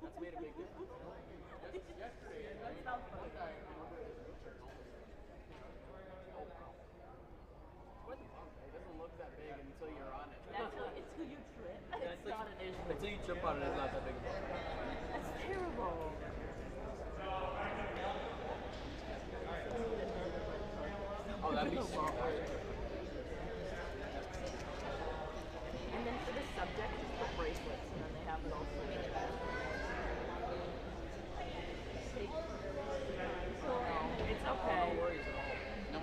That's made a big difference. It doesn't look that big until you're on it. Until you trip. It's not an issue. Until you trip on it, it's not that big of a bump. That's terrible. Oh, that'd be super. And then for the subject, just put bracelets, and then they have it all switched. It's okay. No worries at all. No,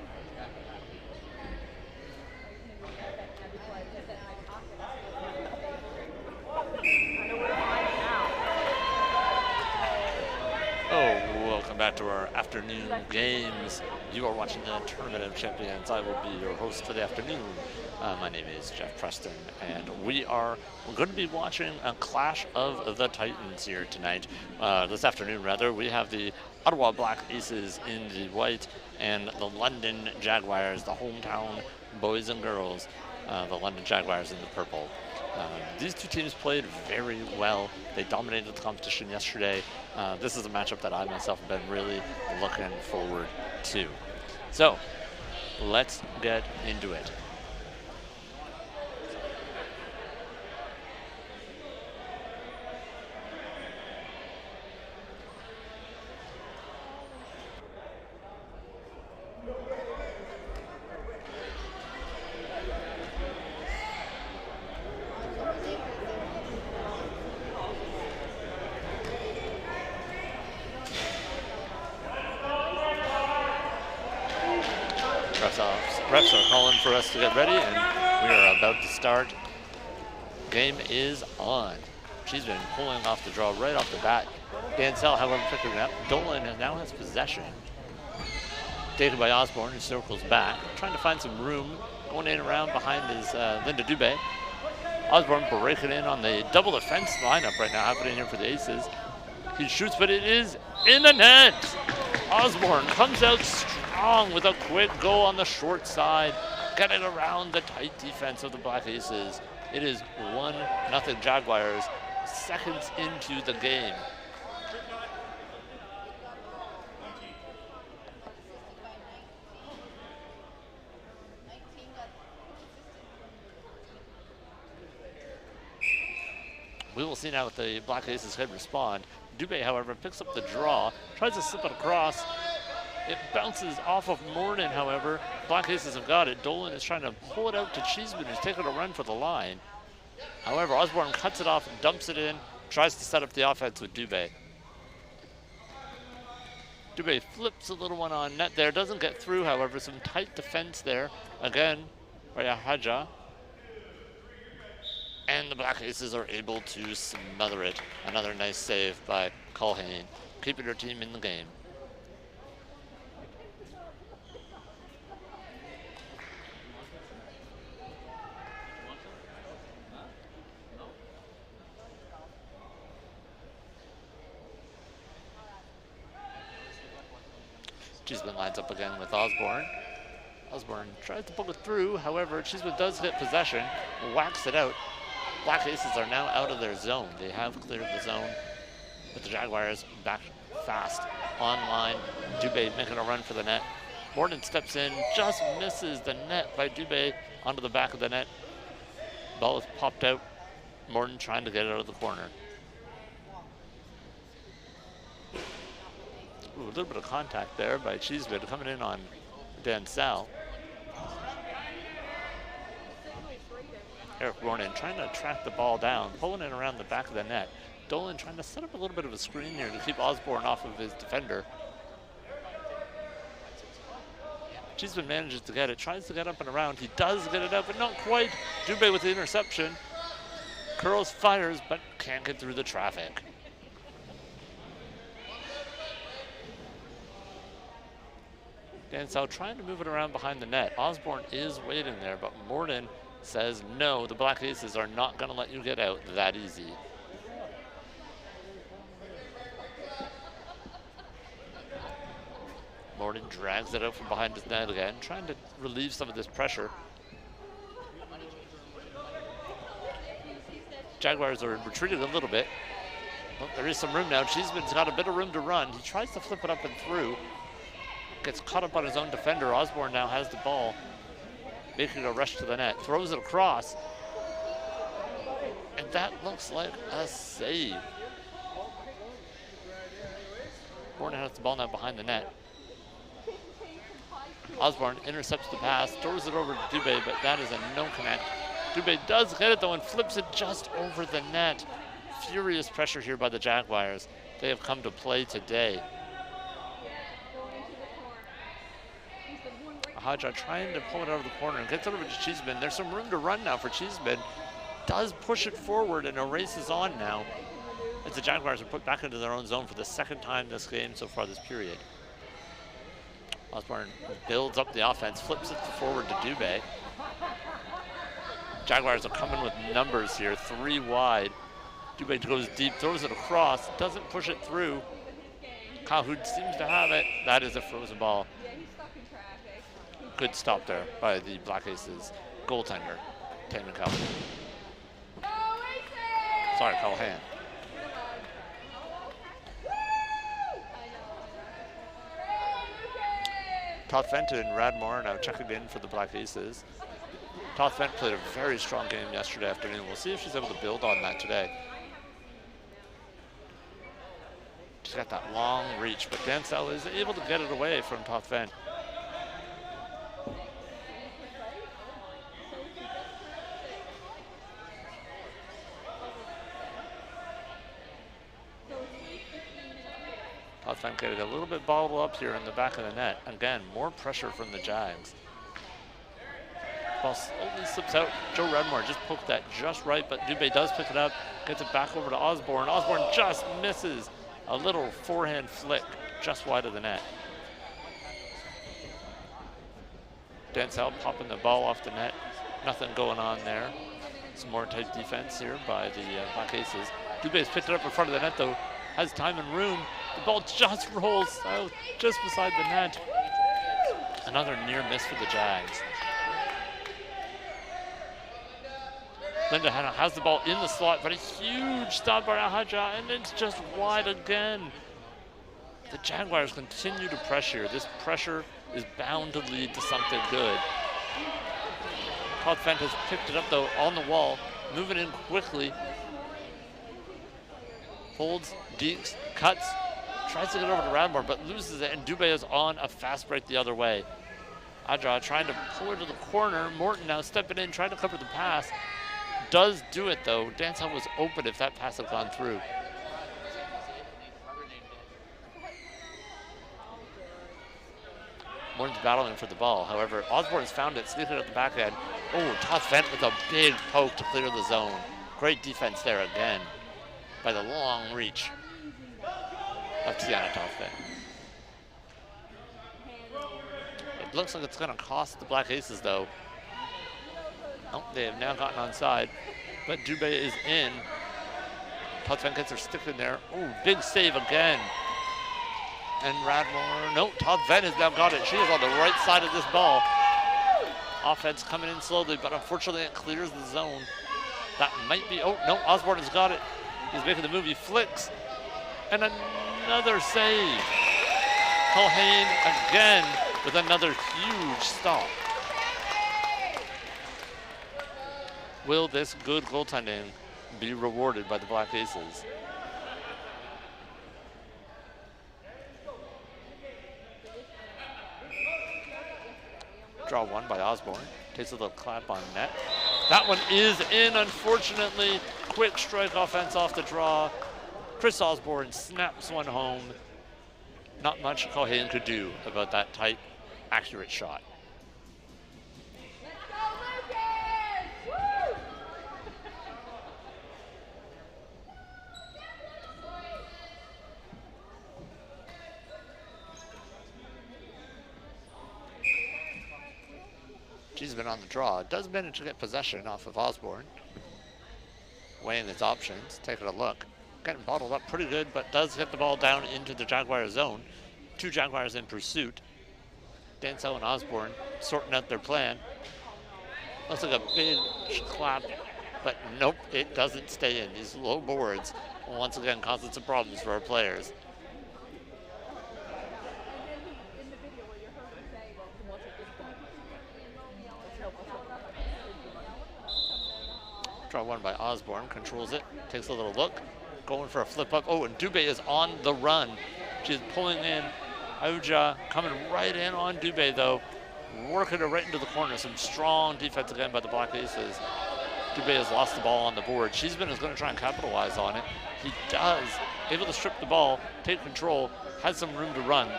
Oh, welcome back to our afternoon games. You are watching the Tournament of Champions. I will be your host for the afternoon. My name is Jeff Preston, and we're going to be watching a clash of the Titans here tonight. This afternoon, rather, we have the Ottawa Black Aces in the white and the London Jaguars, the hometown boys and girls, the London Jaguars in the purple. These two teams played very well. They dominated the competition yesterday. This is a matchup that I myself have been really looking forward to. So, let's get into it. Refs are calling for us to get ready, and we are about to start. Game is on. She's been pulling off the draw right off the bat. Dancel, however, picking it up. Dolan now has possession. Taken by Osborne, who circles back, trying to find some room. Going in around behind is Linda Dubé. Osborne breaking in on the double defense lineup right now happening here for the Aces. He shoots, but it is in the net. Osborne comes out strong with a quick goal on the short side, getting around the tight defense of the Black Aces. It is 1-0 Jaguars, seconds into the game. We will see now if the Black Aces can respond. Dubé, however, picks up the draw, tries to slip it across. It bounces off of Morden, however. Black Aces have got it. Dolan is trying to pull it out to Cheeseman, who's taking a run for the line. However, Osborne cuts it off and dumps it in, tries to set up the offense with Dubé. Dubé flips a little one on net there, doesn't get through, however. Some tight defense there. Again, Raya Haja. And the Black Aces are able to smother it. Another nice save by Culhane, keeping her team in the game. Cheeseman lines up again with Osborne. Osborne tries to pull it through, however, Cheeseman does get possession, whacks it out. Black Aces are now out of their zone. They have cleared the zone, but the Jaguars back fast online. Dubé making a run for the net. Morden steps in, just misses the net by Dubé onto the back of the net. Ball is popped out. Morden trying to get it out of the corner. Ooh, a little bit of contact there by Cheeseman coming in on Dancel. Eric Ronan trying to track the ball down, pulling it around the back of the net. Dolan trying to set up a little bit of a screen here to keep Osborne off of his defender. Cheeseman manages to get it, tries to get up and around. He does get it up, but not quite. Dubé with the interception. Curls, fires, but can't get through the traffic. Dancel trying to move it around behind the net. Osborne is waiting there, but Morden says no, the Black Aces are not going to let you get out that easy. Morden drags it out from behind his net again, trying to relieve some of this pressure. Jaguars are retreating a little bit. Oh, there is some room now. Cheeseman's got a bit of room to run. He tries to flip it up and through. Gets caught up on his own defender. Osborne now has the ball, making a rush to the net. Throws it across. And that looks like a save. Osborne has the ball now behind the net. Osborne intercepts the pass, throws it over to Dubé, but that is a no connect. Dubé does get it though and flips it just over the net. Furious pressure here by the Jaguars. They have come to play today. Haja trying to pull it out of the corner and gets it over to Cheeseman. There's some room to run now for Cheeseman. Does push it forward and a race is on now as the Jaguars are put back into their own zone for the second time this game so far this period. Osborne builds up the offense, flips it forward to Dubé. Jaguars are coming with numbers here, 3 wide. Dubé goes deep, throws it across, doesn't push it through. Calhoun seems to have it. That is a frozen ball. Good stop there by the Black Aces goaltender, Taman Calhoun. Sorry, Calhoun. Todd Fenton and Radmore now checking in for the Black Aces. Todd Fenton played a very strong game yesterday afternoon. We'll see if she's able to build on that today. She's got that long reach, but Dancel is able to get it away from Todd Fenton. Todd Fenton getting a little bit bottled up here in the back of the net. Again, more pressure from the Jags. Ball slowly slips out. Joe Redmore just poked that just right, but Dubé does pick it up, gets it back over to Osborne. Osborne just misses. A little forehand flick just wide of the net. Dancel popping the ball off the net. Nothing going on there. Some more tight defense here by the Black Aces. Dubé's picked it up in front of the net though. Has time and room. The ball just rolls out just beside the net. Another near miss for the Jags. Linda Hanna has the ball in the slot, but a huge stop by Ahaja, and it's just wide again. The Jaguars continue to pressure. This pressure is bound to lead to something good. Todd Fent has picked it up though on the wall, moving in quickly. Holds, dekes, cuts, tries to get over to Radmore, but loses it, and Dubé is on a fast break the other way. Aja trying to pull her to the corner. Morton now stepping in, trying to cover the pass. Does do it though. Dancel was open if that pass had gone through. Morton's battling for the ball. However, Osborne's found it, sneaking at the back end. Oh, Todd Fent with a big poke to clear the zone. Great defense there again by the long reach of Tiana Todd Fent. It looks like it's going to cost the Black Aces though. Oh, they have now gotten onside, but Dubé is in. Todd Fent gets her stick in there. Oh, big save again. And Radmore, no, Todd Fent has now got it. She is on the right side of this ball. Offense coming in slowly, but unfortunately it clears the zone. That might be, oh no, Osborne has got it. He's making the move, he flicks. And another save. Culhane again with another huge stop. Will this good goaltending be rewarded by the Black Aces? Draw one by Osborne. Takes a little clap on net. That one is in, unfortunately. Quick strike offense off the draw. Chris Osborne snaps one home. Not much Culhane could do about that tight, accurate shot. She's been on the draw. Does manage to get possession off of Osborne. Weighing his options, taking a look. Getting bottled up pretty good, but does get the ball down into the Jaguar zone. 2 Jaguars in pursuit. Dancel and Osborne sorting out their plan. Looks like a big clap, but nope, it doesn't stay in. These low boards once again causing some problems for our players. Draw one by Osborne, controls it, takes a little look, going for a flip up. Oh, and Dubé is on the run. She's pulling in Auja, coming right in on Dubé though, working her right into the corner. Some strong defense again by the Black Aces. Dubé has lost the ball on the board. Cheeseman is going to try and capitalize on it. He does, able to strip the ball, take control, has some room to run.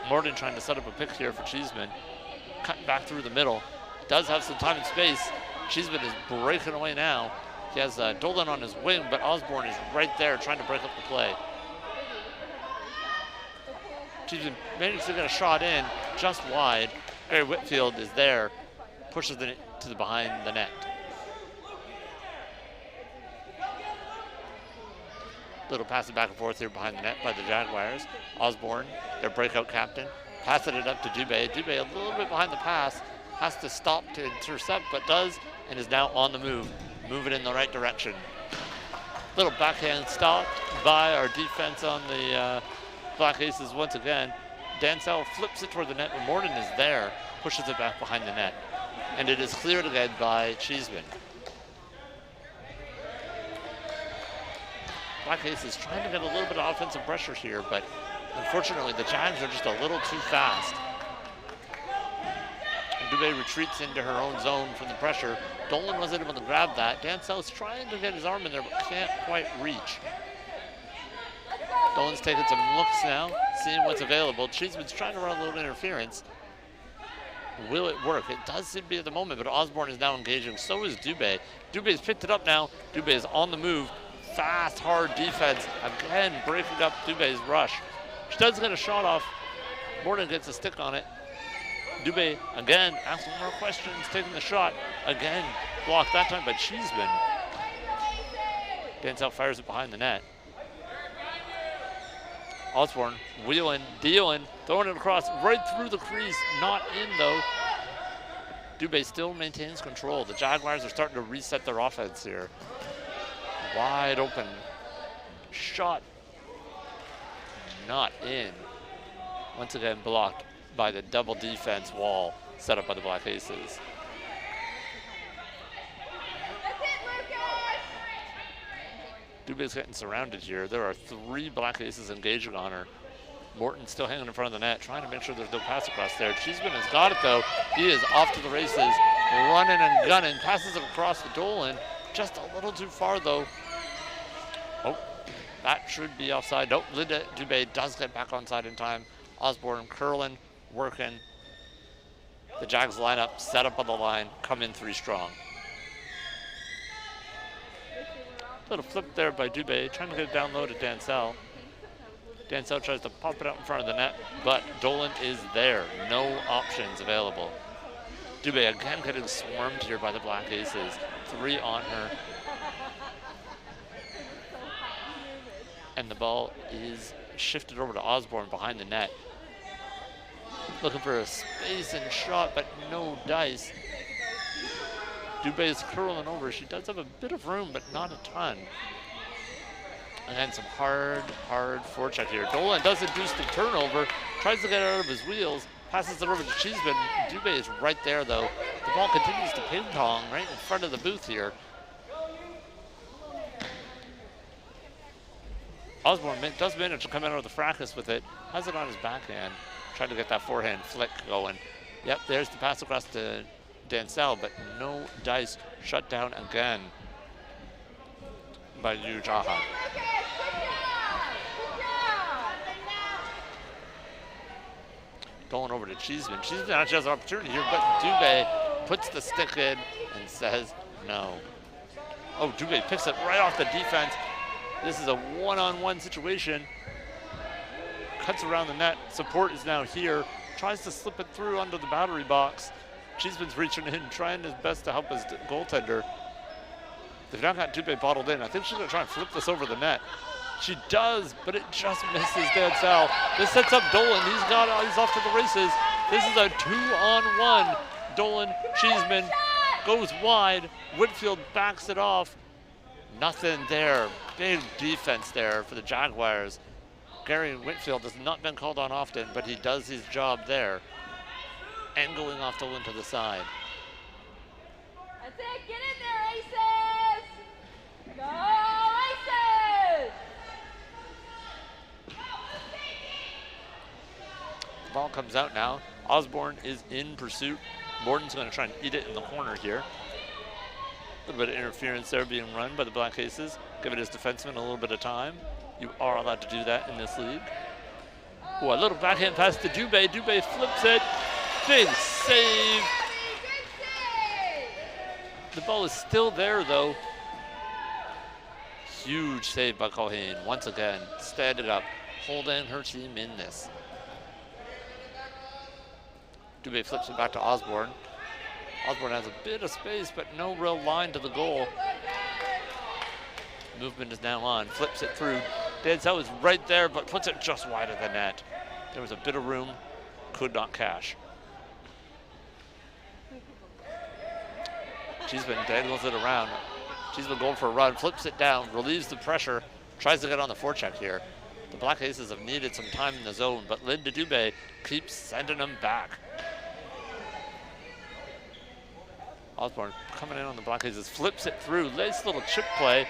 Morton trying to set up a pick here for Cheeseman, cutting back through the middle. Does have some time and space. Cheeseman is breaking away now. He has Dolan on his wing, but Osborne is right there trying to break up the play. Cheeseman managed to get a shot in, just wide. Gary Whitfield is there, pushes it to the behind the net. Little passing back and forth here behind the net by the Jaguars. Osborne, their breakout captain, passing it up to Dubé. Dubé a little bit behind the pass, has to stop to intercept, but does, and is now on the move, moving in the right direction. Little backhand stop by our defense on the Black Aces once again. Dancel flips it toward the net, but Morton is there, pushes it back behind the net. And it is cleared again by Cheeseman. Black Aces trying to get a little bit of offensive pressure here, but unfortunately the Jags are just a little too fast. Dubé retreats into her own zone from the pressure. Dolan wasn't able to grab that. Dancel's trying to get his arm in there, but can't quite reach. Dolan's taking some looks now, seeing what's available. Cheeseman's trying to run a little interference. Will it work? It does seem to be at the moment, but Osborne is now engaging. So is Dubé. Dubé's picked it up now. Dubé is on the move. Fast, hard defense. Again, breaking up Dubé's rush. She does get a shot off. Morton gets a stick on it. Dubé, again, asking more questions, taking the shot. Again, blocked that time by Cheeseman. Dancel fires it behind the net. Osborne wheeling, dealing, throwing it across, right through the crease. Not in, though. Dubé still maintains control. The Jaguars are starting to reset their offense here. Wide open. Shot. Not in. Once again, blocked by the double defense wall set up by the Black Aces. Dubé's getting surrounded here. There are 3 Black Aces engaging on her. Morton still hanging in front of the net, trying to make sure there's no pass across there. Cheeseman has got it though. He is off to the races, running and gunning, passes it across the Dolan. Just a little too far though. Oh, that should be offside. Nope, Linda Dubé does get back onside in time. Osborne curling, working. The Jags line up, set up on the line, come in 3 strong. Little flip there by Dubé, trying to get it down low to Dancel. Dancel tries to pop it out in front of the net, but Dolan is there. No options available. Dubé again getting swarmed here by the Black Aces. 3 on her. And the ball is shifted over to Osborne behind the net. Looking for a space and shot, but no dice. Dubé is curling over. She does have a bit of room, but not a ton. And then some hard forecheck here. Dolan does induce the turnover, tries to get out of his wheels, passes it over to Cheeseman. Dubé is right there, though. The ball continues to ping pong right in front of the booth here. Osborne does manage to come out of the fracas with it, has it on his backhand, trying to get that forehand flick going. Yep, there's the pass across to Dancel, but no dice. Shut down again by CEWHA. Going over to Cheeseman. Cheeseman actually has an opportunity here, but Dubé puts the stick in and says no. Oh, Dubé picks it right off the defense. This is a one-on-one situation. Cuts around the net. Support is now here. Tries to slip it through under the battery box. Cheeseman's reaching in, trying his best to help his goaltender. They've now got Dubé bottled in. I think she's going to try and flip this over the net. She does, but it just misses Dancel. This sets up Dolan. He's off to the races. This is a 2-on-1. Dolan, Cheeseman goes wide. Whitfield backs it off. Nothing there. Big defense there for the Jaguars. Gary Whitfield has not been called on often, but he does his job there. Angling off the wing to the side. That's it. Get in there, Aces! Go, Aces! The ball comes out now. Osborne is in pursuit. Morton's going to try and eat it in the corner here. A little bit of interference there being run by the Black Aces. Giving his defenseman a little bit of time. You are allowed to do that in this league. Oh, a little backhand pass to Dubé. Dubé flips it. Big save. The ball is still there, though. Huge save by Culhane. Once again, standing up, holding her team in this. Dubé flips it back to Osborne. Osborne has a bit of space, but no real line to the goal. Movement is now on. Flips it through. Dansell is right there, but puts it just wide of the net. There was a bit of room. Could not cash. Cheeseman dangles it around. Cheeseman going for a run. Flips it down. Relieves the pressure. Tries to get on the forecheck here. The Black Aces have needed some time in the zone, but Linda Dubé keeps sending them back. Osborne coming in on the Black Aces, flips it through, nice little chip play,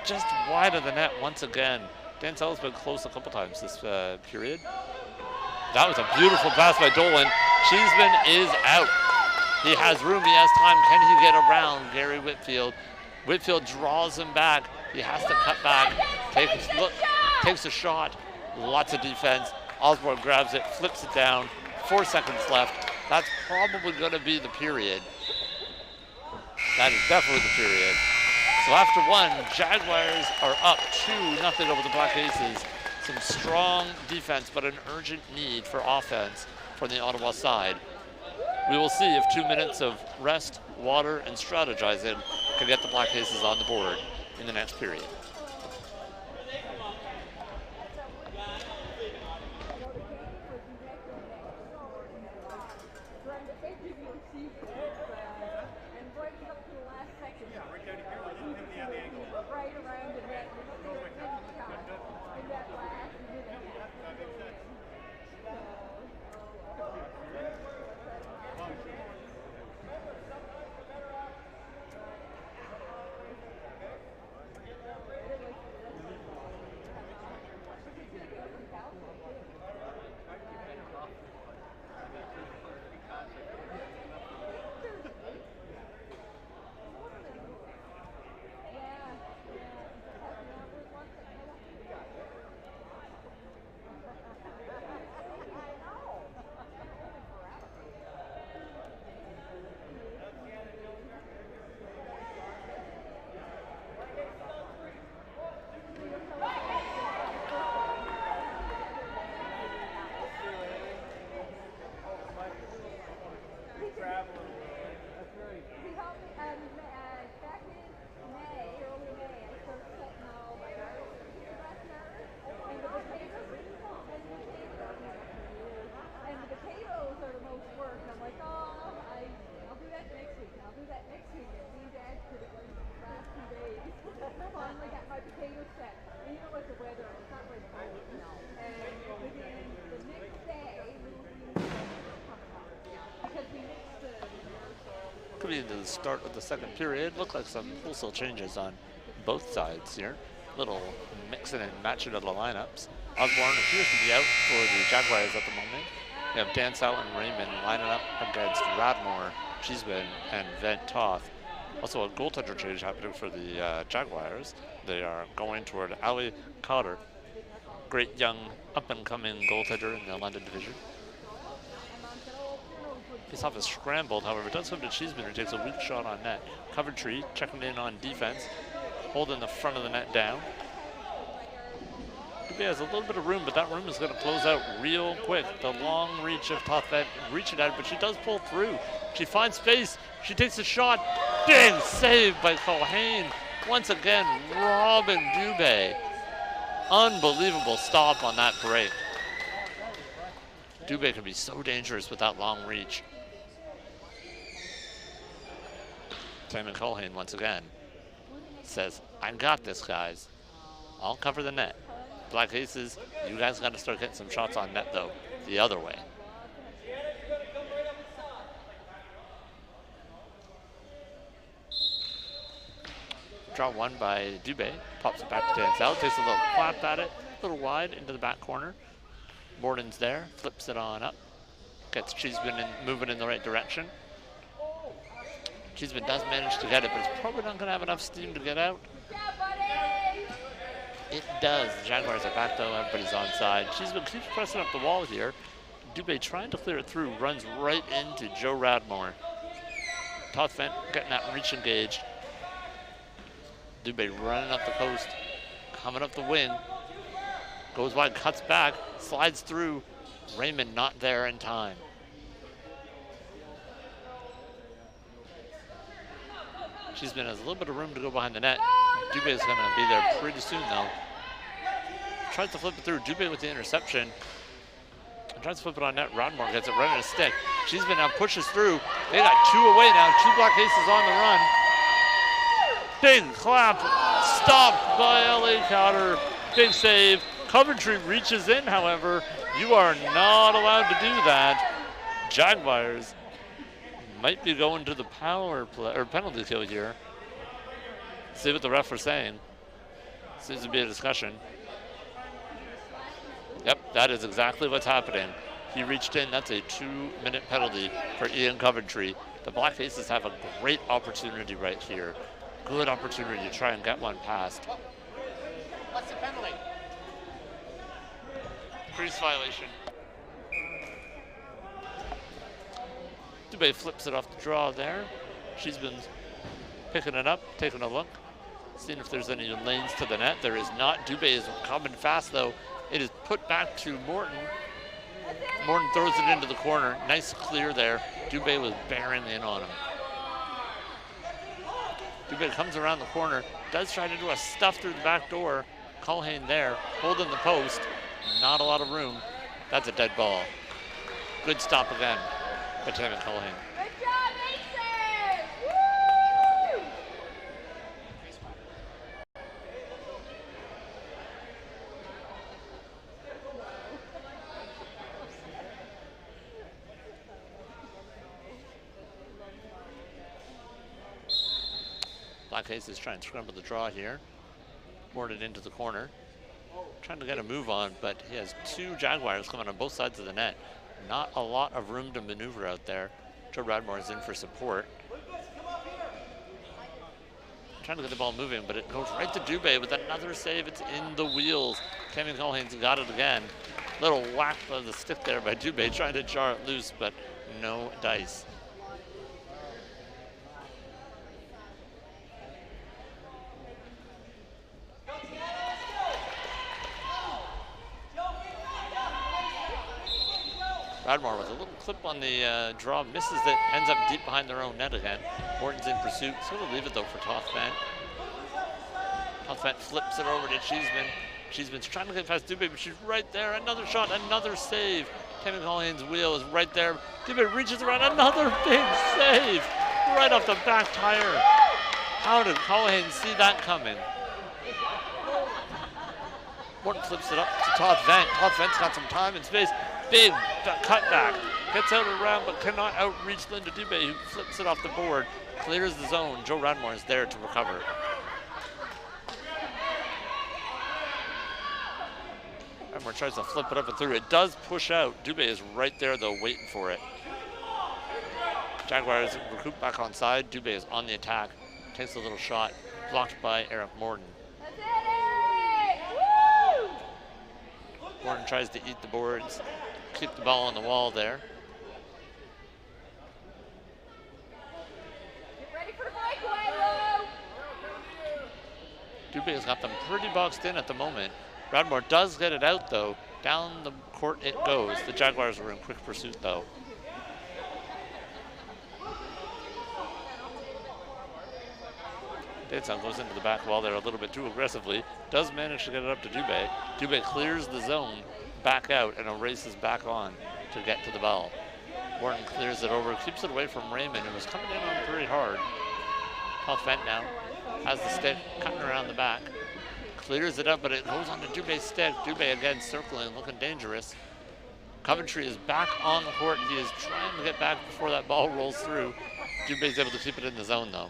just wide of the net once again. Dansell's been close a couple times this period. That was a beautiful pass by Dolan. Cheeseman is out. He has room, he has time. Can he get around Gary Whitfield? Whitfield draws him back. He has to cut back, takes a shot, lots of defense. Osborne grabs it, flips it down, 4 seconds left. That's probably gonna be the period. That is definitely the period. So after one, Jaguars are up 2-0 over the Black Aces. Some strong defense, but an urgent need for offense from the Ottawa side. We will see if 2 minutes of rest, water, and strategizing can get the Black Aces on the board in the next period. Coming into the start of the second period, look like some wholesale changes on both sides here. Little mixing and matching of the lineups. Osborne appears to be out for the Jaguars at the moment. We have Dansell and Raymond lining up against Radmore, Cheeseman, and Van Toth. Also a goaltender change happening for the Jaguars. They are going toward Ali Cotter, great young up-and-coming goaltender in the London division. Faceoff is scrambled, however, it does come to Cheeseman, who takes a weak shot on net. Coventry checking in on defense, holding the front of the net down. Dubé has a little bit of room, but that room is going to close out real quick. The long reach of Tothvet reaching out, but she does pull through. She finds space. She takes a shot. Big save by Culhane. Once again, Robin Dubé. Unbelievable stop on that break. Dubé can be so dangerous with that long reach. Simon Culhane once again. says, I got this, guys. I'll cover the net. Black Aces, you guys got to start getting some shots on net, though, the other way. Draw one by Dubé. Pops it back to Dancel. Takes a little clap at it. A little wide into the back corner. Morden's there. Flips it on up. Gets Cheeseman moving in the right direction. Cheeseman does manage to get it, but it's probably not going to have enough steam to get out. It does. The Jaguars are back, though. Everybody's onside. Cheeseman keeps pressing up the wall here. Dubé trying to clear it through. Runs right into Joe Radmore. Todd Fent getting that reach engaged. Dubé running up the post, coming up the wing, goes wide, cuts back, slides through. Raymond not there in time. Cheeseman has a little bit of room to go behind the net. Dubé is going to be there pretty soon, though. Tries to flip it through. Dubé with the interception. Tries to flip it on net. Rodmore gets it right in a stick. Cheeseman now pushes through. They got two away now. Two Black Aces on the run. Big clap, stopped by LA Cotter. Big save. Coventry reaches in, however. You are not allowed to do that. Jaguars might be going to the power play or penalty kill here. See what the ref are saying. Seems to be a discussion. Yep, that is exactly what's happening. He reached in. That's a 2-minute penalty for Ian Coventry. The Black Aces have a great opportunity right here. Good opportunity to try and get one past. What's the penalty? Crease violation. Dubé flips it off the draw there. She's been picking it up, taking a look, seeing if there's any lanes to the net. There is not. Dubé is coming fast, though. It is put back to Morton. Morton throws it into the corner. Nice clear there. Dubé was bearing in on him. Dubé comes around the corner, does try to do a stuff through the back door. Culhane there, holding the post. Not a lot of room. That's a dead ball. Good stop again by Taylor Culhane. Good job, Mason! Woo! Black Aces trying to scramble the draw here. Boarded into the corner. Trying to get a move on, but he has two Jaguars coming on both sides of the net. Not a lot of room to maneuver out there. Joe Radmore is in for support. Trying to get the ball moving, but it goes right to Dubé with another save. It's in the wheels. Kevin Culhane's got it again. Little whack of the stick there by Dubé, trying to jar it loose, but no dice. Radmore with a little clip on the draw, misses it, ends up deep behind their own net again. Morton's in pursuit, so we'll leave it though for Toth Fent. Toth Fent flips it over to Cheeseman. Cheeseman's trying to get past Dubé, but she's right there. Another shot, another save. Kevin Culhane's wheel is right there. Dubé reaches around, another big save. Right off the back tire. How did Culhane see that coming? Morton flips it up to Toth Fent. Toth Fent's got some time and space. Big cutback. Gets out around but cannot outreach Linda Dubé, who flips it off the board. Clears the zone. Joe Radmore is there to recover. Radmore tries to flip it up and through. It does push out. Dubé is right there though, waiting for it. Jaguars recoup back on side. Dubé is on the attack. Takes a little shot. Blocked by Eric Morton. Morton tries to eat the boards. Keep the ball on the wall there. Get ready for breakaway, Lou! Dubé has got them pretty boxed in at the moment. Radmore does get it out though. Down the court it goes. The Jaguars were in quick pursuit though. Daidson goes into the back wall there a little bit too aggressively. Does manage to get it up to Dubé. Dubé clears the zone back out and races back on to get to the ball. Morton clears it over, keeps it away from Raymond, who was coming in on pretty hard. Toth Vent now has the stick, cutting around the back. Clears it up, but it goes on to Dubé's stick. Dubé again circling, looking dangerous. Coventry is back on the court. He is trying to get back before that ball rolls through. Dubé's able to keep it in the zone though.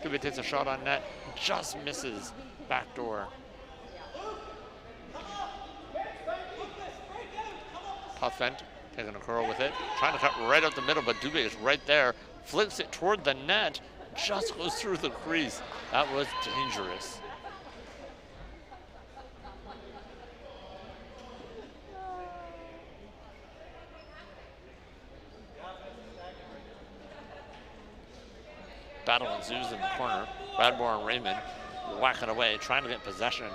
Dubé takes a shot on net, just misses back door. Toth Vent taking a curl with it, trying to cut right out the middle, but Dubé is right there, flips it toward the net, just goes through the crease. That was dangerous. Battle ensues in the corner. Bradmore and Raymond whacking away, trying to get possession.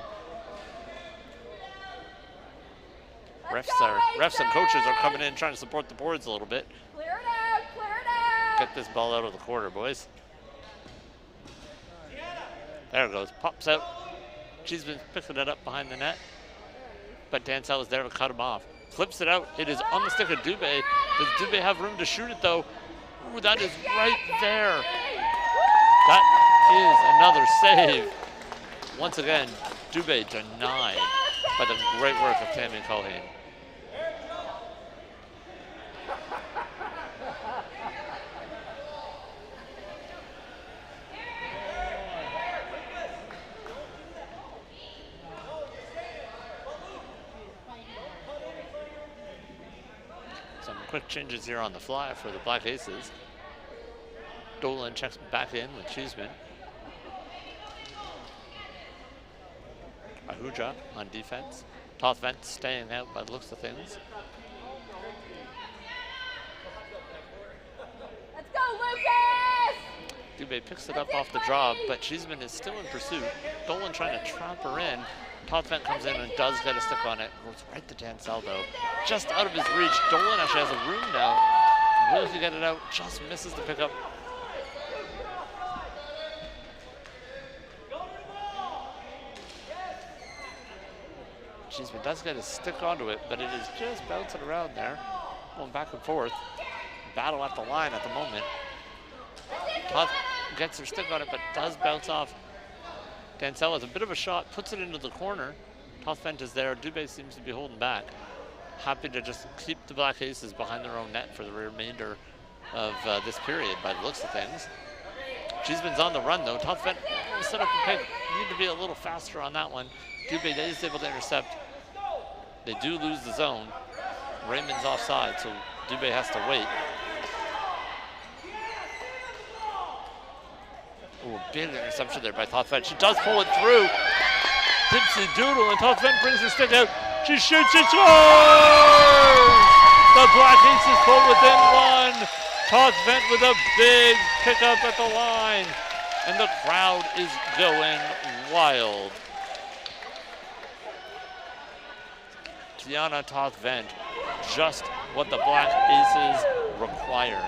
Refs and coaches are coming in, trying to support the boards a little bit. Clear it out, clear it out. Get this ball out of the quarter, boys. There it goes, pops out. Cheeseman's picking it up behind the net, but Dansell is there to cut him off. Flips it out, it is on the stick of Dubé. Does Dubé have room to shoot it though? Ooh, that is right there. That is another save. Once again, Dubé denied by the great work of Tammy Culhane. Some quick changes here on the fly for the Black Aces. Dolan checks back in with Cheeseman. CEWHA on defense. Toth Vent staying out by the looks of things. Let's go, Lucas! Dubé picks it up off the draw, but Cheeseman is still in pursuit. Dolan trying to trap her in. Toth Vent comes in and does get a stick on it. Goes right to Dansell though. Just out of his reach. Dolan actually has a room now. Will he get it out? Just misses the pickup. Cheeseman does get a stick onto it, but it is just bouncing around there. Going back and forth. Battle at the line at the moment. Toth gets her stick on it, but does bounce off. Dansell has a bit of a shot, puts it into the corner. Toth Vent is there. Dubé seems to be holding back. Happy to just keep the Black Aces behind their own net for the remainder of this period by the looks of things. Cheeseman's on the run though. Toth Vent set up a pick. Need to be a little faster on that one. Dubé is able to intercept. They do lose the zone. Raymond's offside, so Dubé has to wait. Ooh, big interception there by Toth Vent. She does pull it through. Dipsy doodle, and Toth Vent brings her stick out. She shoots, she scores! The Black Aces pull within one. Toth Vent with a big pickup at the line. And the crowd is going wild. Tiana Toth Vent, just what the Black Aces required.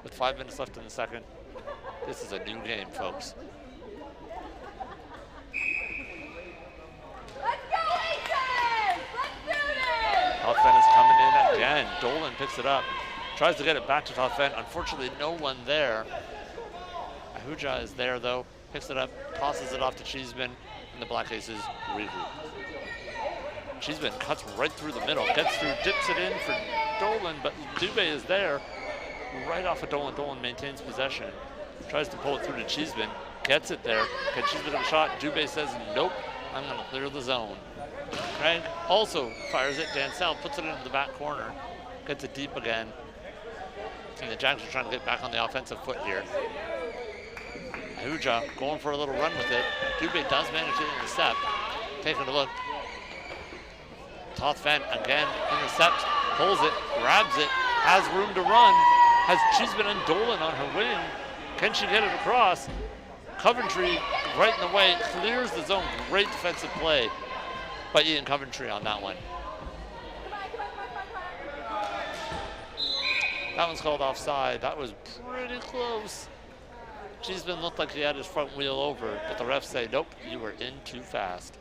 With 5 minutes left in the second, this is a new game, folks. Let's go, Aces! Let's do this! Toth Vent is coming in again. Dolan picks it up, tries to get it back to Toth Vent. Unfortunately, no one there. CEWHA is there though, picks it up, tosses it off to Cheeseman, and the Black Aces regroup. Cheeseman cuts right through the middle, gets through, dips it in for Dolan, but Dubé is there. Right off of Dolan. Dolan maintains possession. Tries to pull it through to Cheeseman. Gets it there. Can Cheeseman have a shot? Dubé says, nope, I'm going to clear the zone. Craig also fires it. Dansell puts it into the back corner. Gets it deep again. And the Jags are trying to get back on the offensive foot here. CEWHA going for a little run with it. Dubé does manage to intercept. Taking a look. Toth Vent again intercepts, pulls it, grabs it, has room to run. Has Cheeseman and Dolan on her wing. Can she get it across? Coventry right in the way, clears the zone. Great defensive play by Ian Coventry on that one. That one's called offside. That was pretty close. Cheeseman looked like he had his front wheel over, but the refs say, nope, you were in too fast.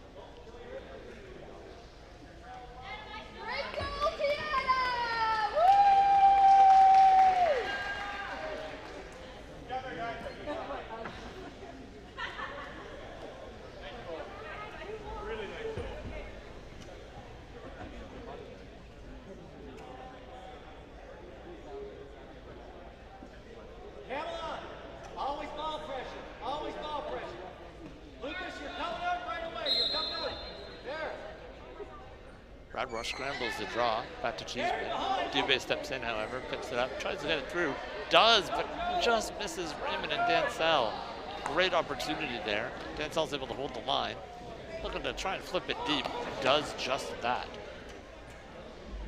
Radwar scrambles the draw, back to Cheeseman. Dubé steps in, however, picks it up, tries to get it through. Does, but just misses Raymond and Dancel. Great opportunity there. Dancel's able to hold the line. Looking to try and flip it deep. Does just that.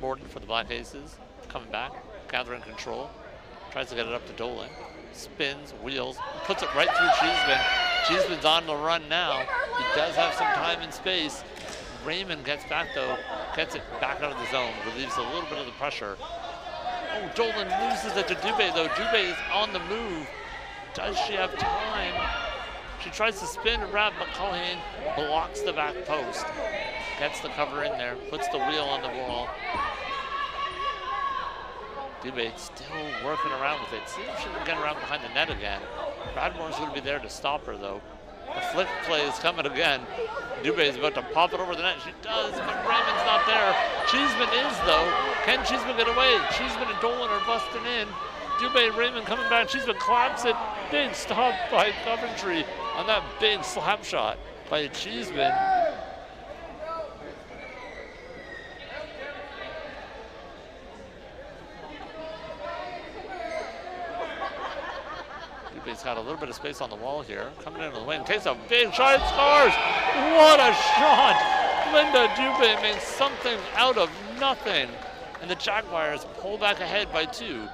Morden for the Black Aces. Coming back, gathering control. Tries to get it up to Dolan. Spins, wheels, puts it right through Cheeseman. Cheeseman's on the run now. He does have some time and space. Raymond gets back though, gets it back out of the zone, relieves a little bit of the pressure. Oh, Dolan loses it to Dubé though. Dubé is on the move. Does she have time? She tries to spin and wrap, but Colleen blocks the back post. Gets the cover in there, puts the wheel on the wall. Dubé still working around with it. See if she can get around behind the net again. Radmore's going to be there to stop her though. The flick play is coming again. Dubé is about to pop it over the net. She does, but Raymond's not there. Cheeseman is though. Can Cheeseman get away? Cheeseman and Dolan are busting in. Dubé, Raymond coming back. Cheeseman claps it. Big stop by Coventry on that big slap shot by Cheeseman. He's got a little bit of space on the wall here. Coming into the wing, takes a big shot, scores! What a shot! Linda Dubé makes something out of nothing. And the Jaguars pull back ahead by 2,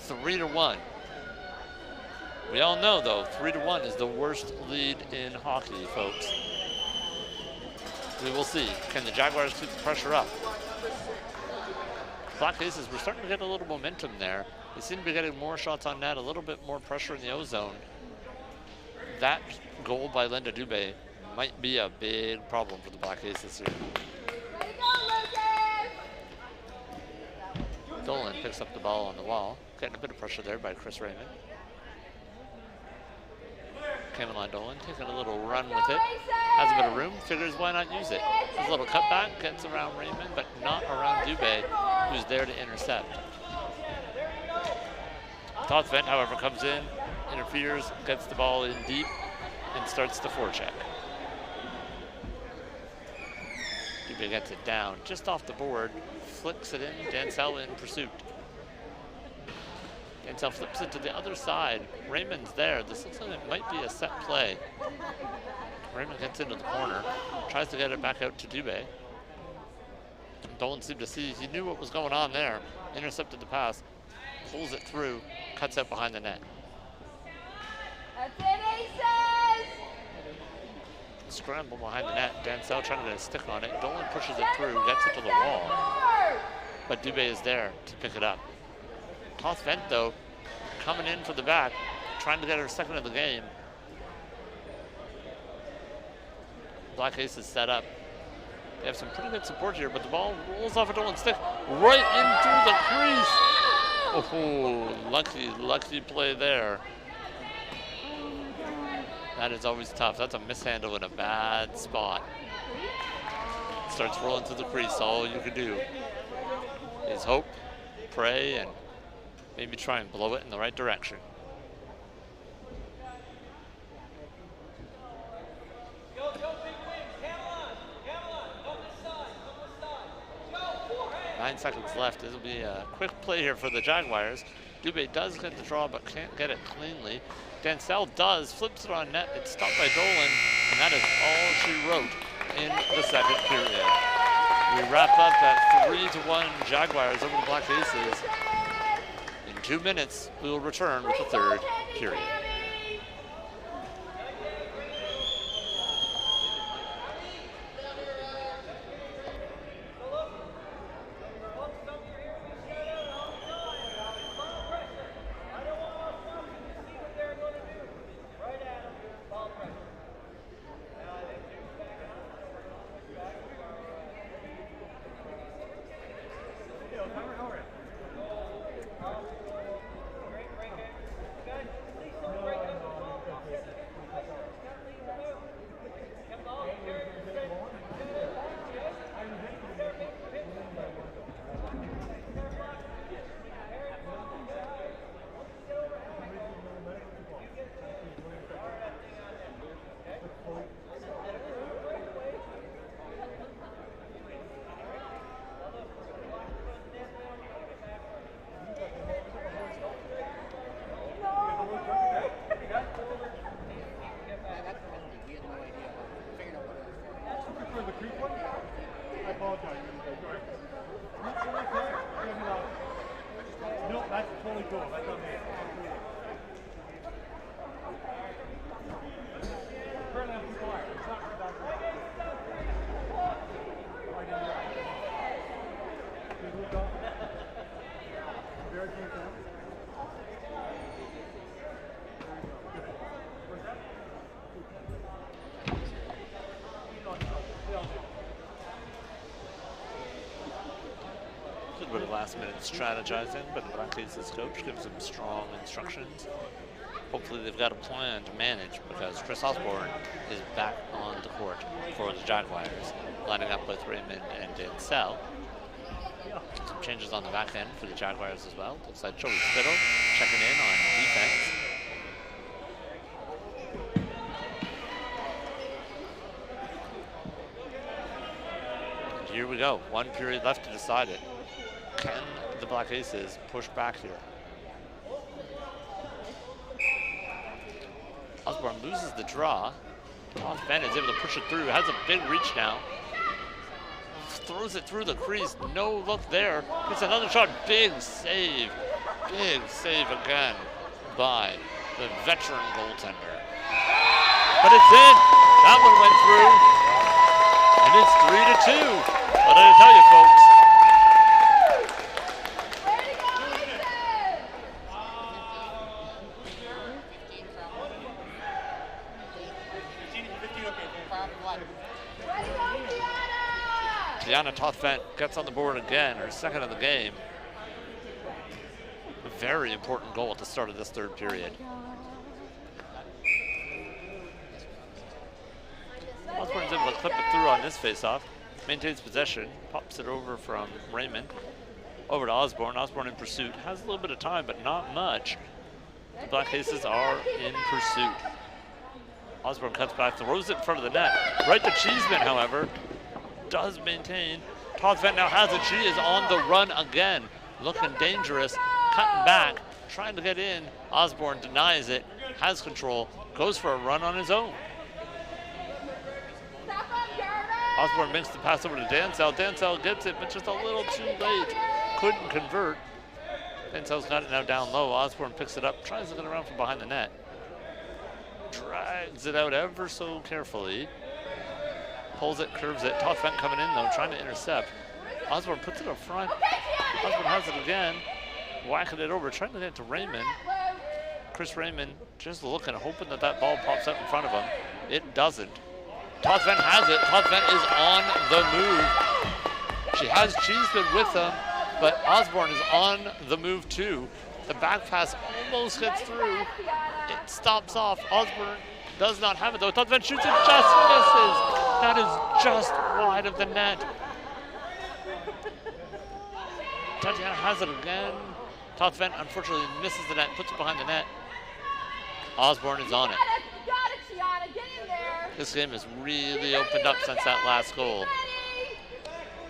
3-1. We all know though, 3-1 is the worst lead in hockey, folks. We will see. Can the Jaguars keep the pressure up? Black Aces, we're starting to get a little momentum there. They seem to be getting more shots on net, a little bit more pressure in the O-zone. That goal by Linda Dubé might be a big problem for the Black Aces here. Dolan picks up the ball on the wall. Getting a bit of pressure there by Chris Raymond. Cameron Dolan taking a little run with it. Has a bit of room, figures why not use it. There's a little cutback, gets around Raymond, but not around Dubé, who's there to intercept. Toth Vent, however, comes in, interferes, gets the ball in deep, and starts the forecheck. Dubé gets it down, just off the board, flicks it in, Dancel in pursuit. Dancel flips it to the other side. Raymond's there. This looks like it might be a set play. Raymond gets into the corner, tries to get it back out to Dubé. Dolan seemed to see, he knew what was going on there, intercepted the pass, pulls it through, cuts out behind the net. That's it, Aces! Scramble behind the net. Dancel trying to get a stick on it. Dolan pushes it through, gets it to the wall. But Dubé is there to pick it up. Toth Vent, though, coming in for the back, trying to get her second of the game. Black Aces set up. They have some pretty good support here, but the ball rolls off a Dolan stick right in through the crease. Oh, lucky play there. That is always tough. That's a mishandle in a bad spot. Starts rolling through the crease. All you can do is hope, pray, and maybe try and blow it in the right direction. Go, big wing. Camelon, go this side. 9 seconds left. This will be a quick play here for the Jaguars. Dubé does get the draw, but can't get it cleanly. Dancel does, flips it on net. It's stopped by Dolan, and that is all she wrote in the second period. We wrap up at 3-1 Jaguars over the Black Aces. In 2 minutes, we will return with the third period. No, that's totally cool. That's on me. Currently I'm too quiet. It's not that I didn't hear it. Did we go? Very good. A little bit of last minute strategizing, but the Black Aces coach gives them strong instructions. Hopefully they've got a plan to manage, because Chris Osborne is back on the court for the Jaguars, lining up with Raymond and Dansell. Some changes on the back end for the Jaguars as well. Looks like Joey Spittle checking in on defense. And here we go, 1 period left to decide it. Can the Black Aces push back here? Osborne loses the draw. Ben is able to push it through, has a big reach now. Throws it through the crease, no look there. Gets another shot, big save again by the veteran goaltender. But it's in, that one went through, and it's 3-2. What did I tell you, folks? Deanna Tothvent gets on the board again, her second of the game. A very important goal at the start of this third period. Osborne's able to clip it through on this faceoff, maintains possession, pops it over from Raymond, over to Osborne. Osborne in pursuit, has a little bit of time, but not much. The Black Aces are in pursuit. Osborne cuts back, throws it in front of the net. Right to Cheeseman, however, does maintain. Tothvent now has it. She is on the run again. Looking dangerous, cutting back, trying to get in. Osborne denies it, has control, goes for a run on his own. Osborne makes the pass over to Dansell. Dansell gets it, but just a little too late. Couldn't convert. Dansell's got it now down low. Osborne picks it up, tries to get around from behind the net. Drags it out ever so carefully. Pulls it, curves it. Tothvent coming in though, trying to intercept. Osborne puts it up front. Osborne has it again. Whacking it over, trying to get it to Raymond. Chris Raymond just looking, hoping that that ball pops out in front of him. It doesn't. Tothvent has it. Tothvent is on the move. She has Cheeseman with him, but Osborne is on the move too. The back pass almost gets through. It stops off. Osborne does not have it though. Tothvent shoots it, just misses. That is just wide of the net. Tatiana has it again. Tothvent unfortunately misses the net, puts it behind the net. Osborne is on it. This game has really opened up since that last goal.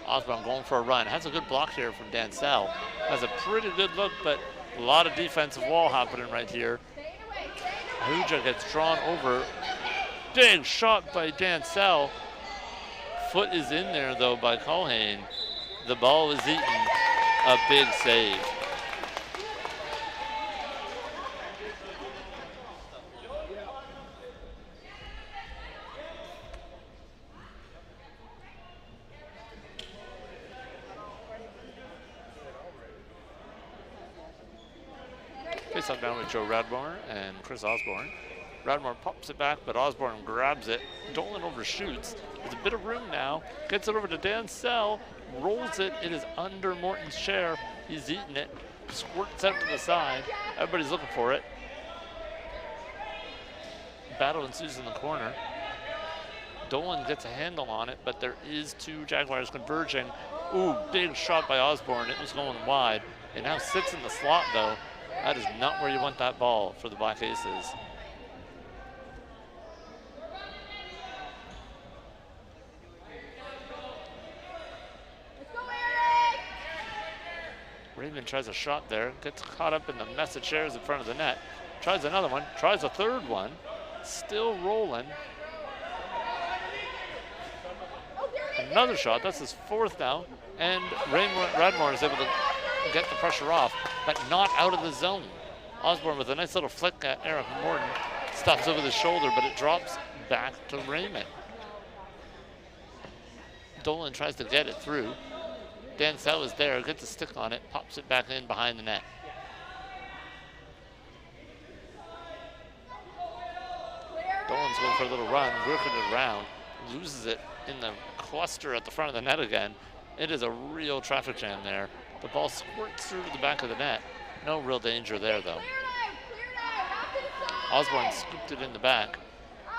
Osborne going for a run. Has a good block here from Dansell. Has a pretty good look, but a lot of defensive wall happening right here. Ahuja gets drawn over. Big shot by Dansell. Foot is in there though by Culhane. The ball is eaten. A big save. Face off down with Joe Radmore and Chris Osborne. Radmore pops it back, but Osborne grabs it. Dolan overshoots. There's a bit of room now. Gets it over to Dansell. Rolls it. It is under Morton's chair. He's eating it. Squirts out to the side. Everybody's looking for it. Battle ensues in the corner. Dolan gets a handle on it, but there is two Jaguars converging. Ooh, big shot by Osborne. It was going wide. It now sits in the slot, though. That is not where you want that ball for the Black Aces. Raymond tries a shot there, gets caught up in the mess of chairs in front of the net. Tries another one, tries a third one. Still rolling. another shot. That's his fourth now. And Radmore is able to get the pressure off, but not out of the zone. Osborne with a nice little flick at Eric Morton. Stops over the shoulder, but it drops back to Raymond. Dolan tries to get it through. Dansell is there, gets a stick on it, pops it back in behind the net. Dolan's going for a little run, working it around, loses it in the cluster at the front of the net again. It is a real traffic jam there. The ball squirts through the back of the net. No real danger there, though. Osborne scooped it in the back.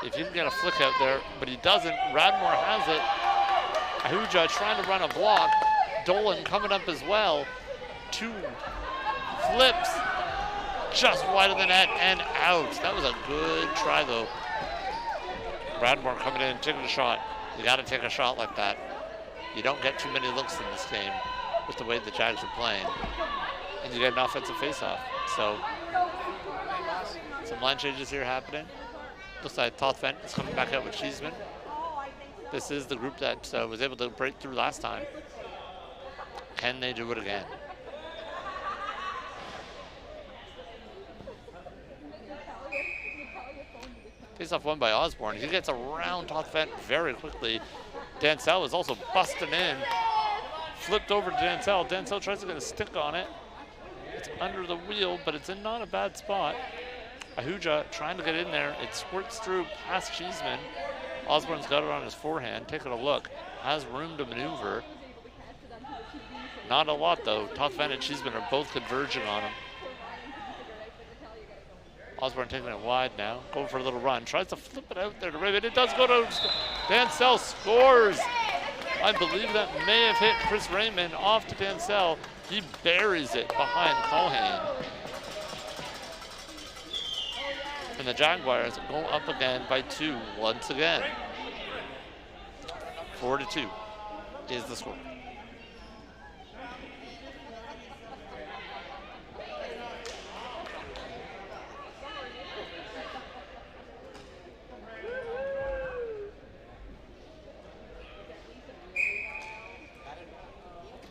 If you can get a flick out there, but he doesn't. Radmore has it. CEWHA trying to run a block. Dolan coming up as well. 2 flips just wide of the net and out. That was a good try, though. Radmore coming in, taking a shot. You got to take a shot like that. You don't get too many looks in this game with the way the Jags are playing. And you get an offensive faceoff. So, some line changes here happening. Looks like Toth Vent is coming back out with Cheeseman. This is the group that was able to break through last time. Can they do it again? Face-off won by Osborne. He gets around Toth Vent very quickly. Dansell is also busting in. Flipped over to Dansell. Dansell tries to get a stick on it. It's under the wheel, but it's in not a bad spot. CEWHA trying to get in there. It squirts through past Cheeseman. Osborne's got it on his forehand. Taking a look. Has room to maneuver. Not a lot, though. Toth Vent and Cheeseman are both converging on him. Osborne taking it wide now. Going for a little run. Tries to flip it out there to Raymond. It does go to Dansell. Scores. I believe that may have hit Chris Raymond off to Dansell. He buries it behind Culhane. And the Jaguars go up again by 2 once again. 4-2 is the score.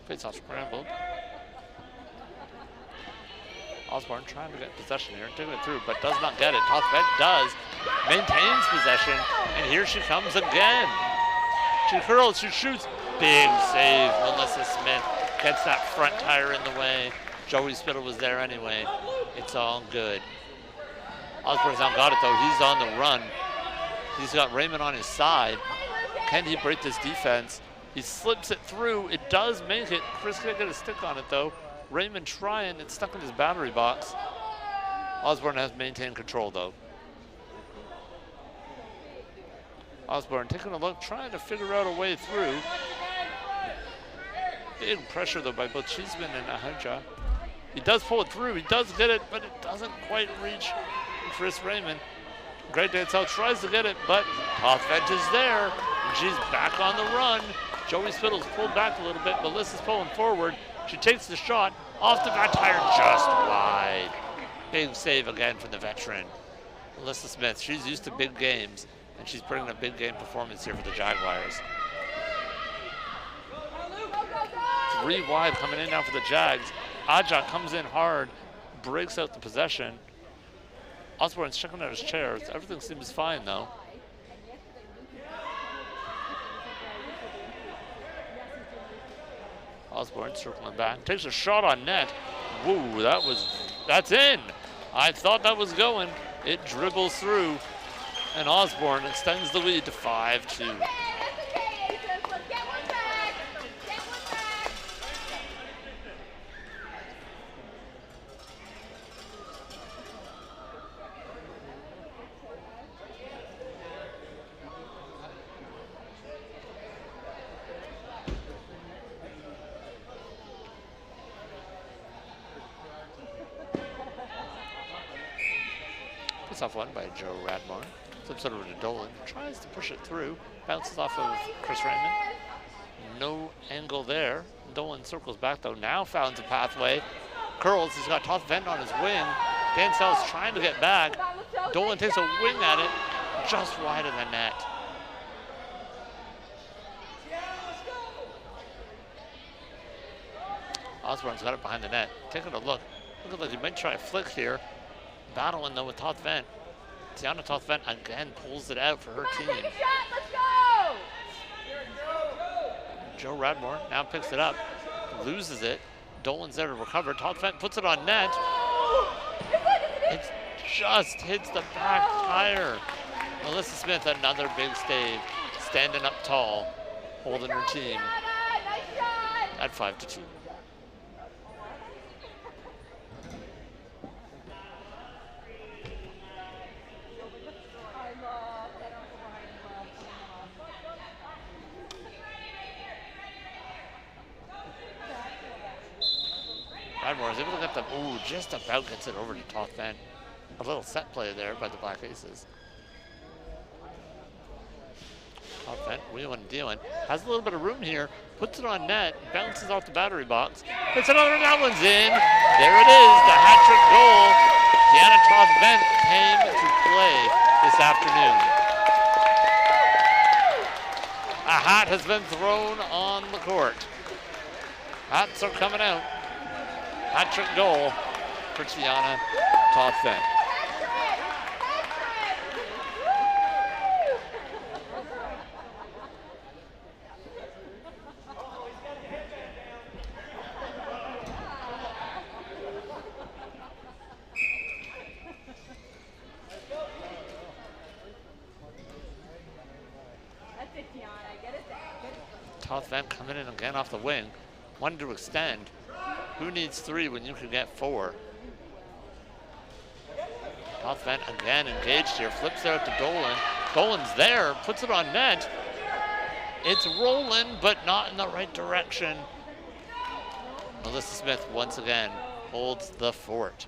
Face-off scrambled. Osborne trying to get possession here, taking it through, but does not get it. Toth Vent does, maintains possession, and here she comes again. She curls, she shoots, big save. Melissa Smith gets that front tire in the way. Joey Spittle was there anyway. It's all good. Osborne's now got it though, he's on the run. He's got Raymond on his side. Can he break this defense? He slips it through, it does make it. Chris can't get a stick on it though. Raymond trying, it's stuck in his battery box. Osborne has maintained control though. Osborne taking a look, trying to figure out a way through. Big pressure though by both Cheeseman and CEWHA. He does pull it through, he does get it, but it doesn't quite reach Chris Raymond. Great Dansell tries to get it, but Toth Vent is there, and she's back on the run. Joey Spittle's pulled back a little bit, Melissa's pulling forward. She takes the shot off the back tire just wide. Big save again from the veteran. Melissa Smith, she's used to big games, and she's bringing a big game performance here for the Jaguars. 3 wide coming in now for the Jags. Aja comes in hard, breaks out the possession. Osborne's checking out his chairs. Everything seems fine though. Osborne circling back, takes a shot on net. Woo, that's in. I thought that was going. It dribbles through, and Osborne extends the lead to 5-2. Off one by Joe Radmore. Flips it over to Dolan. Tries to push it through. Bounces off of Chris Raymond. No angle there. Dolan circles back though. Now finds a pathway. Curls. He's got Toth Vent on his wing. Dansell's trying to get back. Dolan takes a wing at it. Just wide of the net. Osborne's got it behind the net. Taking a look. Looks like he might try a flick here. Battling though with Toth Vent. Tiana Toth Vent again pulls it out for her team. Take a shot, let's go! Joe Radmore now picks it up. Loses it. Dolan's there to recover. Toth Vent puts it on net. It just hits the back tire. Melissa Smith, another big stave. Standing up tall. Holding her team at 5-2. Radmore is able to get them. Ooh, just about gets it over to Toth Vent. A little set play there by the Black Aces. Toth Vent wheeling and dealing. Has a little bit of room here. Puts it on net. Bounces off the battery box. It's another, that one's in. There it is, the hat trick goal. Tiana Toth Vent came to play this afternoon. A hat has been thrown on the court. Hats are coming out. Hat trick goal for Tiana Toth Vent. Toth Vent coming in again off the wing. Wanted to extend. Who needs 3 when you can get 4? Toth Vent again engaged here. Flips there to Dolan. Dolan's there. Puts it on net. It's rolling, but not in the right direction. Melissa Smith once again holds the fort.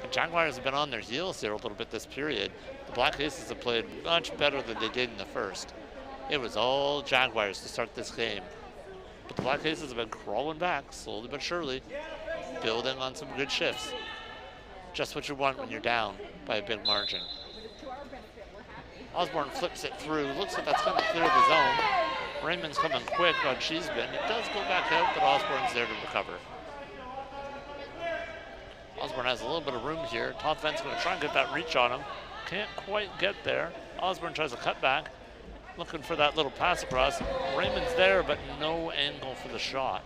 The Jaguars have been on their heels here a little bit this period. The Black Aces have played much better than they did in the first. It was all Jaguars to start this game. But the Black Aces have been crawling back, slowly but surely, building on some good shifts. Just what you want when you're down by a big margin. Osborne flips it through. Looks like that's going to clear the zone. Raymond's coming quick on Cheeseman. It does go back out, but Osborne's there to recover. Osborne has a little bit of room here. Toth Vent's going to try and get that reach on him. Can't quite get there. Osborne tries a cutback. Looking for that little pass across. Raymond's there, but no angle for the shot.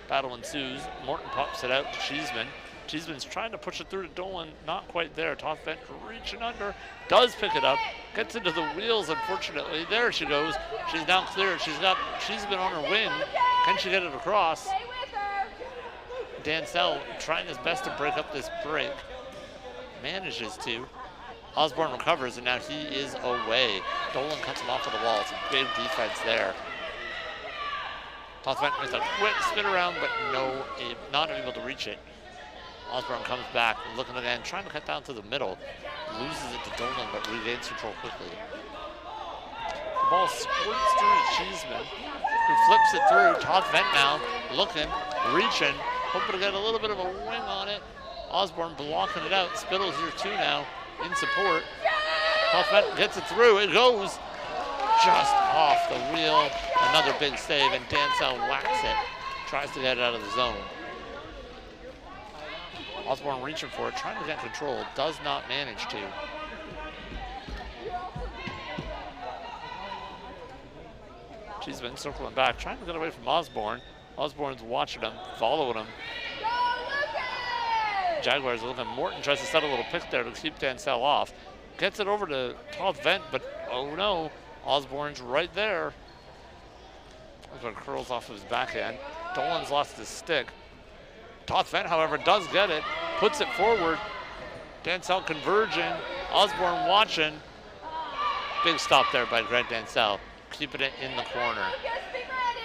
Battle ensues. Morton pops it out to Cheeseman. Cheeseman's trying to push it through to Dolan. Not quite there. Toth Vent reaching under. Does pick it up. Gets into the wheels, unfortunately. There she goes. She's now clear. She's got Cheeseman on her wing. Can she get it across? Dansell trying his best to break up this break. Manages to. Osborne recovers, and now he is away. Dolan cuts him off of the wall. It's a big defense there. Toth Vent with a quick spin around, but not able to reach it. Osborne comes back, looking again, trying to cut down to the middle. Loses it to Dolan, but regains control quickly. The ball squirts through to Cheeseman, who flips it through. Toth Vent now looking, reaching, hoping to get a little bit of a wing on it. Osborne blocking it out. Spittle's here too now in support. Toth Vent gets it through. It goes just off the wheel. Another big save, and Dansell whacks it. Tries to get it out of the zone. Osborne reaching for it, trying to get control. Does not manage to. Cheeseman circling back, trying to get away from Osborne. Osborne's watching him, following him. Jaguars are looking. Morton tries to set a little pick there to keep Dansell off. Gets it over to Toth Vent, but oh no, Osborne's right there. Osborne curls off of his backhand. Dolan's lost his stick. Toth Vent, however, does get it. Puts it forward. Dansell converging. Osborne watching. Big stop there by Greg Dansell. Keeping it in the corner.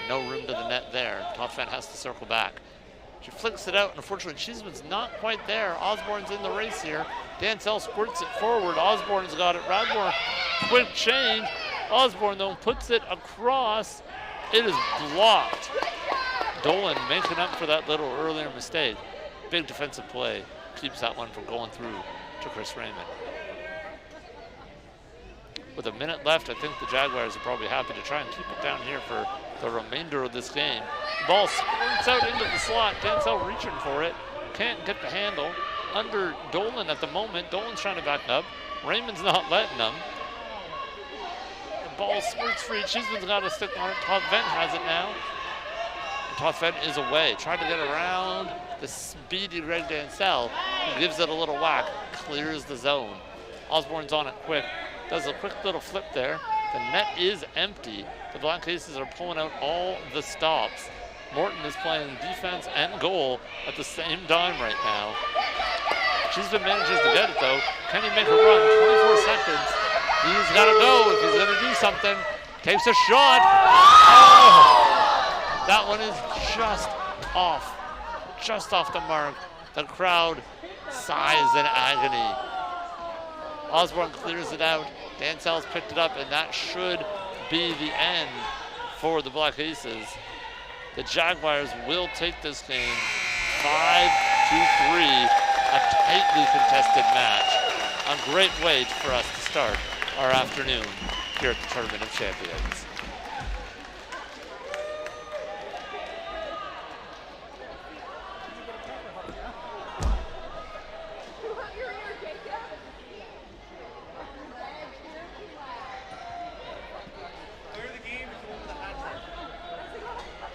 No room to the net there. Toth Vent has to circle back. She flicks it out, and unfortunately, Cheeseman's not quite there. Osborne's in the race here. Dansell squirts it forward. Osborne's got it. Radmore, quick change. Osborne, though, puts it across. It is blocked. Dolan making up for that little earlier mistake. Big defensive play. Keeps that one from going through to Chris Raymond. With a minute left, I think the Jaguars are probably happy to try and keep it down here for the remainder of this game. The ball squirts out into the slot. Dancel reaching for it. Can't get the handle. Under Dolan at the moment. Dolan's trying to back up. Raymond's not letting them. The ball squirts free. Cheeseman's got a stick on it. Toth Vent has it now. Toth Vent is away. Trying to get around the speedy Greg Dancel. He gives it a little whack. Clears the zone. Osborne's on it quick. Does a quick little flip there. The net is empty. The Black Aces are pulling out all the stops. Morton is playing defense and goal at the same time right now. Cheeseman manages to get it though. Can he make a run? 24 seconds. He's got to go if he's going to do something. Takes a shot. Oh! That one is just off the mark. The crowd sighs in agony. Osborne clears it out. Dancel's picked it up, and that should be the end for the Black Aces. The Jaguars will take this game 5-3, a tightly contested match. A great way for us to start our afternoon here at the Tournament of Champions.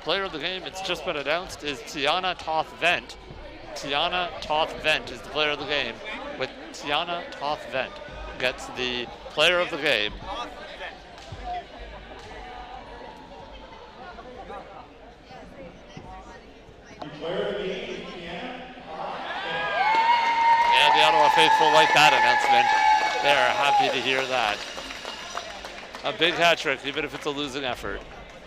Player of the game, it's just been announced, is Tiana Toth Vent. Tiana Toth Vent is the player of the game, with Tiana Toth Vent gets the player of the game. And the Ottawa faithful like that announcement. They're happy to hear that. A big hat trick, even if it's a losing effort.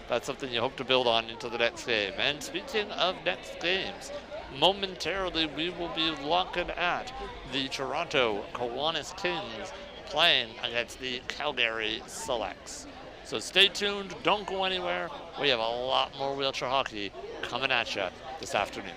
That's something you hope to build on into the next game. And speaking of next games, momentarily we will be looking at the Toronto Kiwanis Kings playing against the Calgary Selects. So stay tuned, don't go anywhere. We have a lot more wheelchair hockey coming at you this afternoon.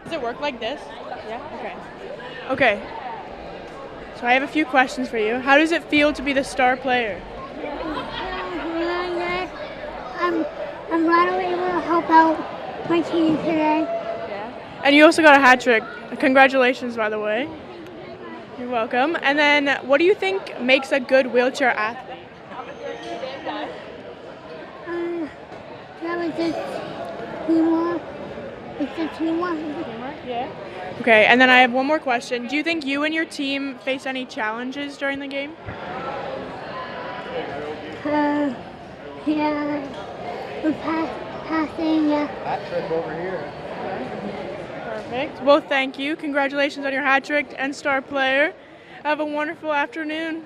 Does it work like this? Yeah? Okay. Okay. So I have a few questions for you. How does it feel to be the star player? I'm glad I was able to help out my team today. Yeah. And you also got a hat trick. Congratulations, by the way. You're welcome. And then, what do you think makes a good wheelchair athlete? That was just teamwork. It's a teamwork. Yeah. Okay, and then I have one more question. Do you think you and your team face any challenges during the game? Yeah. with passing. Yeah. Hat trick over here. Perfect. Well, thank you. Congratulations on your hat trick and star player. Have a wonderful afternoon.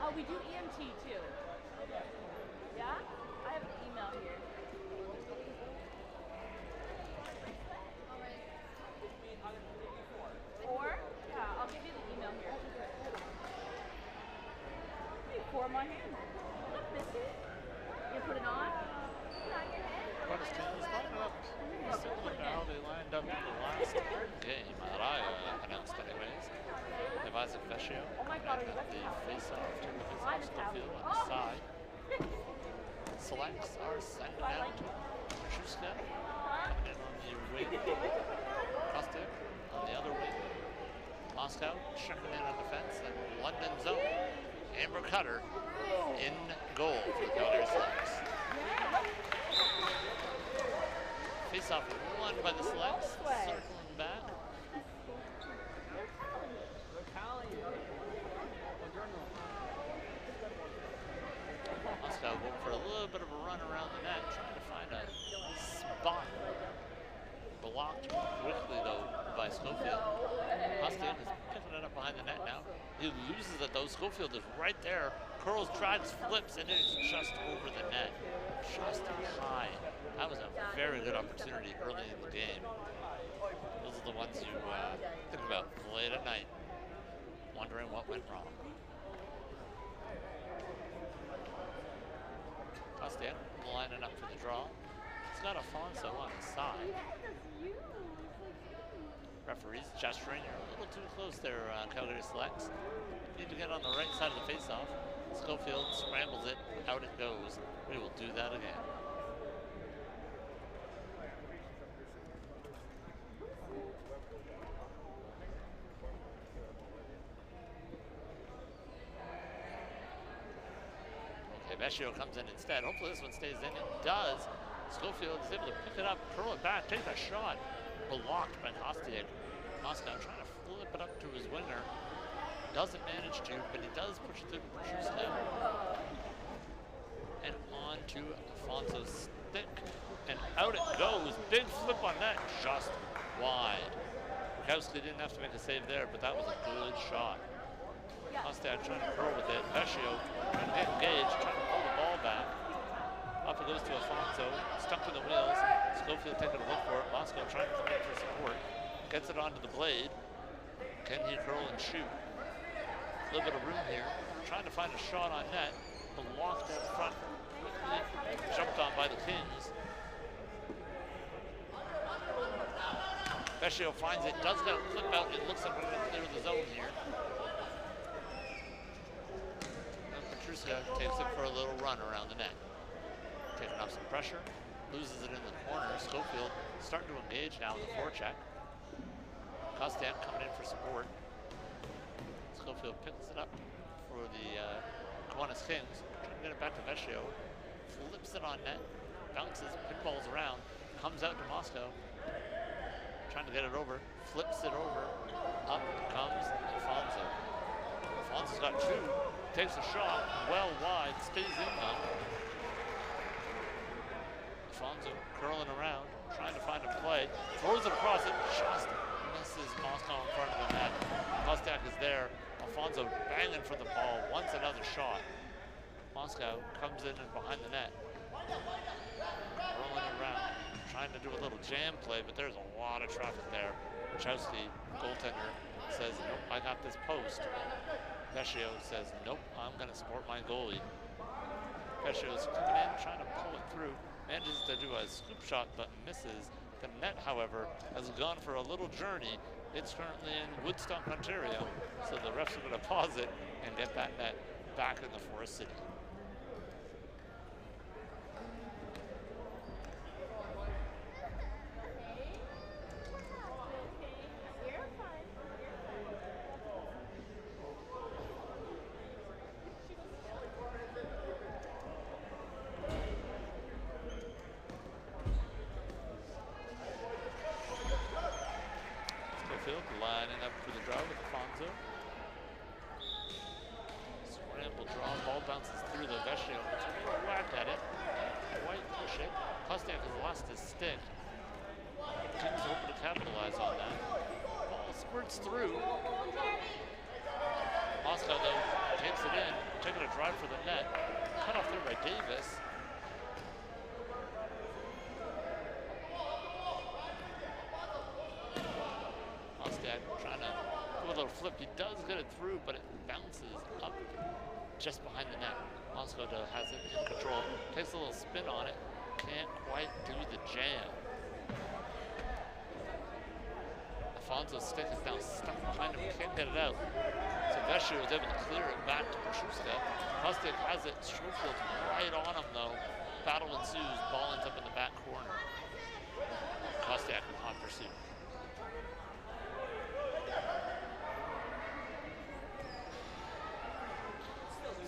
Oh, we do EMT too. Yeah? I have an email here. Four? Yeah, I'll give you the email here. Hey, four on my hand. Look, Missy. You put it on? Put it on your head. What is lining up similar to how they lined up in the last game that I announced anyways. Isaac Vecchio Oh my God, are you and ready? the face-off to the physical field on the side. Selects are sending out Machuska coming in on the wing. Kostic on the other wing. Moscow checking in on defense and London zone. Amber Cutter in goal for the Calgary Selects. Face-off won by the Selects, circling back. Moscow going for a little bit of a run around the net, trying to find a spot. Blocked quickly though by Schofield. Austin is picking it up behind the net now. He loses it though. Schofield is right there. Curls, drives, flips, and it's just over the net. Just high. That was a very good opportunity early in the game. Those are the ones you think about late at night, wondering what went wrong. Costian lining up for the draw. He's got Afonso on his side. Referees gesturing. You're a little too close there, Calgary Selects. Need to get on the right side of the faceoff. Schofield scrambles it. Out it goes. We will do that again. Vecchio comes in instead. Hopefully this one stays in. It does. Schofield is able to pick it up, curl it back, take a shot. Blocked by Kostiak. Moscow trying to flip it up to his winger. Doesn't manage to, but he does push it through to Petruska. And on to Alfonso's stick. And out it goes. Big flip on that, just wide. Bukowski didn't have to make a save there, but that was a good shot. Kostiak trying to curl with it. Vecchio trying to get engaged, trying to pull the ball back. Up it goes to Alfonso, stuck to the wheels. Schofield taking a look for it. Moscow trying to come in for support. Gets it onto the blade. Can he curl and shoot? A little bit of room here. Trying to find a shot on net. Blocked up front. Quickly jumped on by the Kings. Vecchio finds it, does get a flip out. It looks like we're going to clear the zone here. And Petruska takes it for a little run around the net. Taking off some pressure, loses it in the corner. Schofield starting to engage now with the forecheck. Kostiak coming in for support. Schofield picks it up for the Kiwanis Kings. Trying to get it back to Vecchio. Flips it on net, bounces, pinballs around, comes out to Moscow. Trying to get it over, flips it over. Up comes Alfonso. Alfonso's got two, takes a shot, well wide, stays in though. Alfonso curling around, trying to find a play, throws it across it, just misses Moscow in front of the net. Kostiak is there. Alfonso banging for the ball, wants another shot. Moscow comes in and behind the net. Rolling around, trying to do a little jam play, but there's a lot of traffic there. Wachowski, goaltender, says, nope, I got this post. Vecchio says, nope, I'm going to support my goalie. Vecchio's coming in, trying to pull it through. Manages to do a scoop shot, but misses. The net, however, has gone for a little journey. It's currently in Woodstock, Ontario, so the refs are going to pause it and get that net back in the Forest City. Lining up for the draw with Alfonso. Scramble draw, ball bounces through the Vecchio. It's a little whack at it. White push it. Kostiak has lost his stick. Kings hoping to capitalize on that. Ball squirts through. Moscow though takes it in, taking a drive for the net. Cut off there by Davis. Trying to do a little flip. He does get it through, but it bounces up just behind the net. Moscow has it in control. Takes a little spin on it. Can't quite do the jam. Alfonso's stick is now stuck behind him. Can't get it out. So Vecchio is able to clear it back to Petruska. Kostiak has it. Schofield's right on him though. Battle ensues. Ball ends up in the back corner. Kostiak in hot pursuit.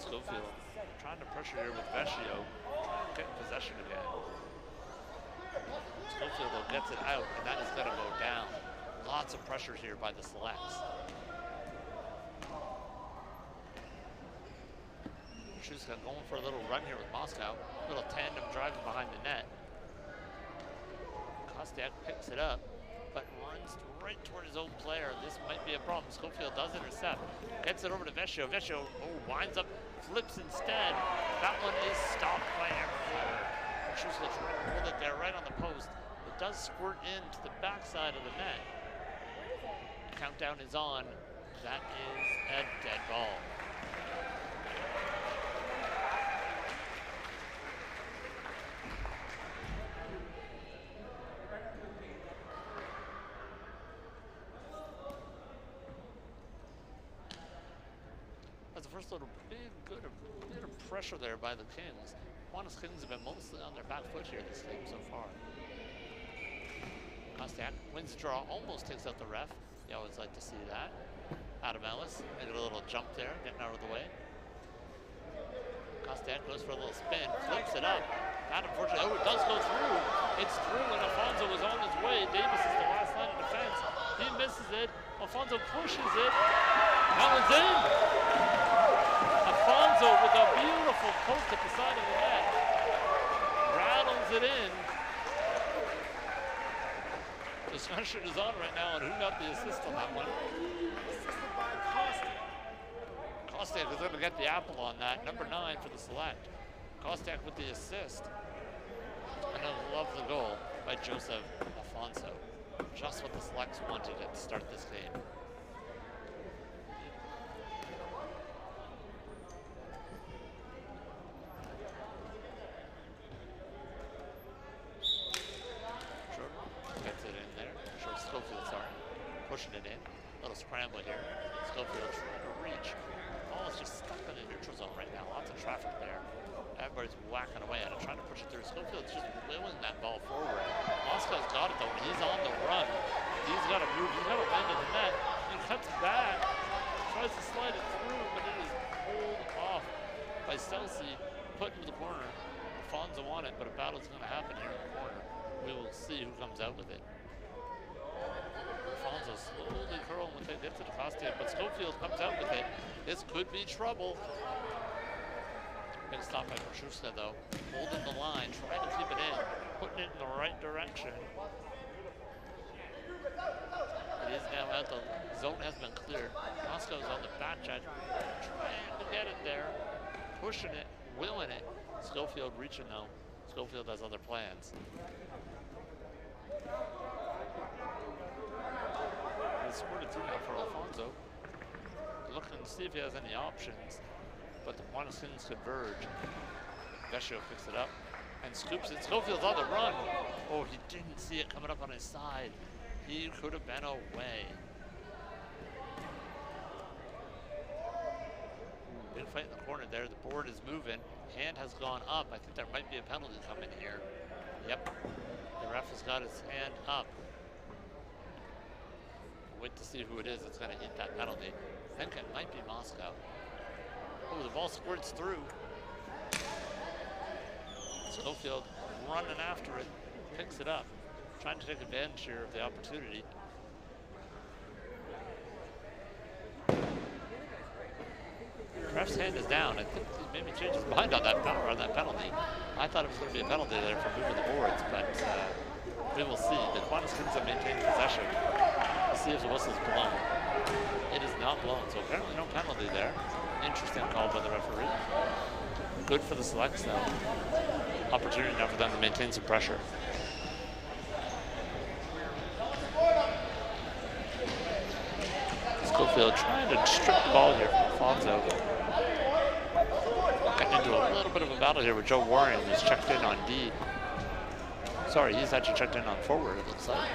Schofield trying to pressure here with Vecchio, trying to get in possession again. Schofield though gets it out, and that is going to go down. Lots of pressure here by the Selects. She's going for a little run here with Moscow. Little tandem driving behind the net. Kostiak picks it up, but runs right toward his own player. This might be a problem. Schofield does intercept. Gets it over to Vecchio. Vecchio winds up, flips instead. That one is stopped by Emerald. Petruska trying to hold it there right on the post. It does squirt into the backside of the net. Countdown is on. That is a dead ball. That's the first little bit of pressure there by the Kings. Kiwanis Kings have been mostly on their back foot here this game so far. Kostiak wins the draw, almost takes out the ref. You always like to see that. Adam Ellis making a little jump there, getting out of the way. Costiak goes for a little spin, flips it up. That unfortunately, it does go through. It's through, and Alfonso is on his way. Davis is the last line of defense. He misses it. Alfonso pushes it. That one's in. Alfonso with a beautiful poke at the side of the net. Rattles it in. Discussion is on right now on who got the assist on that one. Assisted by Costa. Costiak is going to get the apple on that. Number 9 for the select. Costiak with the assist. And I love the goal by Joseph Alfonso. Just what the selects wanted at the start of this game. Gets it in there. Short Schofield, sorry. Pushing it in. Little scramble here. Schofield trying to reach. Ball is just stuck in the neutral zone right now. Lots of traffic there. Everybody's whacking away at it, trying to push it through. Schofield's just wheeling that ball forward. Moscow's got it though. He's on the run. He's got to move. He's got to land in the net. He cuts back. Tries to slide it through, but it is pulled off by Celsi. Put into the corner. Alfonso on it, but a battle's going to happen here in the corner. We will see who comes out with it. Alfonso slowly curling when they get to the Costiak, but Schofield comes out with it. This could be trouble. Big stop by Petruska though. Holding the line, trying to keep it in, putting it in the right direction. It is now out. The zone has been cleared. Moscow's on the back check, trying to get it there, pushing it, willing it. Schofield reaching though. Schofield has other plans. He scored it through now for Alfonso. Looking to see if he has any options, but the Kiwanis converge. Vecchio picks it up and scoops it. Schofield's on the run. Oh, he didn't see it coming up on his side. He could have been away. Big fight in the corner there. The board is moving. Hand has gone up. I think there might be a penalty coming here. Yep. The ref has got his hand up. Wait to see who it is that's going to hit that penalty. I think it might be Moscow. Oh, the ball squirts through. Schofield running after it, picks it up, trying to take advantage here of the opportunity. Ref's hand is down. I think he maybe changed his mind on that penalty. I thought it was going to be a penalty there for moving the boards, but we will see. The Kiwanis have maintained possession. We'll see if the whistle's blown. It is not blown, so apparently no penalty there. Interesting call by the referee. Good for the selects though. Opportunity now for them to maintain some pressure. Schofield trying to strip the ball here from Alfonso. Getting into a little bit of a battle here with Joe Warren, who's checked in on D. Sorry, he's actually checked in on forward, it looks like.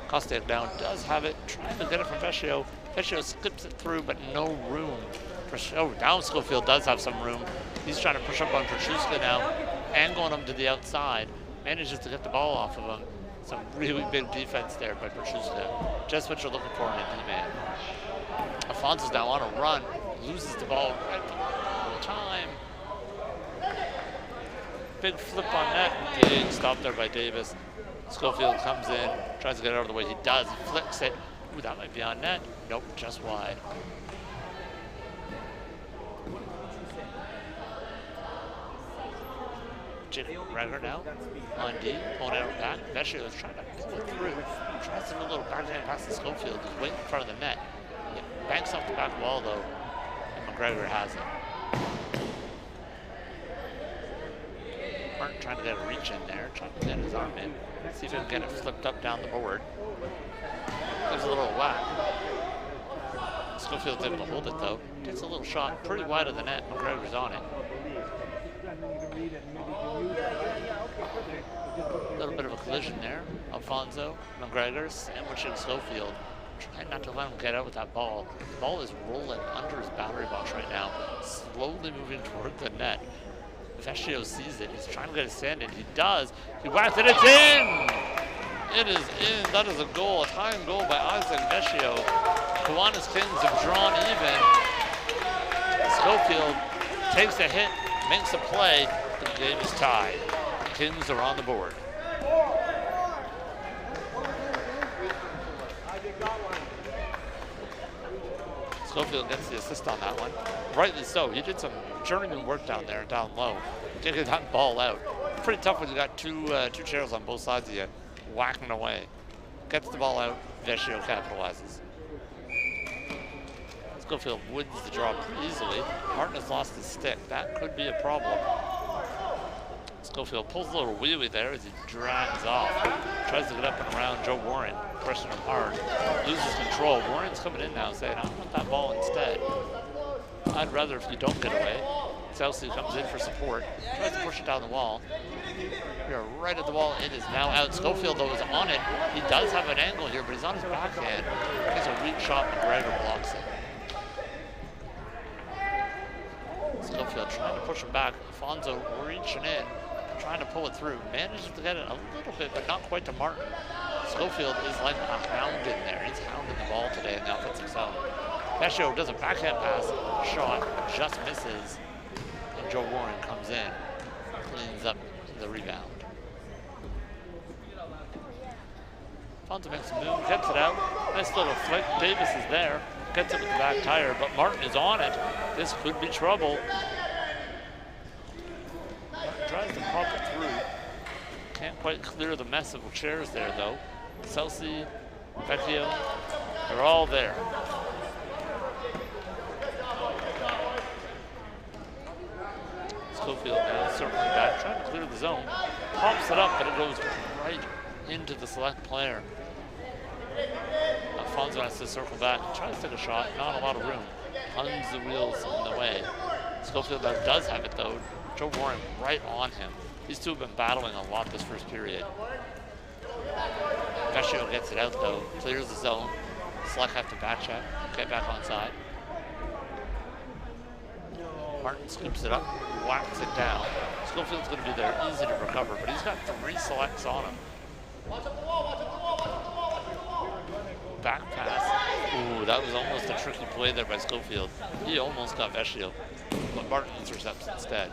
Costiak down, does have it, trying to get it from Vecchio. Vecchio skips it through, but no room. Oh, now Schofield does have some room. He's trying to push up on Petruska now, angling him to the outside. Manages to get the ball off of him. Some really big defense there by Petruska. Just what you're looking for in a D-man. Alfonso's now on a run, loses the ball right the time. Big flip on net, getting stopped there by Davis. Schofield comes in, tries to get it out of the way. He does, he flicks it. Ooh, that might be on net. Nope, just wide. Jake Gregor now on D, pulling out back. Vecchio is trying to pull it through. Tries to do a little backhand pass to Schofield. He's waiting in front of the net. He banks off the back wall though, and McGregor has it. Martin trying to get a reach in there, trying to get his arm in. See if he can get it flipped up down the board. There's a little whack. Schofield's able to hold it though. Takes a little shot pretty wide of the net. McGregor's on it. A little bit of a collision there. Alfonso, McGregor, sandwiching Schofield. Trying not to let him get out with that ball. The ball is rolling under his battery box right now. Slowly moving toward the net. Vecchio sees it. He's trying to get his stand in. He does. He whacks it. It's in! It is in. That is a goal. A tying goal by Isaac Vecchio. Kiwanis Kings have drawn even. Schofield takes a hit, makes a play. The game is tied. Kings are on the board. Schofield gets the assist on that one. Rightly so. He did some journeyman work down there, down low. Taking that ball out. Pretty tough when you got two chairs on both sides of you, whacking away. Gets the ball out. Vecchio capitalizes. Schofield wins the draw pretty easily. Martin has lost his stick. That could be a problem. Schofield pulls a little wheelie there as he drags off. Tries to get up and around Joe Warren, pressing him hard. Loses control. Warren's coming in now saying, I want that ball instead. I'd rather if you don't get away. Chelsea comes in for support. Tries to push it down the wall. We are right at the wall. It is now out. Schofield, though, is on it. He does have an angle here, but he's on his backhand. He's a weak shot. McGregor blocks it. Schofield trying to push him back. Alfonso reaching in, trying to pull it through. Manages to get it a little bit, but not quite to Martin. Schofield is like a hound in there. He's hounding the ball today in the offensive zone. Vecchio does a backhand pass. Shot just misses. And Joe Warren comes in, cleans up the rebound. Alfonso makes a move, gets it out. Nice little flick. Davis is there. Gets it with the back tire, but Martin is on it. This could be trouble. Martin tries to pop it through. Can't quite clear the mess of chairs there, though. Celsi, Vecchio, they're all there. Schofield now circling back, trying to clear the zone. Pops it up, but it goes right into the select player. Alfonso has to circle back, tries to take a shot, not a lot of room. Huns the wheels in the way. Schofield does have it though. Joe Warren right on him. These two have been battling a lot this first period. Vecchio gets it out though, clears the zone. Select have to back check, get back on side. Martin scoops it up, whacks it down. Schofield's going to be there, easy to recover, but he's got 3 selects on him. Back pass. Ooh, that was almost a tricky play there by Schofield. He almost got Vecchio, but Martin intercepts instead.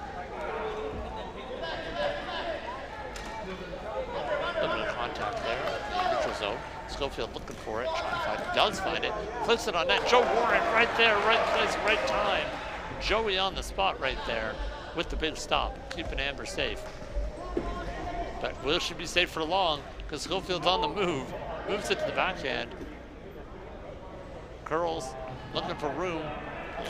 Limited contact there in the neutral zone. Schofield looking for it, trying to find it, does find it, flips it on net. Joe Warren right there, right place, right time. Joey on the spot right there with the big stop, keeping Amber safe. But will she be safe for long? Because Schofield's on the move, moves it to the backhand. Curls, looking for room,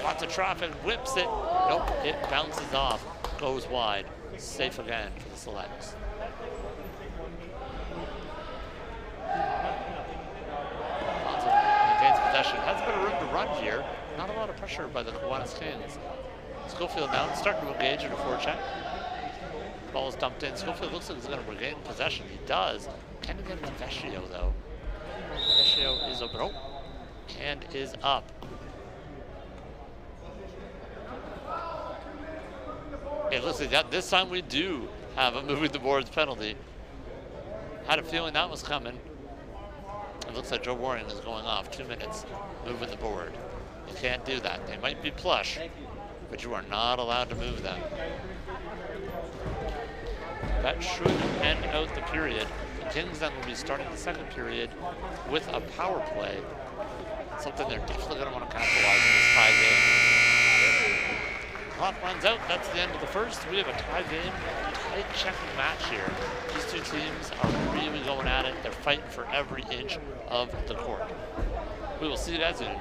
lots of traffic, whips it. Nope, it bounces off, goes wide. Safe again for the selects. Alfonso maintains possession, has a bit of room to run here. Not a lot of pressure by the Kiwanis Kings. Schofield now starting to engage in a forecheck. Ball is dumped in. Schofield looks like he's going to regain possession. He does. Can he get it to Vecchio though? Vecchio is open. Oh, and is up. It looks like that this time we do have a moving the boards penalty. Had a feeling that was coming. It looks like Joe Warren is going off. 2 minutes moving the board. You can't do that. They might be plush, but you are not allowed to move them. That should end out the period. The Kings then will be starting the second period with a power play. Something they're definitely going to want to capitalize in this tie game. Clock runs out. That's the end of the first. We have a tie game, tight checking match here. These two teams are really going at it. They're fighting for every inch of the court. We will see you guys in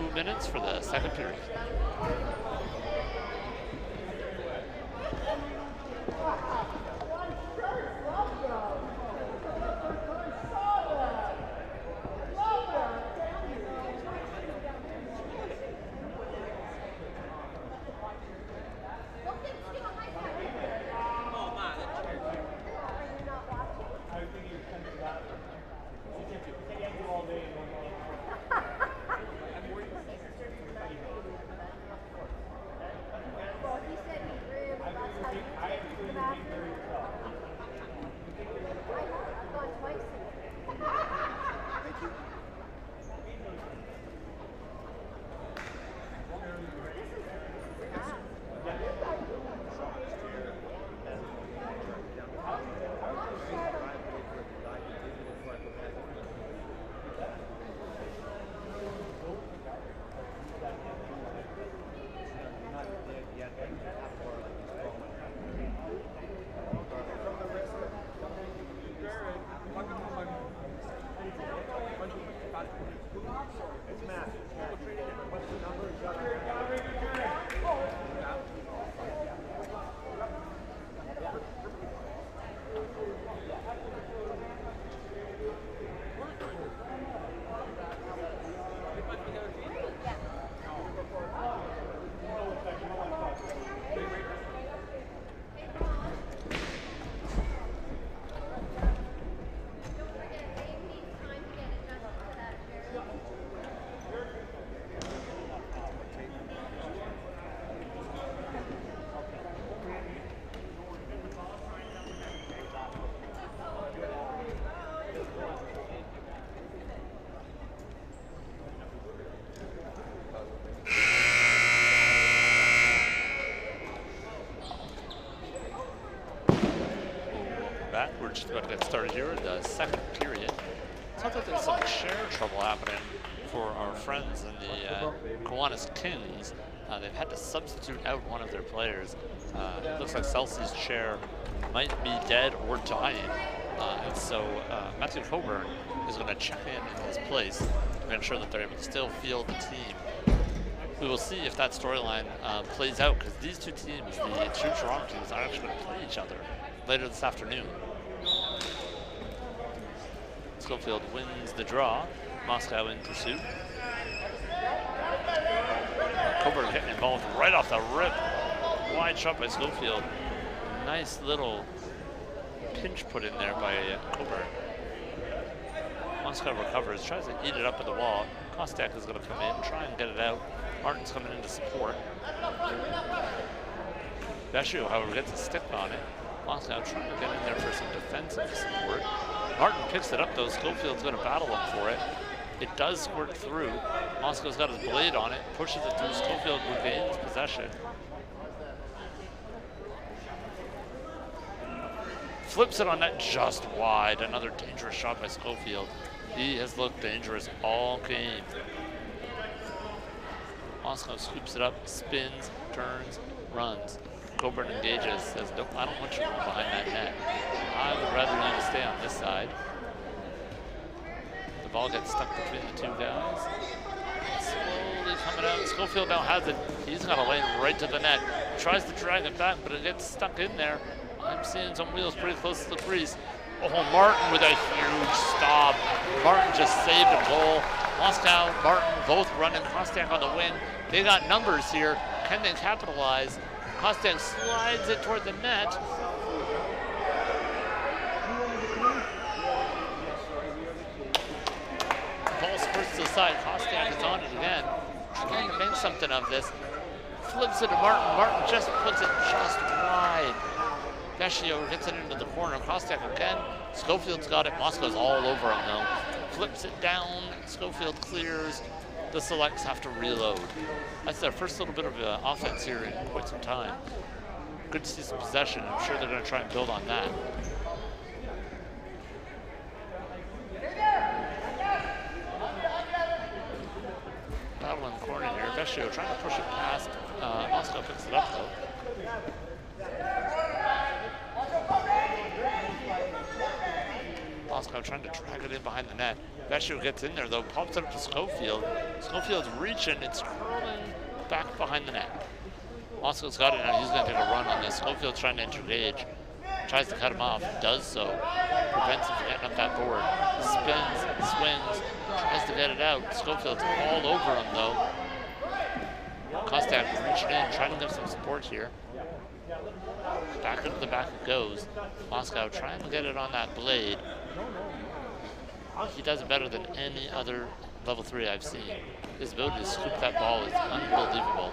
2 minutes for the second period. get started here in the second period. Sounds like there's some chair trouble happening for our friends in the Kiwanis Kings. They've had to substitute out one of their players. It looks like Chelsea's chair might be dead or dying. And so Matthew Coburn is going to check in his place to ensure that they're able to still field the team. We will see if that storyline plays out, because these two teams, the two Toronto teams, are actually going to play each other later this afternoon. Schofield wins the draw. Moscow in pursuit. Coburn getting involved right off the rip. Wide shot by Schofield. Nice little pinch put in there by Coburn. Moscow recovers, tries to eat it up at the wall. Kostek is going to come in, try and get it out. Martin's coming in to support. Vecchio, however, gets a stick on it. Moscow trying to get in there for some defensive support. Martin picks it up though. Schofield's going to battle him for it. It does squirt through. Moscow's got his blade on it, pushes it through. Schofield regains possession. Flips it on net just wide. Another dangerous shot by Schofield. He has looked dangerous all game. Moscow scoops it up, spins, turns, runs. Coburn engages, says, nope, I don't want you behind that net. I would rather you to stay on this side. The ball gets stuck between the two guys. Slowly coming out. Schofield now has it. He's got a lane right to the net. Tries to drag it back, but it gets stuck in there. I'm seeing some wheels pretty close to the crease. Oh, Martin with a huge stop. Martin just saved a goal. Moscow, Martin both running. Kostek on the wing. They got numbers here. Can they capitalize? Kostek slides it toward the net. Ball spurts to the side. Kostek is on it again. Trying to make something of this. Flips it to Martin. Martin just puts it just wide. Vecchio gets it into the corner. Kostek again. Schofield's got it. Moscow's all over him though. Flips it down. Schofield clears. The selects have to reload. That's their first little bit of offense here in quite some time. Good to see some possession. I'm sure they're going to try and build on that. Battle in the corner here. Vecchio trying to push it past. Moscow picks it up though. Moscow trying to drag it in behind the net. Vecchio gets in there though, pops it up to Schofield. Schofield's reaching, it's curling back behind the net. Moscow's got it now, he's gonna take a run on this. Schofield's trying to intergage. Tries to cut him off, does so. Prevents him from getting up that board. Spins, swings, tries to get it out. Schofield's all over him though. Kostek reaching in, trying to give some support here. Back into the back it goes. Moscow trying to get it on that blade. He does it better than any other level 3 I've seen. His ability to scoop that ball is unbelievable.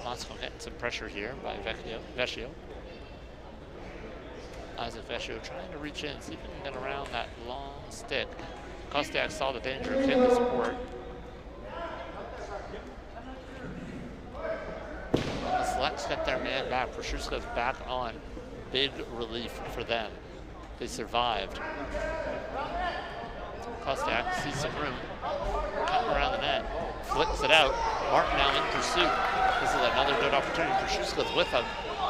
Moscow getting some pressure here by Vecchio. Isaac Vecchio trying to reach in, see if he can get around that long stick. Kostek saw the danger of hitting the support. The selects get their man back. Proszuska's back on. Big relief for them. They survived. Kostek sees some room. Cutting around the net. Flicks it out. Martin now in pursuit. This is another good opportunity. Proszuska's with him.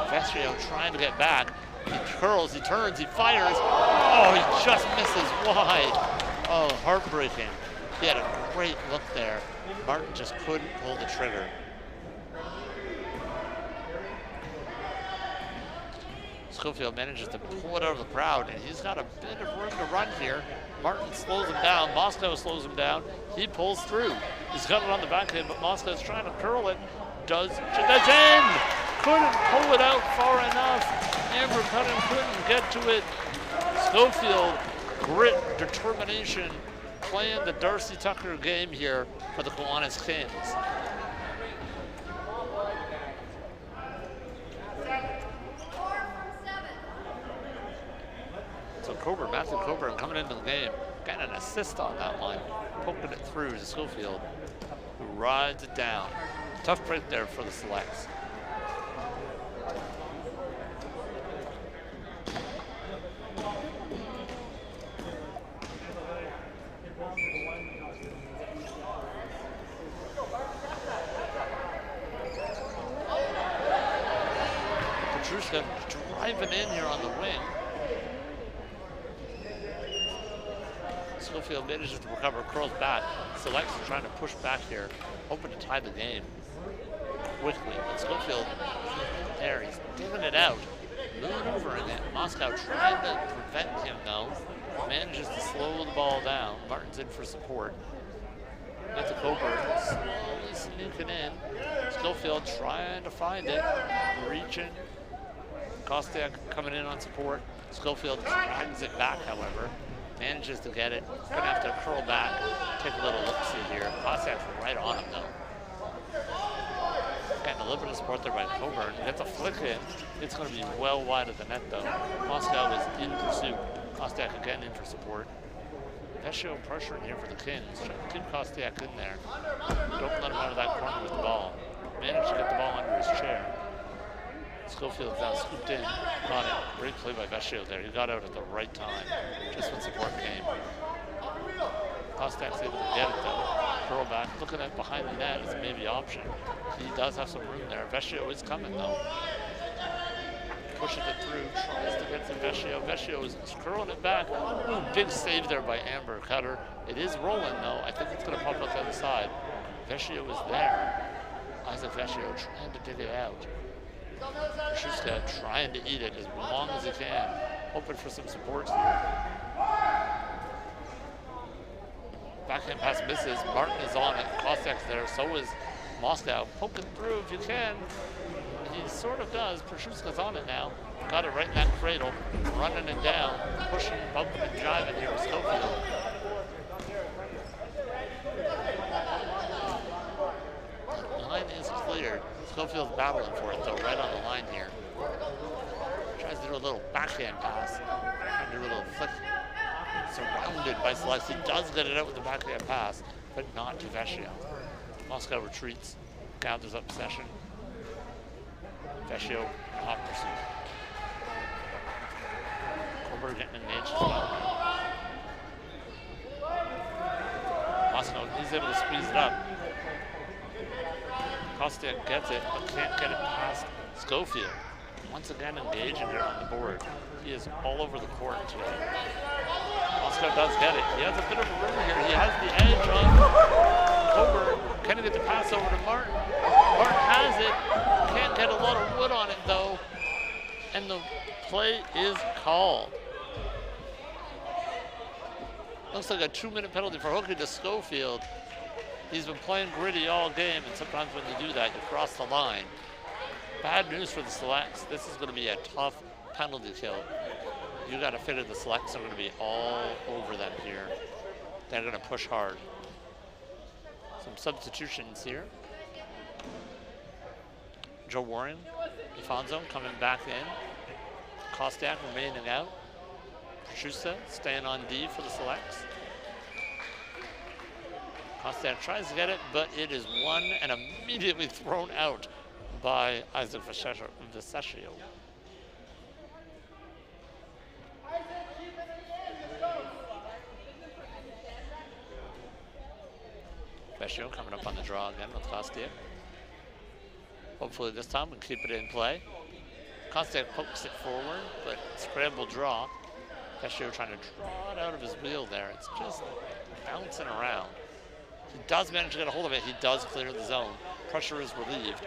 Vecchio trying to get back. He curls, he turns, he fires. Oh, he just misses wide. Oh, heartbreaking. He had a great look there. Martin just couldn't pull the trigger. Schofield manages to pull it out of the crowd, and he's got a bit of room to run here. Martin slows him down. Moscow slows him down. He pulls through. He's got it on the backhand, but Moscow's trying to curl it. That's in! Couldn't pull it out far enough. Amber Cutting couldn't get to it. Schofield, grit, determination, playing the Darcy Tucker game here for the Kiwanis Kings. So Matthew Coburn coming into the game, getting an assist on that one, poking it through to Schofield, who rides it down. Tough break there for the selects. Petrushka driving in here on the wing. Schofield manages to recover, curls back. Selects trying to push back here, hoping to tie the game quickly. But Schofield there, he's digging it out, maneuvering it. Moscow trying to prevent him though. Manages to slow the ball down. Martin's in for support. With the Coburn slowly sneaking in. Schofield trying to find it, reaching. Kostiak coming in on support. Schofield drags it back, however. Manages to get it. Gonna have to curl back, take a little look-see here. Kostiak's right on him though. Getting a little bit of support there by Coburn. Gets a flick in. It's gonna be well wide of the net though. Moscow is in pursuit. Kostiak again in for support. Vecchio pressure in here for the Kings. Trying to keep Kostiak in there. Don't let him out of that corner with the ball. Managed to get the ball under his chair. Schofield's now scooped in. Got it. Great play by Vecchio there. He got out at the right time. Just when support came. Kostiak's able to get it though. Curl back. Looking at behind the net is maybe option. He does have some room there. Vecchio is coming though. Pushes it through, tries to get to Vecchio. Vecchio is curling it back. Ooh, big save there by Amber Cutter. It is rolling though. I think it's gonna pop up the other side. Vecchio is there. Isaac Vecchio trying to dig it out. Krzyzewska trying to eat it as long as he can. Hoping for some support here. Backhand pass misses. Martin is on it. Kostiak's there. So is Moscow. Poking through if you can. He sort of does. Krzyzewska's on it now. Got it right in that cradle. Running it down. Pushing, bumping, and driving here with Schofield. The line is cleared. Schofield's battling for it though, right on the line here. Tries to do a little backhand pass. Trying to do a little flick. Surrounded by Selects. He does get it out with the backhand pass, but not to Vecchio. Moscow retreats, gathers up possession. Vecchio hot pursuit. Colbert getting engaged as well. Moscow, he's able to squeeze it up. Kostiak gets it, but can't get it past Schofield. Once again engaging here on the board. He is all over the court today. Moscow does get it. He has a bit of a room here. He has the edge on Coburn. Can he get the pass over to Martin? Martin has it. Can't get a lot of wood on it though. And the play is called. Looks like a 2-minute penalty for hooking to Schofield. He's been playing gritty all game, and sometimes when you do that, you cross the line. Bad news for the Selects. This is going to be a tough penalty kill. You got to figure the Selects are going to be all over them here. They're going to push hard. Some substitutions here. Joe Warren, Alfonso coming back in. Kostiak remaining out. Petrushka staying on D for the Selects. Kostiak tries to get it, but it is won and immediately thrown out by Isaac Vecchio. Vecchio coming up on the draw again with Kostiak. Hopefully this time we can keep it in play. Kostiak pokes it forward, but scramble draw. Vecchio trying to draw it out of his wheel there. It's just bouncing around. He does manage to get a hold of it. He does clear the zone. Pressure is relieved.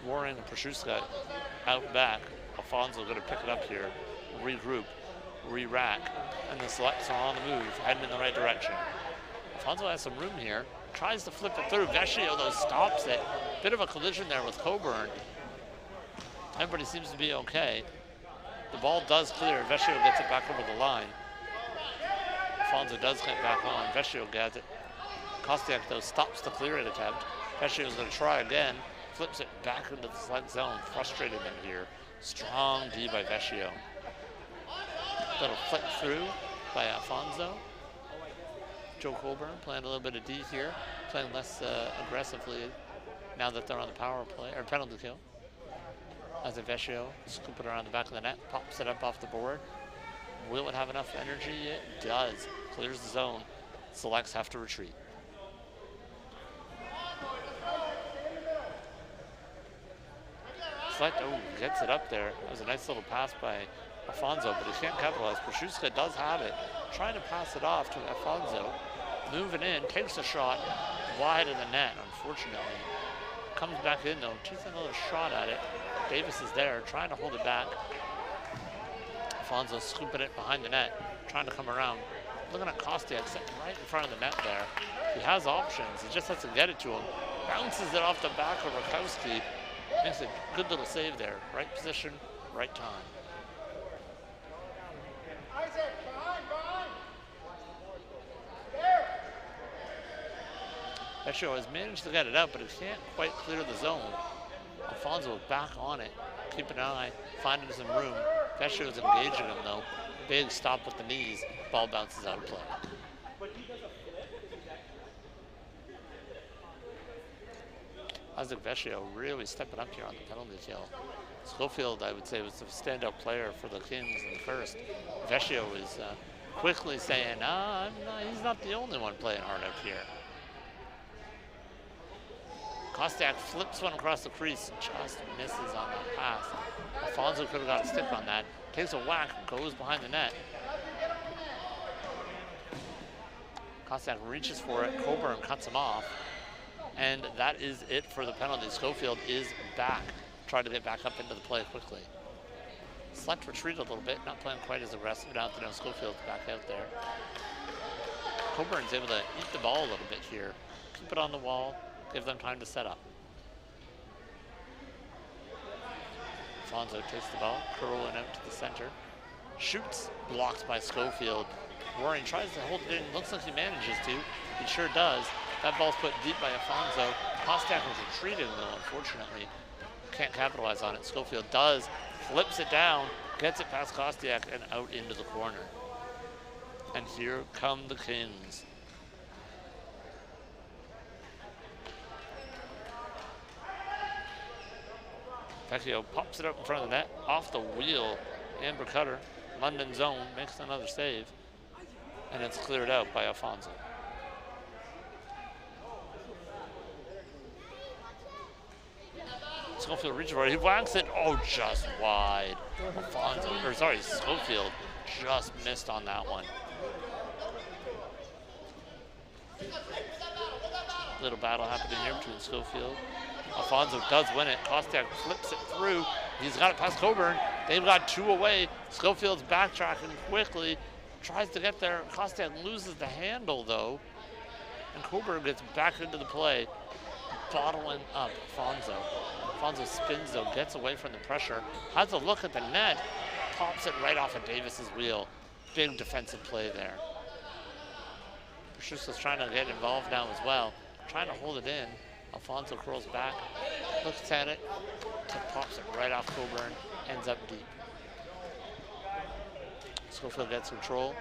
Warren and Petrushka out back. Alfonso going to pick it up here, regroup, re-rack, and the Selects are on the move, heading in the right direction. Alfonso has some room here, tries to flip it through. Vecchio, though, stops it. Bit of a collision there with Coburn. Everybody seems to be okay. The ball does clear. Vecchio gets it back over the line. Alfonso does get back on. Vecchio gets it. Kostiak, though, stops the clearing attempt. Vecchio is going to try again. Flips it back into the select zone, frustrating them here. Strong D by Vecchio. Little flick through by Alfonso. Joe Colburn playing a little bit of D here, playing less aggressively now that they're on the power play, or penalty kill. As Vecchio scoop it around the back of the net, pops it up off the board. Will it have enough energy? It does. Clears the zone. Selects have to retreat. Slett, oh, gets it up there. That was a nice little pass by Alfonso, but he can't capitalize. Proshewska does have it. Trying to pass it off to Alfonso. Moving in, takes a shot wide of the net, unfortunately. Comes back in though, takes another shot at it. Davis is there, trying to hold it back. Alfonso scooping it behind the net, trying to come around. Looking at Kostiak sitting right in front of the net there. He has options, he just has to get it to him. Bounces it off the back of Rakowski. Makes a good little save there. Right position, right time. Vecchio has managed to get it out, but he can't quite clear the zone. Alfonso is back on it, keeping an eye, finding some room. Vecchio is engaging him though. Big stop with the knees, ball bounces out of play. Isaac Vecchio really stepping up here on the penalty kill. Schofield, I would say, was the standout player for the Kings in the first. Vecchio is quickly saying, he's not the only one playing hard up here. Kostiak flips one across the crease and just misses on that pass. Alfonso could have got a stick on that. Takes a whack, goes behind the net. Kostiak reaches for it. Coburn cuts him off. And that is it for the penalty. Schofield is back. Tried to get back up into the play quickly. Slett retreat a little bit, not playing quite as aggressive now that no Schofield's back out there. Coburn's able to eat the ball a little bit here. Keep it on the wall. Give them time to set up. Alfonso takes the ball, curling out to the center. Shoots, blocked by Schofield. Warren tries to hold it in, looks like he manages to. He sure does. That ball's put deep by Alfonso. Kostiak was retreating though, unfortunately. Can't capitalize on it. Schofield does, flips it down, gets it past Kostiak and out into the corner. And here come the Kings. Vecchio pops it up in front of the net, off the wheel. Amber Cutter, London zone, makes another save. And it's cleared out by Alfonso. Schofield reaches for it, he whacks it, oh, just wide. Schofield just missed on that one. Little battle happening here between Schofield. Alfonso does win it. Kostiak flips it through. He's got it past Coburn. They've got two away. Schofield's backtracking quickly. Tries to get there. Kostiak loses the handle though. And Coburn gets back into the play. Bottling up Alfonso. Alfonso spins though, gets away from the pressure. Has a look at the net. Pops it right off of Davis's wheel. Big defensive play there. Proshewska's trying to get involved now as well. Trying to hold it in. Alfonso curls back, looks at it, pops it right off Coburn, ends up deep. Schofield gets control,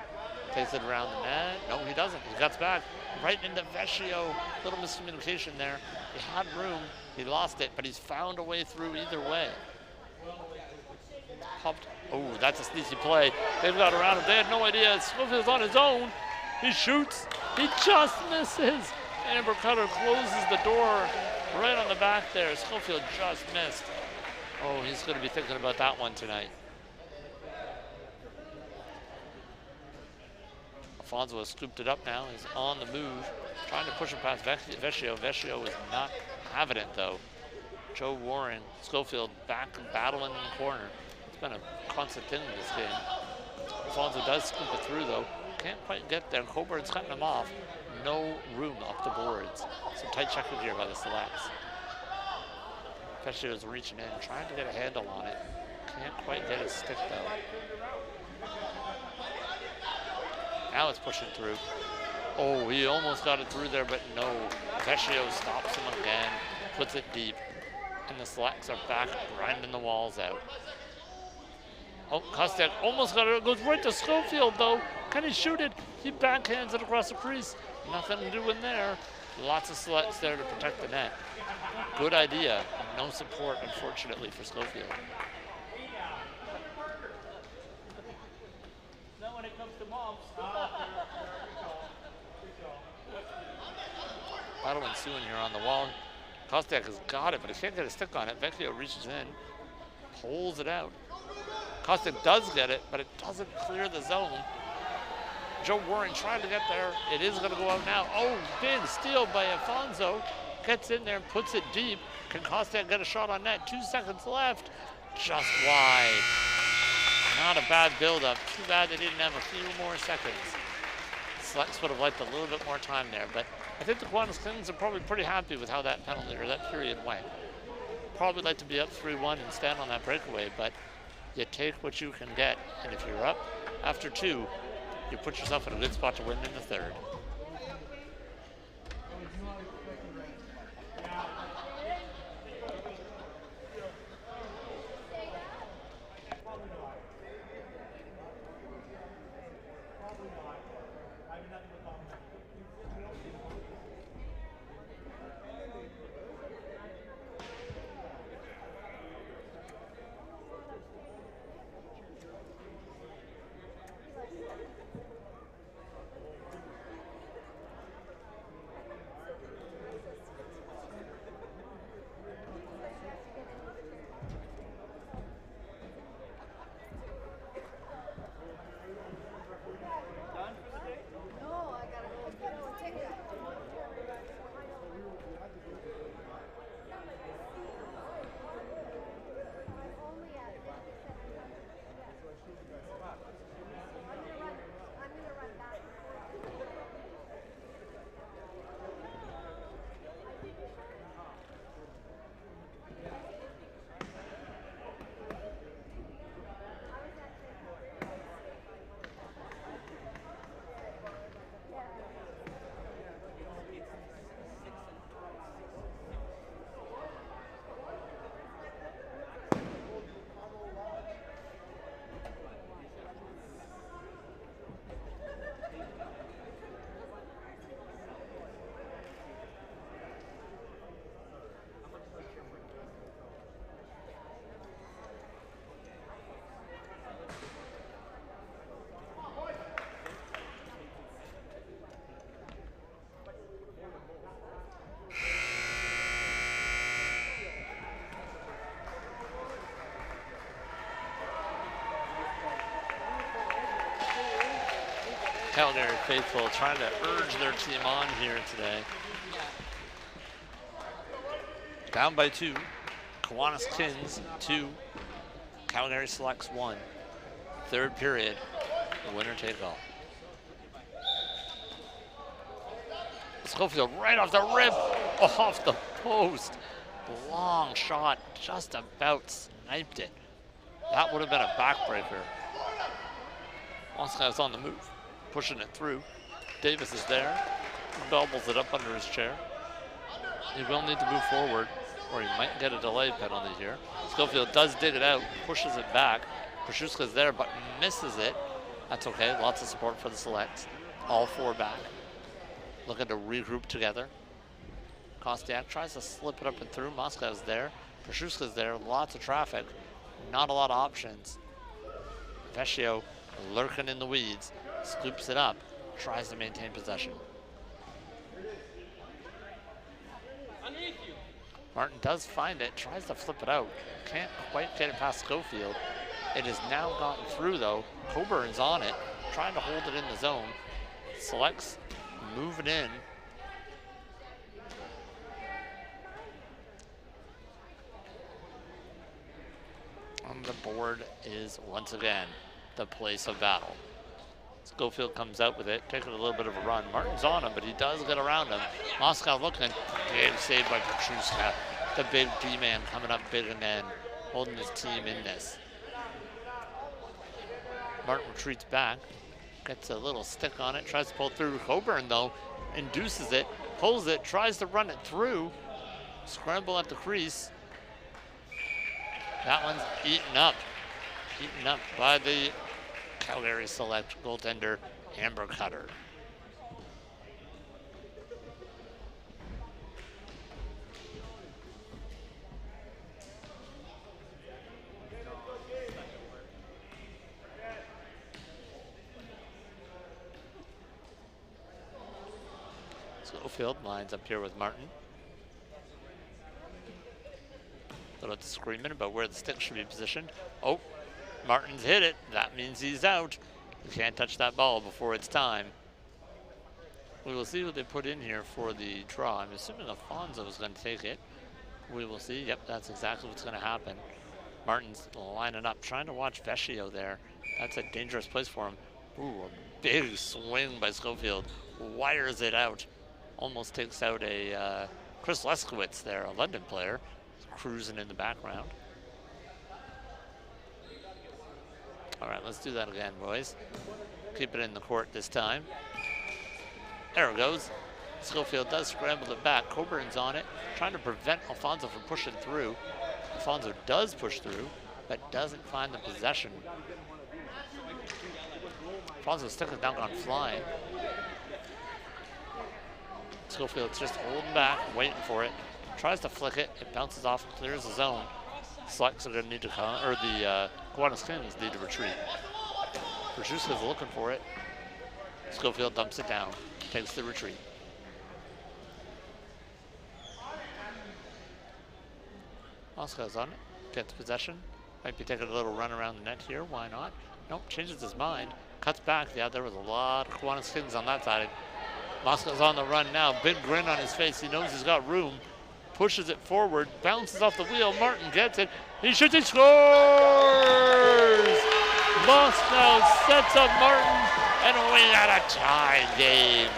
takes it around the net. No, he doesn't. He cuts back right into Vecchio. Little miscommunication there. He had room, he lost it, but he's found a way through either way. Popped. Oh, that's a sneaky play. They've got around him. They had no idea. Schofield's on his own. He shoots. He just misses. Amber Cutter closes the door right on the back there. Schofield just missed. Oh, he's going to be thinking about that one tonight. Alfonso has scooped it up now. He's on the move, trying to push it past Vecchio. Vecchio is not having it, though. Joe Warren, Schofield back battling in the corner. It's been a constant thing in this game. Alfonso does scoop it through, though. Can't quite get there. Coburn's cutting him off. No room up the boards. Some tight checking here by the Selects. Vecchio's reaching in, trying to get a handle on it. Can't quite get his stick though. Now it's pushing through. Oh, he almost got it through there, but no. Vecchio stops him again, puts it deep, and the Selects are back grinding the walls out. Oh, Kostiak almost got it. It goes right to Schofield though. Can he shoot it? He backhands it across the crease. Nothing to do in there. Lots of Selects there to protect the net. Good idea. No support, unfortunately, for Schofield. Now when it comes to moms. Battle ensuing here on the wall. Kostiak has got it, but he can't get a stick on it. Vecchio reaches in, pulls it out. Costa does get it, but it doesn't clear the zone. Joe Warren trying to get there. It is going to go out now. Oh, big steal by Alfonso. Gets in there and puts it deep. Can Costa get a shot on net? 2 seconds left. Just wide. Not a bad build-up. Too bad they didn't have a few more seconds. Selects would have liked a little bit more time there, but I think the Kiwanis Kings are probably pretty happy with how that penalty or that period went. Probably like to be up 3-1 and stand on that breakaway, but you take what you can get, and if you're up after 2, you put yourself in a good spot to win in the third. Calgary faithful trying to urge their team on here today. Down by 2. Kiwanis Kings 2. Calgary Selects 1. Third period. The winner take all. Schofield right off the rip. Off the post. Long shot. Just about sniped it. That would have been a backbreaker. Moscow's on the move. Pushing it through. Davis is there. Bobbles it up under his chair. He will need to move forward, or he might get a delay penalty here. Schofield does dig it out, pushes it back. Kosciuszka's there, but misses it. That's okay. Lots of support for the Selects. All 4 back. Looking to regroup together. Kostiak tries to slip it up and through. Moscow's there. Kosciuszka's there. Lots of traffic. Not a lot of options. Vecchio lurking in the weeds. Scoops it up, tries to maintain possession. Martin does find it, tries to flip it out. Can't quite get it past Schofield. It has now gotten through though. Coburn's on it, trying to hold it in the zone. Selects, move it in. On the board is once again the place of battle. Schofield comes out with it, taking a little bit of a run. Martin's on him, but he does get around him. Moscow looking, big save by Petruska. The big D-man coming up big and then holding his team in this. Martin retreats back, gets a little stick on it, tries to pull through. Coburn though, induces it, pulls it, tries to run it through. Scramble at the crease. That one's eaten up by the Calgary Select goaltender, Amber Cutter. Schofield lines up here with Martin. Little screaming about where the stick should be positioned. Oh, Martin's hit it. That means he's out. You can't touch that ball before it's time. We will see what they put in here for the draw. I'm assuming Alfonso is going to take it. We will see. Yep, that's exactly what's going to happen. Martin's lining up, trying to watch Vecchio there. That's a dangerous place for him. Ooh, a big swing by Schofield. Wires it out. Almost takes out a Chris Leskowitz there, a London player. Cruising in the background. All right, let's do that again, boys. Keep it in the court this time. There it goes. Schofield does scramble it back. Coburn's on it, trying to prevent Alfonso from pushing through. Alfonso does push through, but doesn't find the possession. Alfonso's sticking down on flying. Schofield's just holding back, waiting for it. Tries to flick it, it bounces off, clears the zone. Selects are gonna need to come, or the Kiwanis Kings need to retreat. Berjuska's looking for it. Schofield dumps it down, takes the retreat. Moscow's on it, gets possession. Might be taking a little run around the net here, why not? Nope, changes his mind, cuts back. Yeah, there was a lot of Kiwanis Kings on that side. Moscow's on the run now, big grin on his face, he knows he's got room. Pushes it forward, bounces off the wheel, Martin gets it, he shoots, he scores! Moscow sets up Martin, and we got a tie game.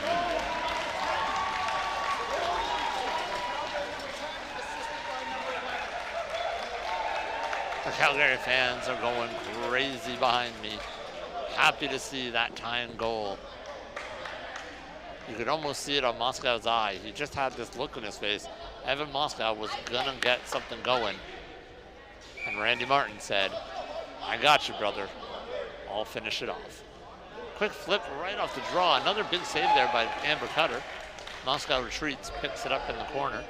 The Calgary fans are going crazy behind me. Happy to see that tying goal. You could almost see it on Moscow's eye. He just had this look on his face. Evan Moscow was gonna get something going. And Randy Martin said, I got you, brother. I'll finish it off. Quick flip right off the draw. Another big save there by Amber Cutter. Moscow retreats, picks it up in the corner.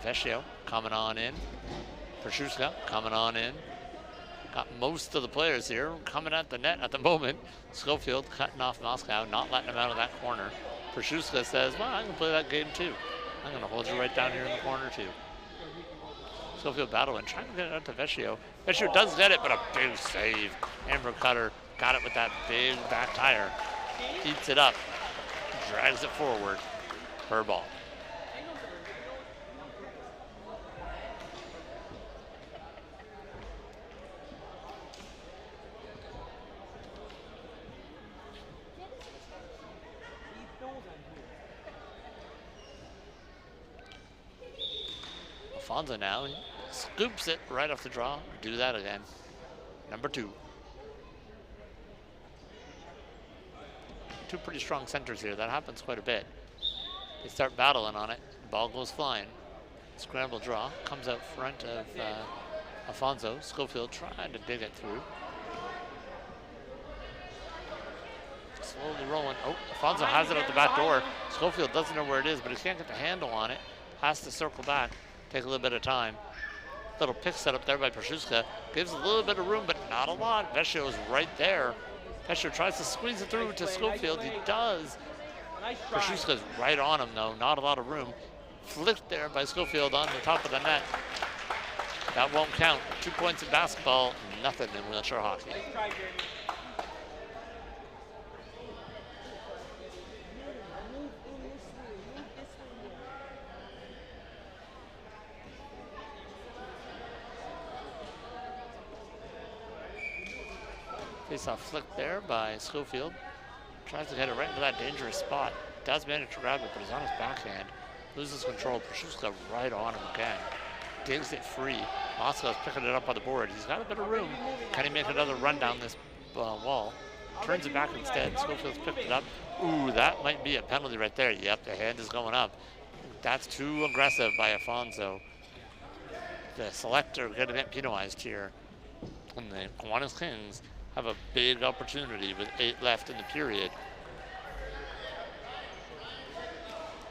Vecchio coming on in. Pershewska coming on in. Got most of the players here coming at the net at the moment. Schofield cutting off Moscow, not letting him out of that corner. Pershewska says, well, I can play that game too. I'm gonna hold you right down here in the corner too. Schofield battling, trying to get it out to Vecchio. Vecchio does get it, but a big save. Amber Cutter got it with that big back tire. Eats it up, drags it forward. Her ball. Alfonso now, he scoops it right off the draw. Do that again. Number 2. Two pretty strong centers here. That happens quite a bit. They start battling on it. Ball goes flying. Scramble draw. Comes out front of Alfonso. Schofield trying to dig it through. Slowly rolling. Oh, Alfonso has it at the back door. Schofield doesn't know where it is, but he can't get the handle on it. Has to circle back. Take a little bit of time. Little pick set up there by Pershewska. Gives a little bit of room, but not a lot. Vecchio is right there. Vecchio tries to squeeze it through to Schofield. He does. Pershewska's right on him, though. Not a lot of room. Flipped there by Schofield on the top of the net. That won't count. 2 points in basketball, nothing in wheelchair hockey. Face-off flick there by Schofield. Tries to get it right into that dangerous spot. Does manage to grab it, but he's on his backhand. Loses control. Pershewska right on him again. Digs it free. Moscow's picking it up on the board. He's got a bit of room. Can he make another run down this wall? Turns it back instead. Schofield's picked it up. Ooh, that might be a penalty right there. Yep, the hand is going up. That's too aggressive by Alfonso. The selector going to get penalized here. And the Kiwanis Kings have a big opportunity with 8 left in the period.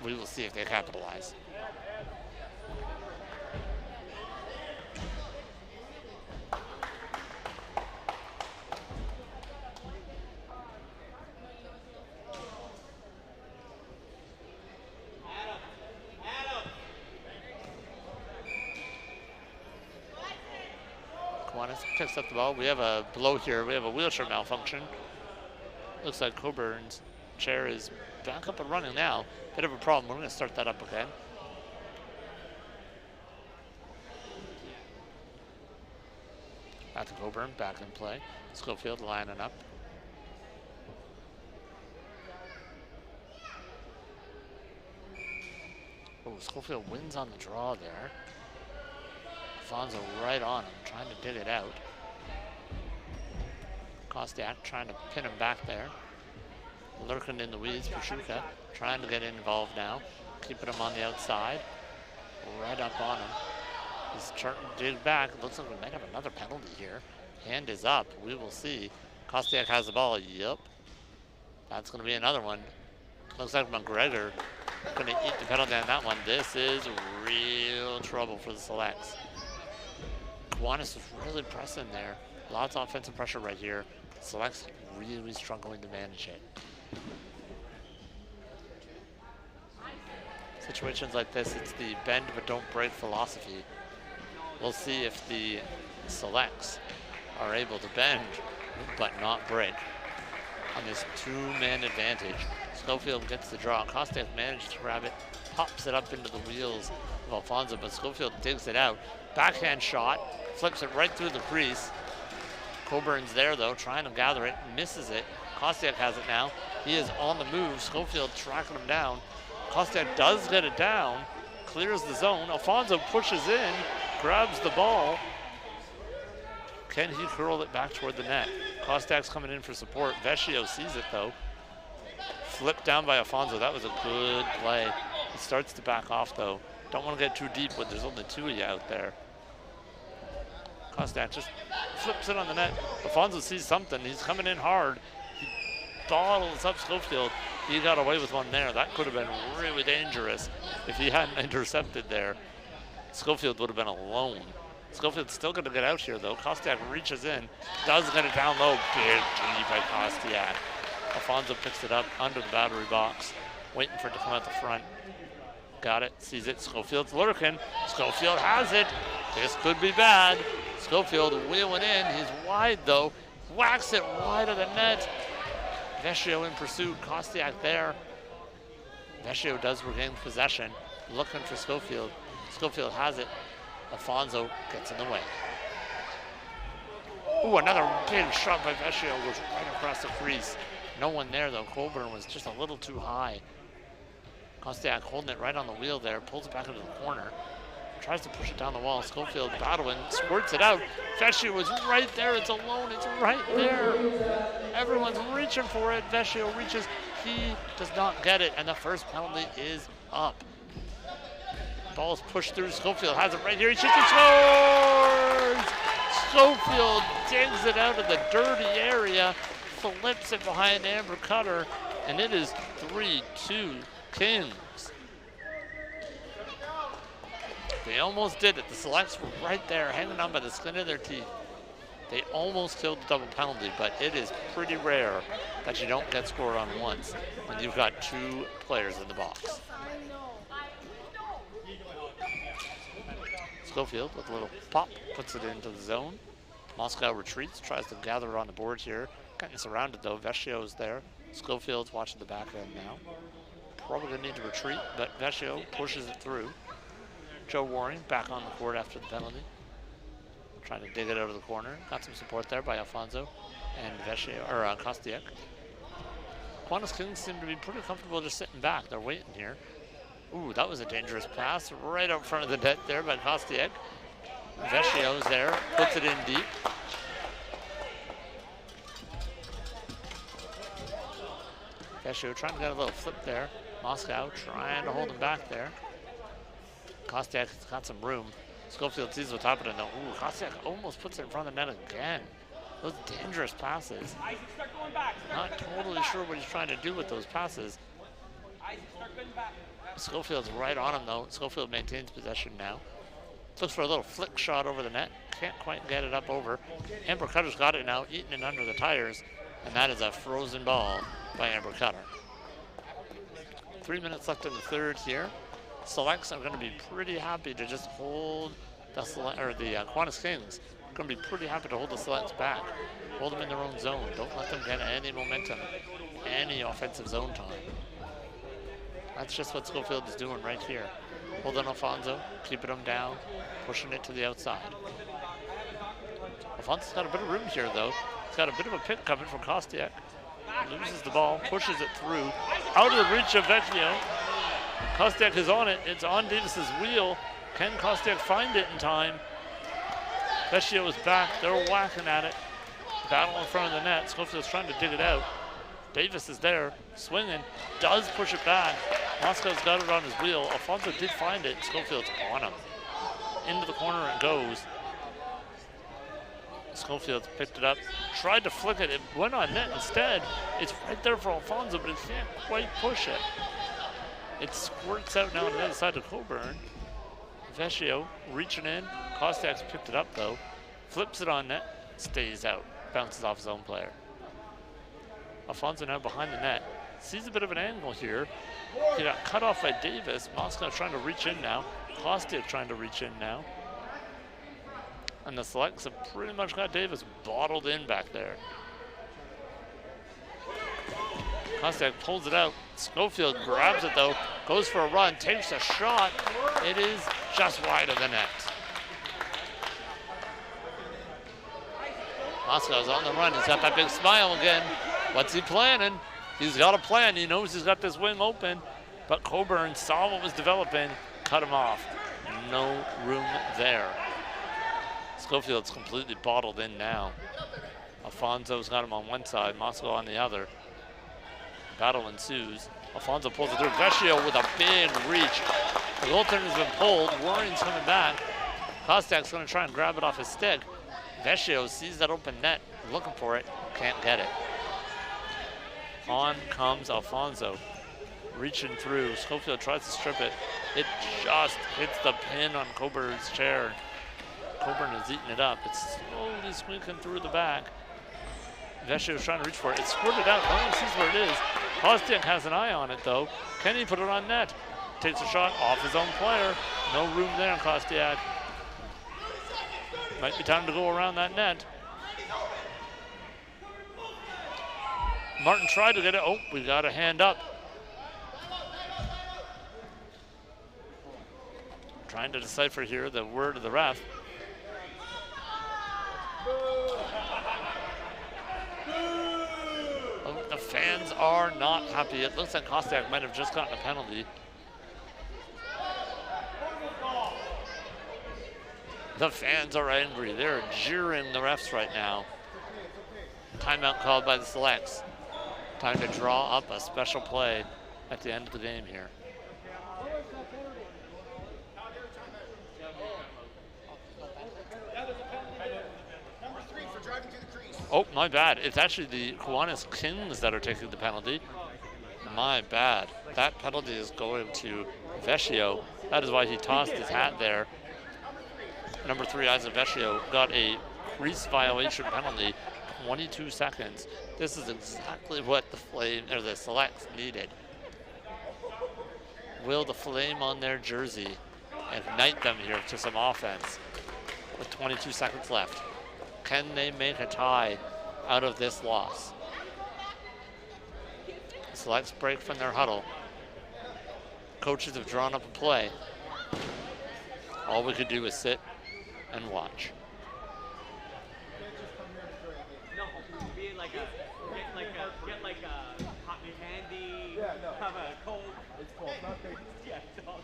We will see if they capitalize. Kiwanis picks up the ball. We have a blow here. We have a wheelchair malfunction. Looks like Coburn's chair is back up and running now. Bit of a problem. We're going to start that up again. Back to Coburn, back in play. Schofield lining up. Oh, Schofield wins on the draw there. Alfonso right on him, trying to dig it out. Kostiak trying to pin him back there. Lurking in the weeds for CEWHA, trying to get involved now. Keeping him on the outside. Right up on him. He's trying to dig back. It looks like we might have another penalty here. Hand is up. We will see. Kostiak has the ball. Yep. That's going to be another one. Looks like McGregor going to eat the penalty on that one. This is real trouble for the Selects. Kiwanis is really pressing there. Lots of offensive pressure right here. Selects really struggling to manage it. Situations like this, it's the bend but don't break philosophy. We'll see if the Selects are able to bend but not break on this two-man advantage. Schofield gets the draw. Kostiak manages to grab it, pops it up into the wheels of Alfonso, but Schofield digs it out. Backhand shot, flips it right through the crease. Coburn's there though, trying to gather it, misses it. Kostiak has it now. He is on the move. Schofield tracking him down. Kostiak does get it down, clears the zone. Alfonso pushes in, grabs the ball. Can he curl it back toward the net? Kostiak's coming in for support. Vecchio sees it though. Flipped down by Alfonso. That was a good play. He starts to back off though. Don't want to get too deep when there's only two of you out there. Kostiak just flips it on the net. Alfonso sees something. He's coming in hard. He bottles up Schofield. He got away with one there. That could have been really dangerous if he hadn't intercepted there. Schofield would have been alone. Schofield's still going to get out here though. Kostiak reaches in, does get it down low. Big D by Kostiak. Alfonso picks it up under the battery box, waiting for it to come out the front. Got it, sees it. Schofield's lurking. Schofield has it. This could be bad. Schofield wheeling in. He's wide though. Whacks it wide of the net. Vecchio in pursuit. Kostiak there. Vecchio does regain possession. Looking for Schofield. Schofield has it. Alfonso gets in the way. Ooh, another big shot by Vecchio goes right across the crease. No one there though. Coburn was just a little too high. Kostiak holding it right on the wheel there, pulls it back into the corner. Tries to push it down the wall. Schofield battling, squirts it out. Vecchio is right there. It's alone. It's right there. Everyone's reaching for it. Vecchio reaches. He does not get it, and the first penalty is up. Ball's pushed through. Schofield has it right here. He shoots and scores! Schofield digs it out of the dirty area, flips it behind Amber Cutter, and it is 3-2 Kings. They almost did it. The Selects were right there, hanging on by the skin of their teeth. They almost killed the double penalty, but it is pretty rare that you don't get scored on once when you've got two players in the box. Schofield with a little pop, puts it into the zone. Moscow retreats, tries to gather it on the board here. Getting surrounded though, Vecchio's there. Schofield's watching the back end now. Probably gonna need to retreat, but Vecchio pushes it through. Joe Waring back on the court after the penalty. Trying to dig it out of the corner. Got some support there by Alfonso and Vecchio, or Kostiak. Kiwanis Kings seem to be pretty comfortable just sitting back. They're waiting here. Ooh, that was a dangerous pass right out front of the net there by Kostiak. Vecchio's there, puts it in deep. Vecchio trying to get a little flip there. Moscow trying to hold him back there. Kostiak's got some room. Schofield sees what's happening though. Ooh, Kostiak almost puts it in front of the net again. Those dangerous passes. Not totally sure what he's trying to do with those passes. Schofield's right on him though. Schofield maintains possession now. Looks for a little flick shot over the net. Can't quite get it up over. Amber Cutter's got it now, eating it under the tires. And that is a frozen ball by Amber Cutter. 3 minutes left in the third here. Selects are going to be pretty happy to just hold the Kiwanis Kings going to be pretty happy to hold the Selects back. Hold them in their own zone. Don't let them get any momentum, any offensive zone time. That's just what Schofield is doing right here. Hold on Alfonso, keeping him down, pushing it to the outside. Alfonso's got a bit of room here, though. He's got a bit of a pick coming from Kostiak. Loses the ball, pushes it through, out of the reach of Vecchio. Kostiak is on it. It's on Davis's wheel. Can Kostiak find it in time? Vecchio is back. They're whacking at it. Battle in front of the net. Schofield's trying to dig it out. Davis is there, swinging, does push it back. Moscow's got it on his wheel. Alfonso did find it. Schofield's on him. Into the corner it goes. Schofield's picked it up, tried to flick it. It went on net instead. It's right there for Alfonso, but he can't quite push it. It squirts out now on the other side of Coburn. Vecchio reaching in. Kostiak's picked it up though. Flips it on net, stays out. Bounces off his own player. Alfonso now behind the net. Sees a bit of an angle here. He got cut off by Davis. Moscow trying to reach in now. Kostiak trying to reach in now. And the Selects have pretty much got Davis bottled in back there. Kostiak pulls it out. Schofield grabs it though, goes for a run, takes a shot. It is just wide of the net. Moscow's on the run. He's got that big smile again. What's he planning? He's got a plan. He knows he's got this wing open, but Coburn saw what was developing, cut him off. No room there. Schofield's completely bottled in now. Alfonso's got him on one side, Moscow on the other. Battle ensues. Alfonso pulls it through. Vecchio with a big reach. The goaltender's been pulled. Warren's coming back. Kostiak's going to try and grab it off his stick. Vecchio sees that open net, looking for it, can't get it. On comes Alfonso, reaching through. Schofield tries to strip it. It just hits the pin on Coburn's chair. Coburn is eating it up. It's slowly squeaking through the back. Vecchio's trying to reach for it. It's squirted out. No one sees where it is. Kostiak has an eye on it, though. Can he put it on net? Takes a shot off his own player. No room there, Kostiak. Might be time to go around that net. Martin tried to get it. Oh, we got a hand up. Trying to decipher here the word of the ref. Oh, the fans are not happy. It looks like Kostiak might have just gotten a penalty. The fans are angry. They're jeering the refs right now. Timeout called by the Selects. Time to draw up a special play at the end of the game here. Oh, my bad. It's actually the Kiwanis Kings that are taking the penalty. My bad. That penalty is going to Vecchio. That is why he tossed his hat there. Number 3, Isaac Vecchio, got a crease violation penalty, 22 seconds. This is exactly what the Selects needed. Will the flame on their jersey ignite them here to some offense with 22 seconds left? Can they make a tie out of this loss? The Selects break from their huddle. Coaches have drawn up a play. All we could do is sit and watch. No, be like get like a cotton candy, have a cold. It's cold, not big. Yeah, it's all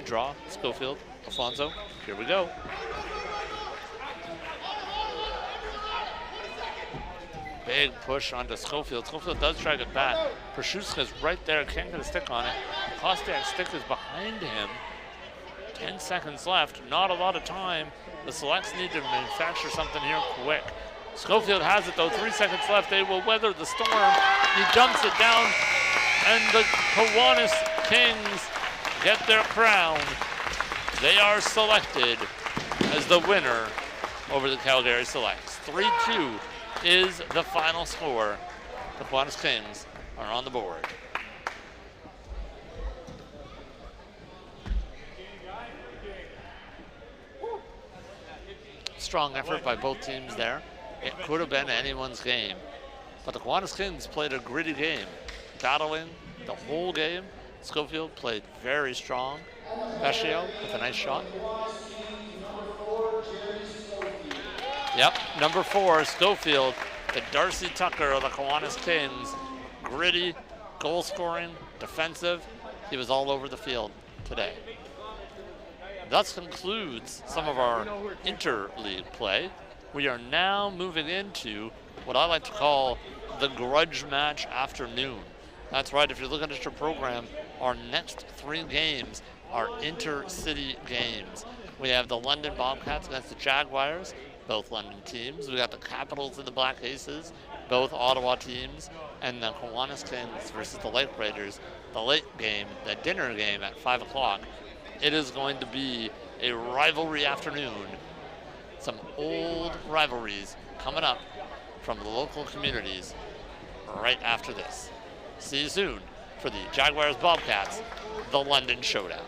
Draw, Schofield, Alfonso, here we go. Big push onto Schofield. Schofield does drag it back. Pershuska's right there, can't get a stick on it. Kostiak's stick is behind him. 10 seconds left, not a lot of time. The Selects need to manufacture something here quick. Schofield has it though, 3 seconds left. They will weather the storm. He dumps it down, and the Kiwanis Kings get their crown. They are selected as the winner over the Calgary Selects. 3-2 is the final score. The Kiwanis Kings are on the board. strong effort by both teams there. It could have been anyone's game. But the Kiwanis Kings played a gritty game, battling the whole game. Schofield played very strong. Vecchio with a nice shot. Yep, number 4, Schofield, the Darcy Tucker of the Kiwanis Kings. Gritty, goal scoring, defensive. He was all over the field today. Thus concludes some of our interleague play. We are now moving into what I like to call the grudge match afternoon. That's right, if you're looking at your program, our next 3 games are intercity games. We have the London Bobcats against the Jaguars, both London teams. We got the Capitals and the Black Aces, both Ottawa teams, and the Kiwanis Kings versus the Lake Raiders, the late game, the dinner game at 5 o'clock. It is going to be a rivalry afternoon. Some old rivalries coming up from the local communities right after this. See you soon for the Jaguars Bobcats, the London Showdown.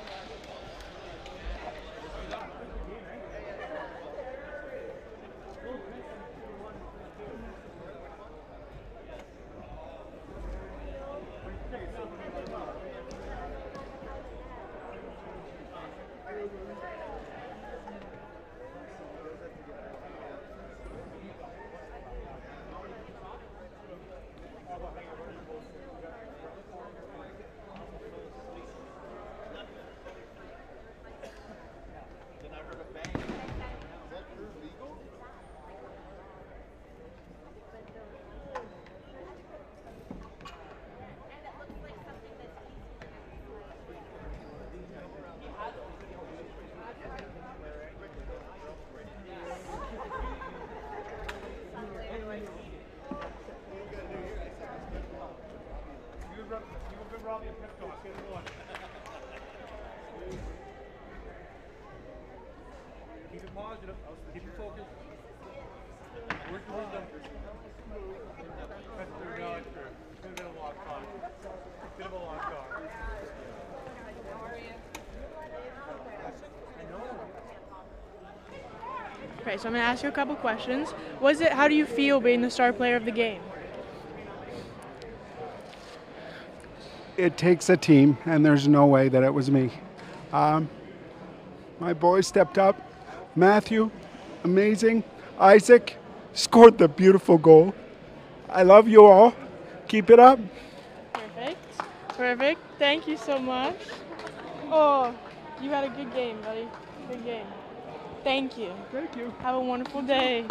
Okay, so I'm going to ask you a couple questions. How do you feel being the star player of the game? It takes a team, and there's no way that it was me. My boys stepped up. Matthew, amazing. Isaac scored the beautiful goal. I love you all. Keep it up. Perfect. Thank you so much. Oh, you had a good game, buddy. Good game. Thank you. Thank you. Have a wonderful day.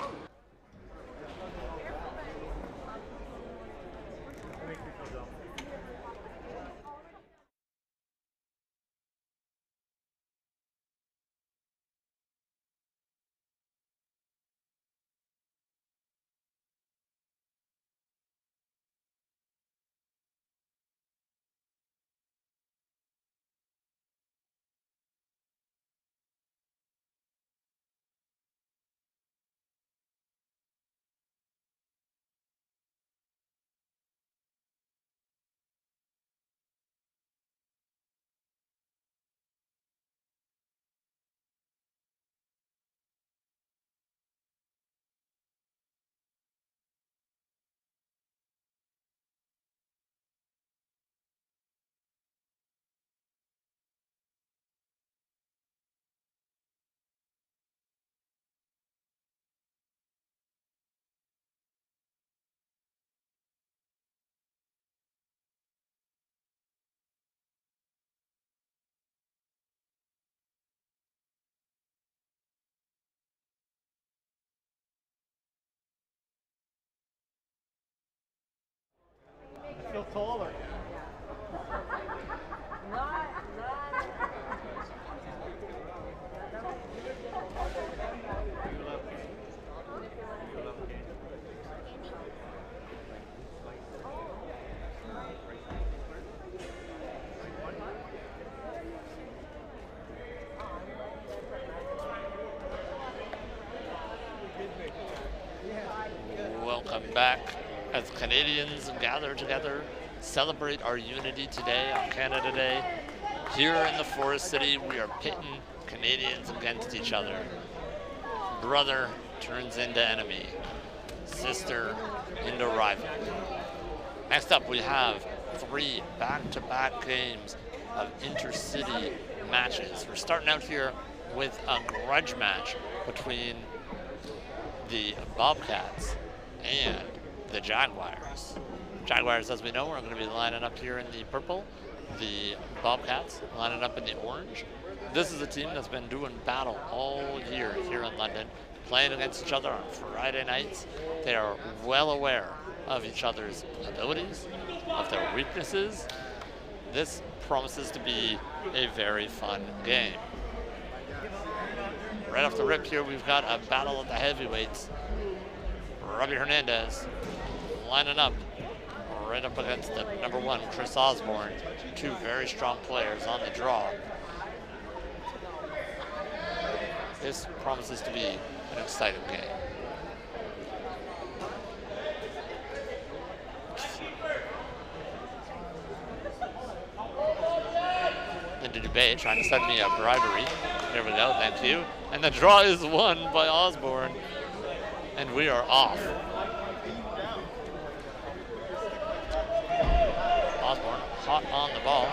Feel taller. Welcome back as Canadians gather together, celebrate our unity today on Canada Day. Here in the Forest City, we are pitting Canadians against each other. brother turns into enemy, sister into rival. Next up, we have 3 back-to-back games of intercity matches. We're starting out here with a grudge match between the Bobcats and the Jaguars. Jaguars, as we know, are going to be lining up here in the purple. The Bobcats lining up in the orange. This is a team that's been doing battle all year here in London, playing against each other on Friday nights. They are well aware of each other's abilities, of their weaknesses. This promises to be a very fun game. Right off the rip here, we've got a battle of the heavyweights. Robbie Hernandez lining up right up against the number 1, Chris Osborne. 2 very strong players on the draw. This promises to be an exciting game. Linda Dubé trying to send me a bribery. There we go, thank you. And the draw is won by Osborne. And we are off. Osborne hot on the ball.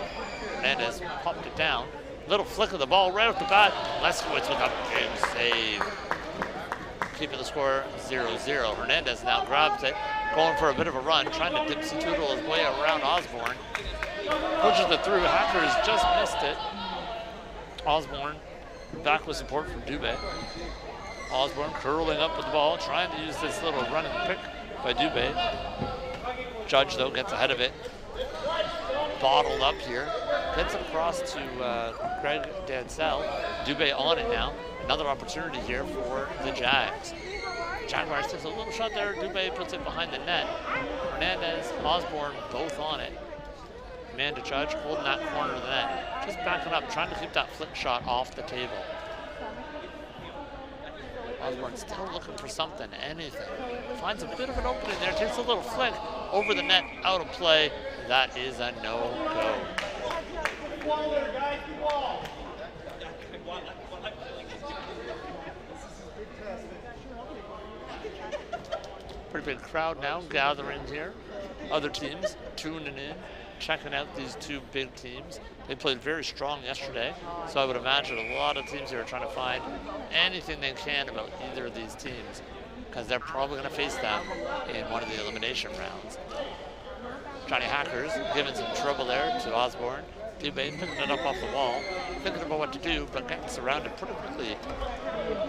Hernandez popped it down. Little flick of the ball right off the bat. Leskowitz with a big save. Keeping the score 0-0. Hernandez now grabs it, going for a bit of a run, trying to dipsy toodle his way around Osborne. Pushes it through. Hackers just missed it. Osborne back with support from Dubé. Osborne curling up with the ball, trying to use this little run and pick by Dubé. Judge, though, gets ahead of it. Bottled up here. Gets it across to Greg Dansell. Dubé on it now. Another opportunity here for the Jags. Jaguars takes a little shot there. Dubé puts it behind the net. Hernandez, Osborne, both on it. Amanda Judge holding that corner of the net. Just backing up, trying to keep that flick shot off the table. Osborne still looking for something, anything. Finds a bit of an opening there, takes a little flick over the net, out of play. That is a no-go. Pretty big crowd now gathering here. Other teams tuning in, checking out these 2 big teams. They played very strong yesterday, so I would imagine a lot of teams here are trying to find anything they can about either of these teams, because they're probably going to face them in one of the elimination rounds. Johnny Hackers giving some trouble there to Osborne. Dubé picking it up off the wall, thinking about what to do, but getting surrounded pretty quickly.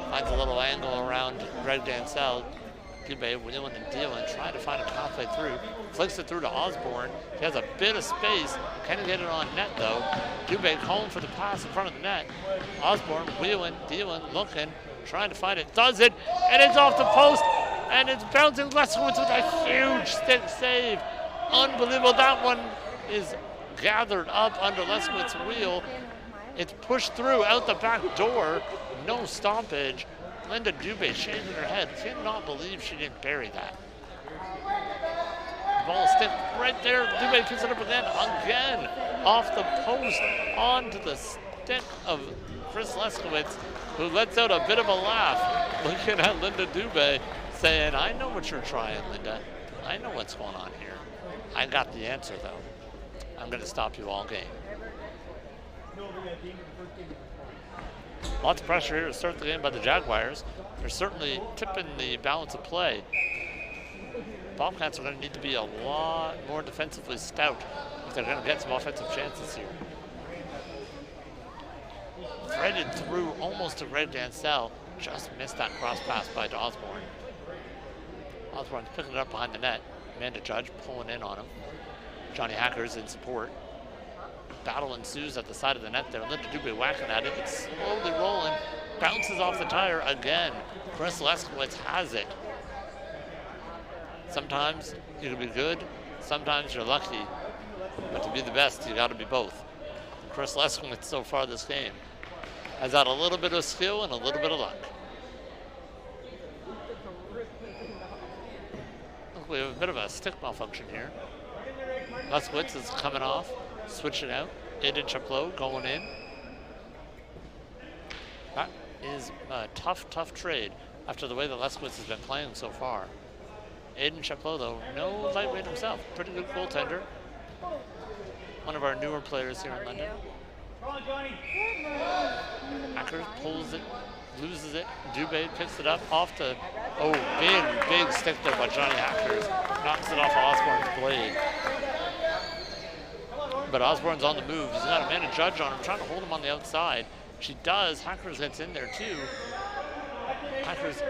Finds a little angle around Greg Dansell. Dubé wheeling and dealing, trying to find a pathway through. Flicks it through to Osborne. He has a bit of space. Can't get it on net though. Dubé calling for the pass in front of the net. Osborne wheeling, dealing, looking, trying to find it. Does it, and it's off the post, and it's bouncing Leskowitz with a huge stick save. Unbelievable. That one is gathered up under Leskowitz's wheel. It's pushed through out the back door. No stoppage. Linda Dubé shaking her head. Cannot believe she didn't bury that. Ball stick right there. Dubé picks it up again. Off the post onto the stick of Chris Leskowitz, who lets out a bit of a laugh looking at Linda Dubé, saying, I know what you're trying, Linda. I know what's going on here. I got the answer, though. I'm going to stop you all game. Lots of pressure here to start the game by the Jaguars. They're certainly tipping the balance of play. Bobcats are going to need to be a lot more defensively stout if they're going to get some offensive chances here. Threaded through almost to Greg Dansell. Just missed that cross pass by Osborne. Osborne's picking it up behind the net. Amanda Judge pulling in on him. Johnny Hackers in support. Battle ensues at the side of the net there. Linda Dubé whacking at it. It's slowly rolling. Bounces off the tire again. Chris Leskowitz has it. Sometimes you can be good. Sometimes you're lucky. But to be the best, you got to be both. Chris Leskowitz so far this game has had a little bit of skill and a little bit of luck. Look, we have a bit of a stick malfunction here. Leskowitz is coming off, switching out. 8-inch up low, going in. That is a tough trade after the way that Leskowitz has been playing so far. Aiden Chaplow, though, no lightweight himself. Pretty good goaltender. One of our newer players here in London. Hackers pulls it, loses it. Dubé picks it up off the, big stick there by Johnny Hackers. Knocks it off Osborne's blade. But Osborne's on the move. He's got Amanda Judge on him, trying to hold him on the outside. She does. Hackers gets in there too. Hackers,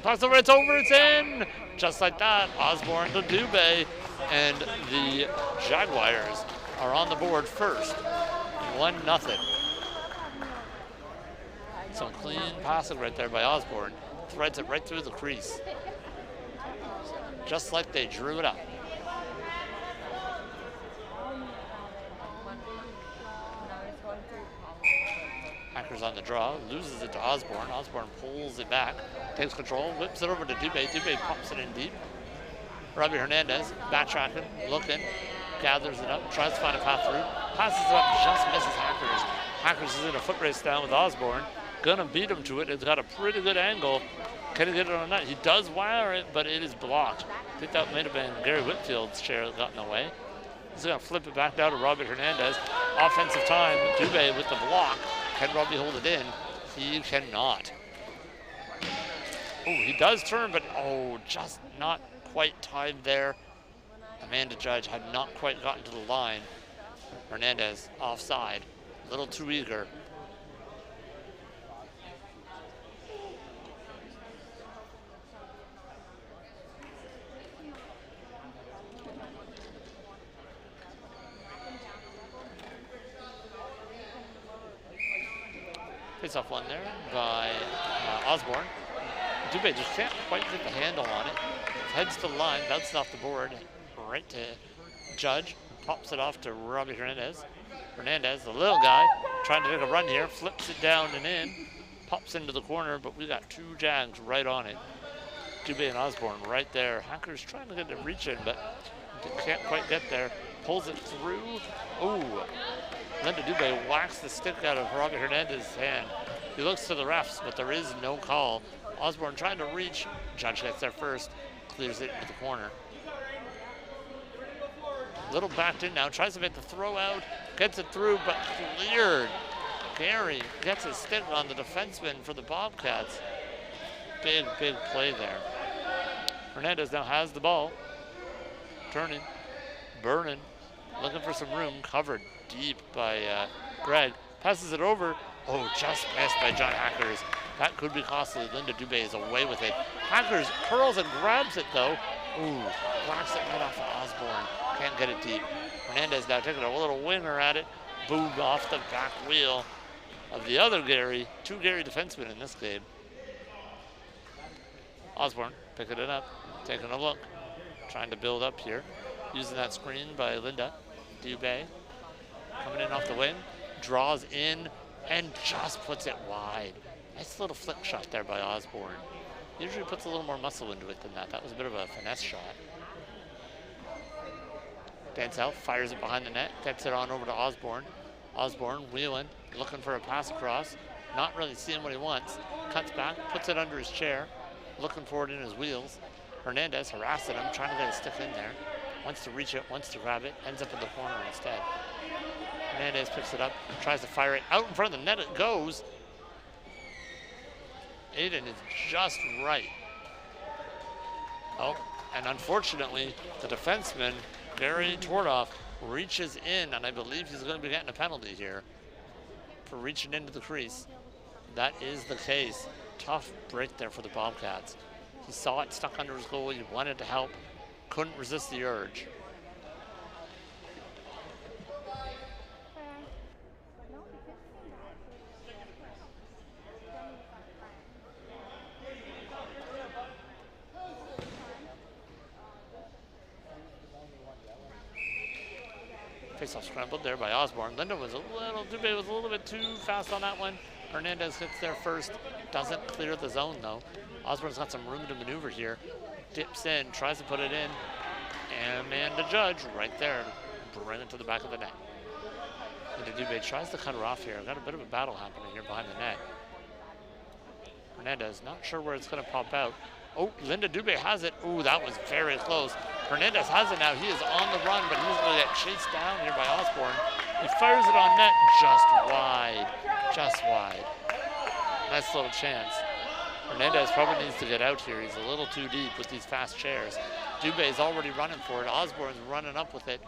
pass over, it's over, it's in! Just like that, Osborne to Dubé, and the Jaguars are on the board first. 1-0. Some clean passing right there by Osborne. Threads it right through the crease. Just like they drew it up. Hackers on the draw, loses it to Osborne. Osborne pulls it back, takes control, whips it over to Dubé. Dubé pops it in deep. Robbie Hernandez, backtracking, looking, gathers it up, tries to find a path through, passes it up, just misses Hackers. Hackers is in a foot race down with Osborne. Gonna beat him to it. It's got a pretty good angle. Can he get it on that? He does wire it, but it is blocked. I think that might have been Gary Whitfield's chair that got in the way. He's gonna flip it back down to Robbie Hernandez. Offensive time, Dubé with the block. Can Robbie hold it in? He cannot. He does turn, but just not quite timed there. Amanda Judge had not quite gotten to the line. Hernandez offside, a little too eager. Face-off one there by Osborne. Dubé just can't quite get the handle on it. Heads to the line, bounces off the board, right to Judge. Pops it off to Robbie Hernandez. Hernandez, the little guy, trying to take a run here, flips it down and in. Pops into the corner, but we got two Jags right on it. Dubé and Osborne right there. Hackers trying to get it reaching, but can't quite get there. Pulls it through. Linda Dubé whacks the stick out of Robbie Hernandez's hand. He looks to the refs, but there is no call. Osborne trying to reach. Judge gets there first, clears it into the corner. Little backed in now, tries to make the throw out, gets it through, but cleared. Gary gets his stick on the defenseman for the Bobcats. Big play there. Hernandez now has the ball. Turning, burning, looking for some room, covered deep by Greg. Passes it over. Just missed by John Hackers. That could be costly. Linda Dubé is away with it. Hackers curls and grabs it though. Blocks it right off of Osborne. Can't get it deep. Hernandez now taking a little winger at it. Boom, off the back wheel of the other Gary. Two Gary defensemen in this game. Osborne picking it up, taking a look. Trying to build up here. Using that screen by Linda Dubé. Coming in off the wing, draws in, and just puts it wide. Nice little flick shot there by Osborne. Usually puts a little more muscle into it than that. That was a bit of a finesse shot. Dansell fires it behind the net, gets it on over to Osborne. Osborne wheeling, looking for a pass across, not really seeing what he wants. Cuts back, puts it under his chair, looking for it in his wheels. Hernandez harassing him, trying to get a stick in there. Wants to reach it, wants to grab it, ends up in the corner instead. Hernandez picks it up, tries to fire it out in front of the net. It goes. Aiden is just right. And unfortunately, the defenseman, Gary Tordoff, reaches in, and I believe he's going to be getting a penalty here for reaching into the crease. That is the case. Tough break there for the Bobcats. He saw it stuck under his goal. He wanted to help, couldn't resist the urge. Face-off scrambled there by Osborne. Dubé was a little bit too fast on that one. Hernandez hits there first, doesn't clear the zone though. Osborne's got some room to maneuver here. Dips in, tries to put it in, and Amanda Judge right there to bring it to the back of the net. Linda Dubé tries to cut her off here. Got a bit of a battle happening here behind the net. Hernandez, not sure where it's going to pop out. Oh, Linda Dubé has it. Oh, that was very close. Hernandez has it now. He is on the run, but he's going to get chased down here by Osborne. He fires it on net just wide. Just wide. Nice little chance. Hernandez probably needs to get out here. He's a little too deep with these fast chairs. Dubé's already running for it. Osborne's running up with it.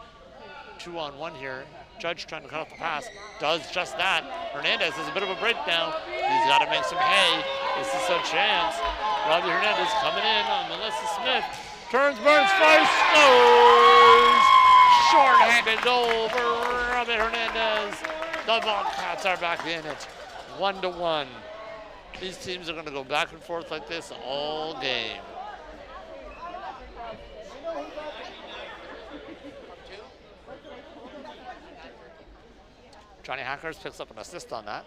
2-on-1 here. Judge trying to cut off the pass. Does just that. Hernandez has a bit of a breakdown. He's got to make some hay. This is a chance. Robbie Hernandez coming in on Melissa Smith. Turns, burns, fires, scores! Short-handed goal for Robbie Hernandez. The Bobcats are back in it. 1-1. These teams are going to go back and forth like this all game. Johnny Hackers picks up an assist on that.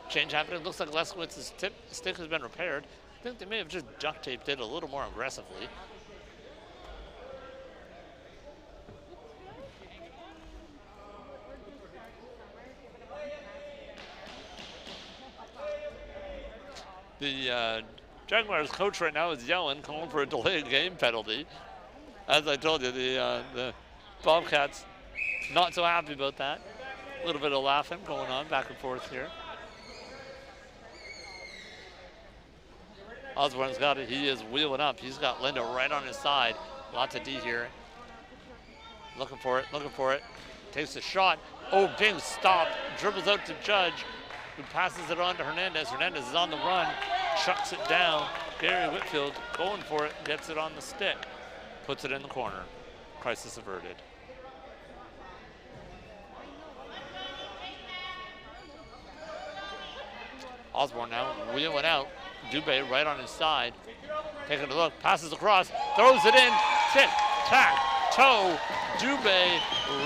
Change happening. Looks like Leskowitz's stick has been repaired. I think they may have just duct taped it a little more aggressively. The Jaguars coach right now is yelling, calling for a delayed game penalty. As I told you, the Bobcats not so happy about that. A little bit of laughing going on back and forth here. Osborne's got it. He is wheeling up. He's got Linda right on his side. Lots of D here. Looking for it, looking for it. Takes a shot. Oh, big stop. Dribbles out to Judge, who passes it on to Hernandez. Hernandez is on the run. Chucks it down. Gary Whitfield going for it. Gets it on the stick. Puts it in the corner. Crisis averted. Osborne now wheeling out. Dubé right on his side. Taking a look, passes across, throws it in. Tick, tack, toe. Dubé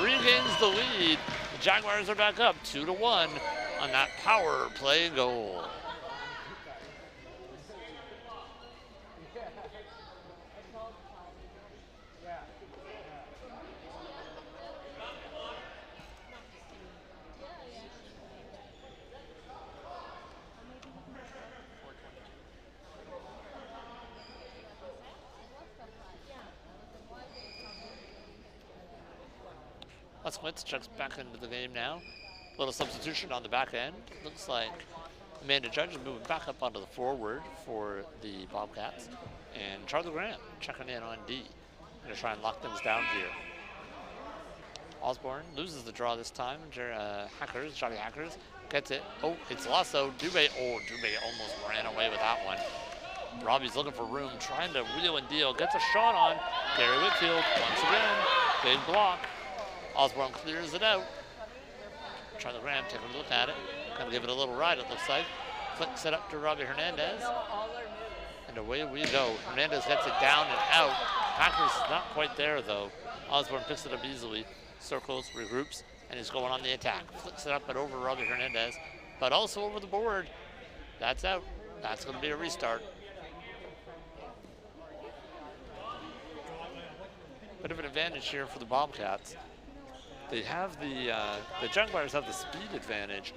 regains the lead. The Jaguars are back up 2-1 on that power play goal. Leskowic checks back into the game now. Little substitution on the back end. Looks like Amanda Judge is moving back up onto the forward for the Bobcats. And Charlie Graham checking in on D. Gonna try and lock things down here. Osborne loses the draw this time. Johnny Hackers gets it. Oh, it's lost though. Dubé, Dubé almost ran away with that one. Robbie's looking for room, trying to wheel and deal. Gets a shot on Gary Whitfield once again. Big block. Osborne clears it out. Charlie Graham taking a look at it. Gonna give it a little ride, it looks like. Flicks it up to Robbie Hernandez. And away we go. Hernandez gets it down and out. Hackers is not quite there though. Osborne picks it up easily. Circles, regroups, and he's going on the attack. Flicks it up and over Robbie Hernandez, but also over the board. That's out. That's gonna be a restart. Bit of an advantage here for the Bobcats. They have the Jaguars have the speed advantage.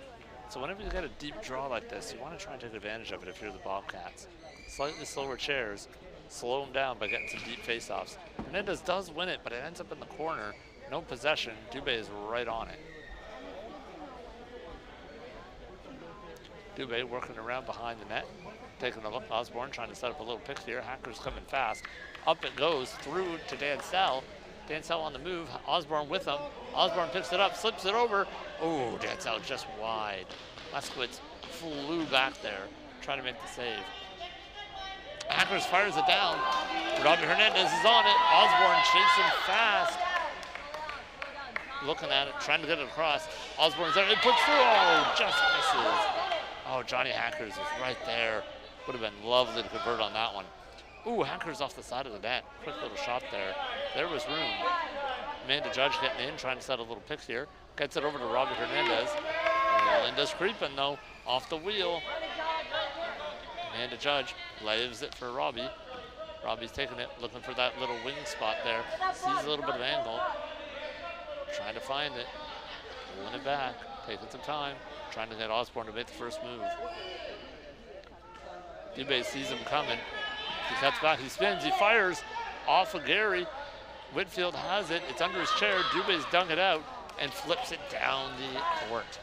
So whenever you get a deep draw like this, you want to try and take advantage of it if you're the Bobcats. Slightly slower chairs, slow them down by getting some deep faceoffs. Hernandez does win it, but it ends up in the corner. No possession. Dubé is right on it. Dubé working around behind the net. Taking a look. Osborne trying to set up a little pick here. Hackers coming fast. Up it goes through to Dansell. Dansell on the move. Osborne with him. Osborne picks it up, slips it over. Oh, Dansell just wide. Leskowic flew back there, trying to make the save. Hackers fires it down. Robbie Hernandez is on it. Osborne chasing fast. Looking at it, trying to get it across. Osborne's there. It puts through. Oh, just misses. Oh, Johnny Hackers is right there. Would have been lovely to convert on that one. Ooh, Hackers off the side of the net. Quick little shot there. There was room. Amanda Judge getting in, trying to set a little pick here. Gets it over to Robbie Hernandez. Linda's creeping though, off the wheel. Amanda Judge lays it for Robbie. Robbie's taking it, looking for that little wing spot there. Sees a little bit of angle. trying to find it. Pulling it back, taking some time, trying to get Osborne to make the first move. Dubé sees him coming. He cuts back, he spins, he fires off of Gary. Whitfield has it, it's under his chair. Dubé's dug it out and flips it down the court.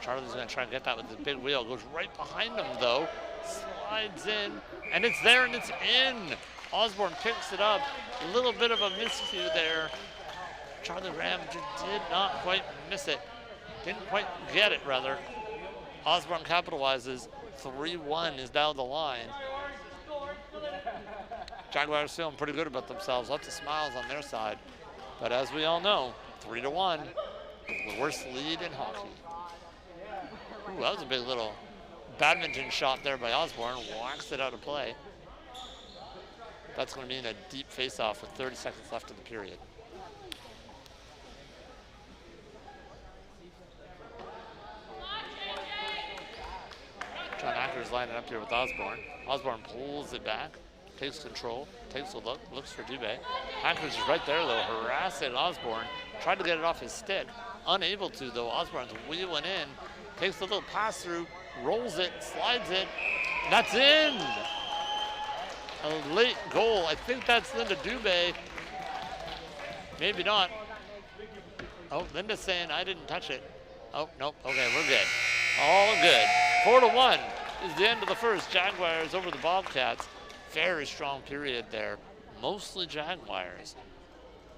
Charlie's gonna try and get that with the big wheel. Goes right behind him though. Slides in, and it's there and it's in. Osborne picks it up. A little bit of a miscue there. Charlie Graham did not quite miss it. Didn't quite get it, rather. Osborne capitalizes. 3-1 is down the line. Jaguars feeling pretty good about themselves. Lots of smiles on their side. But as we all know, 3-1, the worst lead in hockey. Ooh, that was a big little badminton shot there by Osborne. Walks it out of play. That's going to mean a deep face-off with 30 seconds left in the period. John Acker's lining up here with Osborne. Osborne pulls it back, takes control, takes a look, looks for Dubé. Acker's is right there though, harassing Osborne. Tried to get it off his stick. Unable to though. Osborne's wheeling in, takes a little pass through, rolls it, slides it. That's in! A late goal. I think that's Linda Dubé. Maybe not. Oh, Linda's saying I didn't touch it. Oh, nope. Okay, we're good. All good. 4-1 is the end of the first. Jaguars over the Bobcats. Very strong period there. Mostly Jaguars.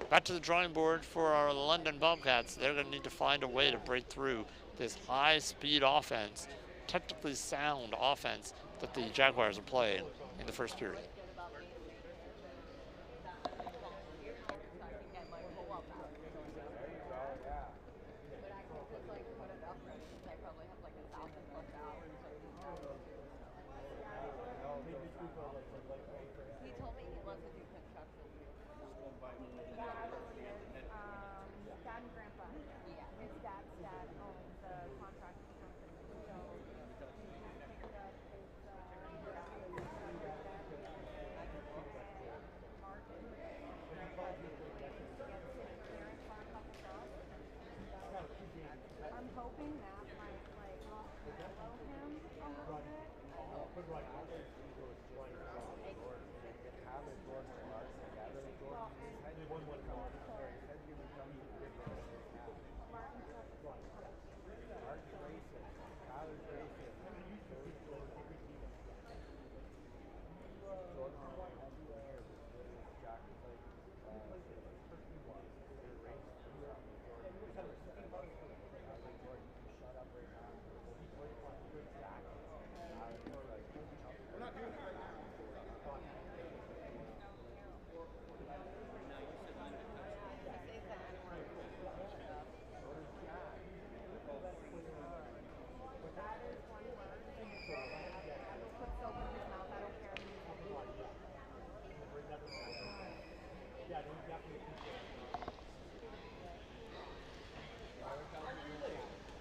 Back to the drawing board for our London Bobcats. They're going to need to find a way to break through this high-speed offense, technically sound offense that the Jaguars are playing in the first period.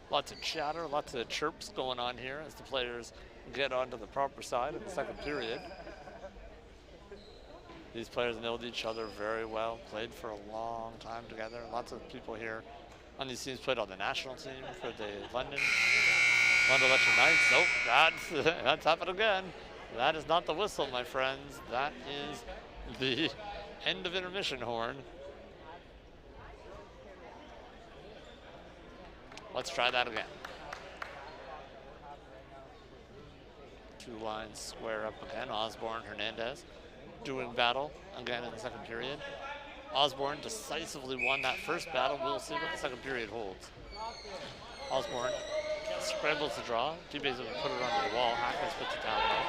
Lots of chatter, lots of chirps going on here as the players get onto the proper side in the second period. These players know each other very well, played for a long time together. Lots of people here on these teams played on the national team for the London Electric Knights. Nope, that's happened again. That is not the whistle, my friends. That is the end of intermission horn. Let's try that again. Two lines square up again. Osborne, Hernandez doing battle again in the second period. Osborne decisively won that first battle. We'll see what the second period holds. Osborne scrambles to draw. Dubé's going to put it onto the wall. Hackers puts it down low.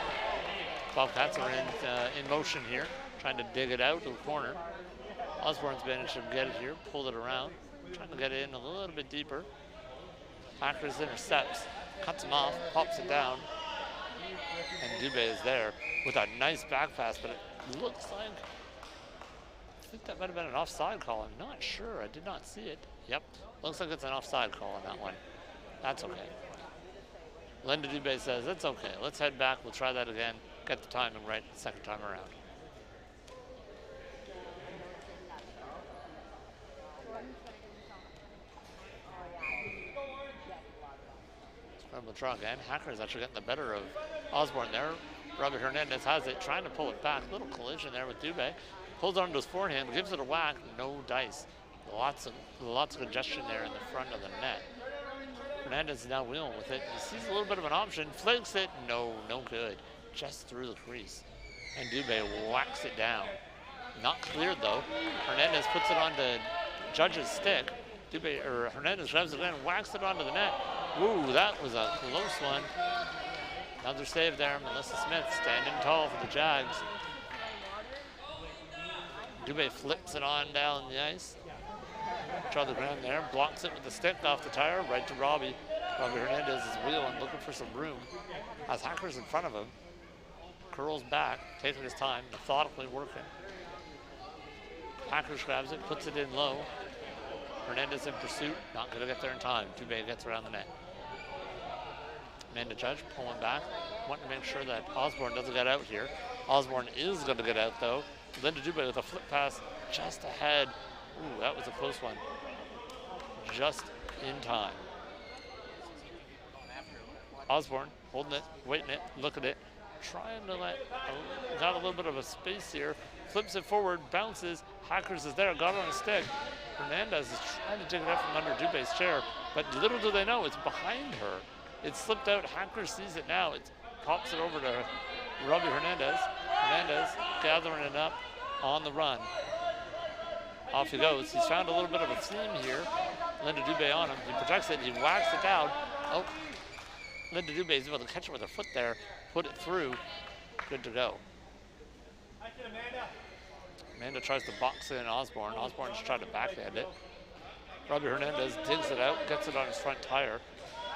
Bobcats are in motion here, trying to dig it out to the corner. Osborne's managed to get it here, pull it around, trying to get it in a little bit deeper. Hackers intercepts, cuts him off, pops it down, and Dubé is there with a nice back pass, but it looks like, I think that might have been an offside call. I'm not sure, I did not see it. Yep, looks like it's an offside call on that one. That's okay. Linda Dubé says, it's okay, let's head back, we'll try that again, get the timing right the second time around. Scramble draw again. Hacker's actually getting the better of Osborne there. Robbie Hernandez has it, trying to pull it back. Little collision there with Dubé. Pulls onto his forehand, gives it a whack, no dice. Lots of congestion there in the front of the net. Hernandez is now wheeling with it. He sees a little bit of an option, flicks it, no good. Just through the crease. And Dubé whacks it down. Not cleared though. Hernandez puts it onto Judge's stick. Hernandez grabs it in and whacks it onto the net. Ooh, that was a close one. Another save there. Melissa Smith standing tall for the Jags. Dubé flips it on down the ice. Draw the ground there. Blocks it with the stick off the tire. Right to Robbie. Robbie Hernandez is wheeling, looking for some room. Has Hackers in front of him. Curls back, taking his time, methodically working. Hackers grabs it, puts it in low. Hernandez in pursuit, not going to get there in time. Dubé gets around the net. Amanda Judge pulling back, wanting to make sure that Osborne doesn't get out here. Osborne is going to get out though. Linda Dubé with a flip pass just ahead. Ooh, that was a close one. Just in time. Osborne holding it, waiting it, looking at it, trying to got a little bit of a space here. Flips it forward, bounces. Hackers is there, got it on a stick. Hernandez is trying to dig it out from under Dubé's chair, but little do they know, it's behind her. It slipped out. Hackers sees it now. It pops it over to Robbie Hernandez. Hernandez gathering it up on the run. Off he goes. He's found a little bit of a seam here. Linda Dubé on him. He protects it. He whacks it down. Oh, Linda Dubé is able to catch it with her foot there, put it through. Good to go. Amanda tries to box in Osborne. Osborne just tried to backhand it. Robbie Hernandez digs it out, gets it on his front tire.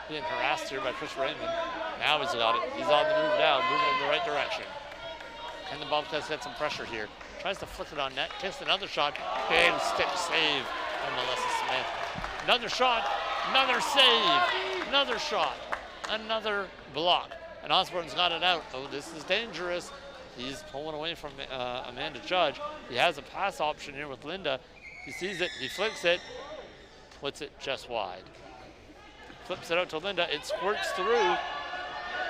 Being harassed here by Chris Raymond. Now he's got it. He's on the move now, moving in the right direction. Can the Bobcats get some pressure here? Tries to flick it on net, takes another shot. Big stick save by Melissa Smith. Another shot, another save, another shot, another block. And Osborne's got it out. Oh, this is dangerous. He's pulling away from Amanda Judge. He has a pass option here with Linda. He sees it, he flicks it, puts it just wide. Flips it out to Linda, it squirts through.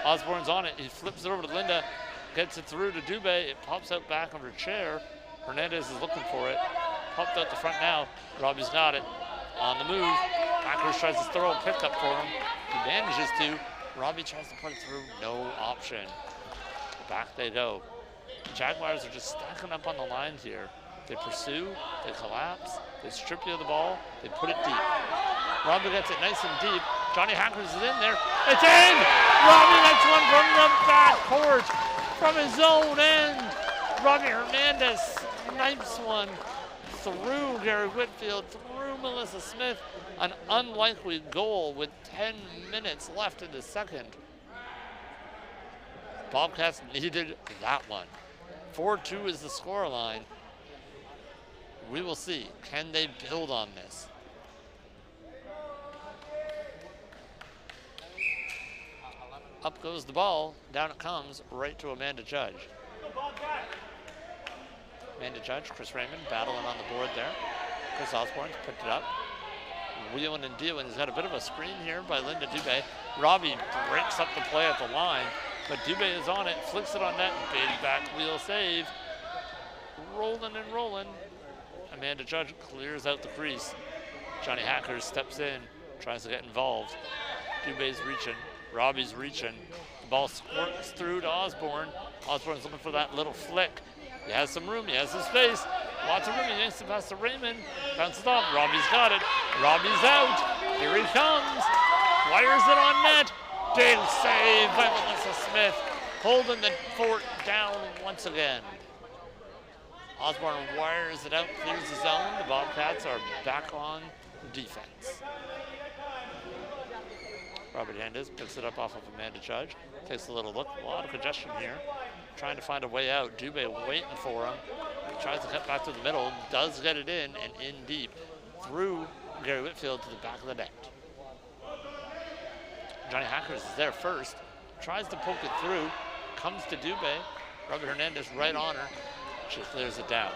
Osborne's on it, he flips it over to Linda, gets it through to Dubé, it pops out back of her chair. Hernandez is looking for it. Popped out the front now. Robbie's got it. On the move. Hackers tries to throw a pickup for him. He manages to. Robbie tries to put it through. No option. Back they go. The Jaguars are just stacking up on the line here. They pursue, they collapse, they strip you of the ball, they put it deep. Robbie gets it nice and deep. Johnny Hackers is in there. It's in! Robbie gets one from the back court from his own end. Robbie Hernandez snipes one through Gary Whitfield, through Melissa Smith. An unlikely goal with 10 minutes left in the second. Bobcats needed that one. 4-2 is the scoreline. We will see. Can they build on this? Up goes the ball. Down it comes right to Amanda Judge. Amanda Judge, Chris Raymond battling on the board there. Chris Osborne's picked it up. Wheeling and dealing. He's got a bit of a screen here by Linda Dubé. Robbie breaks up the play at the line, but Dubé is on it, flicks it on net, big back wheel save. Rolling and rolling. Amanda Judge clears out the crease. Johnny Hackers steps in, tries to get involved. Dubé's reaching, Robbie's reaching. The ball squirts through to Osborne. Osborne's looking for that little flick. He has some room, he has some space. Lots of room, he makes the pass to Raymond. Bounces off, Robbie's got it. Robbie's out, here he comes. Wires it on net. Big save by Melissa Smith. Holding the fort down once again. Osborne wires it out, clears the zone. The Bobcats are back on defense. Robert Hernandez picks it up off of Amanda Judge. Takes a little look, a lot of congestion here. Trying to find a way out. Dubé waiting for him. He tries to cut back to the middle, does get it in, and in deep. Through Gary Whitfield to the back of the net. Johnny Hackers is there first. Tries to poke it through. Comes to Dubé. Robert Hernandez right on her. She clears it down.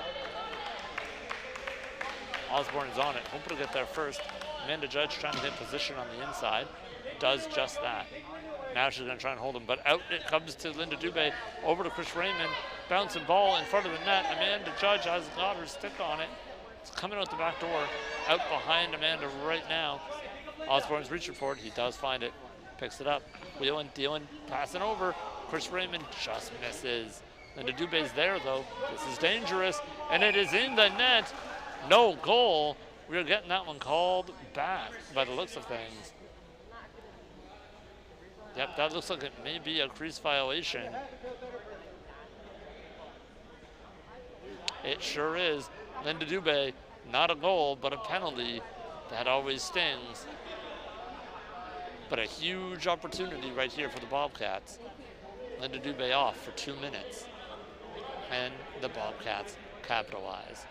Osborne is on it, hoping to get there first. Amanda Judge trying to get position on the inside. Does just that. Now she's going to try and hold him, but out it comes to Linda Dubé. Over to Chris Raymond. Bouncing ball in front of the net. Amanda Judge has got her stick on it. It's coming out the back door. Out behind Amanda right now. Osborne's reaching for it. He does find it. Picks it up. Wheeling, dealing, passing over. Chris Raymond just misses. Linda Dubé's there though. This is dangerous. And it is in the net. No goal. We're getting that one called back by the looks of things. Yep, that looks like it may be a crease violation. It sure is. Linda Dubé, not a goal, but a penalty. That always stings. But a huge opportunity right here for the Bobcats. Linda Dubé off for 2 minutes. And the Bobcats capitalize.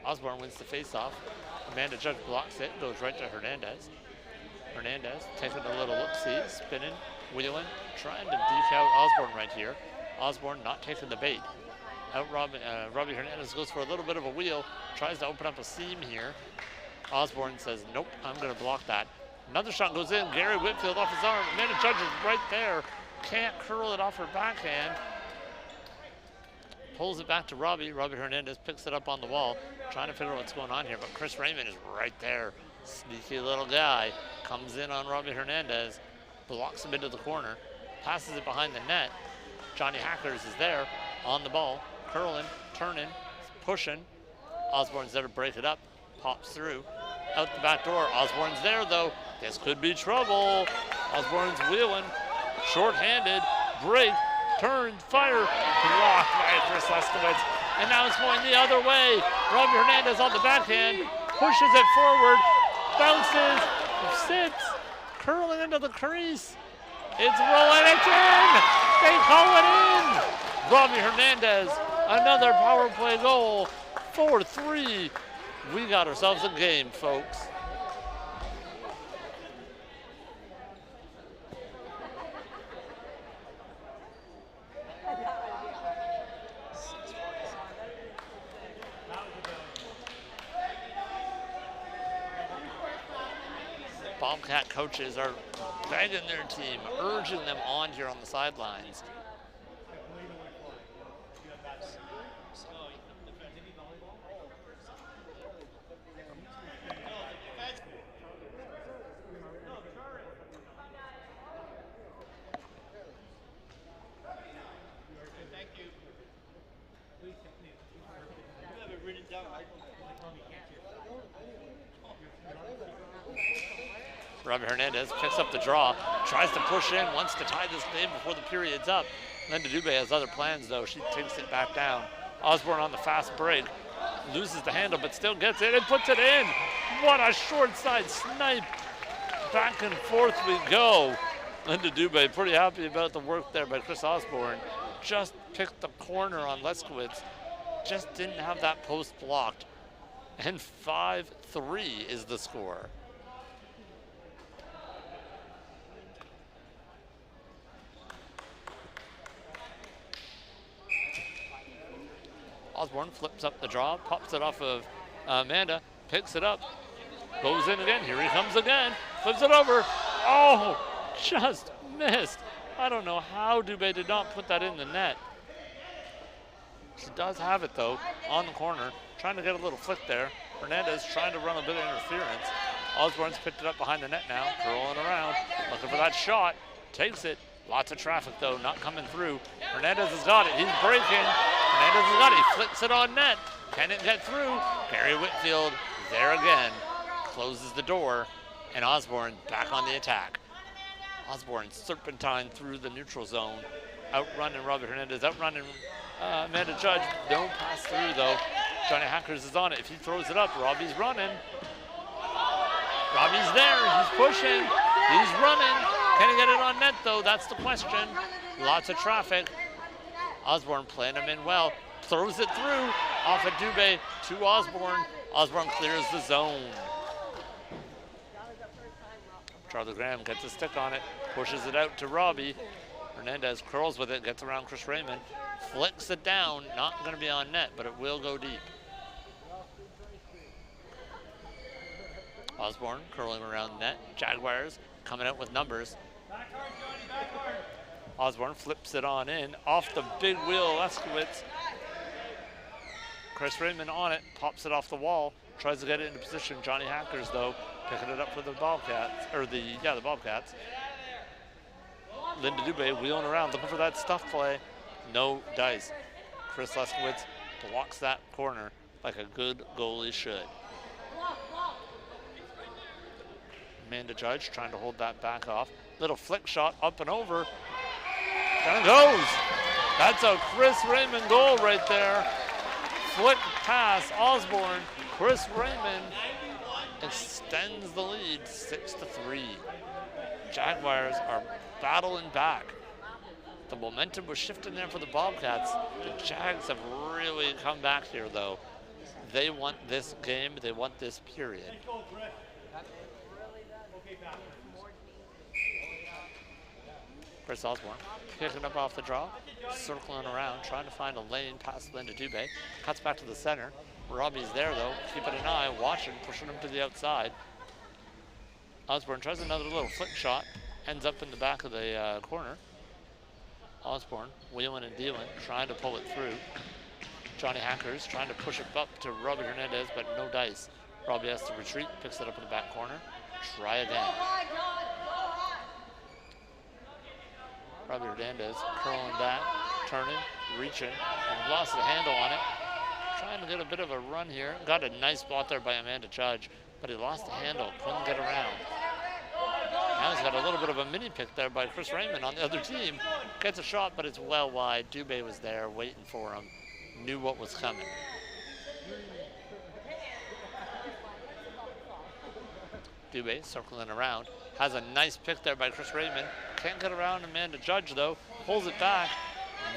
Osborne wins the face-off. Amanda Judge blocks it, goes right to Hernandez. Hernandez taking a little look-see, spinning, wheeling, trying to deke out Osborne right here. Osborne not taking the bait. Out Robbie Hernandez goes for a little bit of a wheel, tries to open up a seam here. Osborne says, nope, I'm going to block that. Another shot goes in, Gary Whitfield off his arm. Amanda Judge is right there, can't curl it off her backhand. Pulls it back to Robbie. Robbie Hernandez picks it up on the wall, trying to figure out what's going on here, but Chris Raymond is right there. Sneaky little guy. Comes in on Robbie Hernandez, blocks him into the corner, passes it behind the net. Johnny Hackers is there on the ball, curling, turning, pushing. Osborne's there to break it up, pops through, out the back door. Osborne's there though. This could be trouble. Osborne's wheeling, short-handed, break, turn, fire, blocked by Chris Leskowitz. And now it's going the other way. Robbie Hernandez on the backhand, pushes it forward, bounces, sits, curling into the crease. It's rolling, it's in! They call it in! Robbie Hernandez, another power play goal, 4-3. We got ourselves a game, folks. Bobcat coaches are begging their team, urging them on here on the sidelines. Robbie Hernandez picks up the draw, tries to push in, wants to tie this game before the period's up. Linda Dubé has other plans though. She takes it back down. Osborne on the fast break, loses the handle but still gets it and puts it in. What a short side snipe. Back and forth we go. Linda Dubé pretty happy about the work there by Chris Osborne. Just picked the corner on Leskowitz. Just didn't have that post blocked. And 5-3 is the score. Osborne flips up the draw, pops it off of Amanda, picks it up, goes in again. Here he comes again, flips it over. Oh, just missed. I don't know how Dubé did not put that in the net. She does have it though, on the corner, trying to get a little flick there. Hernandez trying to run a bit of interference. Osborne's picked it up behind the net now, curling around, looking for that shot, takes it. Lots of traffic though, not coming through. Hernandez has got it, he's breaking. Hernandez has got it, he flicks it on net. Can it get through? Gary Whitfield there again, closes the door, and Osborne back on the attack. Osborne serpentine through the neutral zone, outrunning Robert Hernandez, outrunning Amanda Judge. Don't pass through though. Johnny Hackers is on it. If he throws it up, Robbie's running. Robbie's there, he's pushing, he's running. Can he get it on net though? That's the question. Lots of traffic. Osborne playing him in well. Throws it through off of Dubé to Osborne. Osborne clears the zone. Charlie Graham gets a stick on it, pushes it out to Robbie. Hernandez curls with it, gets around Chris Raymond, flicks it down, not going to be on net, but it will go deep. Osborne curling around net. Jaguars coming out with numbers. Osborne flips it on in, off the big wheel of Leskowitz. Chris Raymond on it, pops it off the wall, tries to get it into position. Johnny Hackers, though, picking it up for the Bobcats, the Bobcats. Linda Dubé wheeling around, looking for that stuff play. No dice. Chris Leskowitz blocks that corner like a good goalie should. Amanda Judge trying to hold that back off. Little flick shot up and over. Down it goes. That's a Chris Raymond goal right there. Flick pass, Osborne. Chris Raymond extends the lead 6-3. Jaguars are battling back. The momentum was shifting there for the Bobcats. The Jags have really come back here, though. They want this game. They want this period. Chris Osborne picking up off the draw, circling around, trying to find a lane past Linda Dubé. Cuts back to the center. Robbie's there, though, keeping an eye, watching, pushing him to the outside. Osborne tries another little flick shot, ends up in the back of the corner. Osborne wheeling and dealing, trying to pull it through. Johnny Hackers trying to push it up to Robbie Hernandez, but no dice. Robbie has to retreat, picks it up in the back corner. Try again. Robbie Hernandez curling back, turning, reaching, and lost the handle on it. Trying to get a bit of a run here. Got a nice spot there by Amanda Judge, but he lost the handle, couldn't get around. Now he's got a little bit of a mini pick there by Chris Raymond on the other team. Gets a shot, but it's well wide. Dubé was there waiting for him, knew what was coming. Dubé circling around. Has a nice pick there by Chris Raymond. Can't get around Amanda Judge, though. Pulls it back.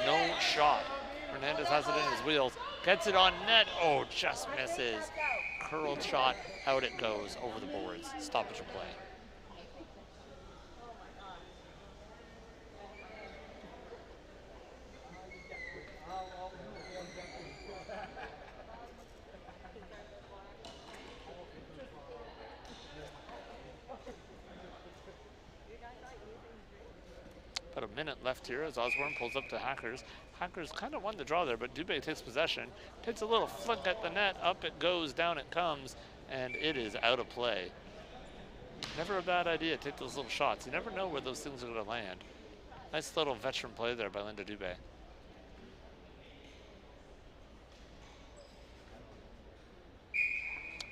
No shot. Hernandez has it in his wheels. Gets it on net. Oh, just misses. Curled shot. Out it goes over the boards. Stoppage of play. About a minute left here as Osborne pulls up to Hackers. Hackers kind of won the draw there, but Dubé takes possession. Takes a little flick at the net. Up it goes, down it comes, and it is out of play. Never a bad idea, take those little shots. You never know where those things are going to land. Nice little veteran play there by Linda Dubé.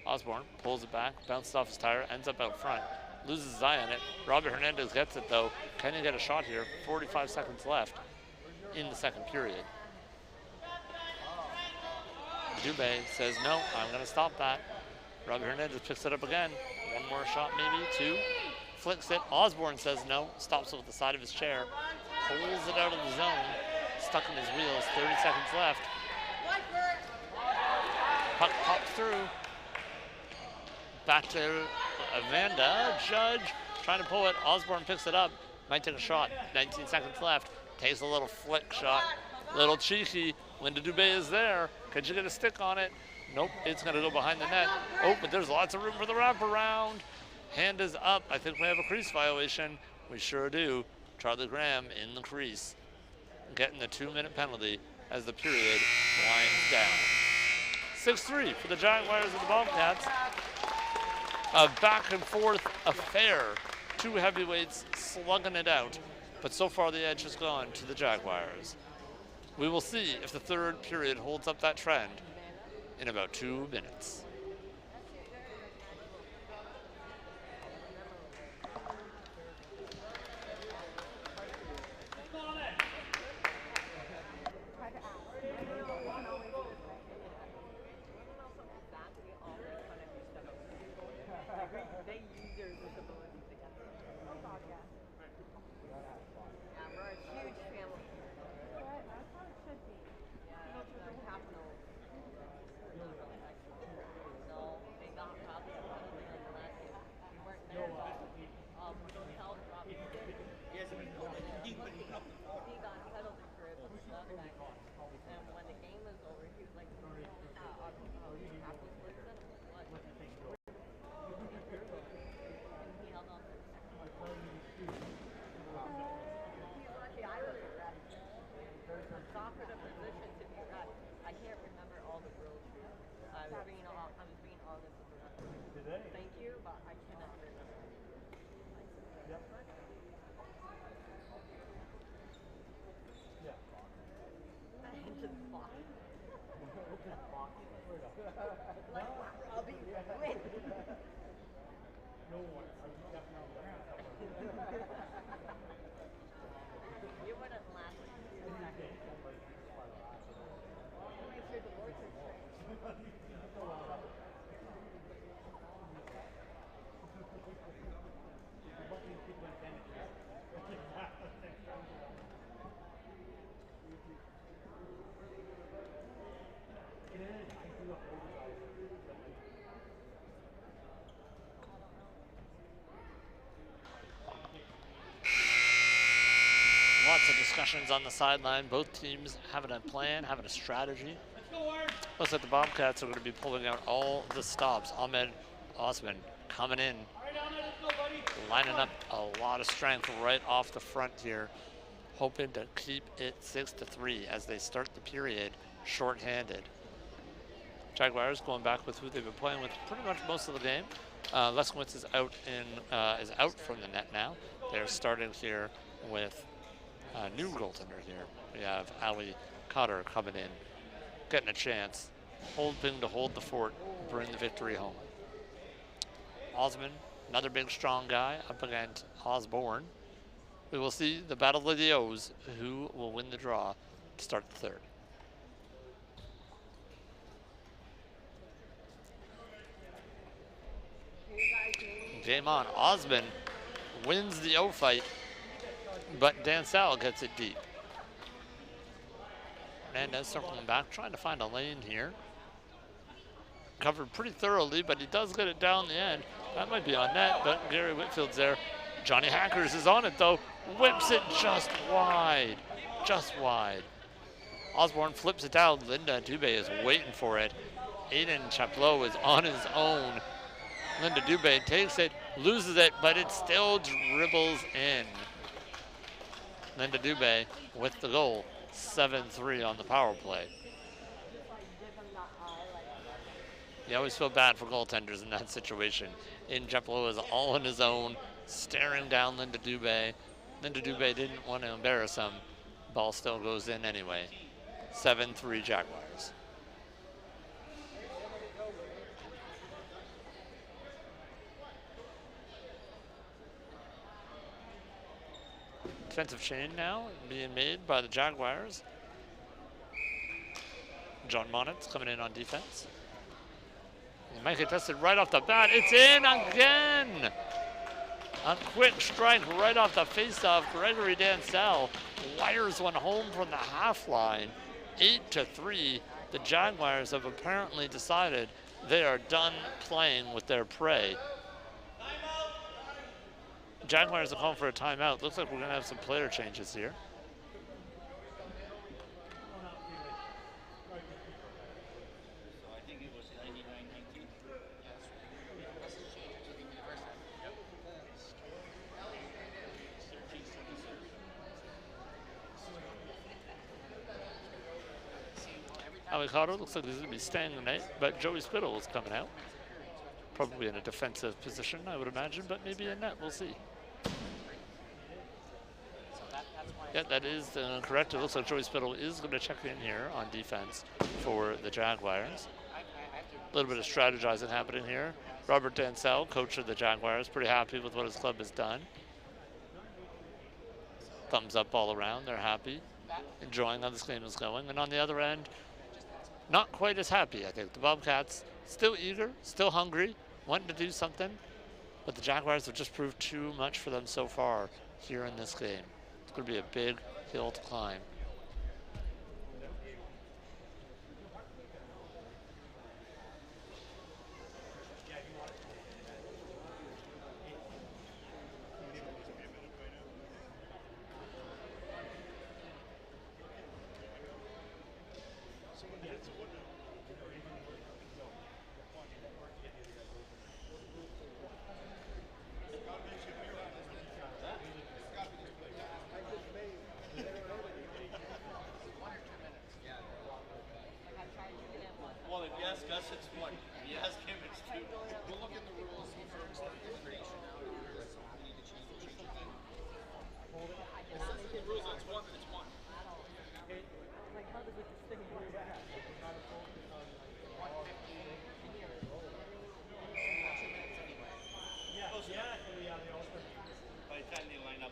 Osborne pulls it back, bounces off his tire, ends up out front. Loses his eye on it. Robbie Hernandez gets it, though. Can he get a shot here? 45 seconds left in the second period. Dubé says, no, I'm going to stop that. Robbie Hernandez picks it up again. One more shot, maybe, two. Flicks it. Osborne says no. Stops it with the side of his chair. Pulls it out of the zone. Stuck in his wheels. 30 seconds left. Puck pops through. Back to Amanda Judge trying to pull it. Osborne picks it up. Might take a shot. 19 seconds left. Takes a little flick shot. Little cheeky. Linda Dubé is there. Could you get a stick on it? Nope. It's going to go behind the net. Oh, but there's lots of room for the wraparound. Hand is up. I think we have a crease violation. We sure do. Charlie Graham in the crease. Getting the 2-minute penalty as the period winds down. 6-3 for the Jaguars and the Bobcats. A back and forth affair. Two heavyweights slugging it out. But so far the edge has gone to the Jaguars. We will see if the third period holds up that trend in about 2 minutes. thank you, but I cannot remember. Into the box. I'll be win. You wouldn't last 2 seconds. Make sure the words are straight. Lots of discussions on the sideline. Both teams having a plan, having a strategy. Looks like the Bobcats are going to be pulling out all the stops. Ahmed Osman coming in, lining up a lot of strength right off the front here, hoping to keep it 6-3 as they start the period shorthanded. Jaguars going back with who they've been playing with pretty much most of the game. Leskowitz is out from the net now. They're starting here with a new goaltender here. We have Ali Cotter coming in, getting a chance, hoping to hold the fort, bring the victory home. Osman, another big strong guy up against Osborne. We will see the battle of the O's, who will win the draw to start the third. Game on. Osman wins the O fight, but Dansell gets it deep. Hernandez circling back, trying to find a lane here. Covered pretty thoroughly, but he does get it down the end. That might be on net, but Gary Whitfield's there. Johnny Hackers is on it though. Whips it just wide. Just wide. Osborne flips it down. Linda Dubé is waiting for it. Aiden Chaplow is on his own. Linda Dubé takes it, loses it, but it still dribbles in. Linda Dubé with the goal. 7-3 on the power play. You always feel bad for goaltenders in that situation. Aiden Chaplow is all on his own, staring down Linda Dubé. Linda Dubé didn't want to embarrass him. Ball still goes in anyway. 7-3 Jaguars. Defensive chain now being made by the Jaguars. John Monitz coming in on defense. He might get tested right off the bat. It's in again! A quick strike right off the face-off. Gregory Dansell wires one home from the half line. 8-3. The Jaguars have apparently decided they are done playing with their prey. Jaguars are calling for a timeout. Looks like we're going to have some player changes here. Alicado looks like he's going to be staying the night, but Joey Spittle is coming out. Probably in a defensive position, I would imagine, but maybe in net, we'll see. Yeah, that is correct. It looks like Joey Spittle is going to check in here on defense for the Jaguars. A little bit of strategizing happening here. Robert Dansell, coach of the Jaguars, pretty happy with what his club has done. Thumbs up all around. They're happy, enjoying how this game is going. And on the other end, not quite as happy, I think. The Bobcats still eager, still hungry, wanting to do something, but the Jaguars have just proved too much for them so far here in this game. It's going to be a big hill to climb.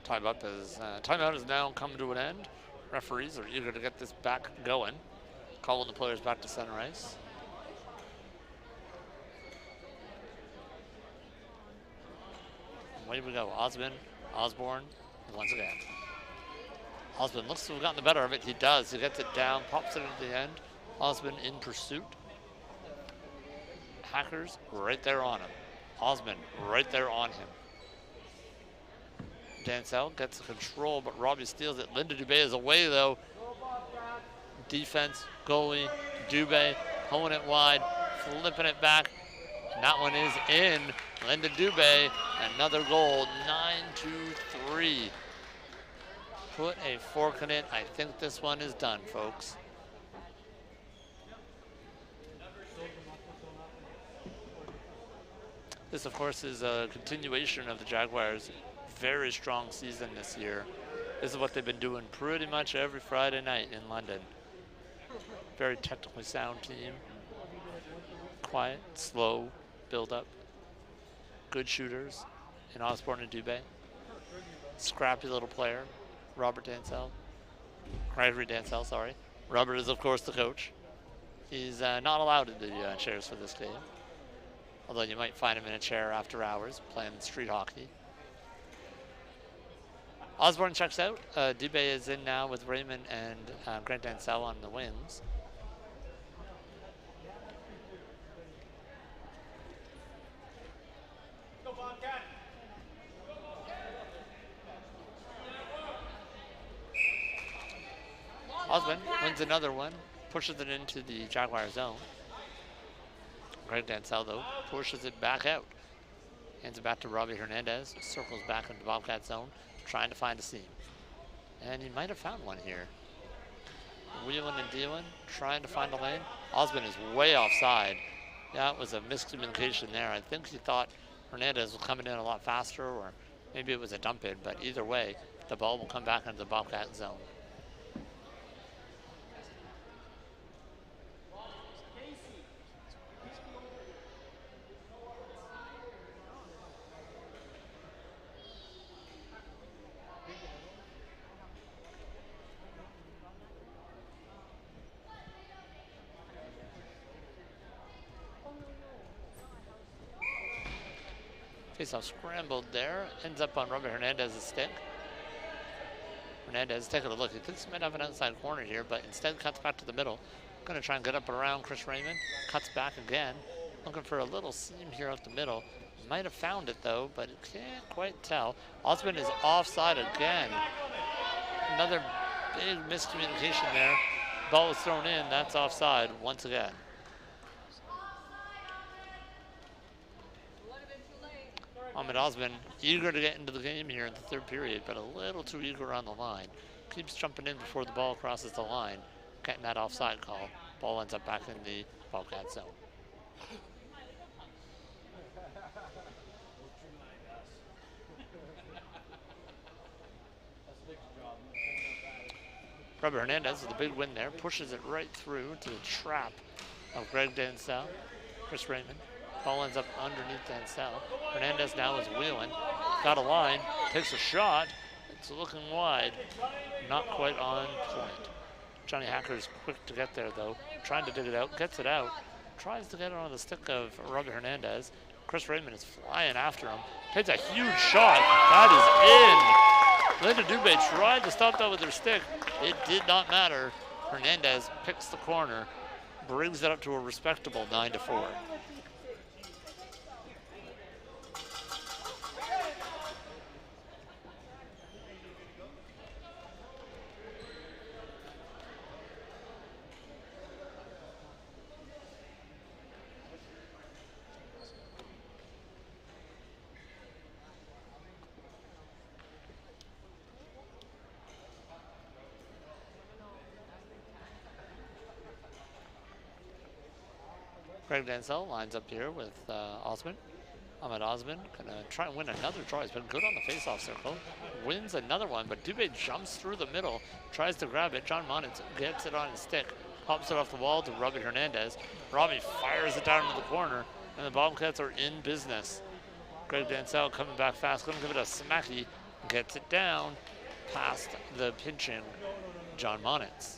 Timeout has now come to an end. Referees are eager to get this back going, calling the players back to center ice. Away we go. Osborne, once again. Osborne looks to have gotten the better of it. He does. He gets it down, pops it at the end. Osborne in pursuit. Hackers right there on him. Osborne right there on him. Dancel gets the control, but Robbie steals it. Linda Dubé is away though. Defense, goalie, Dubé pulling it wide, flipping it back. And that one is in. Linda Dubé, another goal, 9-3. Put a fork in it. I think this one is done, folks. This, of course, is a continuation of the Jaguars' very strong season this year. This is what they've been doing pretty much every Friday night in London. Very technically sound team. Quiet, slow build up. Good shooters in Osborne and Dubé. Scrappy little player, Gregory Dancel, sorry. Robert is, of course, the coach. He's not allowed in the chairs for this game. Although you might find him in a chair after hours playing street hockey. Osborne checks out. Dubé is in now with Raymond and Grant Dancel on the wings. Go Bobcat! Osborne wins another one, pushes it into the Jaguar zone. Greg Dancel, though, pushes it back out. Hands it back to Robbie Hernandez. Circles back into Bobcat zone, trying to find a seam. And he might have found one here. Wheeling and dealing, trying to find a lane. Osborne is way offside. Yeah, it was a miscommunication there. I think he thought Hernandez was coming in a lot faster, or maybe it was a dump in, but either way, the ball will come back into the Bobcat zone. Faceoff scrambled there, ends up on Robert Hernandez's stick. Hernandez taking a look. He thinks he might have an outside corner here, but instead cuts back to the middle. Gonna try and get up and around Chris Raymond. Cuts back again. Looking for a little seam here up the middle. Might have found it though, but can't quite tell. Osborne is offside again. Another big miscommunication there. Ball was thrown in, that's offside once again. Ahmed Osman eager to get into the game here in the third period, but a little too eager on the line. Keeps jumping in before the ball crosses the line, getting that offside call. Ball ends up back in the Bobcat zone. Robert Hernandez with a big win there, pushes it right through to the trap of Greg Dancel. Chris Raymond. Ball ends up underneath Dancel. Hernandez now is wheeling. Got a line, takes a shot. It's looking wide. Not quite on point. Johnny Hacker's quick to get there though. Trying to dig it out, gets it out. Tries to get it on the stick of Robert Hernandez. Chris Raymond is flying after him. Takes a huge shot. That is in. Linda Dubé tried to stop that with her stick. It did not matter. Hernandez picks the corner, brings it up to a respectable 9-4. Greg Dancel lines up here with Osman. Ahmed Osman gonna try and win another draw. He's been good on the face-off circle. Wins another one, but Dubé jumps through the middle, tries to grab it. John Monitz gets it on his stick, pops it off the wall to Robbie Hernandez. Robbie fires it down into the corner, and the Bobcats are in business. Greg Dancel coming back fast, gonna give it a smacky Gets it down past the pinching John Monitz.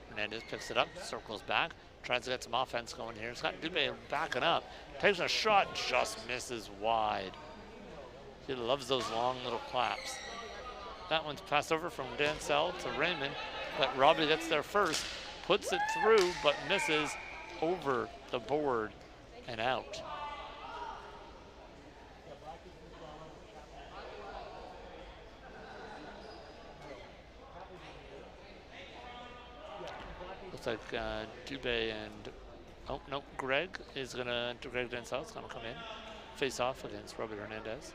Hernandez picks it up, circles back, tries to get some offense going here. He's got Dubé backing up, takes a shot, just misses wide. He loves those long little claps. That one's passed over from Dancel to Raymond, but Robbie gets there first, puts it through, but misses over the board and out. Looks like Dubé and, oh no, Greg is gonna, Greg Dancel is gonna come in, face off against Robert Hernandez.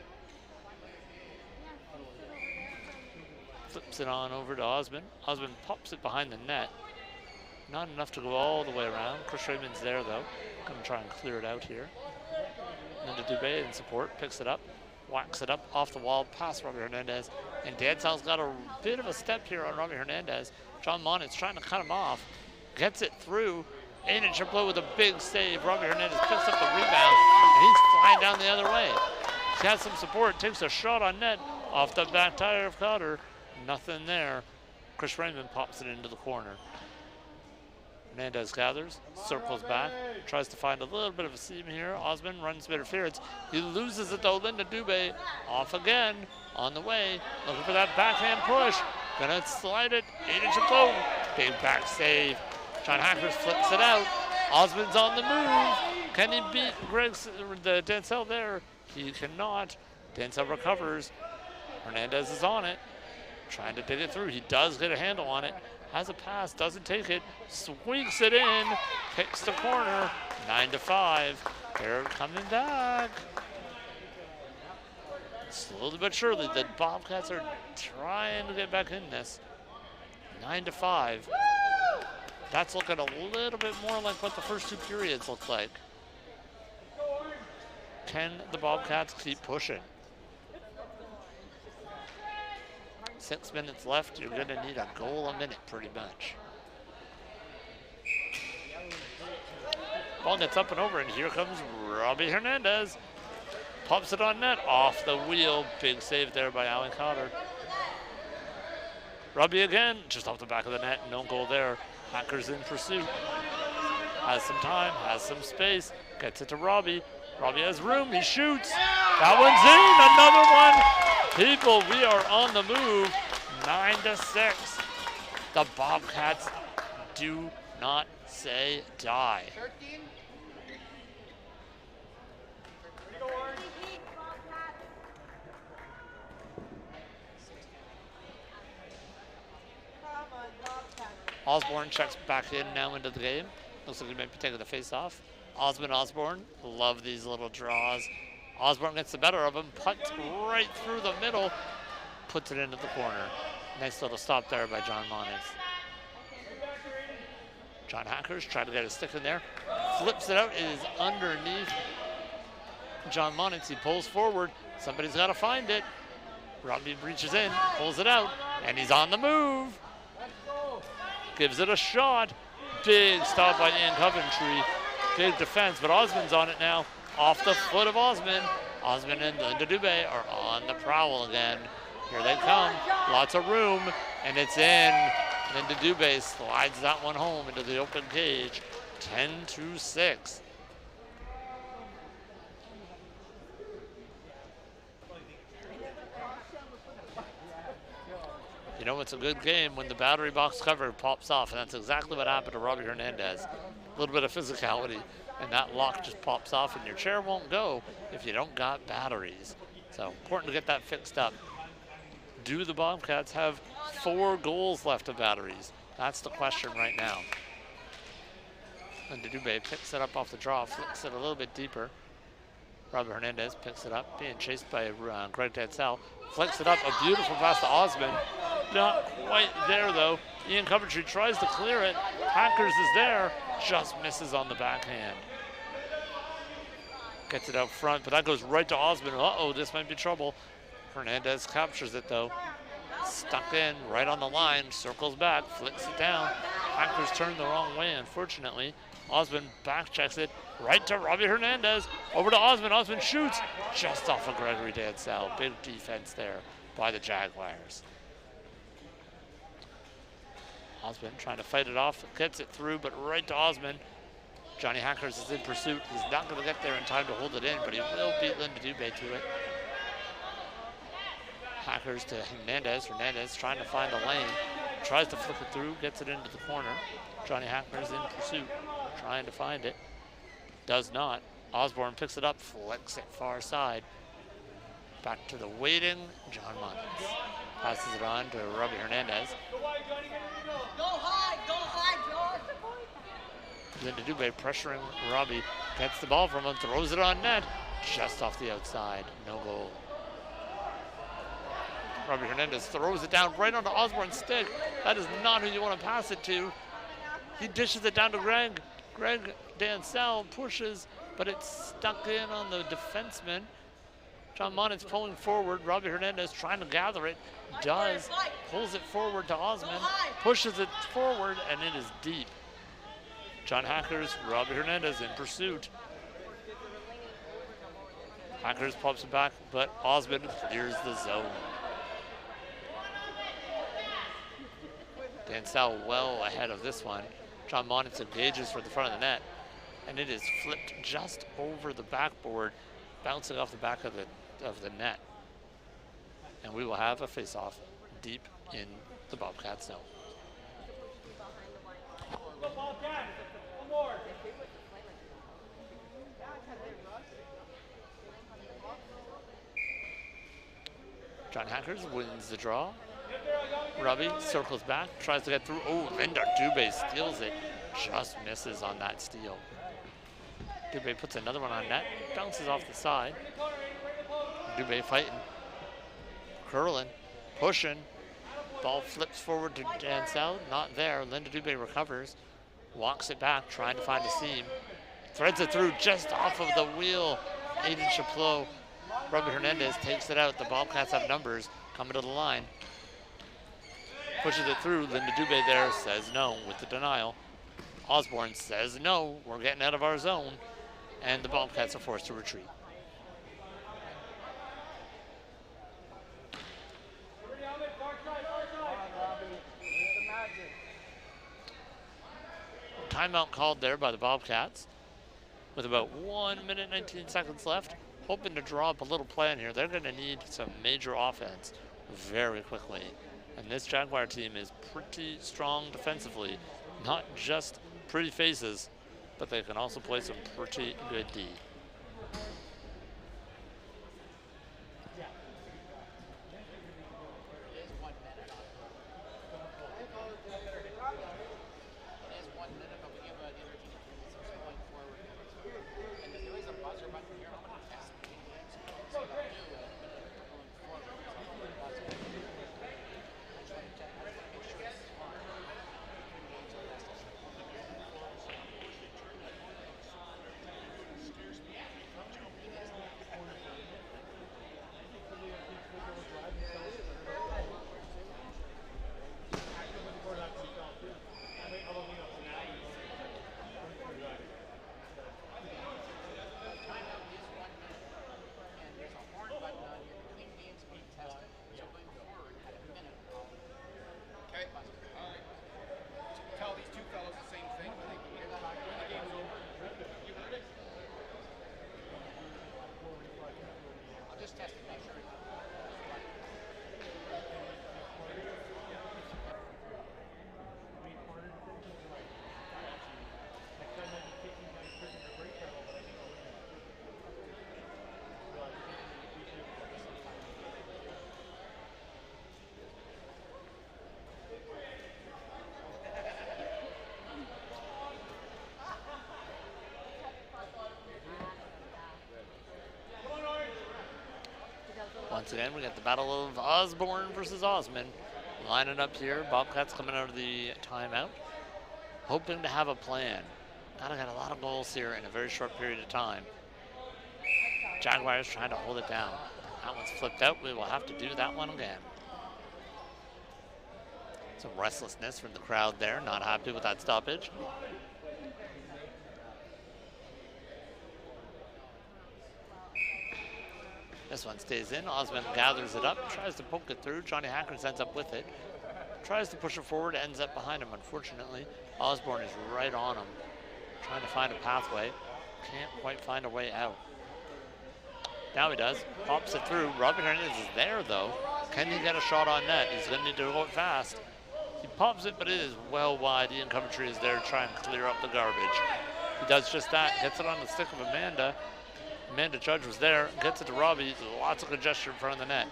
Flips it on over to Osmond. Osmond pops it behind the net. Not enough to go all the way around. Chris Raymond's there though. Gonna try and clear it out here. And then to Dubé in support, picks it up, whacks it up off the wall past Robbie Hernandez. And Dancel's got a bit of a step here on Robbie Hernandez. John Monitz trying to cut him off. Gets it through. 8-inch blow with a big save. Robbie Hernandez picks up the rebound, and he's flying down the other way. He's got some support, takes a shot on net off the back tire of Cotter. Nothing there. Chris Raymond pops it into the corner. Hernandez gathers, circles back, tries to find a little bit of a seam here. Osmond runs interference. He loses it though. Linda Dubé off again on the way, looking for that backhand push. Gonna slide it, 8-inch blow. Big back save. John Hackers flips it out. Osmond's on the move. Can he beat the Dancel there? He cannot. Dancel recovers. Hernandez is on it, trying to dig it through. He does get a handle on it. Has a pass, doesn't take it, swings it in, picks the corner, 9-5. They're coming back. Slowly but surely, the Bobcats are trying to get back in this. 9-5. That's looking a little bit more like what the first two periods looked like. Can the Bobcats keep pushing? 6 minutes left, you're gonna need a goal a minute pretty much. Ball gets up and over, and here comes Robbie Hernandez. Pops it on net, off the wheel. Big save there by Alan Cotter. Robbie again, just off the back of the net, no goal there. Hackers in pursuit. Has some time, has some space, gets it to Robbie. Robbie has room, he shoots. That one's in, another one. People, we are on the move, 9-6. The Bobcats do not say die. Osborne checks back in now into the game. Looks like he might be taking the face off. Osborne, love these little draws. Osborne gets the better of him, puts right through the middle, puts it into the corner. Nice little stop there by John Monitz. John Hackers trying to get a stick in there, flips it out, it is underneath John Monitz. He pulls forward, somebody's got to find it. Robbie reaches in, pulls it out, and he's on the move. Gives it a shot. Big stop by Ian Coventry. Big defense, but Osmond's on it now. Off the foot of Osmond. Osmond and Linda Dubé are on the prowl again. Here they come. Lots of room, and it's in. Linda Dubé slides that one home into the open cage. 10-6. You know, it's a good game when the battery box cover pops off, and that's exactly what happened to Robbie Hernandez. A little bit of physicality, and that lock just pops off, and your chair won't go if you don't got batteries. So important to get that fixed up. Do the Bobcats have 4 goals left of batteries? That's the question right now. And Dubé picks it up off the draw, flicks it a little bit deeper. Robert Hernandez picks it up, being chased by Greg Dancel. Flicks it up, a beautiful pass to Osmond. Not quite there though. Ian Coventry tries to clear it. Hackers is there, just misses on the backhand. Gets it out front, but that goes right to Osmond. Uh-oh, this might be trouble. Hernandez captures it though. Stuck in, right on the line, circles back, flicks it down. Hackers turned the wrong way, unfortunately. Osmond back checks it right to Robbie Hernandez. Over to Osmond. Osmond shoots just off of Gregory Dansell. Big defense there by the Jaguars. Osmond trying to fight it off, gets it through, but right to Osmond. Johnny Hackers is in pursuit. He's not going to get there in time to hold it in, but he will beat Linda Dubé to it. Hackers to Hernandez. Hernandez trying to find a lane. Tries to flip it through, gets it into the corner. Johnny Hackers in pursuit, trying to find it. Does not. Osborne picks it up, flicks it far side. Back to the waiting John Muntz. Passes it on to Robbie Hernandez. Go high, George! Linda Dubé pressuring Robbie. Gets the ball from him, throws it on net. Just off the outside, no goal. Robbie Hernandez throws it down right onto Osborne's stick. That is not who you want to pass it to. He dishes it down to Greg. Greg Dansell pushes, but it's stuck in on the defenseman. John Monitz pulling forward. Robbie Hernandez trying to gather it. Does. Pulls it forward to Osmond. Pushes it forward, and it is deep. John Hackers, Robbie Hernandez in pursuit. Hackers pops it back, but Osmond clears the zone. Dansell well ahead of this one. John Monitz engages for the front of the net, and it is flipped just over the backboard, bouncing off the back of the net. And we will have a face-off deep in the Bobcats zone. John Hackers wins the draw. Robbie circles back, tries to get through. Oh, Linda Dubé steals it. Just misses on that steal. Dubé puts another one on net, bounces off the side. Dubé fighting, curling, pushing. Ball flips forward to Dansell, not there. Linda Dubé recovers, walks it back, trying to find a seam. Threads it through just off of the wheel. Aiden Chaplot. Robbie Hernandez takes it out. The Bobcats have numbers coming to the line. Pushes it through. Linda Dubé there says no with the denial. Osborne says no, we're getting out of our zone. And the Bobcats are forced to retreat. Timeout called there by the Bobcats with about 1 minute 19 seconds left. Hoping to draw up a little plan here. They're going to need some major offense very quickly. And this Jaguar team is pretty strong defensively. Not just pretty faces, but they can also play some pretty good D. Once again, we got the battle of Osborne versus Osmond. Lining up here, Bobcats coming out of the timeout. Hoping to have a plan. Gotta get a lot of goals here in a very short period of time. Jaguars trying to hold it down. That one's flipped out. We will have to do that one again. Some restlessness from the crowd there. Not happy with that stoppage. This one stays in. Osmond gathers it up, tries to poke it through. Johnny Hackers ends up with it. Tries to push it forward, ends up behind him, unfortunately. Osborne is right on him, trying to find a pathway. Can't quite find a way out. Now he does. Pops it through. Robin Hernandez is there, though. Can he get a shot on net? He's going to need to go it fast. He pops it, but it is well wide. Ian Coventry is there to try and clear up the garbage. He does just that. Gets it on the stick of Amanda. Amanda Judge was there. Gets it to Robbie. Lots of congestion in front of the net.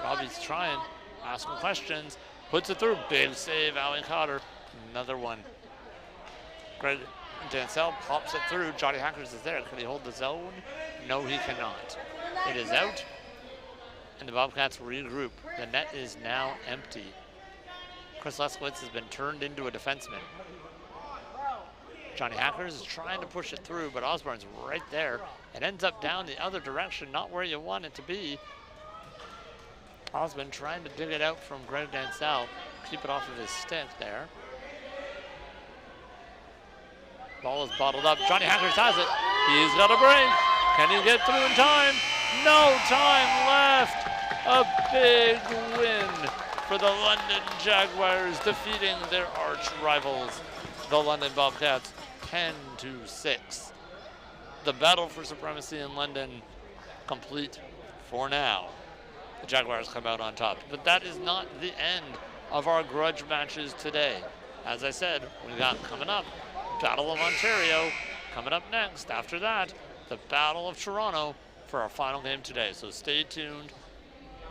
Robbie's trying. Asking questions. Puts it through. Big save. Allie Cotter. Another one. Greg Dancel pops it through. Johnny Hackers is there. Can he hold the zone? No, he cannot. It is out. And the Bobcats regroup. The net is now empty. Chris Leskowitz has been turned into a defenseman. Johnny Hackers is trying to push it through, but Osborne's right there. It ends up down the other direction, not where you want it to be. Osborne trying to dig it out from Greg Dancel. Keep it off of his stick there. Ball is bottled up. Johnny Hackers has it. He's got a break. Can he get through in time? No time left. A big win for the London Jaguars, defeating their arch rivals, the London Bobcats, 10-6. The battle for supremacy in London complete for now. The Jaguars come out on top. But that is not the end of our grudge matches today. As I said, we got coming up Battle of Ontario. Coming up next, after that, the Battle of Toronto for our final game today. So stay tuned.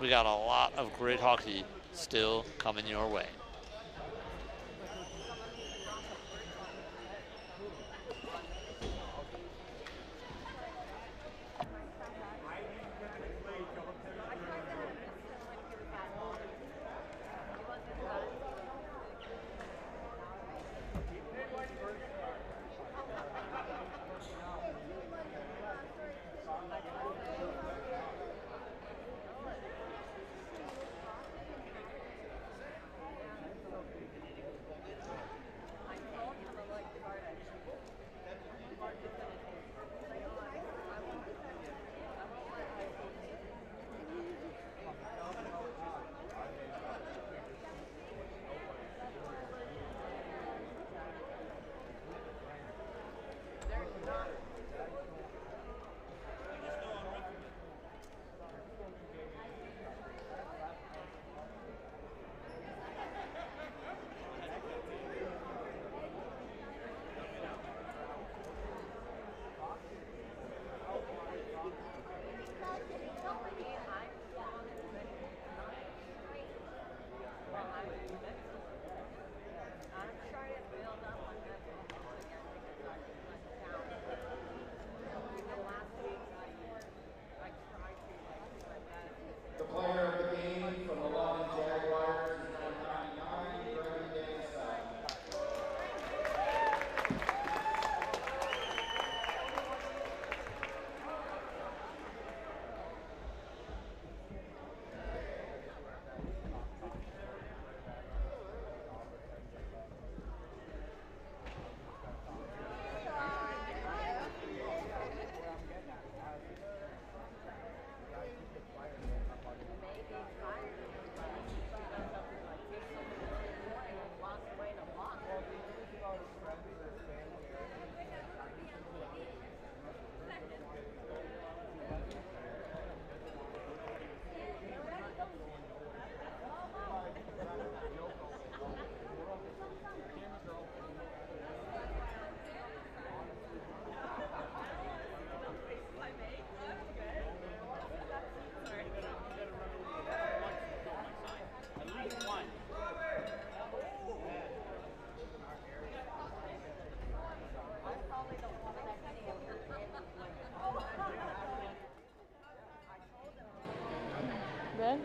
We got a lot of great hockey still coming your way.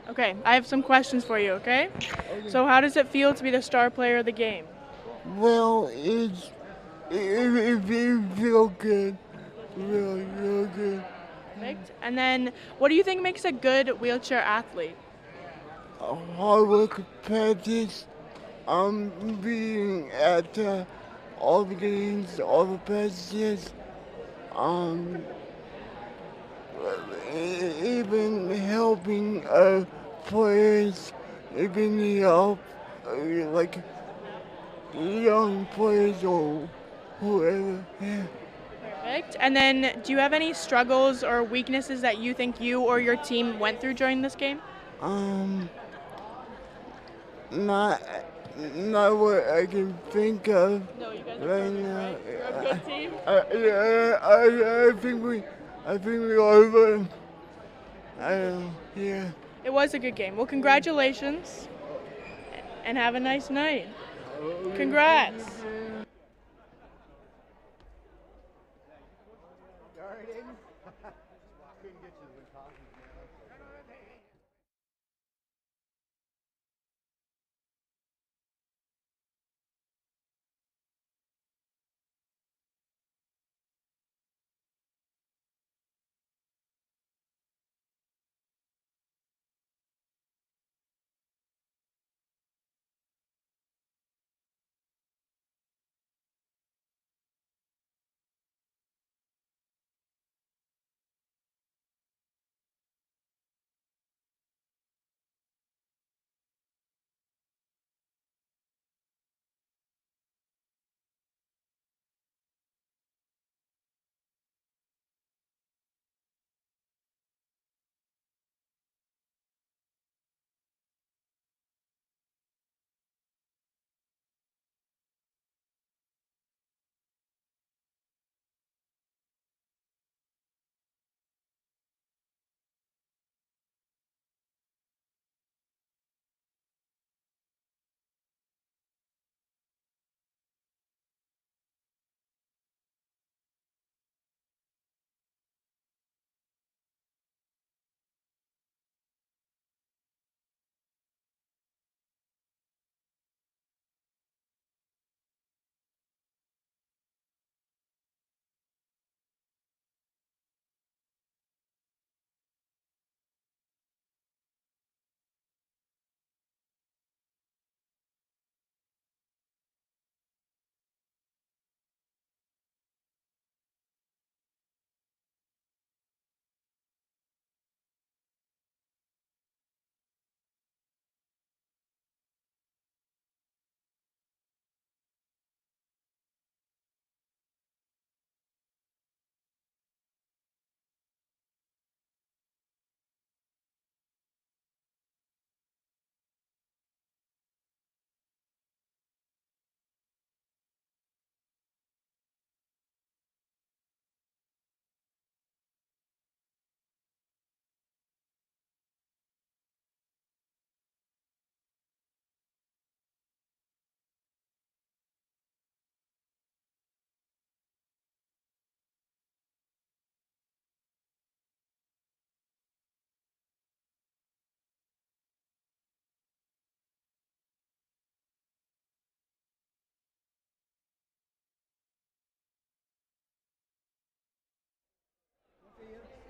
Okay, I have some questions for you, okay? So how does it feel to be the star player of the game? Well, it feels good. Really, real good. Perfect. And then, what do you think makes a good wheelchair athlete? Hard work, practice, being at all the games, all the practices, even helping players, even help like young players or whoever. Yeah. Perfect. And then, do you have any struggles or weaknesses that you think you or your team went through during this game? Not what I can think of. No, you guys are right perfect, now. right? You're a good team. I think we over. Yeah. It was a good game. Well, congratulations, and have a nice night. Congrats.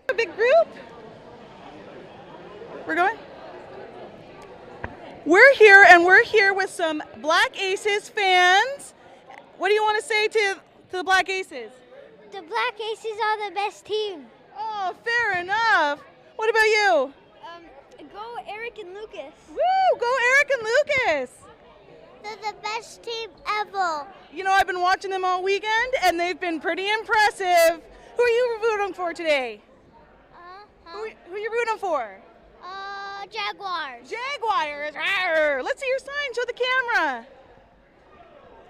A big group? We're going? We're here with some Black Aces fans. What do you want to say to the Black Aces? The Black Aces are the best team. Oh, fair enough. What about you? Go Eric and Lucas. Woo! Go Eric and Lucas. They're the best team ever. You know, I've been watching them all weekend, and they've been pretty impressive. Who are you rooting for today? Who are you rooting for? Jaguars. Jaguars. Rawr. Let's see your sign. Show the camera.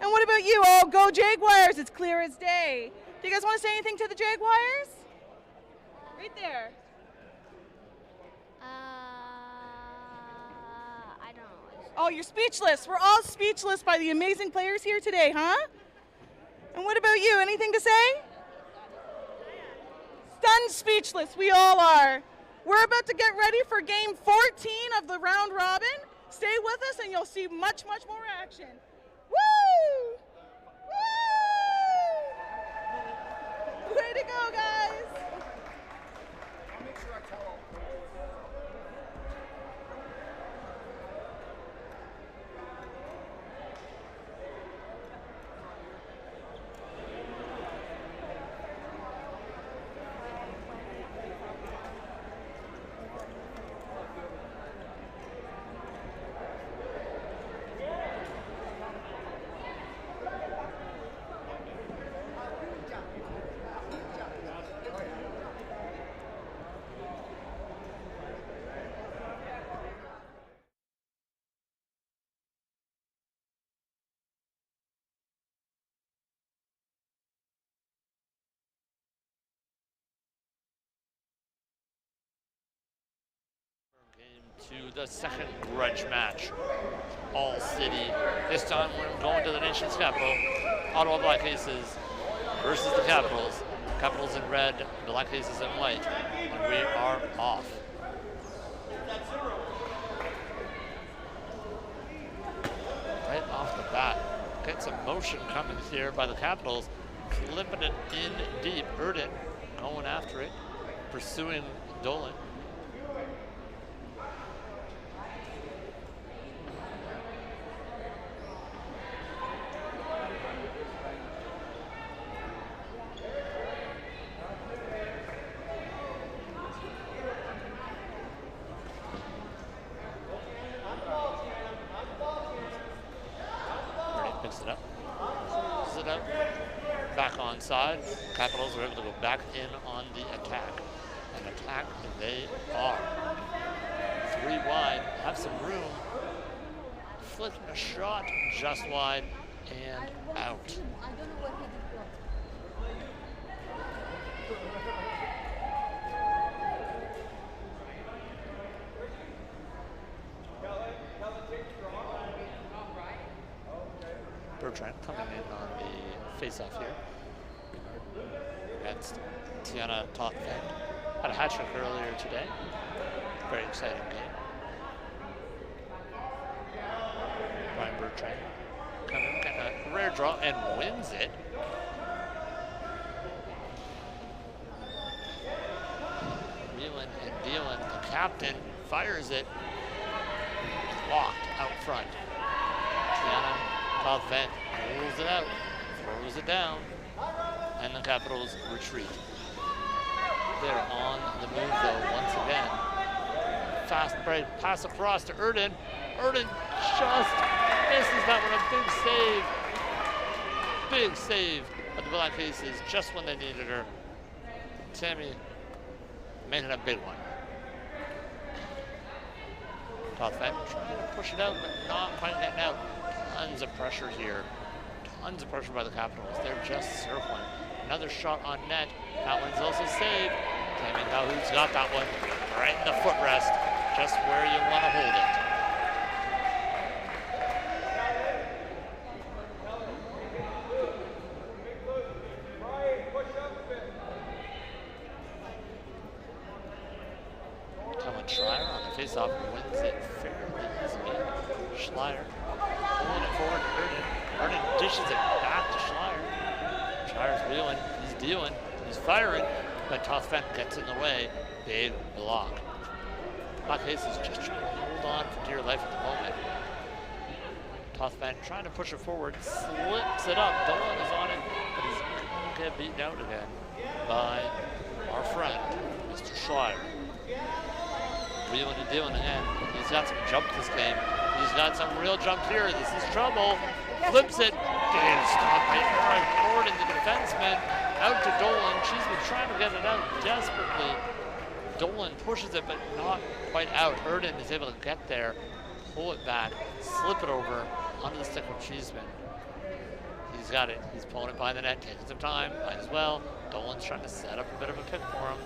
And what about you? Oh, go Jaguars. It's clear as day. Do you guys want to say anything to the Jaguars? Right there. I don't know. Oh, you're speechless. We're all speechless by the amazing players here today, huh? And what about you? Anything to say? Stunned speechless. We all are. We're about to get ready for game 14 of the round robin. Stay with us and you'll see much, much more action. Woo! Woo! Way to go, guys! I'll make sure I tell them. to the second grudge match. All city. This time we're going to the nation's capital. Ottawa Black Aces versus the Capitals. Capitals in red, Black Aces in white. And we are off. Right off the bat. Get some motion coming here by the Capitals. Flipping it in deep. Erden going after it. Pursuing Dolan. Picks it up. Picks it up. Back onside. Capitals are able to go back in on the attack. An attack they are. 3 wide. Have some room. Flicking a shot just wide and out. Bertrand coming in on the face-off here against Tiana Totfeld. Had a hat trick earlier today. Very exciting game. Brian Bertrand coming in, getting a rare draw and wins it. Wheeling and dealing. The captain fires it. Blocked out front. Tiana Totfeld pulls it out, throws it down, and the Capitals retreat. They're on the move though once again. Fast break, pass across to Erden. Erden just misses that one. A big save. Big save of the Black Aces just when they needed her. Tammy making a big one. Totfeld trying to push it out, but not quite getting out. Tons of pressure here. Tons of pressure by the Capitals. They're just circling. Another shot on net. That one's also saved. Tammy Calhoun's got that one right in the footrest, just where you want to hold it. Talon Schreier on the faceoff wins it fairly easily. Schreier pulling it forward to Erden. Erden dishes it back to Schreier. Schreier's wheeling, he's dealing, he's firing, but Totfeld gets in the way. Big block. Black Aces just trying to hold on for dear life at the moment. Totfeld trying to push it forward, slips it up. Dolan is on it, but he's going to get beaten out again by our friend, Mr. Schreier. Wheeling and dealing again. He's got some jump this game. He's got some real jump here. This is trouble. Flips it. Damn, stopped by Eric Gordon, the defenseman. Out to Dolan. She's been trying to get it out desperately. Dolan pushes it, but not quite out. Erden is able to get there, pull it back, slip it over onto the stick of Cheeseman. He's got it. He's pulling it by the net, taking some time. Might as well. Dolan's trying to set up a bit of a pick for him.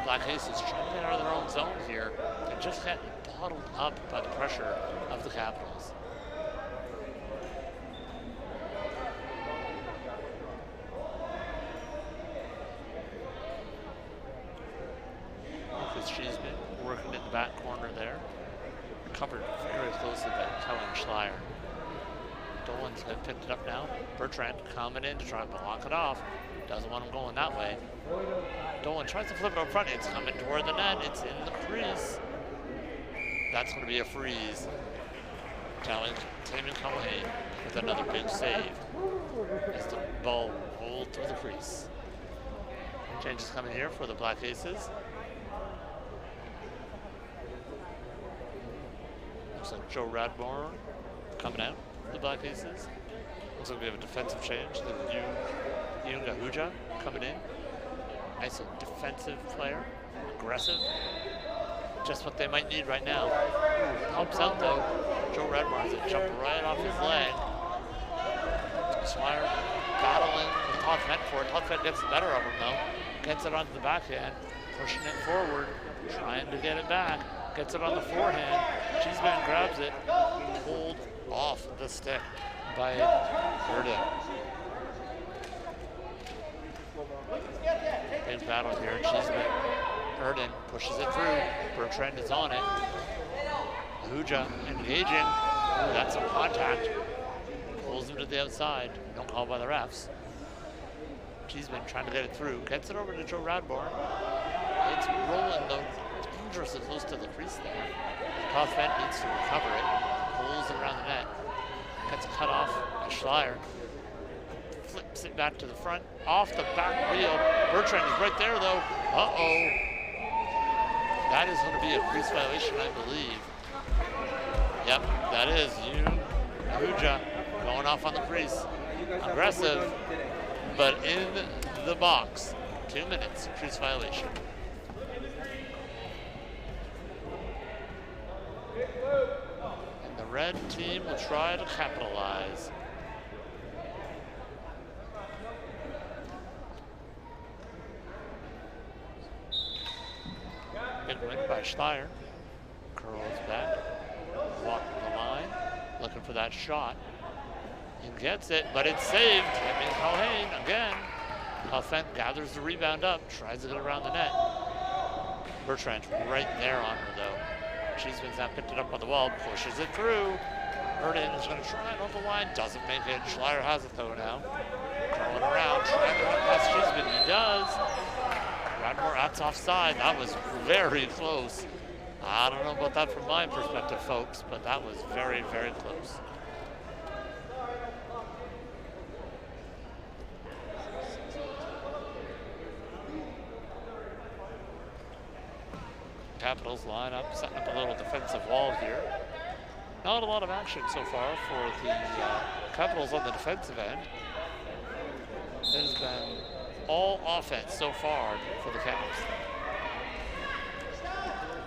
Black Aces trying to get out of their own zone here. They're just getting bottled up by the pressure of the Capitals. Because she's been working in the back corner there. Covered very closely by Kellen Schreier. Dolan's picked it up now. Bertrand coming in to try and block it off. Doesn't want him going that way. Dolan tries to flip it up front. It's coming toward the net. It's in the crease. That's going to be a freeze. Tammy Culhane with another big save as the ball rolled through the crease. Changes coming here for the Black Aces. Looks like Joe Radmore coming out for the Black Aces. Looks like we have a defensive change. Yunga Huja coming in. Nice defensive player, aggressive. Just what they might need right now. Helps out though. Joe Redmore has it jumped right off his leg. Schreier battling with Totfeld for it. Totfeld gets the better of him though. Gets it onto the backhand, pushing it forward, trying to get it back. Gets it on the forehand. Cheeseman grabs it. Pulled off the stick by Erden. Big battle here. Cheeseman. Erden pushes it through. Bertrand is on it. CEWHA engaging. Ooh, that's some contact. Pulls him to the outside. No call by the refs. Cheeseman trying to get it through. Gets it over to Joe Radmore. It's rolling though. Dangerously close to the crease there. Tothvent needs to recover it. Pulls it around the net. Gets cut off by Schleier. Flips it back to the front. Off the back wheel. Bertrand is right there though. Uh-oh. That is going to be a crease violation, I believe. Yep, that is CEWHA going off on the crease. Aggressive, but in the box. 2 minutes, crease violation. And the red team will try to capitalize. Good win by Schleier. Curls back. Walking the line. Looking for that shot. He gets it, but it's saved. That means Culhane again. Tothvent gathers the rebound up. Tries to get around the net. Bertrand right there on her though. Cheeseman's now picked it up on the wall. Pushes it through. Erden is going to try it over the line. Doesn't make it. Schleier has it though now. Curling around. Trying to run past Cheeseman. He does. Radmore, that's offside. That was very close. I don't know about that from my perspective, folks, but that was very, very close. Capitals line up, setting up a little defensive wall here. Not a lot of action so far for the Capitals on the defensive end. It has been all offense so far for the Caps.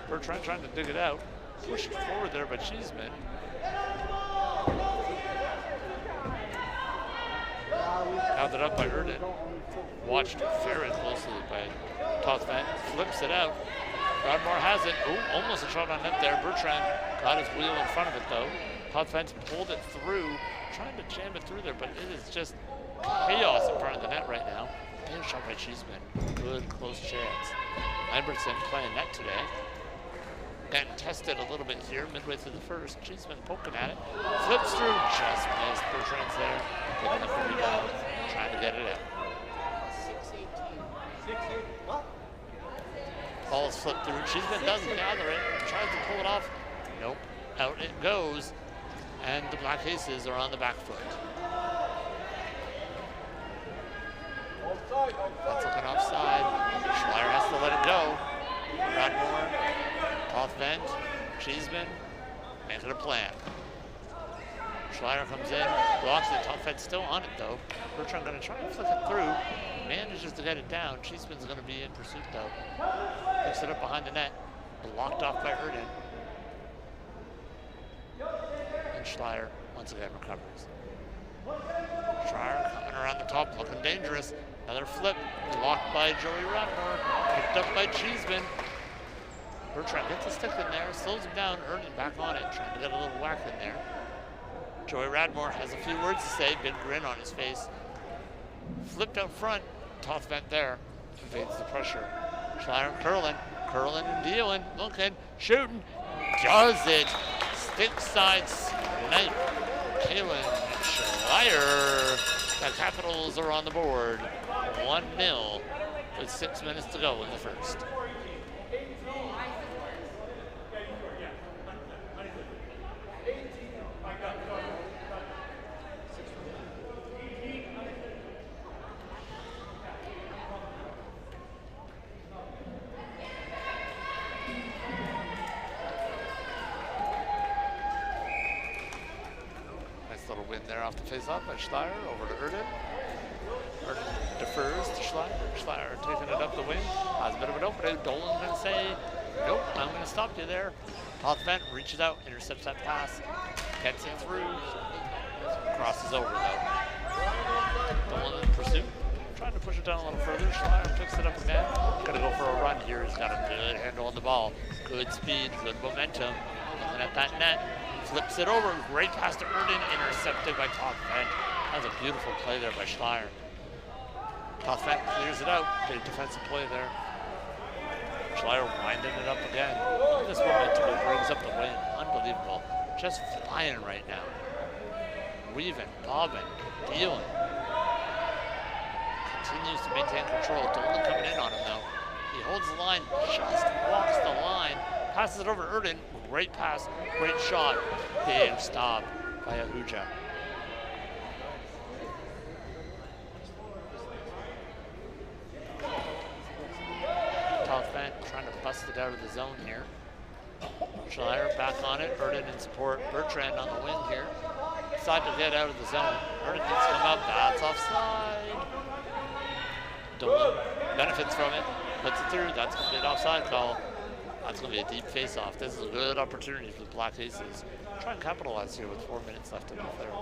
Bertrand trying to dig it out. Push it forward there by Cheeseman. Gathered up by Erden. Watched very closely by Tothvent. Flips it out. Radmore has it. Ooh, almost a shot on net there. Bertrand got his wheel in front of it though. Tothvent pulled it through. Trying to jam it through there, but it is just chaos in front of the net right now. Big shot by Cheeseman. Good close chance. Lambertson playing net today. Getting tested a little bit here midway through the first. Cheeseman poking at it. Flips through. Just missed. Bertrand's there. Picking up the rebound. Trying to get it out. 6-8. Ball's flipped through. Cheeseman doesn't gather it. Tries to pull it off. Nope. Out it goes. And the Black Aces are on the back foot. That's looking offside. Schleier has to let it go. Radmore, Tothvent, Cheeseman, make it a plan. Schleier comes in, blocks it. Tothvent's still on it though. Bertrand going to try and flick it through. Manages to get it down. Cheeseman's going to be in pursuit though. Picks it up behind the net. Blocked off by Erden. And Schleier once again recovers. Schleier coming around the top, looking dangerous. Another flip, blocked by Joey Radmore, picked up by Cheeseman. Bertrand gets a stick in there, slows him down. Erden back on it, trying to get a little whack in there. Joey Radmore has a few words to say, big grin on his face. Flipped up front, Tothvent there, evades the pressure. Schleier curling and dealing, looking, shooting, does it. Stick side snipe. Kaylin Schleier. The Capitals are on the board. 1-0 with 6 minutes to go in the first. Win there off the face-off by Schleier over to Erden. Erden defers to Schleier. Schleier taking it up the wing. Has a bit of an opening. Dolan's going to say, nope, I'm going to stop you there. Tothvent reaches out, intercepts that pass, gets it through, crosses over though. Dolan in pursuit, trying to to push it down a little further. Schleier picks it up again. Gonna go for a run here. He's got a good handle on the ball. Good speed, good momentum. Looking at that net. Flips it over. Great pass to Erden. Intercepted by Todd Fent. That was a beautiful play there by Schleier. Todd Fent clears it out. Big defensive play there. Schleier winding it up again. This momentum brings up the win. Unbelievable. Just flying right now. Weaving, bobbing, dealing. Continues to maintain control. Dolan coming in on him though. He holds the line, just walks the line, passes it over to Erden. Great pass, great shot. Big stop by CEWHA. Todd Fent trying to bust it out of the zone here. Schleier back on it. Erden in support. Bertrand on the wing here. Side to get out of the zone. Erden needs to come out. That's offside. Dolan benefits from it. Puts it through. That's going to be an offside call. That's going to be a deep face-off. This is a good opportunity for the Black Aces. Try and capitalize here with 4 minutes left in the third.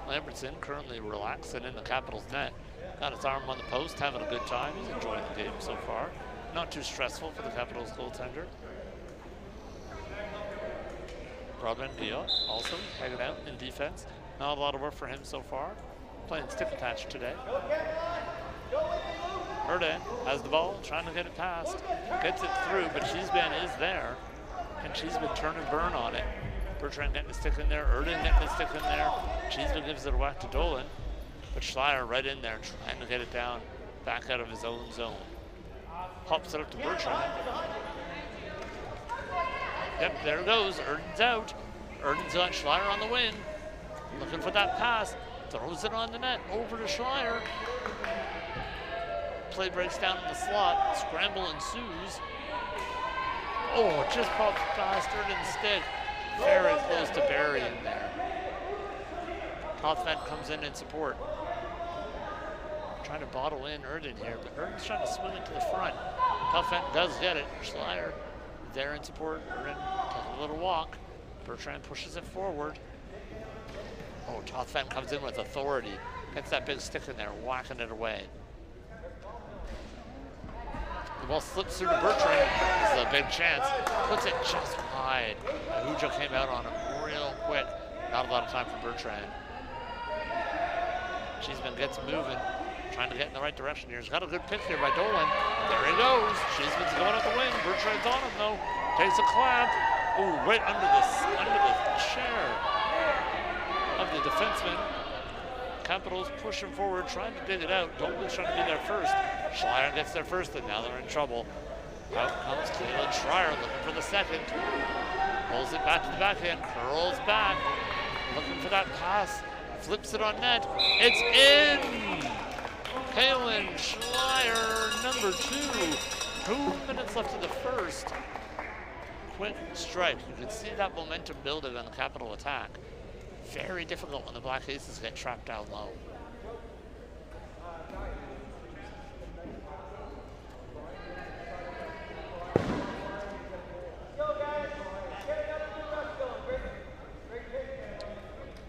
Lambertson currently relaxing in the Capitals net. Got his arm on the post, having a good time. He's enjoying the game so far. Not too stressful for the Capitals goaltender. Robin Dia also hanging out in defense. Not a lot of work for him so far. Playing stick attached today. Erden has the ball, trying to get it past. Gets it through, but Cheeseman is there. And Cheeseman turn and burn on it. Bertrand getting the stick in there. Erden getting the stick in there. Cheeseman gives it a whack to Dolan. But Schleier right in there, trying to get it down, back out of his own zone. Pops it up to Bertrand. Yep, there it goes. Erden's out. Erden's got Schleier on the wing. Looking for that pass. Throws it on the net. Over to Schleier. Play breaks down in the slot. Scramble ensues. Oh, it just popped past Erden's stick. Very close to burying there. Todd Fent comes in support. Trying to bottle in Erden here, but Erden's trying to swing it to the front. Todd Fent does get it. Schleier there in support. Erden takes a little walk. Bertrand pushes it forward. Oh, Todd Fent comes in with authority. Gets that big stick in there, whacking it away. The ball slips through to Bertrand. This is a big chance. Puts it just wide. CEWHA came out on him real quick. Not a lot of time for Bertrand. Cheeseman gets moving. Trying to get in the right direction here. He's got a good pick here by Dolan. There he goes. Cheeseman's going up the wing. Bertrand's on him though. Takes a clamp. Ooh, right under the chair of the defenseman. Capitals pushing forward, trying to dig it out. Dolan's trying to be there first. Schleier gets there first, and now they're in trouble. Out comes Caitlin Schreier looking for the second. Pulls it back to the backhand, curls back. Looking for that pass. Flips it on net. It's in! Caitlin Schleier, number 2. 2 minutes left in the first. Quick strike. You can see that momentum building on the Capital attack. Very difficult when the Black Aces get trapped down low.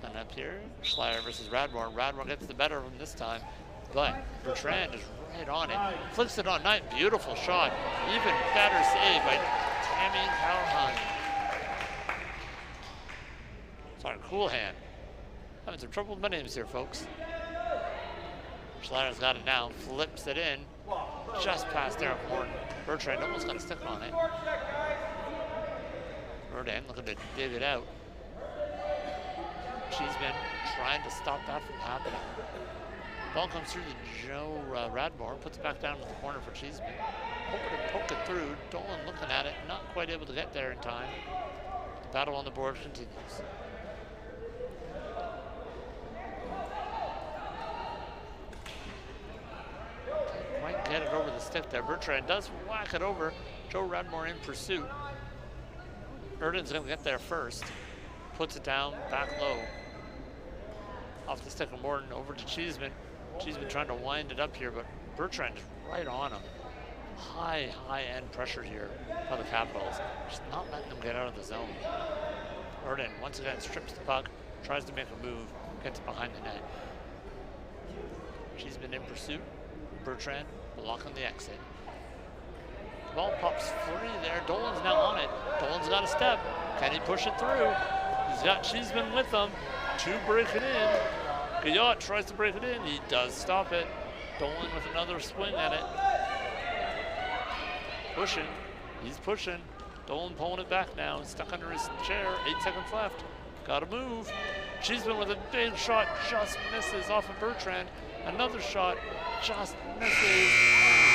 And up here, Schleier versus Radmore. Radmore gets the better of him this time, but Bertrand is right on it. Flips it on net. Beautiful shot. Even better save by Tammy Callahan. Sorry, Cool Hand. Having some trouble with my names here, folks. Schleier's got it now. Flips it in. Just past Eric Morton. Bertrand almost got a stick on it. Erden looking to dig it out. Cheeseman trying to stop that from happening. Ball comes through to Joe Radmore. Puts it back down to the corner for Cheeseman. Hoping to poke it through. Dolan looking at it. Not quite able to get there in time. The battle on the board continues. Get it over the stick there. Bertrand does whack it over. Joe Radmore in pursuit. Erden's going to get there first. Puts it down, back low. Off the stick of Morton, over to Cheeseman. Cheeseman trying to wind it up here, but Bertrand is right on him. High end pressure here by the Capitals. Just not letting them get out of the zone. Erden once again strips the puck, tries to make a move, gets behind the net. She's been in pursuit. Bertrand blocking the exit. The ball pops free there. Dolan's now on it. Dolan's got a step. Can he push it through? She's been with them. Two break it in. Guyot tries to break it in. He does stop it. Dolan with another swing at it. Pushing. He's pushing. Dolan pulling it back now. Stuck under his chair. 8 seconds left. Got to move. She's been with a big shot. Just misses off of Bertrand. Another shot. Just misses.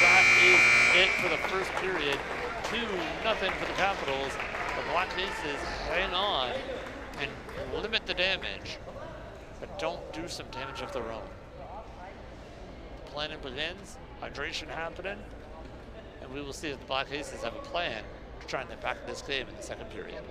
That is it for the first period. 2-0 for the Capitals. The Black Aces hang on and limit the damage, but don't do some damage of their own. The planning begins, hydration happening, and we will see if the Black Aces have a plan to try and get back in this game in the second period.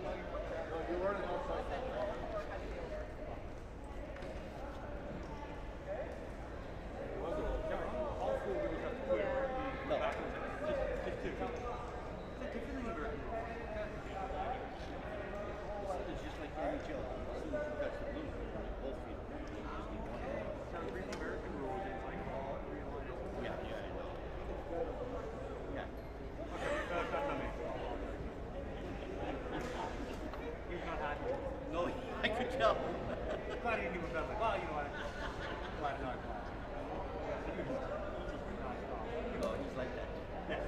No, I could tell. Glad he didn't even know. Well, you know what? Glad not. No, he's like that. Yes.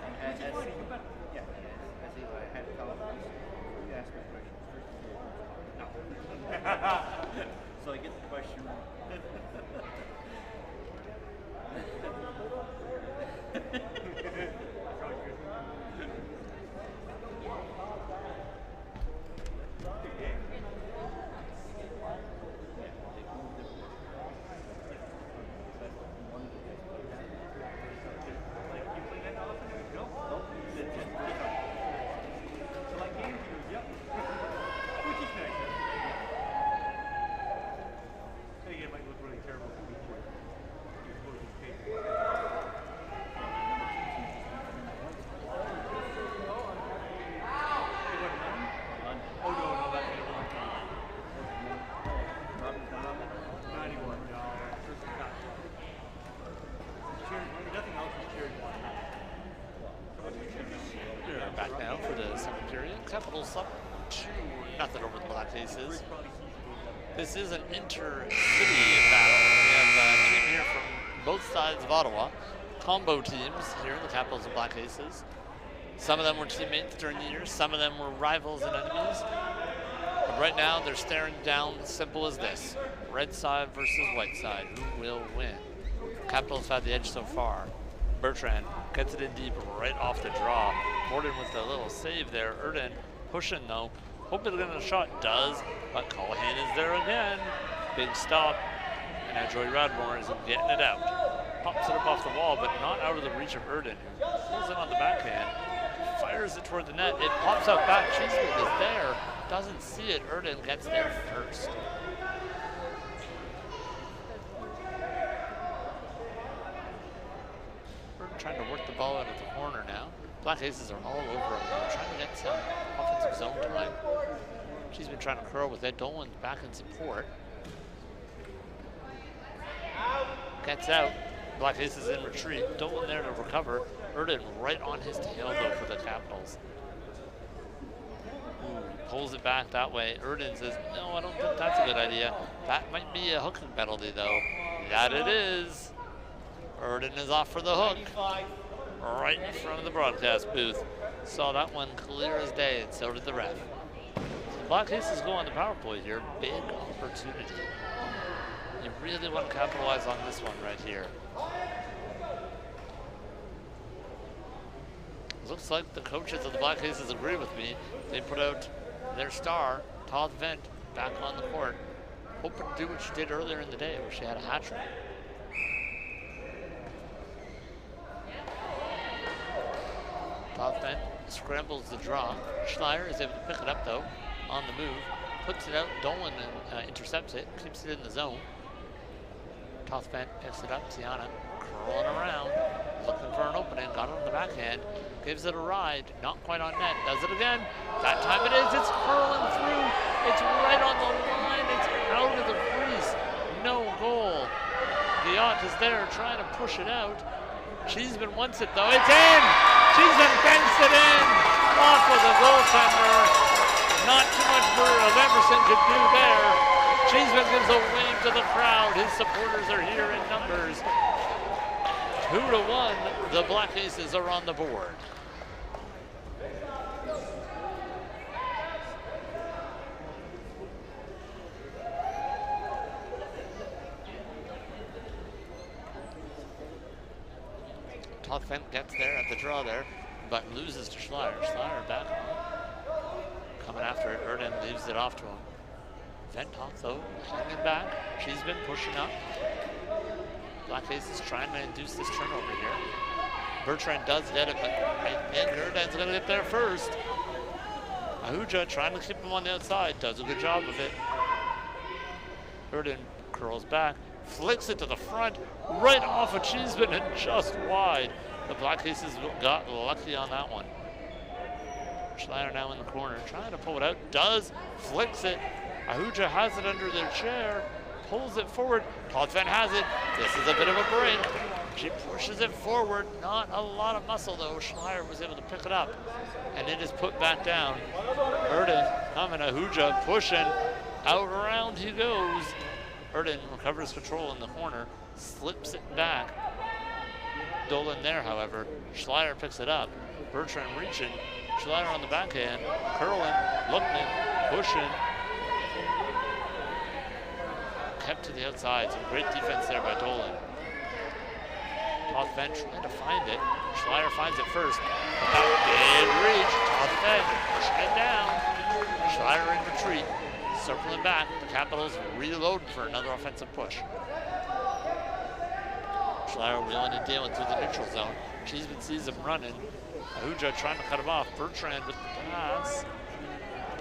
And as funny, but yeah, as he had to tell him, you asked me questions first. No. So I get the question wrong. Capitals up 2-0 over the Black Aces. This is an intercity battle. We have a team here from both sides of Ottawa. Combo teams here, the Capitals and Black Aces. Some of them were teammates during the year. Some of them were rivals and enemies. But right now, they're staring down simple as this. Red side versus white side. Who will win? Capitals have had the edge so far. Bertrand gets it in deep right off the draw. Morden with a little save there. Erden pushing though. Hoping to get a shot. Does, but Callahan is there again. Big stop. And now Joey Radmore is getting it out. Pops it up off the wall, but not out of the reach of Erden. Pulls it on the backhand. Fires it toward the net. It pops out back. Cheesecake is there. Doesn't see it. Erden gets there first. Trying to work the ball out of the corner now. Black Aces are all over him now, trying to get some offensive zone time. She's been trying to curl with Ed Dolan back in support. Gets out. Black Aces in retreat. Dolan there to recover. Erden right on his tail though for the Capitals. Ooh, pulls it back that way. Erden says, no, I don't think that's a good idea. That might be a hooking penalty though. That it is. Erden is off for the hook. Right in front of the broadcast booth. Saw that one clear as day, and so did the ref. So Black Aces go on the power play here. Big opportunity. You really want to capitalize on this one right here. Looks like the coaches of the Black Aces agree with me. They put out their star, Todd Vent, back on the court. Hoping to do what she did earlier in the day, where she had a hat trick. Todd Vent scrambles the draw. Schneier is able to pick it up though, on the move. Puts it out, Dolan intercepts it, keeps it in the zone. Toth Vent picks it up, Tiana rolling around, looking for an opening, got it on the backhand, gives it a ride, not quite on net, does it again. That time it is, it's curling through, it's right on the line, it's out of the crease, no goal. Yacht is there trying to push it out. Cheeseman wants it though, it's in! Cheeseman banks it in, off of the goaltender. Not too much of Emerson could do there. Cheeseman gives a wave to the crowd. His supporters are here in numbers. 2-1, the Black Aces are on the board. Todd Fent gets there at the draw there, but loses to Schleier. Schleier back coming after it. Erden leaves it off to him. Ventoff though, hanging back. She's been pushing up. Black Aces trying to induce this turnover here. Bertrand does get it, but I think Erden's gonna get there first. CEWHA trying to keep him on the outside, does a good job of it. Erden curls back, flicks it to the front, right off of Cheeseman and just wide. The Black Aces got lucky on that one. Schleier now in the corner, trying to pull it out, does, flicks it. CEWHA has it under their chair, pulls it forward. Todd Fent has it. This is a bit of a break. She pushes it forward, not a lot of muscle though. Schleier was able to pick it up, and it is put back down. Erden coming, CEWHA pushing, out around he goes. Erden recovers control in the corner, slips it back. Dolan there, however. Schleier picks it up. Bertrand reaching. Schleier on the backhand. Curling, looking, pushing. Kept to the outside. Some great defense there by Dolan. Todd Fent trying to find it. Schleier finds it first. Without big reach. Todd Fent pushing it down. Schleier in retreat. Circling back. The Capitals reloading for another offensive push. Schleier wheeling and dealing through the neutral zone. Cheeseman sees him running. CEWHA trying to cut him off. Bertrand with the pass.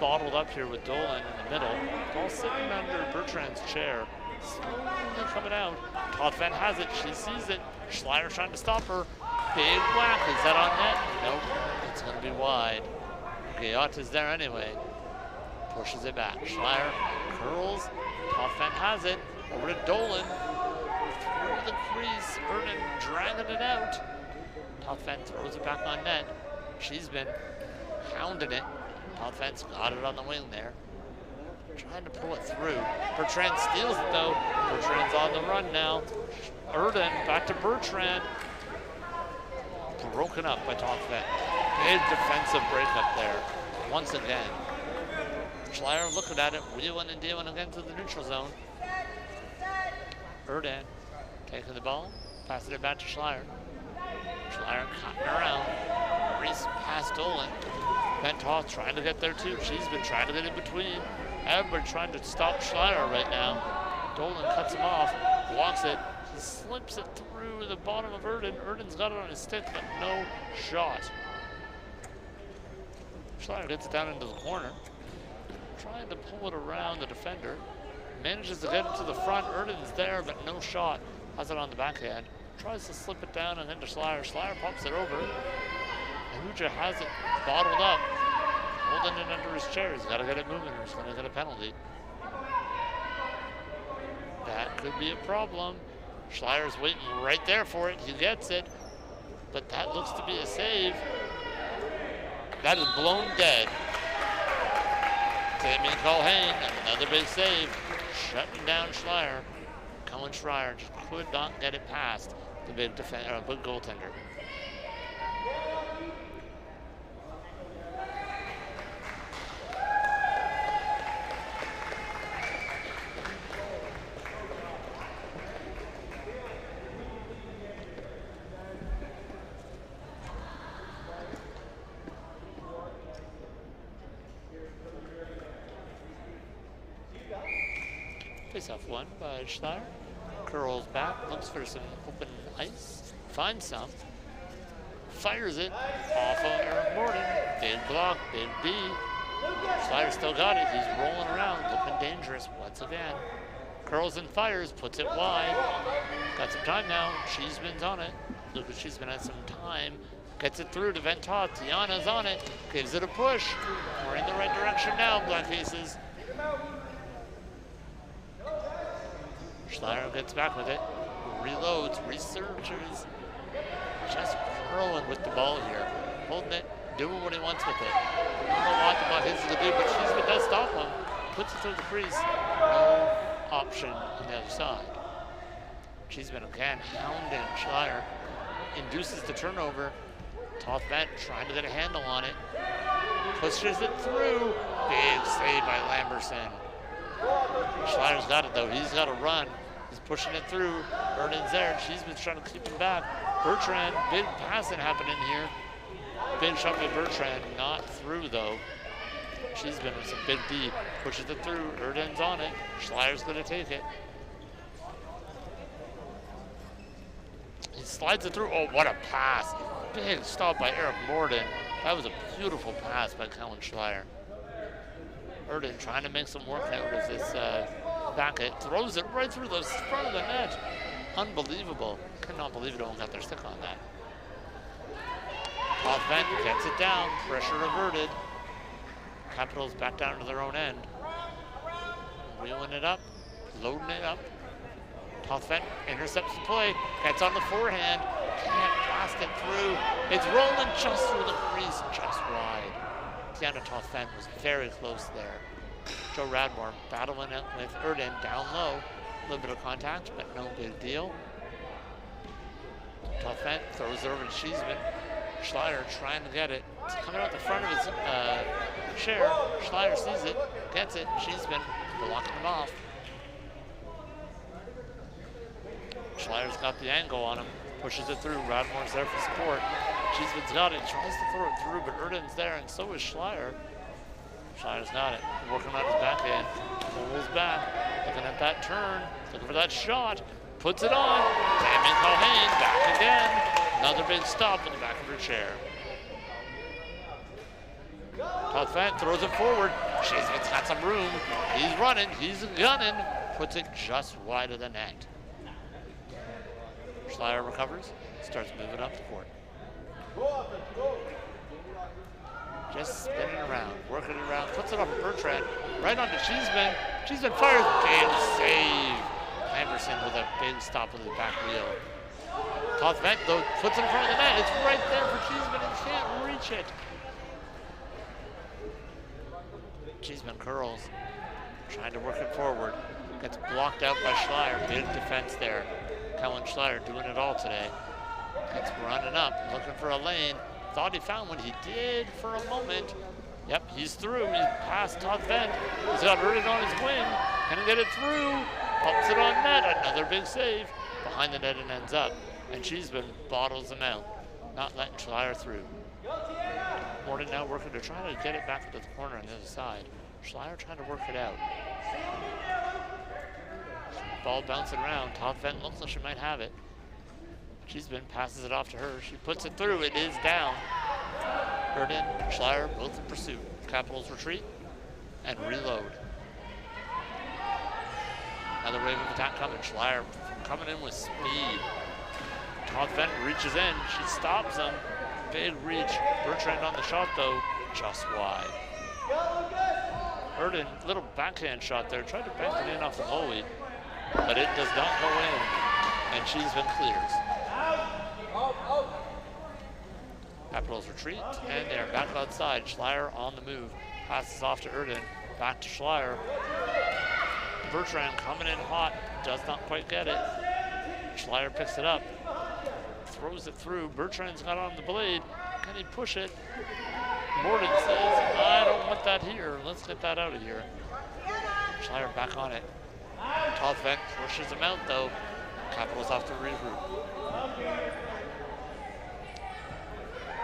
Bottled up here with Dolan in the middle. Ball sitting under Bertrand's chair. Slowly coming out. Todd Fent has it. She sees it. Schleier trying to stop her. Big whack. Is that on net? Nope. It's going to be wide. Gayot is there anyway. Pushes it back. Schleier curls. Todd Fent has it. Over to Dolan. Through the crease. Erden dragging it out. Todd Fent throws it back on net. She's been hounding it. Todd Fent's got it on the wing there. Trying to pull it through. Bertrand steals it though. Bertrand's on the run now. Erden back to Bertrand. Broken up by Todd Fent. Big defensive breakup there. Once again. Schleier looking at it, wheeling and dealing again to the neutral zone. Erden taking the ball, passing it back to Schleier. Schleier cutting around. Reese past Dolan. Ventoff trying to get there too. She's been trying to get in between. Everybody trying to stop Schleier right now. Dolan cuts him off, walks it. He slips it through the bottom of Erden. Erden's got it on his stick, but no shot. Schleier gets it down into the corner. Trying to pull it around the defender. Manages to get it to the front. Erden's there, but no shot. Has it on the backhand. Tries to slip it down and into Schleier. Schleier pops it over. CEWHA has it bottled up. Holding it under his chair. He's got to get it moving or he's going to get a penalty. That could be a problem. Schleier's waiting right there for it. He gets it. But that looks to be a save. That is blown dead. Damien Colhane, another big save. Shutting down Schleier. Colin Schreier just could not get it past the big big goaltender. Face-off one by Schleier. Curls back, looks for some open ice, finds some, fires it off of Eric Morton. Big block, big D. Schleier still got it. He's rolling around, looking dangerous once again. Curls and fires, puts it wide. Got some time now. Cheeseman's on it. Lucas Cheeseman has some time. Gets it through to Ventot. Tiana's on it. Gives it a push. We're in the right direction now, Black Faces. Schleier gets back with it. Reloads, researches. Just curling with the ball here. Holding it, doing what he wants with it. I don't know what the Black Faces will do, but Cheeseman does stop him. Puts it through the crease. No option on the other side. Cheeseman again hounding Schleier. Induces the turnover. Toth Vent trying to get a handle on it. Pushes it through. Big save by Lamberson. Schleier's got it though. He's got to run. He's pushing it through. Erdon's there. Cheeseman's trying to keep him back. Bertrand, big passing happening here. Big shot by Bertrand. Not through though. Cheeseman with some big D. Pushes it through. Erdon's on it. Schleier's going to take it. He slides it through. Oh, what a pass. Big stop by Eric Morden. That was a beautiful pass by Kellen Schleier. Erdon trying to make some work out of this Backett. Throws it right through the front of the net. Unbelievable. Cannot believe it don't got their stick on that. Toth Vent gets it down. Pressure averted. Capitals back down to their own end. Wheeling it up. Loading it up. Toth Vent intercepts the play. Gets on the forehand. Can't blast it through. It's rolling just through the crease, just wide. Tiana Toth Vent was very close there. Joe Radmore battling it with Erdon down low. A little bit of contact, but no big deal. Toth Vent throws it over to Cheeseman. Schleier trying to get it. It's coming out the front of his chair. Schleier sees it, gets it. Cheeseman blocking him off. Schleier's got the angle on him. Pushes it through. Radmore's there for support. Cheeseman's got it. Tries to throw it through, but Erdon's there, and so is Schleier. Schleier's got it. Working on his backhand. Pulls back. Looking at that turn. Looking for that shot. Puts it on. Damien Culhane back again. Another big stop in the back of her chair. Toth Vent throws it forward. Cheeseman's got some room. He's running. He's gunning. Puts it just wide of the net. Schleier recovers. Starts moving up the court. Just spinning around, working it around, puts it off of Bertrand, right onto Cheeseman. Cheeseman fires, big save. Lamberson with a big stop with his back wheel. Toth Vent, though, puts it in front of the net. It's right there for Cheeseman and can't reach it. Cheeseman curls, trying to work it forward. Gets blocked out by Schleier. Big defense there. Kellen Schleier doing it all today. Gets running up, looking for a lane. Thought he found one. He did for a moment. Yep, he's through. He's past Toth Vent. He's got Erdon on his wing. Can he get it through? Pumps it on net. Another big save. Behind the net and ends up. And Cheeseman bottles him out. Not letting Schleier through. Morden now working to try to get it back into the corner on the other side. Schleier trying to work it out. Ball bouncing around. Toth Vent looks like she might have it. Cheeseman passes it off to her. She puts it through. It is down. Erdon, Schleier, both in pursuit. Capitals retreat and reload. Another wave of attack coming. Schleier coming in with speed. Toth Vent reaches in. She stops him. Big reach. Bertrand on the shot though. Just wide. Erdon, little backhand shot there. Tried to bank it in off the goalie, but it does not go in. And Cheeseman clears. Capitals retreat, and they're back outside. Schleier on the move. Passes off to Erdon. Back to Schleier. Bertrand coming in hot. Does not quite get it. Schleier picks it up. Throws it through. Bertrand's got on the blade. Can he push it? Morden says, I don't want that here. Let's get that out of here. Schleier back on it. Toth Vent pushes him out though. Capitals off to regroup.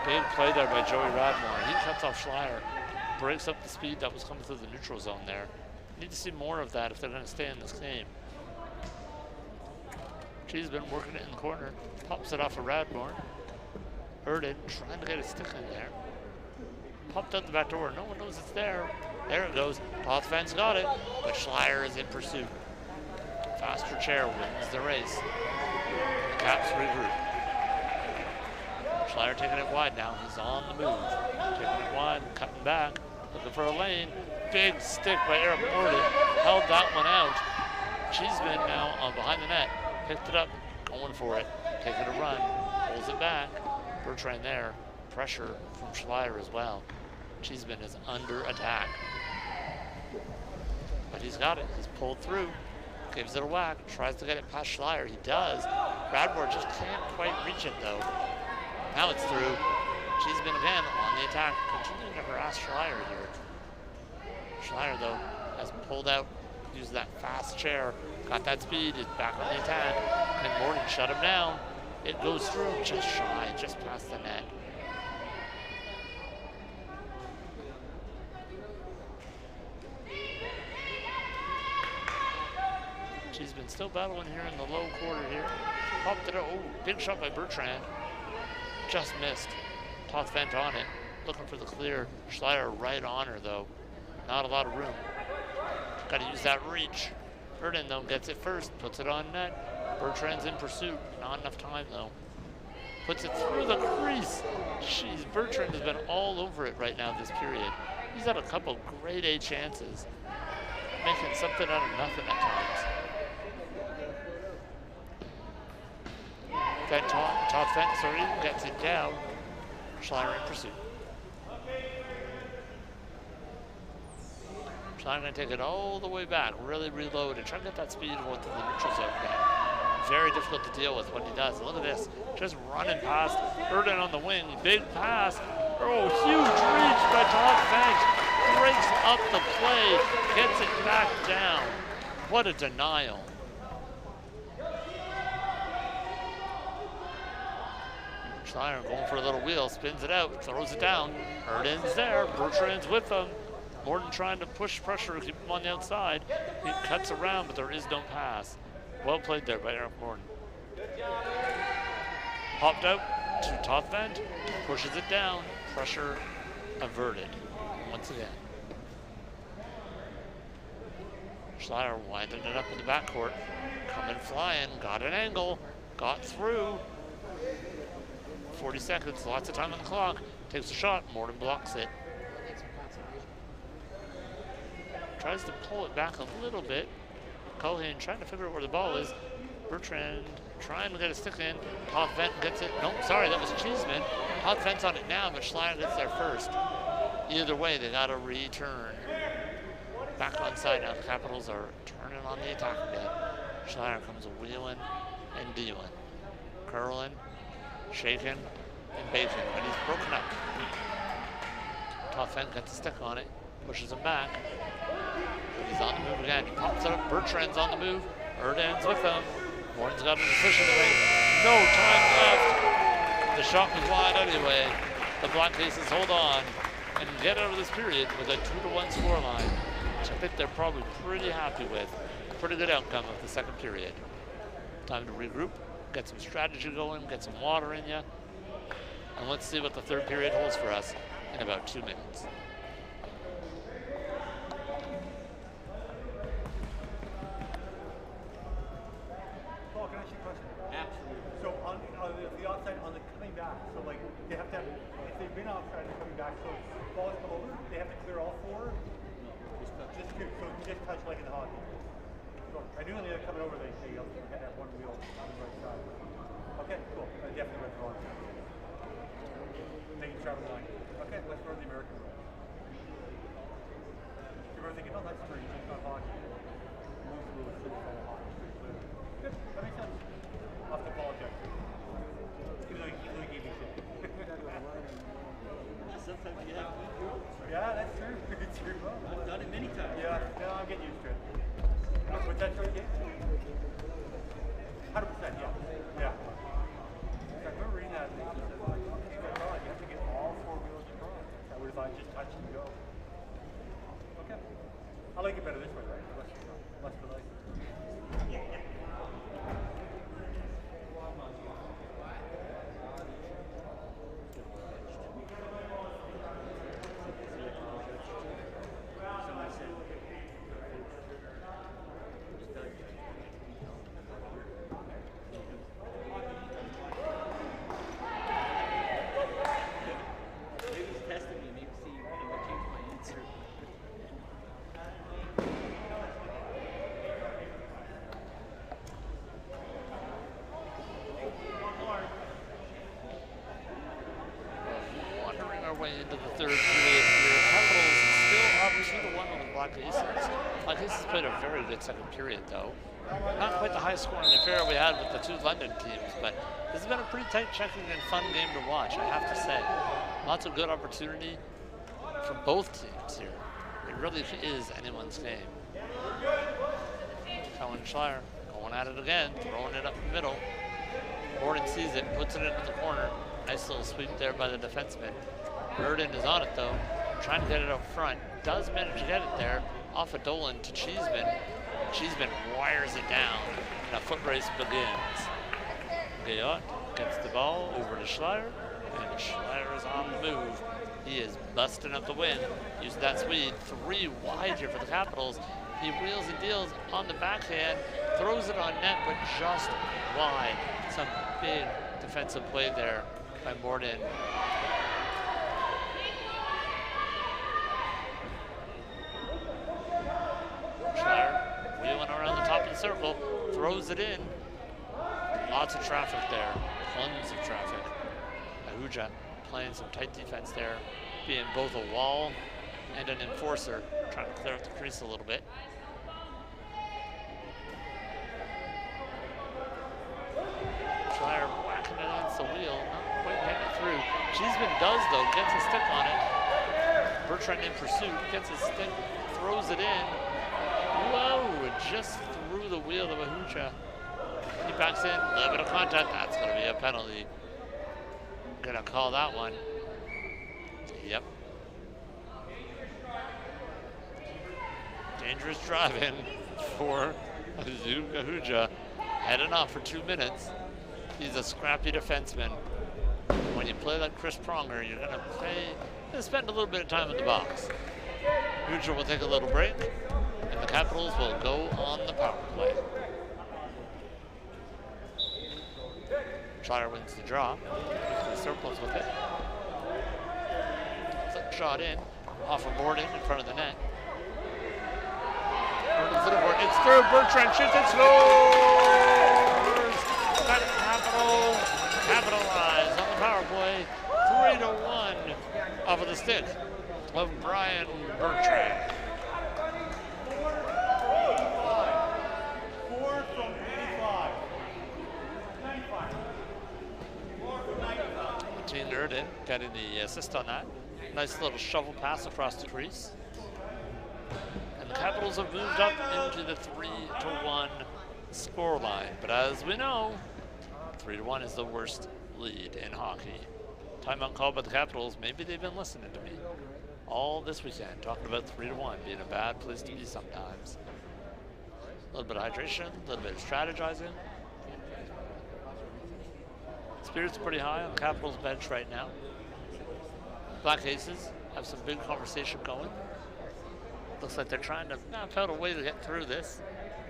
Big play there by Joey Radmore. He cuts off Schleier. Breaks up the speed that was coming through the neutral zone there. Need to see more of that if they're going to stay in this game. Cheeseman working it in the corner. Pops it off of Radmore. Erdon trying to get a stick in there. Popped out the back door. No one knows it's there. There it goes. Toth Vent's got it, but Schleier is in pursuit. faster chair wins the race. The Caps regroup. Schleier taking it wide now. He's on the move. Taking it wide, cutting back, looking for a lane. Big stick by Eric Morton. Held that one out. Cheeseman now on behind the net. Picked it up, going for it. Taking a run, pulls it back. Bertrand there. Pressure from Schleier as well. Cheeseman is under attack. But he's got it. He's pulled through. Gives it a whack. Tries to get it past Schleier. He does. Bradmore just can't quite reach it though. Now it's through. Cheeseman again on the attack. Continuing to harass Schleier here. Schleier though has pulled out. Used that fast chair. Got that speed. Is back on the attack. And Morton shut him down. It goes through just shy. Just past the net. Cheeseman still battling here in the low quarter here. Popped it out. Oh, big shot by Bertrand. Just missed. Toth Vent on it. Looking for the clear. Schleier right on her though. Not a lot of room. Got to use that reach. Burden though gets it first. Puts it on net. Bertrand's in pursuit. Not enough time though. Puts it through the crease. Jeez, Bertrand has been all over it right now this period. He's had a couple grade A chances. Making something out of nothing at times. Then Toth Vent, gets it down. Schleier in pursuit. Schleier going to take it all the way back, really reload and try to get that speed into the neutral zone again. Very difficult to deal with when he does. Look at this, just running past. Burden on the wing, big pass. Oh, huge reach by Toth Vent. Breaks up the play, gets it back down. What a denial. Schleier going for a little wheel, spins it out, throws it down. Erden's there, Bertrand's with him. Morton trying to push pressure, keep him on the outside. He cuts around, but there is no pass. Well played there by Eric Morton. Popped out to Toth Vent, pushes it down, pressure averted once again. Schleier winding it up in the backcourt, coming flying, got an angle, got through. 40 seconds, lots of time on the clock. Takes a shot, Morton blocks it. Tries to pull it back a little bit. Culhane trying to figure out where the ball is. Bertrand trying to get a stick in. Toth Vent gets it. Nope, sorry, that was Cheeseman. Toth Vent's on it now, but Schleier gets there first. Either way, they got to return. Back on side now, the Capitals are turning on the attack again. Schleier comes wheeling and dealing. Curling, shaking, and baking, and he's broken up. Toth Vent gets a stick on it, pushes him back. He's on the move again. He pops up. Bertrand's on the move. Erdan's with him. Morton's got a decision to make. No time left. The shot was wide anyway. The Black Aces hold on and get out of this period with a 2-1 scoreline, which I think they're probably pretty happy with. Pretty good outcome of the second period. Time to regroup, get some strategy going, get some water in you, and let's see what the third period holds for us in about 2 minutes. Paul, can I ask you a question? Absolutely. So on the offside, on the coming back, so like they have to have, if they've been offside and coming back, so balls come over, they have to clear all four? Just touch like in the hockey. So I knew when they were coming over, they had that one wheel on the right side. Okay, cool. I definitely went wrong. They can travel line. Okay, let's go to the American rule. You were thinking, oh, that's pretty, it's not hockey. Most of the rules should follow hockey pretty clearly. Good, that makes sense. I'll have to apologize. Even though he gave me shit. Sometimes you have to do it. Yeah, that's true. It's true. I've done it many times. Yeah, no, I'm getting used to it. Was that your game? 100%, yeah. Yeah. I remember reading that. It said, you have to get all four wheels across. I would have thought way into the third period here. Capitals still up 2-1 on the Black Aces. Black Aces played a very good second period, though. Not quite the high scoring affair we had with the two London teams, but this has been a pretty tight checking and fun game to watch, I have to say. Lots of good opportunity for both teams here. It really is anyone's game. Cohen Schleier going at it again, throwing it up the middle. Gordon sees it, puts it into the corner. Nice little sweep there by the defenseman. Burden is on it though, trying to get it up front. Does manage to get it there, off of Dolan to Cheeseman. Cheeseman wires it down, and a foot race begins. Gayot gets the ball over to Schleier, and Schleier is on the move. He is busting up the win, using that speed. 3 wide here for the Capitals. He wheels and deals on the backhand, throws it on net, but just wide. Some big defensive play there by Morden. Schleier wheeling around the top of the circle, throws it in. Lots of traffic there, tons of traffic. CEWHA playing some tight defense there, being both a wall and an enforcer, trying to clear up the crease a little bit. Schleier whacking it against the wheel, not quite getting it through. Cheeseman does though, gets a stick on it. Bertrand in pursuit, gets a stick, throws it in. Whoa, just through the wheel of CEWHA. He backs in, a little bit of contact, that's gonna be a penalty. Gonna call that one. Yep. Dangerous driving for CEWHA. Heading off for 2 minutes. He's a scrappy defenseman. When you play like Chris Pronger, you're gonna spend a little bit of time in the box. CEWHA will take a little break, and the Capitals will go on the power play. Schleier wins the draw. He circles with it. Flip shot in, off of Morden in front of the net. Morden's little work. It's through. Bertrand shoots and scores! That Capitals capitalize on the power play. 3-1 off of the stick of Brian Bertrand. 4 from 85. 95. 4 from 95. Gene Erden getting the assist on that. Nice little shovel pass across the crease. And the Capitals have moved up into the 3-1 score line. But as we know, 3-1 is the worst lead in hockey. Timeout called by the Capitals. Maybe they've been listening to me all this weekend, talking about 3-1 being a bad place to be sometimes. A little bit of hydration, a little bit of strategizing. Spirit's pretty high on the Capitals bench right now. Black Aces have some big conversation going. Looks like they're trying to find a way to get through this.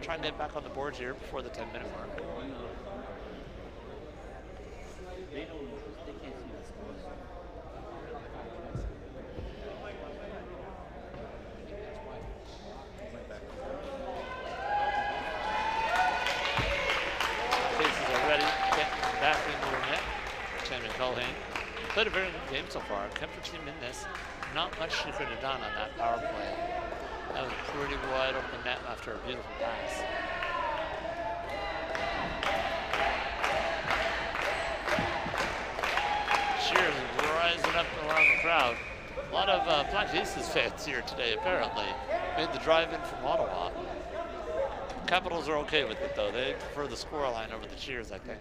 Try and get back on the board here before the 10-minute mark. Faces are ready, getting back into the net. Shannon Culhane played a very good game so far. Kept your team in this. Not much she could have done on that power play. That was a pretty wide open net after a beautiful pass. Cheers rising up around the crowd. A lot of Black Aces fans here today, apparently. Made the drive in from Ottawa. Capitals are okay with it, though. They prefer the scoreline over the cheers, I think.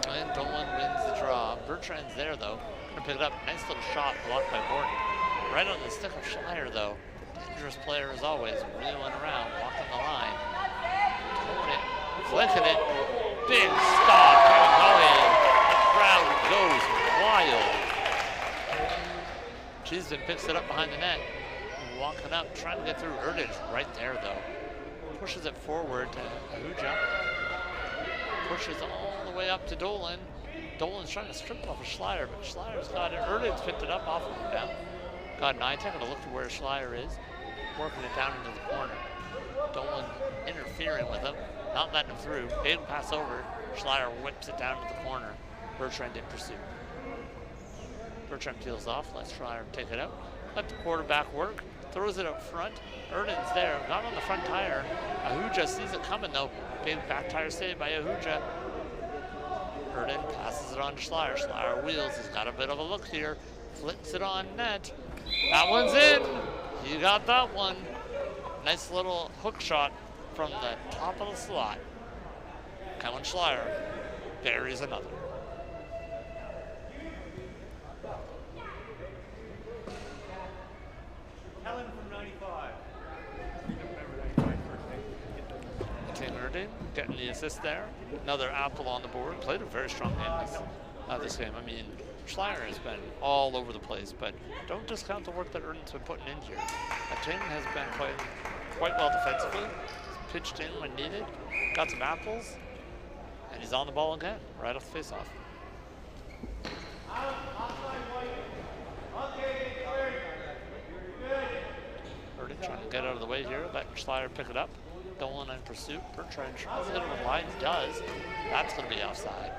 And Dolan wins the draw. Bertrand's there, though. Gonna pick it up. Nice little shot blocked by Gordon. Right on the stick of Schleier, though. Dangerous player as always. Wheeling around, walking the line. Throwing it, flicking it. Big stop. Kevin Culhane. The crowd goes wild. Cheeseman picks it up behind the net. Walking up, trying to get through. Erdage right there, though. Pushes it forward to CEWHA. Pushes all the way up to Dolan. Dolan's trying to strip it off of Schleier, but Schleier's got it. Erdage's picked it up off of him now. Got an eye, taking a look to where Schleier is. Working it down into the corner. Dolan interfering with him, not letting him through. Big pass over. Schleier whips it down to the corner. Bertrand in pursuit. Bertrand peels off, let's try and take it out. Let the quarterback work, throws it up front. Erden's there, got on the front tire. Ahuja sees it coming though. Big back tire save by Ahuja. Erden passes it on to Schleier. Schleier wheels, he's got a bit of a look here. Flips it on net. That one's in. He got that one. Nice little hook shot from the top of the slot. Kellen Schleier buries another. Helen from 95. Tim Erden getting the assist there. Another apple on the board. Played a very strong game this game. I mean, Schleier has been all over the place, but don't discount the work that Erden's been putting in here. Tim has been playing quite well defensively. He's pitched in when needed. Got some apples. And he's on the ball again, right off the face-off. Erden trying to get out of the way here, let Schleier pick it up. Dolan in pursuit. Bertrand tries to hit it with line, does. That's going to be offside.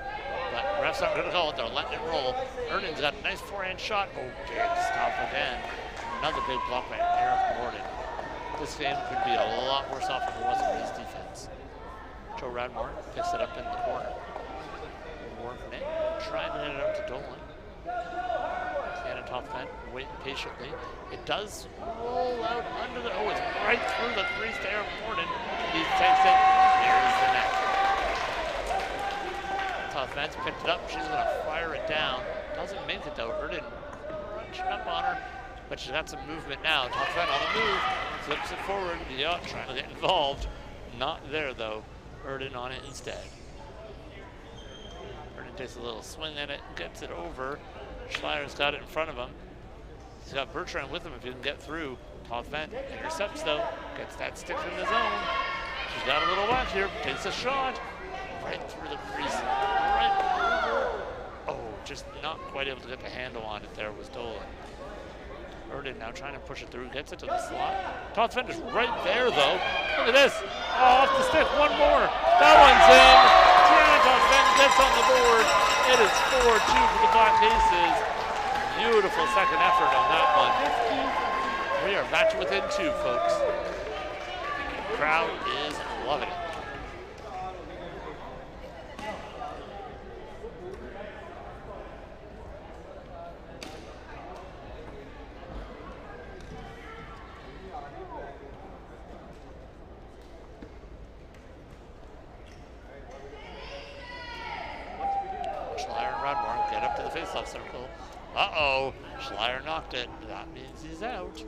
But refs aren't going to call it, they're letting it roll. Erden's got a nice forehand shot. Oh, big stop again. Another big block by Eric Morden. This game could be a lot worse off if it wasn't for his defense. Joe Radmore picks it up in the corner. Working it, trying to hit it out to Dolan. Cannon top vent, waiting patiently. It does roll out under the, oh, it's right through the crease to Eric Morden. He takes it, there's the net. Top vent's picked it up, she's gonna fire it down. Doesn't make it though, Erden crunching up on her, but she's got some movement now. Top vent on the move, flips it forward, yeah, trying to get involved. Not there though. Erden on it instead. Erden takes a little swing at it, gets it over. Schleier's got it in front of him. He's got Bertrand with him if he can get through. Todd Vent intercepts though, gets that stick in the zone. She's got a little whack here, takes a shot. Right through the crease, right over. Oh, just not quite able to get the handle on it there was Dolan. Erden now trying to push it through, gets it to the slot. Todd Vent is right there though. Look at this. Oh, off the stick, one more. That one's in. Todd Vent gets on the board. It is 4-2 for the Black Aces. Beautiful second effort on that one. We are back to within 2, folks. Crowd is loving it. Circle. Uh-oh, Schleier knocked it. That means he's out.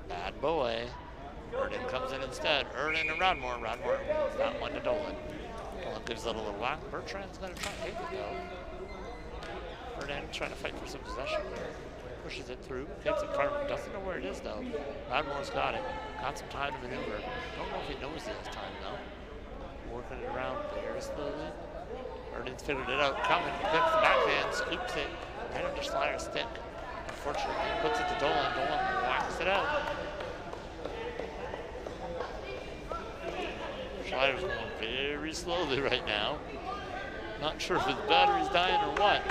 Bad boy. Erden comes in instead. Erden and Radmore. Radmore moves that one to Dolan. Dolan gives it a little whack. Bertrand's going to try and take it though. Erden trying to fight for some possession. Pushes it through. Gets in front of him. Doesn't know where it is though. Radmore's got it. Got some time to maneuver. Don't know if he knows he has time though. Working it around very slowly. Erden's figured it out. Coming. Gets the backhand. Scoops it. Right under Schleier's stick. Unfortunately, puts it to Dolan. Dolan whacks it out. Schleier's going very slowly right now. Not sure if his battery's dying or what,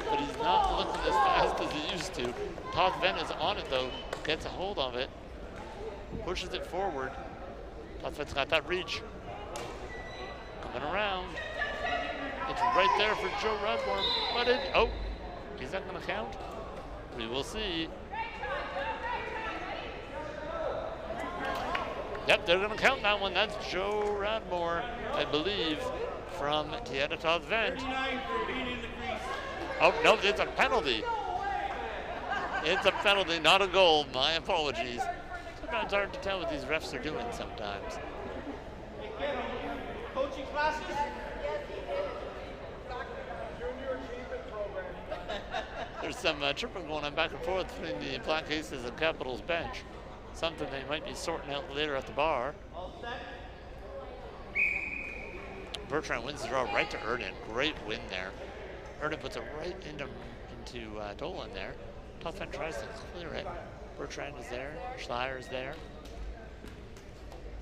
but he's not looking as fast as he used to. Todd Vent is on it though. Gets a hold of it. Pushes it forward. Todd Vent's got that reach. Coming around. It's right there for Joe Radmore. But it, oh. Is that going to count? We will see. Yep, they're going to count that one. That's Joe Radmore, I believe, from Tiedetov Vent. Oh, no, it's a penalty. It's a penalty, not a goal. My apologies. Sometimes hard to tell what these refs are doing sometimes. Coaching classes? There's some tripping going on back and forth between the Black Aces and Capitals bench. Something they might be sorting out later at the bar. Bertrand wins the draw right to Erden. Great win there. Erden puts it right into Dolan there. Toughen tries to clear it. Bertrand is there. Schleier is there.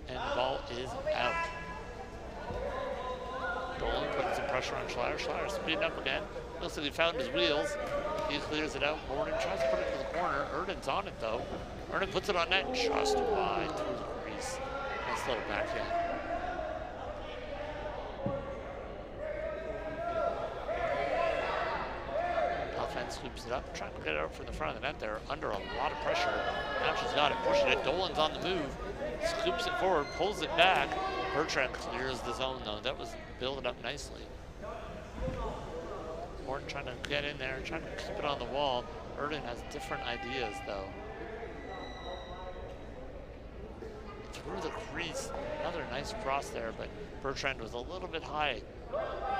And the ball is out. Dolan putting some pressure on Schleier. Schleier's speeding up again. Looks like he found his wheels. He clears it out. Gordon tries to put it to the corner. Erden's on it though. Erden puts it on net just wide through the crease. Nice little backhand. Offense scoops it up, trying to get it out from the front of the net there, under a lot of pressure. Now she's got it, pushing it. Dolan's on the move, scoops it forward, pulls it back. Bertrand clears the zone though. That was building up nicely. Morton trying to get in there, trying to keep it on the wall. Erden has different ideas though. Through the crease, another nice cross there, but Bertrand was a little bit high.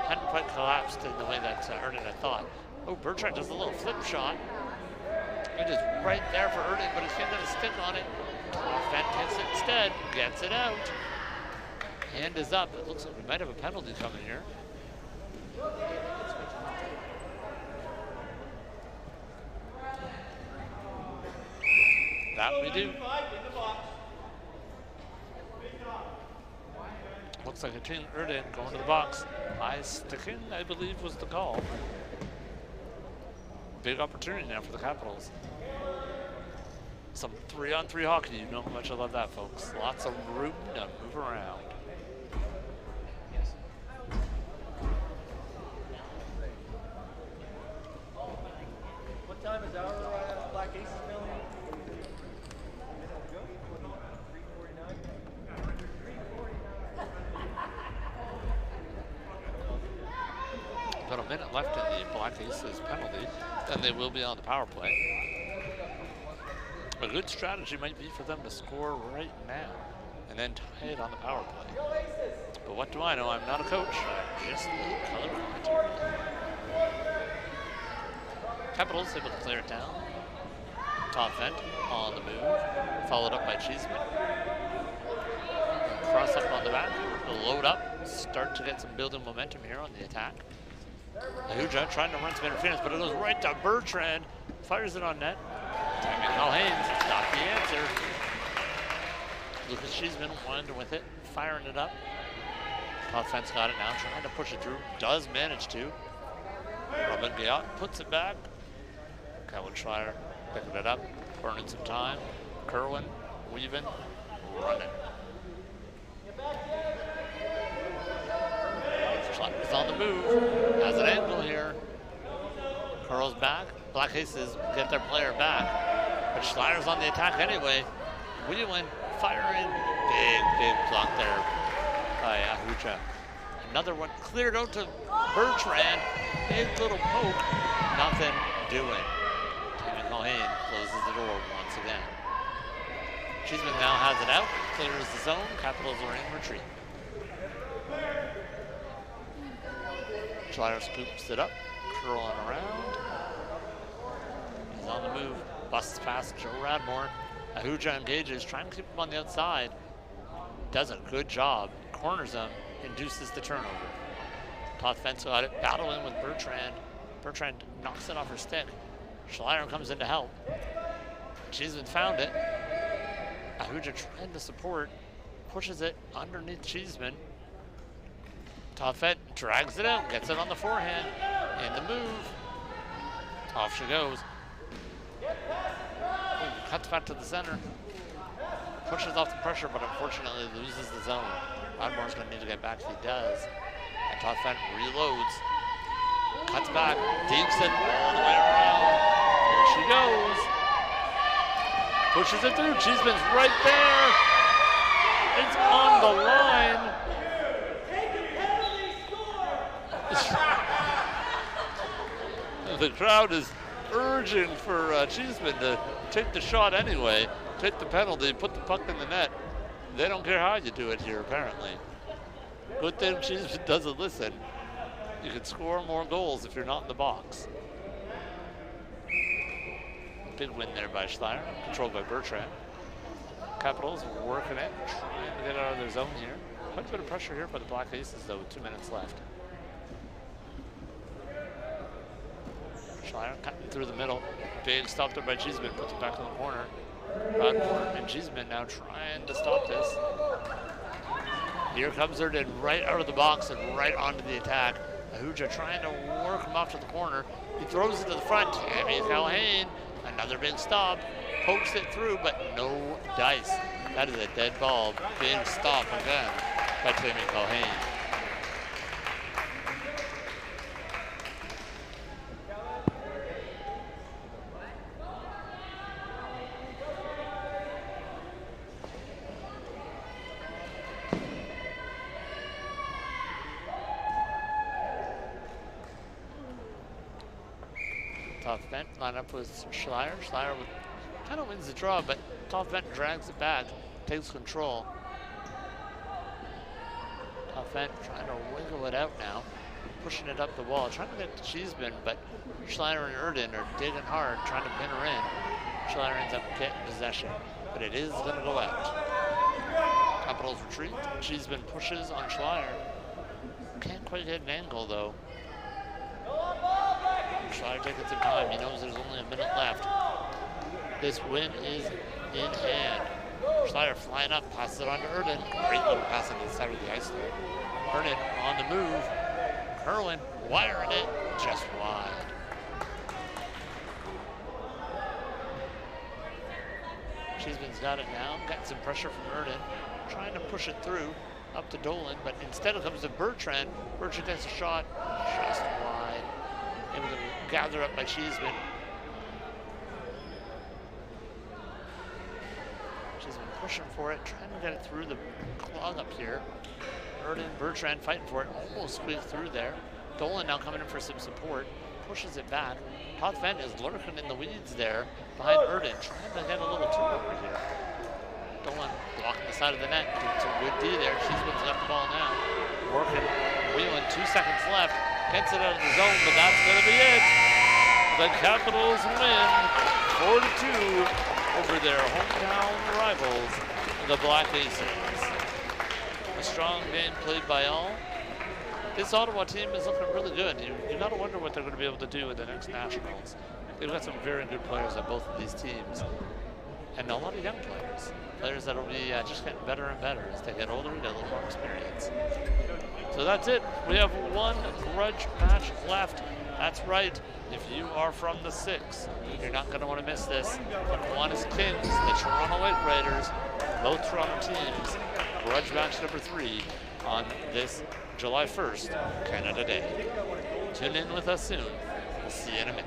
Hadn't quite collapsed in the way that Erden had thought. Oh, Bertrand does a little flip shot. It is right there for Erden, but he's going to stick on it. Fent takes it instead, gets it out. Hand is up. It looks like we might have a penalty coming here. That we do. Looks like a King Erden going to the box. High sticking, I believe, was the call. Big opportunity now for the Capitals. Some 3-on-3 hockey. You know how much I love that, folks. Lots of room to move around. What time is our Black Aces film? About a minute left in the Black Aces penalty, then they will be on the power play. A good strategy might be for them to score right now and then tie it on the power play. But what do I know? I'm not a coach, I'm just a color commentator. Capitals able to clear it down. Todd Fent on the move, followed up by Cheeseman. Cross up on the back, load up, start to get some building momentum here on the attack. CEWHA trying to run some interference, but it goes right to Bertrand. Fires it on net. Haynes, not the answer. Lucas Cheeseman went with it, firing it up. Offense got it now, trying to push it through. Does manage to. Robin Gayot puts it back. Calvin Schreier picking it up, burning some time. Kerwin, weaving, running. Schleier's on the move, has an angle here. Curls back, Black Aces get their player back, but Schleier's on the attack anyway. Wheeling, firing, big block there by CEWHA. Another one cleared out to Bertrand, big little poke, nothing doing. Tammy Culhane closes the door once again. Cheeseman now has it out, clears the zone, Capitals are in retreat. Schleier scoops it up, curling around. He's on the move, busts past Joe Radmore. CEWHA engages, trying to keep him on the outside. Does a good job, corners him, induces the turnover. Todd Fentz got it, battling with Bertrand. Bertrand knocks it off her stick. Schleier comes in to help. Cheeseman found it. CEWHA trying to support, pushes it underneath Cheeseman. Todd Fent drags it out, gets it on the forehand, in the move. Off she goes. Ooh, cuts back to the center. Pushes off the pressure, but unfortunately loses the zone. Radmore's gonna need to get back if he does. And Todd Fent reloads. Cuts back, deeps it all the way around. There she goes. Pushes it through, Cheeseman's right there. It's on the line. The crowd is urging for Cheeseman to take the shot anyway, take the penalty, put the puck in the net. They don't care how you do it here, apparently. Good thing Cheeseman doesn't listen. You can score more goals if you're not in the box. Big win there by Schleier, controlled by Bertrand. Capitals working it, trying to get out of their zone here. Quite a bit of pressure here by the Black Aces, though, with 2 minutes left. Schleier cutting through the middle. Big stop there by Cheeseman, puts it back in the corner. Radmore and Cheeseman now trying to stop this. Here comes Erden right out of the box and right onto the attack. CEWHA trying to work him off to the corner. He throws it to the front. Tammy Callahan, another big stop. Pokes it through, but no dice. That is a dead ball. Big stop again by Tammy Callahan. Tough Vent line up with Schleier. Schleier kind of wins the draw, but Tough Vent drags it back, takes control. Tough Vent trying to wiggle it out now, pushing it up the wall, trying to get to Cheeseman, but Schleier and Erden are digging hard, trying to pin her in. Schleier ends up getting possession, but it is going to go out. Capitals retreat. Cheeseman pushes on Schleier. Can't quite get an angle though. Schleier taking some time. He knows there's only a minute left. This win is in hand. Schleier flying up, passes it on to Erden. Great little pass on the side of the ice there. Erden on the move. Kerwin wiring it just wide. Cheeseman's got it now. Getting some pressure from Erden. Trying to push it through up to Dolan, but instead it comes to Bertrand. Bertrand takes a shot just wide. Able to gather up by Cheeseman. Cheeseman pushing for it, trying to get it through the clog up here. Erden, Bertrand fighting for it, almost squeaked through there. Dolan now coming in for some support, pushes it back. Toth Vent is lurking in the weeds there behind Erden, trying to get a little turnover here. Dolan blocking the side of the net, doing some good D there. Cheeseman's got the ball now. Working, wheeling, 2 seconds left. Gets it out of the zone, but that's going to be it. The Capitals win 4-2 over their hometown rivals, the Black Aces. A strong game played by all. This Ottawa team is looking really good. You got to wonder what they're going to be able to do in the next Nationals. They've got some very good players on both of these teams, and a lot of young players. Players that will be just getting better and better as they get older and get a little more experience. So that's it. We have one grudge match left. That's right. If you are from the 6, you're not going to want to miss this. The Kiwanis Kings, the Toronto White Raiders, both Toronto teams. Grudge match number 3 on this July 1st, Canada Day. Tune in with us soon. We'll see you in a minute.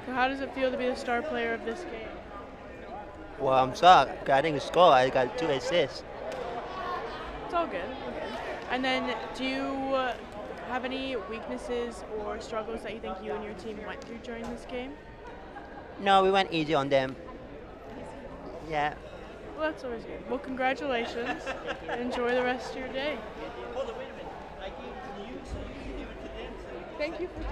So how does it feel to be the star player of this game? Well, I'm sorry. I didn't score. I got 2 assists. It's all good. Okay. And then, do you have any weaknesses or struggles that you think you and your team went through during this game? No, we went easy on them. Yeah. Well, that's always good. Well, congratulations. Enjoy the rest of your day. Hold on, wait a minute. I gave it to you, so you can give it to them. So you can Thank you for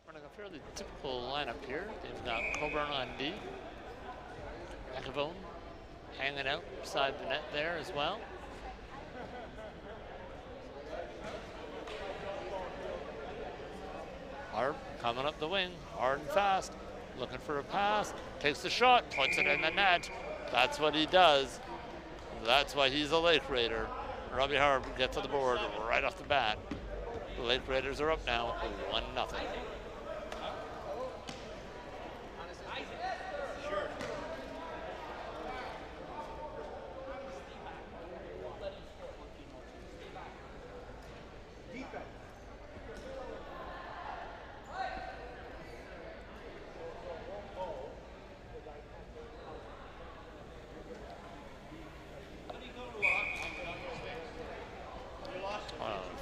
Running a fairly typical lineup here. They've got Coburn on D. Yakavone hanging out beside the net there as well. Harb coming up the wing, hard and fast, looking for a pass, takes the shot, puts it in the net. That's what he does. That's why he's a Lake Raider. Robbie Harb gets to the board right off the bat. The Lake Raiders are up now, 1-0.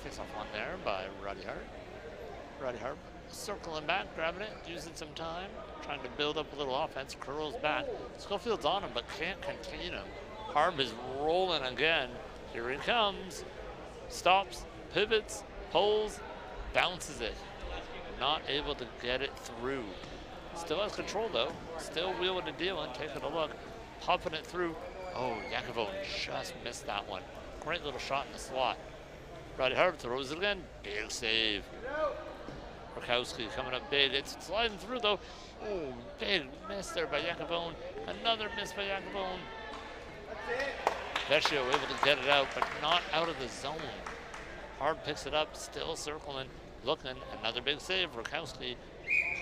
Face-off one there by Roddy Hart. Roddy Hart circling back, grabbing it, using some time, trying to build up a little offense, curls back. Schofield's on him, but can't contain him. Harb is rolling again. Here he comes. Stops, pivots, pulls, bounces it. Not able to get it through. Still has control though. Still wheeling and dealing, taking a look, popping it through. Oh, Yakavone just missed that one. Great little shot in the slot. Roddy Harb throws it again. Big save. Rakowski coming up big. It's sliding through though. Oh, big miss there by Yakavone. Another miss by Yakavone. Vecchio able to get it out, but not out of the zone. Harb picks it up, still circling, looking. Another big save. Rakowski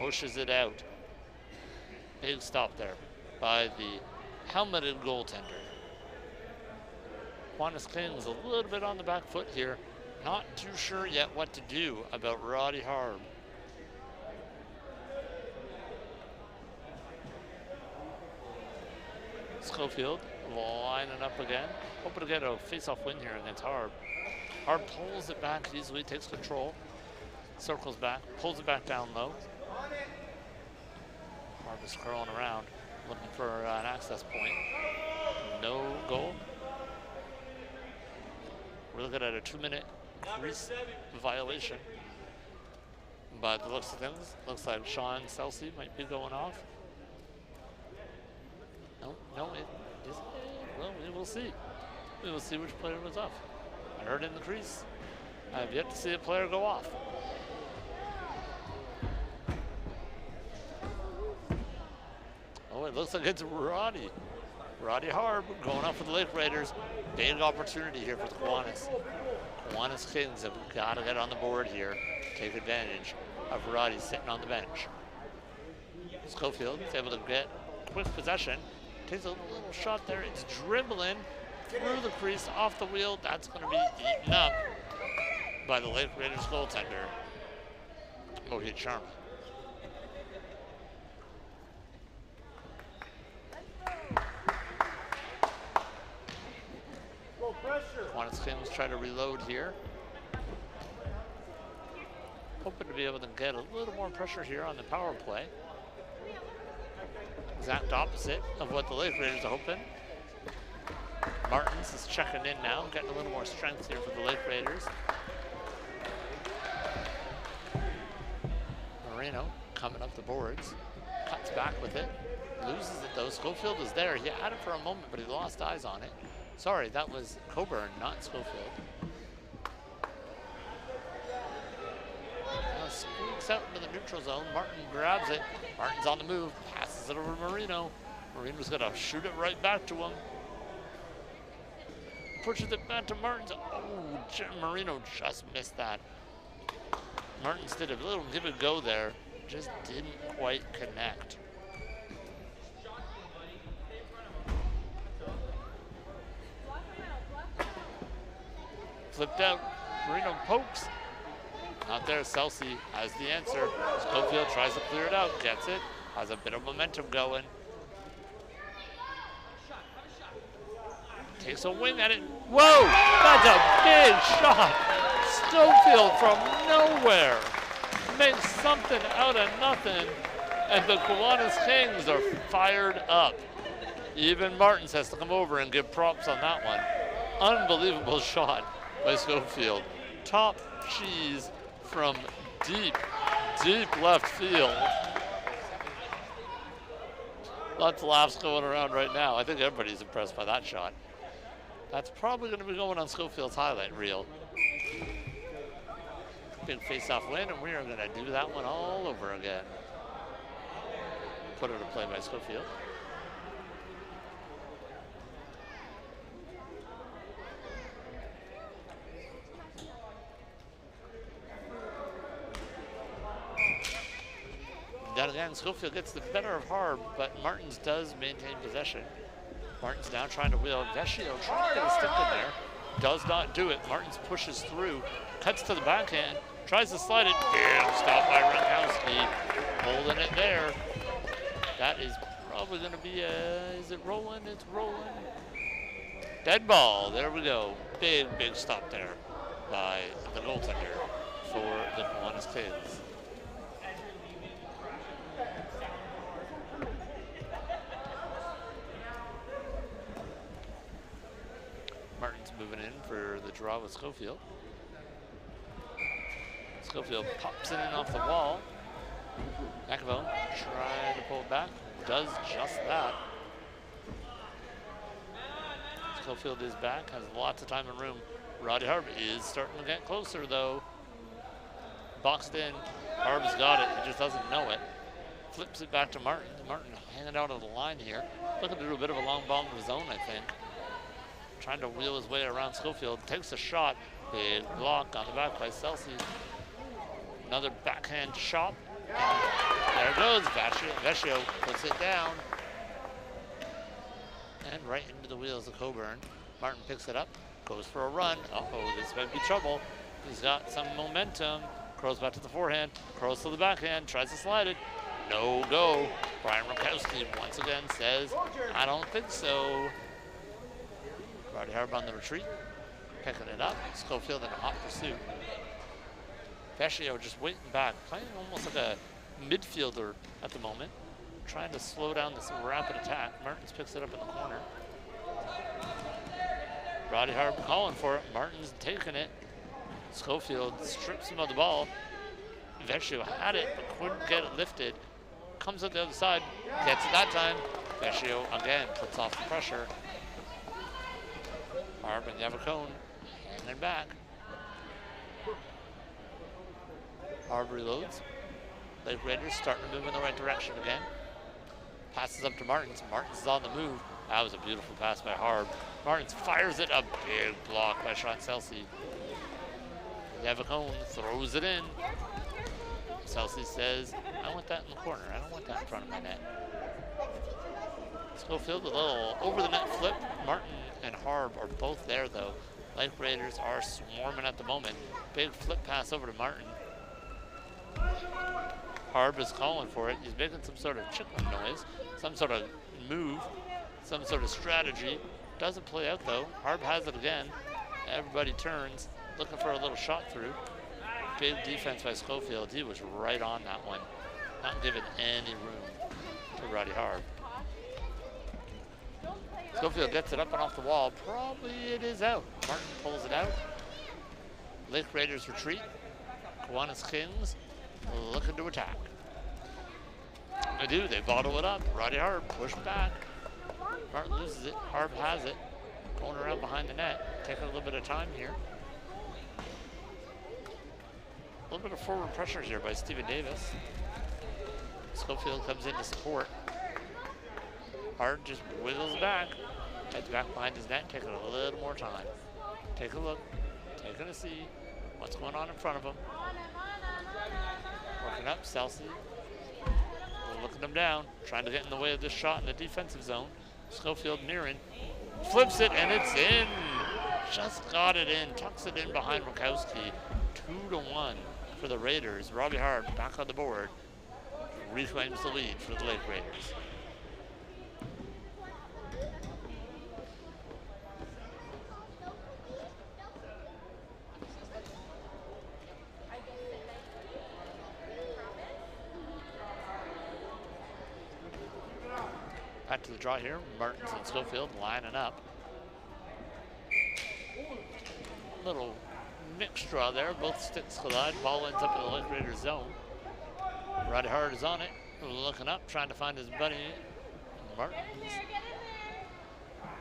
pushes it out. Big stop there by the helmeted goaltender. Kiwanis Kings a little bit on the back foot here. Not too sure yet what to do about Roddy Harb. Schofield lining up again. Hoping to get a face-off win here against Harb. Harb pulls it back easily, takes control. Circles back, pulls it back down low. Harb is curling around, looking for an access point. No goal. We're looking at a 2-minute crease violation. By the looks of things, looks like Sean Celsi might be going off. No, it isn't. Well, we will see. We will see which player was off. I heard in the crease. I have yet to see a player go off. Oh, it looks like it's Roddy. Roddy Harb going off for the Lake Raiders. Big opportunity here for the Kiwanis. Kiwanis Kings have got to get on the board here. Take advantage of Roddy sitting on the bench. Schofield is able to get quick possession. Takes a little shot there. It's dribbling through the crease, off the wheel. That's going to be eaten up by the Lake Raiders goaltender, Mohit Sharma. Kiwanis Kings try to reload here. Hoping to be able to get a little more pressure here on the power play. Exact opposite of what the Lake Raiders are hoping. Martins is checking in now, getting a little more strength here for the Lake Raiders. Moreno coming up the boards, cuts back with it, loses it though. Schofield is there. He had it for a moment, but he lost eyes on it. Sorry, that was Coburn, not Schofield. Squeaks out into the neutral zone. Martin grabs it. Martin's on the move, passes it over to Marino. Marino's gonna shoot it right back to him. Pushes it back to Martins. Oh, Marino just missed that. Martins did a little give it a go there, just didn't quite connect. Flipped out, Marino pokes. Not there, Celsi has the answer. Schofield tries to clear it out, gets it, has a bit of momentum going. Takes a wing at it. Whoa, that's a big shot. Schofield from nowhere makes something out of nothing, and the Kiwanis Kings are fired up. Even Martins has to come over and give props on that one. Unbelievable shot by Schofield. Top cheese from deep, deep left field. Lots of laughs going around right now. I think everybody's impressed by that shot. That's probably going to be going on Schofield's highlight reel. Big face-off win, and we are going to do that one all over again. Put it in play by Schofield. Then again, Schofield gets the better of Harb, but Martins does maintain possession. Martins now trying to wheel. Vecchio trying to get a stick in there. Does not do it. Martins pushes through, cuts to the backhand, tries to slide it. Damn, stopped by Ronkowski. Holding it there. That is probably going to be is it rolling? It's rolling. Dead ball. There we go. Big, big stop there by the goaltender for the Kiwanis Kings. Martin's moving in for the draw with Schofield. Schofield pops in and off the wall. McAvoy trying to pull it back. Does just that. Schofield is back, has lots of time and room. Roddy Harb is starting to get closer though. Boxed in. Harb's got it, he just doesn't know it. Flips it back to Martin. Martin hanging out of the line here. Looking to do a bit of a long ball in the zone, I think. Trying to wheel his way around Schofield. Takes a shot. Big block on the back by Celsi. Another backhand shot. And there goes Vecchio puts it down. And right into the wheels of Coburn. Martin picks it up. Goes for a run. Uh-oh, this might be trouble. He's got some momentum. Curls back to the forehand. Curls to the backhand. Tries to slide it. No go. Brian Ronkowski once again says, I don't think so. Roddy Harb on the retreat, picking it up. Schofield in a hot pursuit. Vecchio just waiting back, playing almost like a midfielder at the moment, trying to slow down this rapid attack. Martins picks it up in the corner. Roddy Harb calling for it. Martins taking it. Schofield strips him of the ball. Vecchio had it, but couldn't get it lifted. Comes up the other side, gets it that time. Vecchio again puts off the pressure. Harb and Yavacone hanging back. Harb reloads. Lake Raiders starting to move in the right direction again. Passes up to Martins. Martins is on the move. That was a beautiful pass by Harb. Martins fires it, a big block by Sean Celsi. Yavacone throws it in. Celsi says, I want that in the corner. I don't want that in front of my net. Schofield with a little over the net flip. Martin and Harb are both there though. Lake Raiders are swarming at the moment. Big flip pass over to Martin. Harb is calling for it. He's making some sort of chicken noise, some sort of move, some sort of strategy. Doesn't play out though. Harb has it again. Everybody turns, looking for a little shot through. Big defense by Schofield. He was right on that one. Not giving any room to Roddy Harb. Schofield gets it up and off the wall. Probably it is out. Martin pulls it out. Lake Raiders retreat. Kiwanis Kings looking to attack. They do. They bottle it up. Roddy Harb pushed back. Martin loses it. Harb has it. Going around behind the net. Taking a little bit of time here. A little bit of forward pressure here by Stephen Davis. Schofield comes in to support. Hard just wiggles back. Heads back behind his net, taking a little more time. Take a look. Taking a see what's going on in front of him. Working up, Celsi. Looking him down. Trying to get in the way of this shot in the defensive zone. Schofield nearing. Flips it and it's in. Just got it in. Tucks it in behind Rakowski. 2-1 for the Raiders. Robbie Harb back on the board. Reclaims the lead for the Lake Raiders. Back to the draw here. Martins and Schofield lining up. Little mixed draw there. Both sticks collide. Ball ends up in the Lake Raiders zone. Roddy Hard is on it. Looking up, trying to find his buddy. Martins.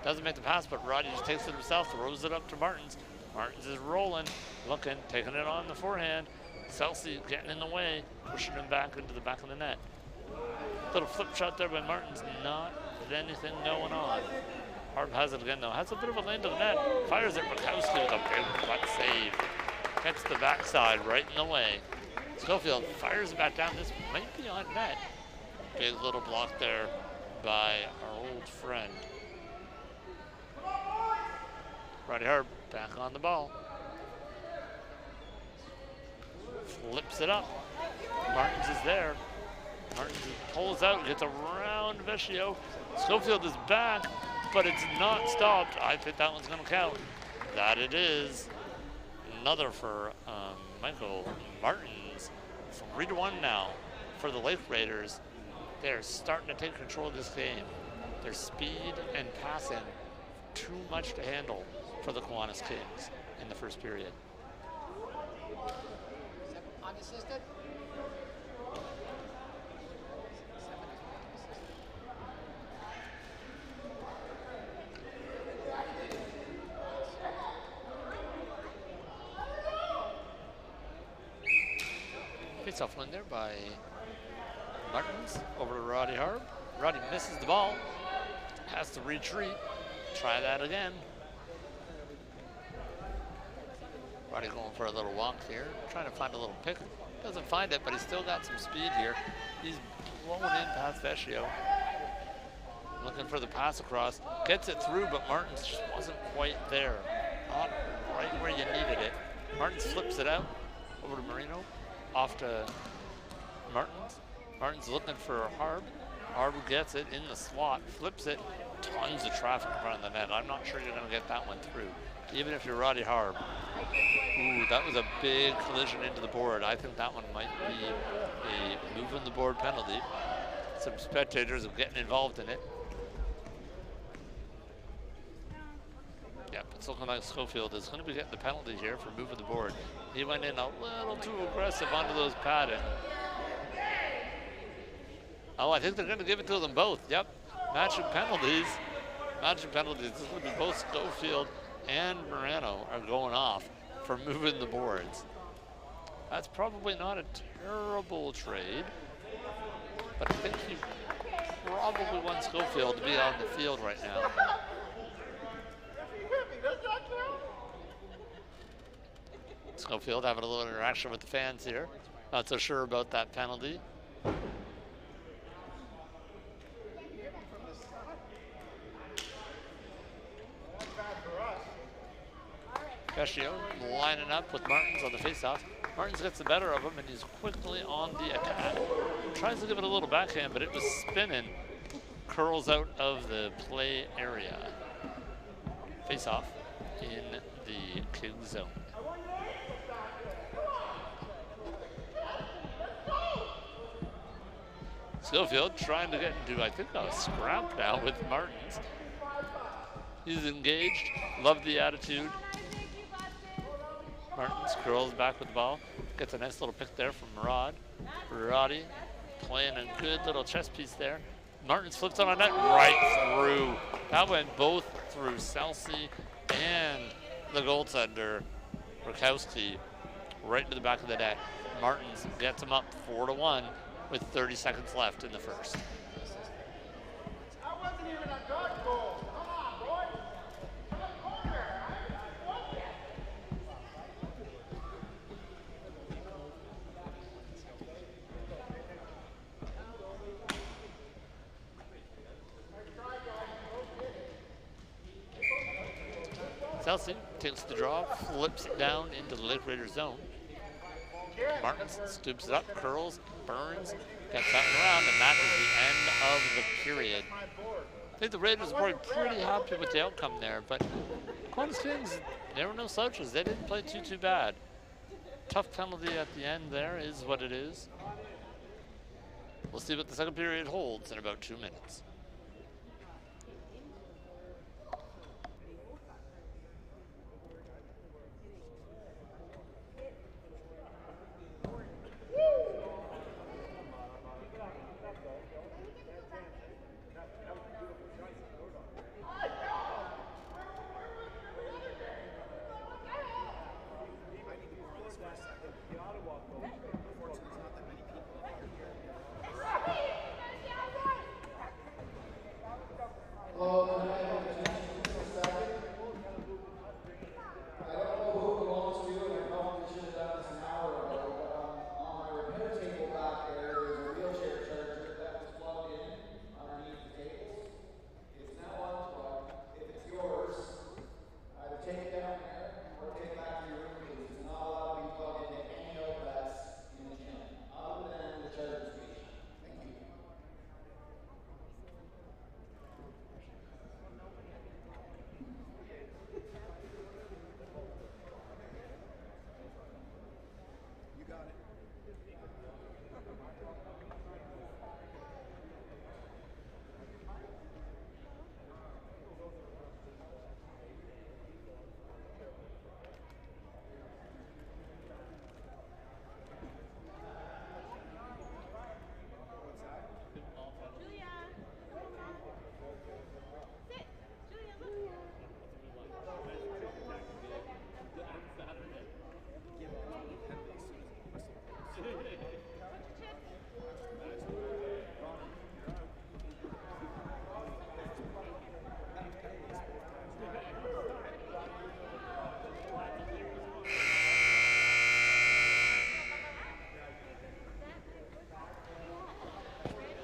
Doesn't make the pass, but Roddy just takes it himself, throws it up to Martins. Martins is rolling, looking, taking it on the forehand. Celsi getting in the way, pushing him back into the back of the net. Little flip shot there by Martins, not anything going on. Harb has it again though, has a bit of a lane to the net. Fires it, Rakowski with a big butt save. Gets the backside right in the way. Schofield fires it back down, this might be on net. Big little block there by our old friend. Roddy Harb back on the ball. Flips it up. Martins is there. Martins pulls out, gets around Vecchio. Schofield is back, but it's not stopped. I think that one's going to count. That it is. Another for Michael Martins. 3-1 now for the Lake Raiders. They're starting to take control of this game. Their speed and passing, too much to handle for the Kiwanis Kings in the first period. Unassisted? Face off one there by Martins over to Roddy Harb. Roddy misses the ball, has to retreat. Try that again. Roddy going for a little walk here, trying to find a little pick. Doesn't find it, but he's still got some speed here. He's blowing in past Vecchio. Looking for the pass across. Gets it through, but Martins just wasn't quite there. Not right where you needed it. Martins flips it out over to Marino. Off to Martins. Martins looking for Harb. Harb gets it in the slot, flips it. Tons of traffic in front of the net. I'm not sure you're going to get that one through. Even if you're Roddy Harb, Ooh, that was a big collision into the board. I think that one might be a moving the board penalty. Some spectators are getting involved in it. Yep, it's looking like Schofield is going to be getting the penalty here for moving the board. He went in a little too aggressive onto those padding. Oh, I think they're going to give it to them both. Yep, matching penalties. Matching penalties. This is going to be both Schofield and Morano are going off for moving the boards. That's probably not a terrible trade, but I think he probably wants Schofield to be on the field right now. Schofield having a little interaction with the fans here. Not so sure about that penalty. Cascio lining up with Martins on the faceoff. Martins gets the better of him and he's quickly on the attack. Tries to give it a little backhand, but it was spinning. Curls out of the play area. Faceoff in the King zone. Schofield trying to get into, I think, a scrap now with Martins. He's engaged, love the attitude. Martins curls back with the ball, gets a nice little pick there from Murad. Muradi playing a good little chess piece there. Martins flips on a net right through. That went both through Celsi and the goaltender, Rakowski, right into the back of the net. Martins gets him up 4-1 with 30 seconds left in the first. That wasn't even a good goal. Come on, boy. Celsi takes the draw, flips it down into the Lake Raiders zone. Martins scoops it up, curls, burns, gets that around, and that is the end of the period. I think the Raiders were pretty happy with the outcome there, but Kiwanis Kings, they were no slouches. They didn't play too bad. Tough penalty at the end there is what it is. We'll see what the second period holds in about 2 minutes.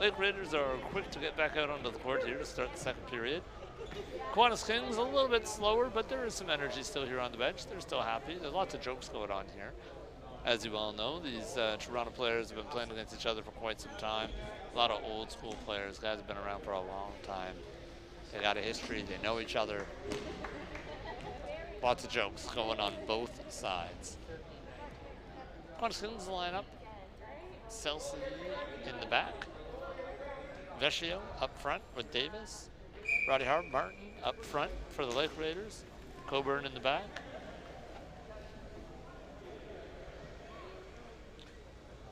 Lake Raiders are quick to get back out onto the court here to start the second period. Kiwanis Kings a little bit slower, but there is some energy still here on the bench. They're still happy. There's lots of jokes going on here. As you all know, these Toronto players have been playing against each other for quite some time. A lot of old school players. Guys have been around for a long time. They got a history. They know each other. Lots of jokes going on both sides. Quantiskins line up. Celsi in the back. Vecchio up front with Davis. Roddy Harb, Martin up front for the Lake Raiders. Coburn in the back.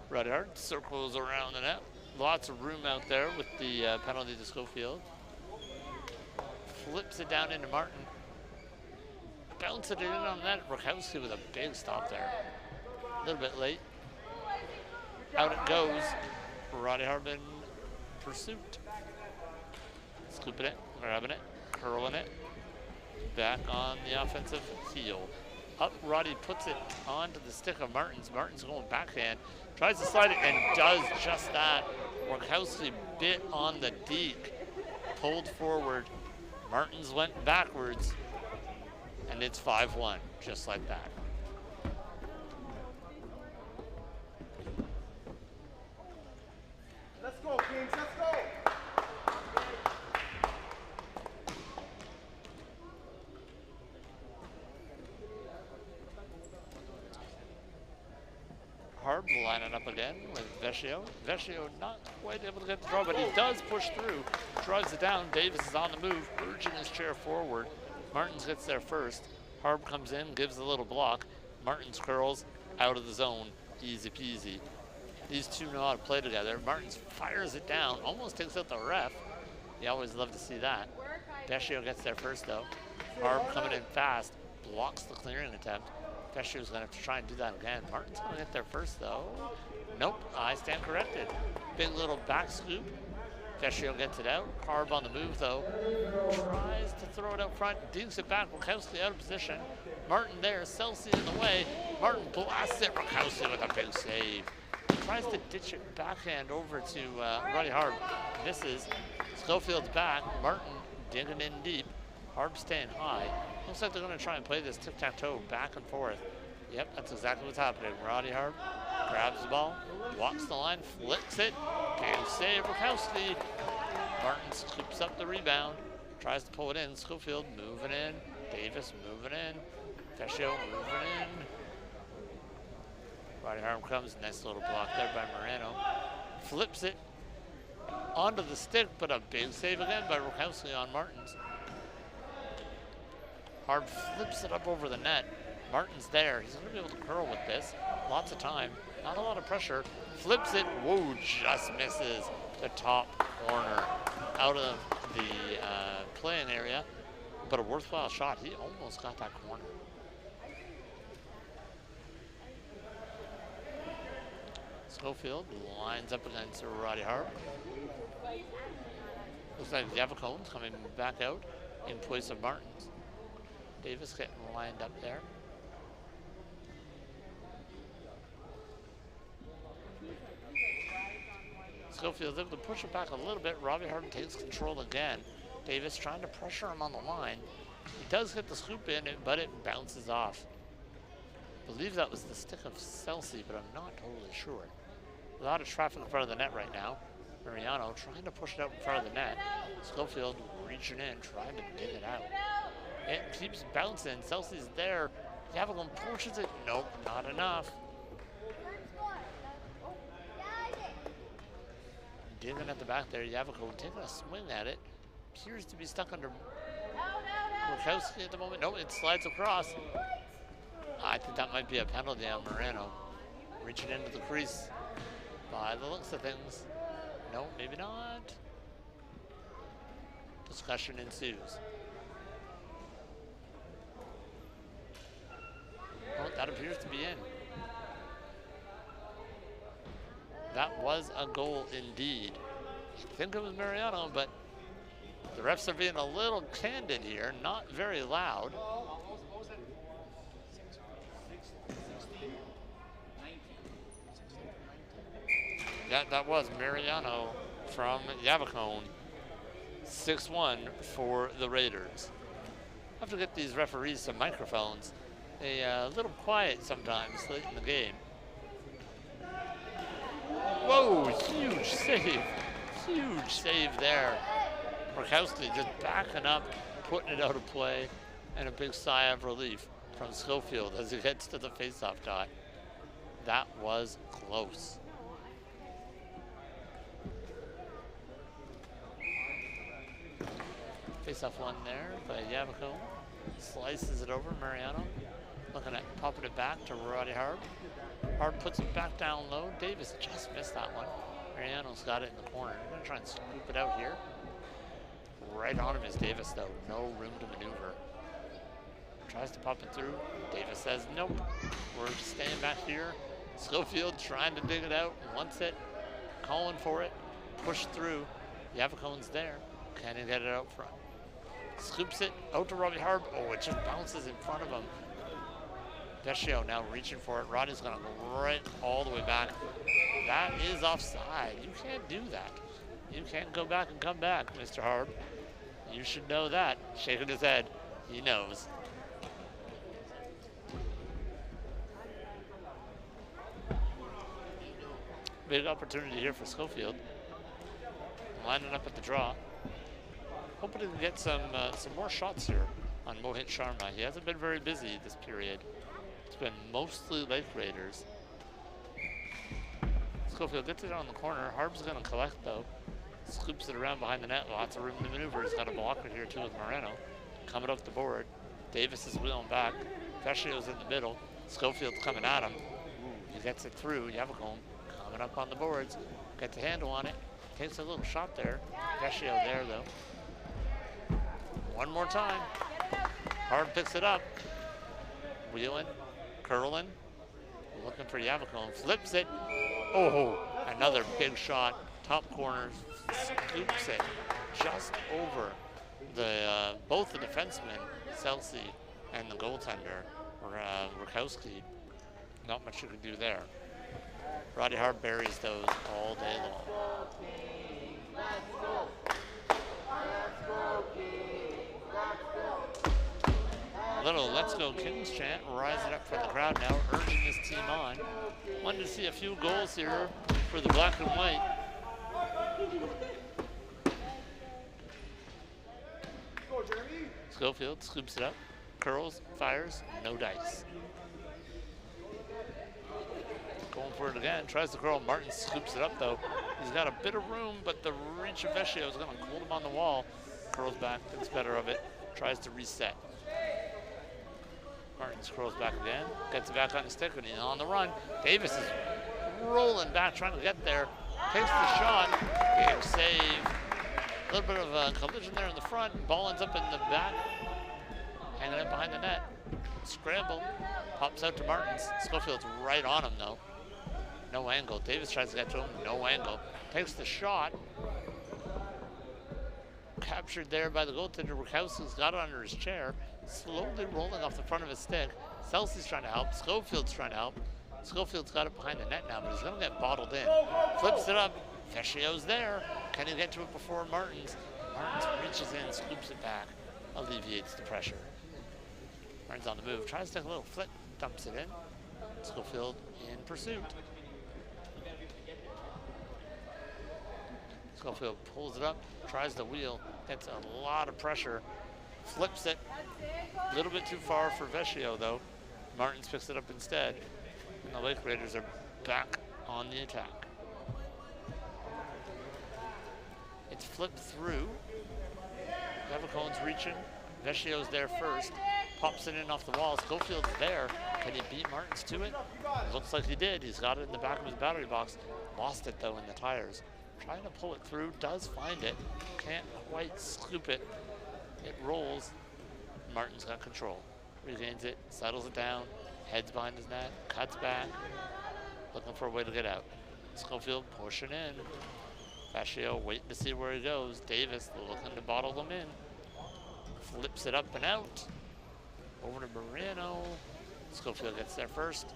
Roddy Harb circles around the net. Lots of room out there with the penalty to Schofield. Flips it down into Martin. Bounces it in on the net. Rakowski with a big stop there. A little bit late. Out it goes. Roddy Harb in pursuit. Scooping it, grabbing it, curling it. Back on the offensive heel. Up, Roddy puts it onto the stick of Martins. Martins going backhand. Tries to slide it and does just that. Rakowski bit on the deke. Pulled forward. Martins went backwards. And it's 5-1, just like that. Let's go, Kings, let's go! Harb lining up again with Vecchio. Vecchio not quite able to get the draw, but he does push through. Drives it down. Davis is on the move, urging his chair forward. Martins gets there first. Harb comes in, gives a little block. Martins curls out of the zone. Easy peasy. These two know how to play together. Martins fires it down, almost takes out the ref. You always love to see that. Vecchio gets there first though. Harb coming in fast, blocks the clearing attempt. Vecchio's gonna have to try and do that again. Martin's gonna get there first though. Nope, I stand corrected. Big little back scoop. Vecchio gets it out. Harb on the move though. Tries to throw it out front, digs it back. Rakowski out of position. Martin there, Celsi in the way. Martin blasts it. Rakowski with a big save. Tries to ditch it backhand over to Roddy Harb. Misses. Schofield's back. Martin digging in deep. Harb staying high. Looks like they're going to try and play this tic-tac-toe back and forth. Yep, that's exactly what's happening. Roddy Harb grabs the ball, walks the line, flicks it. Can't save Rakowski. Martin scoops up the rebound, tries to pull it in. Schofield moving in. Davis moving in. Vecchio moving in. Roddy Harb comes, nice little block there by Moreno. Flips it onto the stick, but a big save again by Rakowski on Martins. Harb flips it up over the net. Martin's there. He's going to be able to curl with this. Lots of time. Not a lot of pressure. Flips it. Whoa, just misses the top corner. Out of the playing area. But a worthwhile shot. He almost got that corner. Schofield lines up against Roddy Harb. Looks like Yavacone's coming back out in place of Martins. Davis getting lined up there. Schofield's able to push it back a little bit. Roddy Harb takes control again. Davis trying to pressure him on the line. He does get the scoop in, but it bounces off. I believe that was the stick of Celsi, but I'm not totally sure. A lot of traffic in front of the net right now. Mariano trying to push it out in front of the net. Schofield reaching in, trying to dig it out. It keeps bouncing. Celsi's there. Yavagone pushes it. Nope, not enough. Digging at the back there. Yavagone taking a swing at it. Appears to be stuck under Rakowski at the moment. No, it slides across. I think that might be a penalty on Moreno. Reaching into the crease. By the looks of things. No, maybe not. Discussion ensues. Oh, that appears to be in. That was a goal indeed. I think it was Mariano, but the refs are being a little candid here, not very loud. Yeah, that was Mariano from Yavacone. 6-1 for the Raiders. I have to get these referees some microphones. They a little quiet sometimes late in the game. Whoa, huge save. Huge save there. Rakowski just backing up, putting it out of play. And a big sigh of relief from Schofield as he gets to the faceoff dot. That was close. Faceoff one there by Yavacone. Slices it over. Mariano looking at popping it back to Roddy Harb. Harb puts it back down low. Davis just missed that one. Mariano's got it in the corner. They're going to try and scoop it out here. Right on him is Davis, though. No room to maneuver. Tries to pop it through. Davis says, nope. We're staying back here. Schofield trying to dig it out. Wants it. Calling for it. Push through. Yavacone's there. Can he get it out front? Scoops it out to Robbie Harb. Oh, it just bounces in front of him. Vecchio now reaching for it. Roddy's going to go right all the way back. That is offside. You can't do that. You can't go back and come back, Mr. Harb. You should know that. Shaking his head. He knows. Big opportunity here for Schofield. Lining up at the draw. Hoping to get some more shots here on Mohit Sharma. He hasn't been very busy this period. It's been mostly Lake Raiders. Schofield gets it on the corner. Harb's going to collect, though. Scoops it around behind the net. Lots of room to maneuver. He's got a blocker here, too, with Moreno. Coming up the board. Davis is wheeling back. Vecchio's in the middle. Schofield's coming at him. He gets it through. Yavacone coming up on the boards. Gets a handle on it. Takes a little shot there. Vecchio there, though. One more time. Harb picks it up. Wheeling. Curling. Looking for Yavacone. Flips it. Oh, another big shot. Top corner. Scoops it just over the both the defensemen, Celsi, and the goaltender, Rakowski. Not much you can do there. Roddy Harb buries those all day long. A little Let's Go Kings chant rising up from the crowd now, urging this team on. Wanted to see a few goals here for the black and white. Schofield scoops it up, curls, fires, no dice. Going for it again, tries to curl. Martin scoops it up though. He's got a bit of room, but the reach of Vecchio is going to hold him on the wall. Curls back, thinks better of it, tries to reset. Martin scrolls back again, gets it back on the stick, and he's on the run. Davis is rolling back, trying to get there. Takes the shot, game save. A little bit of a collision there in the front. Ball ends up in the back, hanging up behind the net. Scramble, pops out to Martins. Schofield's right on him though. No angle. Davis tries to get to him, no angle. Takes the shot. Captured there by the goaltender. Rakowski's got it under his chair. Slowly rolling off the front of his stick. Celsi's trying to help. Schofield's trying to help. Schofield's got it behind the net now, but he's going to get bottled in. Flips it up. Vecchio's there. Can he get to it before Martins? Martins reaches in, scoops it back, alleviates the pressure. Martins on the move, tries to take a little flip, dumps it in. Schofield in pursuit. Schofield pulls it up, tries to wheel, gets a lot of pressure, flips it. A little bit too far for Vecchio though. Martins picks it up instead, and the Lake Raiders are back on the attack. It's flipped through. Yavacone's reaching. Vecchio's there first. Pops it in off the wall. Schofield's there. Can he beat Martins to it? Looks like he did. He's got it in the back of his battery box. Lost it though in the tires. Trying to pull it through. Does find it. Can't quite scoop it. It rolls. Martin's got control. Regains it. Settles it down. Heads behind his net. Cuts back. Looking for a way to get out. Schofield pushing in. Vecchio waiting to see where he goes. Davis looking to bottle them in. Flips it up and out. Over to Moreno. Schofield gets there first.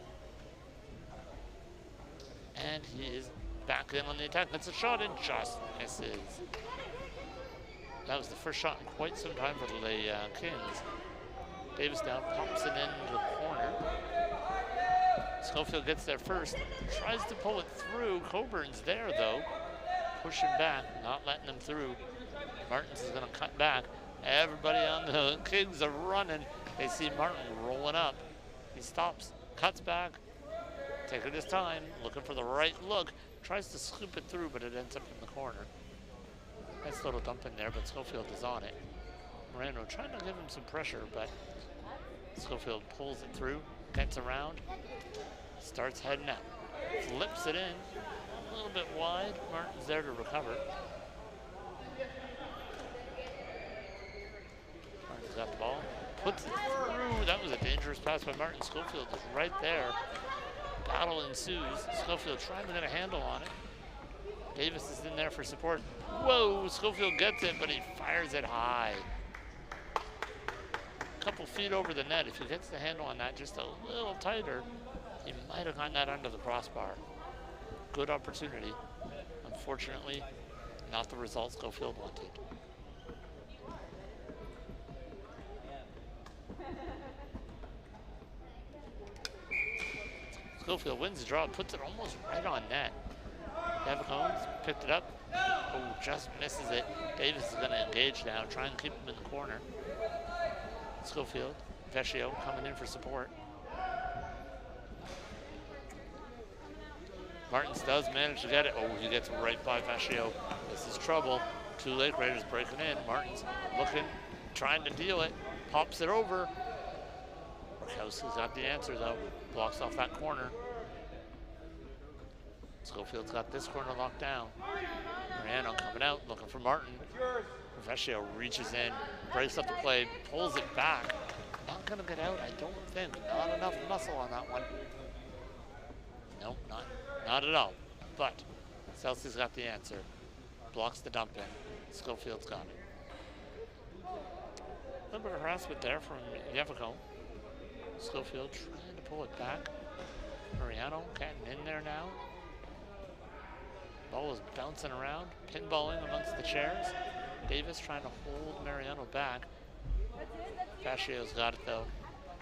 And he is back in on the attack. That's a shot and just misses. That was the first shot in quite some time for the Kings. Davis now pops it into the corner. Schofield gets there first. Tries to pull it through. Coburn's there though. Pushing back, not letting them through. Martins is going to cut back. Everybody on the Kings are running. They see Martin rolling up. He stops, cuts back, taking his time, looking for the right look. Tries to scoop it through, but it ends up in the corner. Nice little dump in there, but Schofield is on it. Moreno trying to give him some pressure, but Schofield pulls it through, gets around, starts heading out. Flips it in, a little bit wide. Martin's there to recover. Martin's got the ball, puts it through. That was a dangerous pass by Martin. Schofield is right there. Battle ensues. Schofield trying to get a handle on it. Davis is in there for support. Whoa, Schofield gets it, but he fires it high. A couple feet over the net. If he gets the handle on that just a little tighter, he might have gotten that under the crossbar. Good opportunity. Unfortunately, not the result Schofield wanted. Schofield wins the draw, puts it almost right on net. Holmes picked it up. Oh, just misses it. Davis is going to engage now, try and keep him in the corner. Schofield, Vecchio coming in for support. Martins does manage to get it. Oh, he gets right by Vecchio. This is trouble. Two Lake Raiders breaking in. Martins looking, trying to deal it. Pops it over. Rakowski's got the answer though. Blocks off that corner. Schofield's got this corner locked down. Mariano coming out, looking for Martin. Vecchio reaches in, breaks up the play, pulls it back. Not gonna get out, I don't think. Not enough muscle on that one. Nope, not at all. But Chelsea's got the answer. Blocks the dump in. Schofield's got it. A little bit of harassment there from Yevico. Schofield trying to pull it back. Mariano getting in there now. Ball is bouncing around, pinballing amongst the chairs. Davis trying to hold Mariano back. Vecchio's got it though.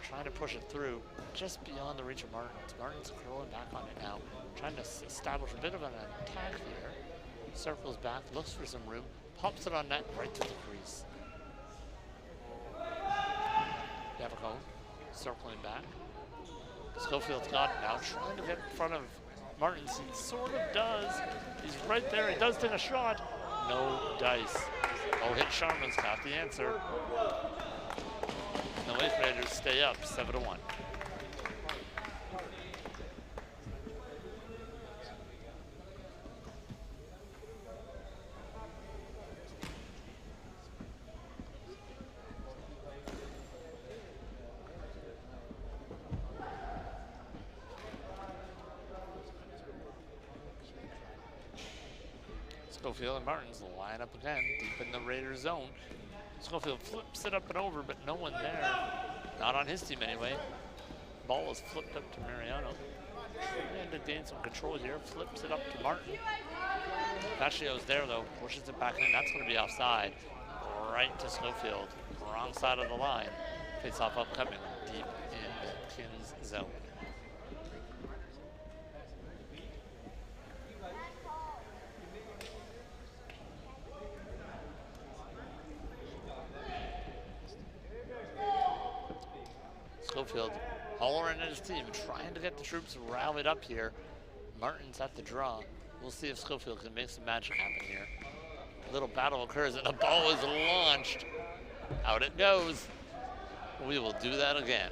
Trying to push it through, just beyond the reach of Martins. Martins curling back on it now. Trying to establish a bit of an attack here. Circles back, looks for some room, pops it on net right to the crease. Yevico circling back. Schofield's got it now, trying to get in front of Martins. He sort of does. He's right there. He does take a shot. No dice. Oh, hit Sharman's got the answer. And the Lake Raiders stay up 7-1. Schofield and Martins line up again, deep in the Raiders zone. Schofield flips it up and over, but no one there. Not on his team anyway. Ball is flipped up to Mariano. And to gain some control here, flips it up to Martin. Vecchio's there though, pushes it back in. That's going to be offside. Right to Schofield, wrong side of the line. Face off upcoming, deep in King's zone. Schofield hollering at his team, trying to get the troops rallied up here. Martin's at the draw. We'll see if Schofield can make some magic happen here. A little battle occurs and the ball is launched. Out it goes. We will do that again.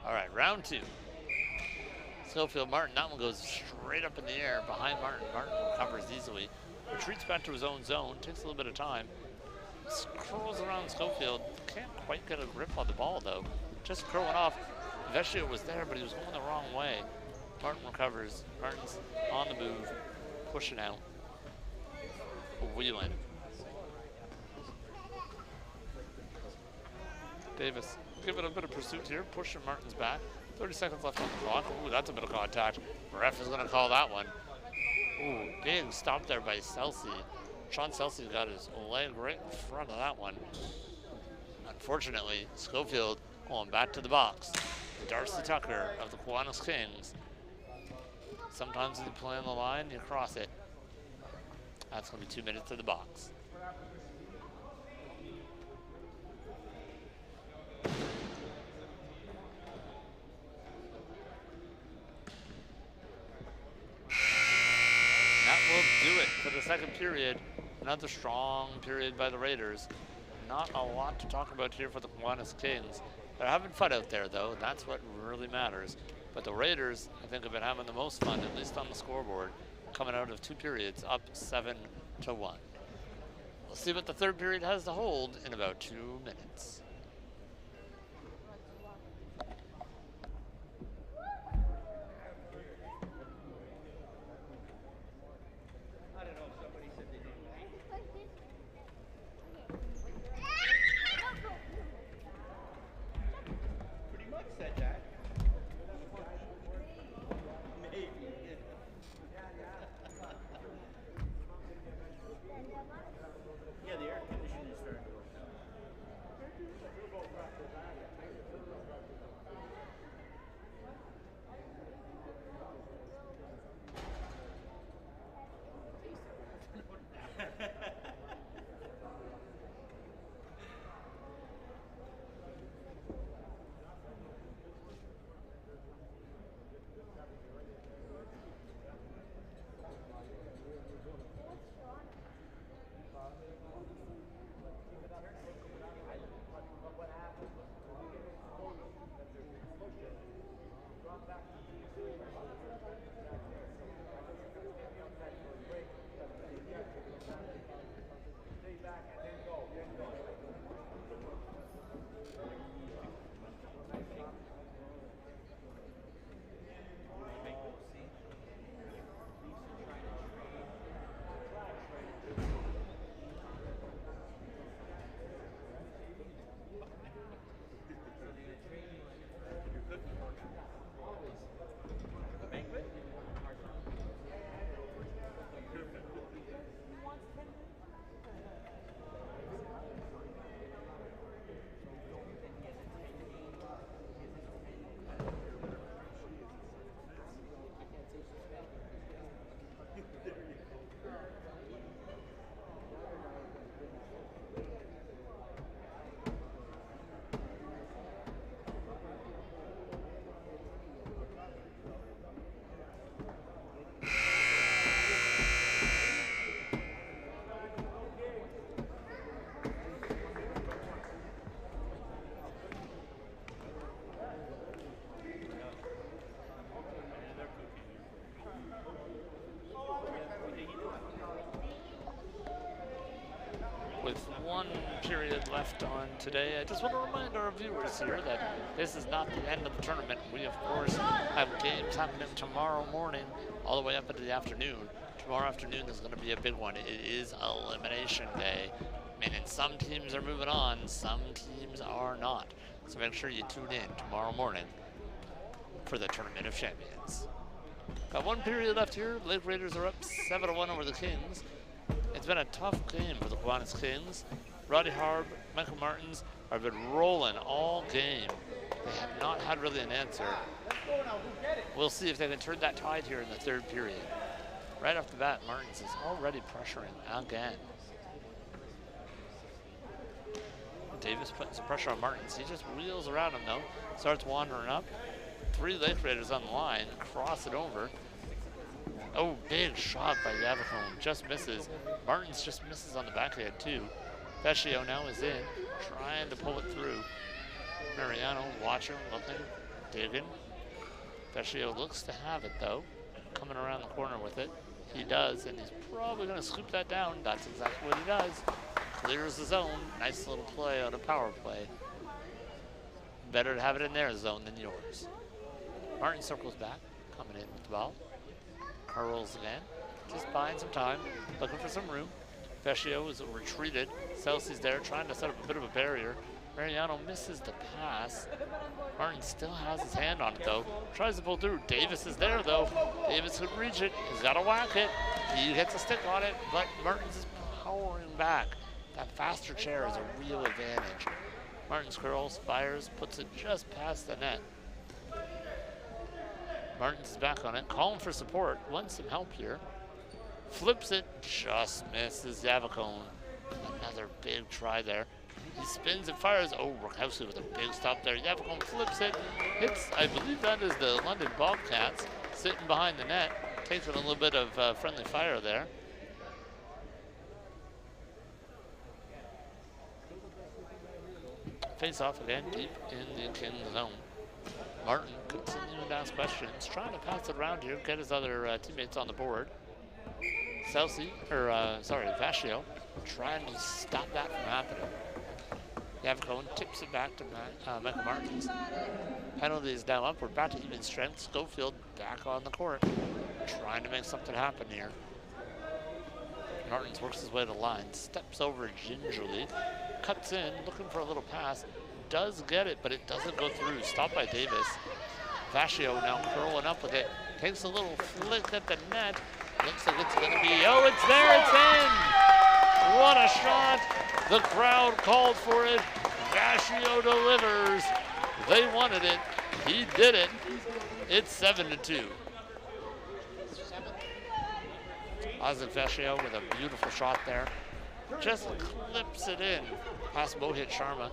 All right, round two. Schofield, Martin, that one goes straight up in the air behind Martin. Martin recovers easily. Retreats back to his own zone, takes a little bit of time. Curls around Schofield, can't quite get a grip on the ball though. Just curling off. Vecchio was there, but he was going the wrong way. Martin recovers. Martin's on the move, pushing out. Wheeling. Davis giving a bit of pursuit here, pushing Martin's back. 30 seconds left on the clock. Ooh, that's a bit of contact. Ref is going to call that one. Ooh, big stop there by Celsi. Sean Celsi's got his leg right in front of that one. Unfortunately, Schofield going back to the box. Darcy Tucker of the Kiwanis Kings Sometimes when you play on the line, you cross it. That's going to be 2 minutes to the box. That will do it for the second period. Another strong period by the Raiders. Not a lot to talk about here for the Kiwanis Kings. They're having fun out there, though, and that's what really matters. But the Raiders, I think, have been having the most fun, at least on the scoreboard, coming out of 2 periods, up 7-1. We'll see what the third period has to hold in about 2 minutes. With 1 period left on today, I just want to remind our viewers here that this is not the end of the tournament. We, of course, have games happening tomorrow morning all the way up into the afternoon. Tomorrow afternoon is going to be a big one. It is Elimination Day, meaning some teams are moving on, some teams are not. So make sure you tune in tomorrow morning for the Tournament of Champions. Got 1 period left here. Lake Raiders are up 7-1 over the Kings. It's been a tough game for the Kiwanis Kings. Roddy Harb, Michael Martins have been rolling all game. They have not had really an answer. We'll see if they can turn that tide here in the third period. Right off the bat, Martins is already pressuring again. Davis putting some pressure on Martins. He just wheels around him though. Starts wandering up. 3 Lake Raiders on the line. Cross it over. Oh, big shot by Yavacone. Just misses. Martins just misses on the backhand too. Vecchio now is in. Trying to pull it through. Mariano watching, looking, digging. Vecchio looks to have it though. Coming around the corner with it. He does, and he's probably going to scoop that down. That's exactly what he does. Clears the zone. Nice little play on a power play. Better to have it in their zone than yours. Martin circles back, coming in with the ball. Curls again, just buying some time, looking for some room. Vecchio is retreated. Celsi's there, trying to set up a bit of a barrier. Mariano misses the pass. Martin still has his hand on it though. Tries to pull through. Davis is there though. Davis could reach it. He's got to whack it. He gets a stick on it, but Martins is powering back. That faster chair is a real advantage. Martins curls, fires, puts it just past the net. Martins is back on it, calling for support, wants some help here. Flips it, just misses Yavacone. Another big try there. He spins and fires. Oh, Rakowski with a big stop there. Yavacone flips it, hits, I believe that is the London Bobcats, sitting behind the net. Takes a little bit of friendly fire there. Face off again, deep in the King zone. Martin continuing to ask questions, trying to pass it around here, get his other teammates on the board. Vascio trying to stop that from happening. Yavacone tips it back to Michael Martins. Penalty is now upward, back to even strength. Schofield back on the court, trying to make something happen here. Martins works his way to the line, steps over gingerly, cuts in, looking for a little pass, does get it, but it doesn't go through. Stopped by Davis. Vascio now curling up with it, takes a little flick at the net. Looks like it's gonna be, oh, it's there, it's in! What a shot! The crowd called for it. Vascio delivers. They wanted it. He did it. It's 7-2. Isaac Vascio with a beautiful shot there. Just clips it in past Mohit Sharma.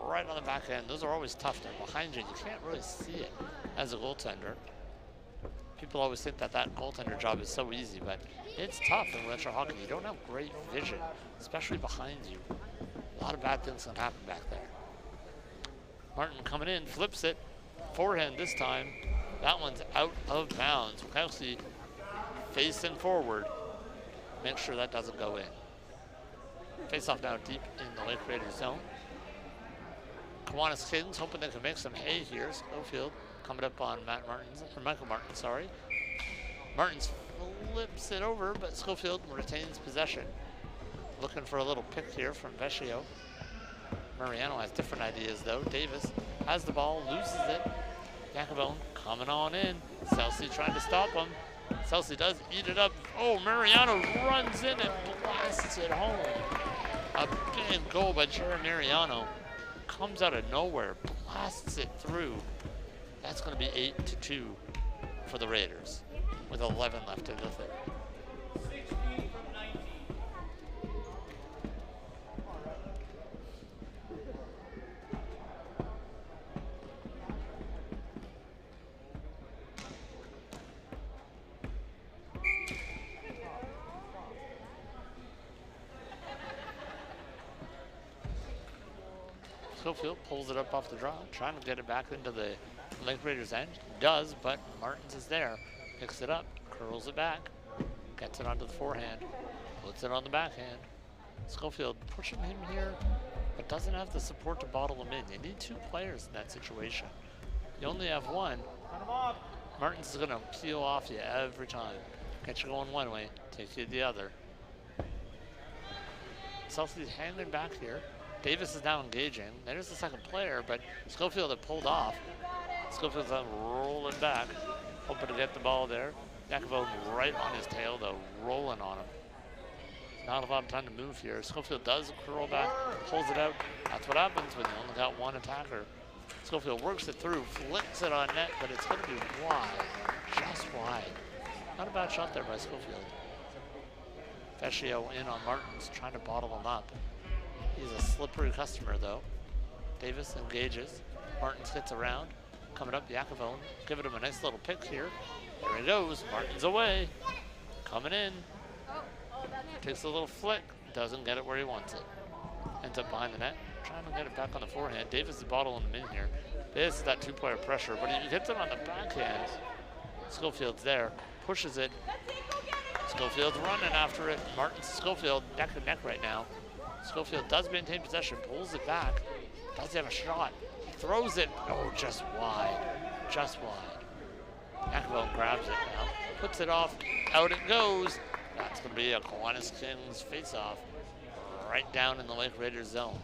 Right on the back end. Those are always tough. They're behind you. You can't really see it as a goaltender. People always think that goaltender job is so easy, but it's tough in wheelchair hockey. You don't have great vision, especially behind you. A lot of bad things can happen back there. Martin coming in, flips it. Forehand this time. That one's out of bounds. Rakowski facing forward. Make sure that doesn't go in. Face off now deep in the Lake Raiders zone. Kiwanis Kings hoping they can make some hay here. Schofield coming up on Michael Martins, sorry. Martins flips it over, but Schofield retains possession. Looking for a little pick here from Vescio. Mariano has different ideas though. Davis has the ball, loses it. Jacobone coming on in. Celsi trying to stop him. Celsi does eat it up. Oh, Mariano runs in and blasts it home. A big goal by Jerry Mariano. Comes out of nowhere, blasts it through. That's going to be 8-2 for the Raiders with 11 left in the third. 16 from 19. Schofield pulls it up off the draw, trying to get it back into the Lake Raiders end. Does, but Martins is there. Picks it up, curls it back, gets it onto the forehand, puts it on the backhand. Schofield pushing him here, but doesn't have the support to bottle him in. You need two players in that situation. You only have one. Martins is gonna peel off you every time. Get you going one way, take you the other. Celsius hanging back here. Davis is now engaging. There's the second player, but Schofield had pulled off. Schofield's now rolling back, hoping to get the ball there. Yakubov right on his tail, though, rolling on him. Not a lot of time to move here. Schofield does curl back, pulls it out. That's what happens when you only got one attacker. Schofield works it through, flicks it on net, but it's going to be wide, just wide. Not a bad shot there by Schofield. Vescio in on Martins, trying to bottle him up. He's a slippery customer, though. Davis engages. Martins gets around. Coming up, Yakubov, giving him a nice little pick here. There he goes. Martins away. Coming in. Takes a little flick. Doesn't get it where he wants it. Ends up behind the net. Trying to get it back on the forehand. Davis is bottling him in here. This is that two-player pressure, but he hits it on the backhand. Schofield's there. Pushes it. Schofield's running after it. Martins and Schofield neck to neck right now. Schofield does maintain possession, pulls it back. Does he have a shot? He throws it. Oh, just wide. Just wide. Yakubov grabs it now. Puts it off. Out it goes. That's going to be a Kiwanis Kings face-off right down in the Lake Raiders zone.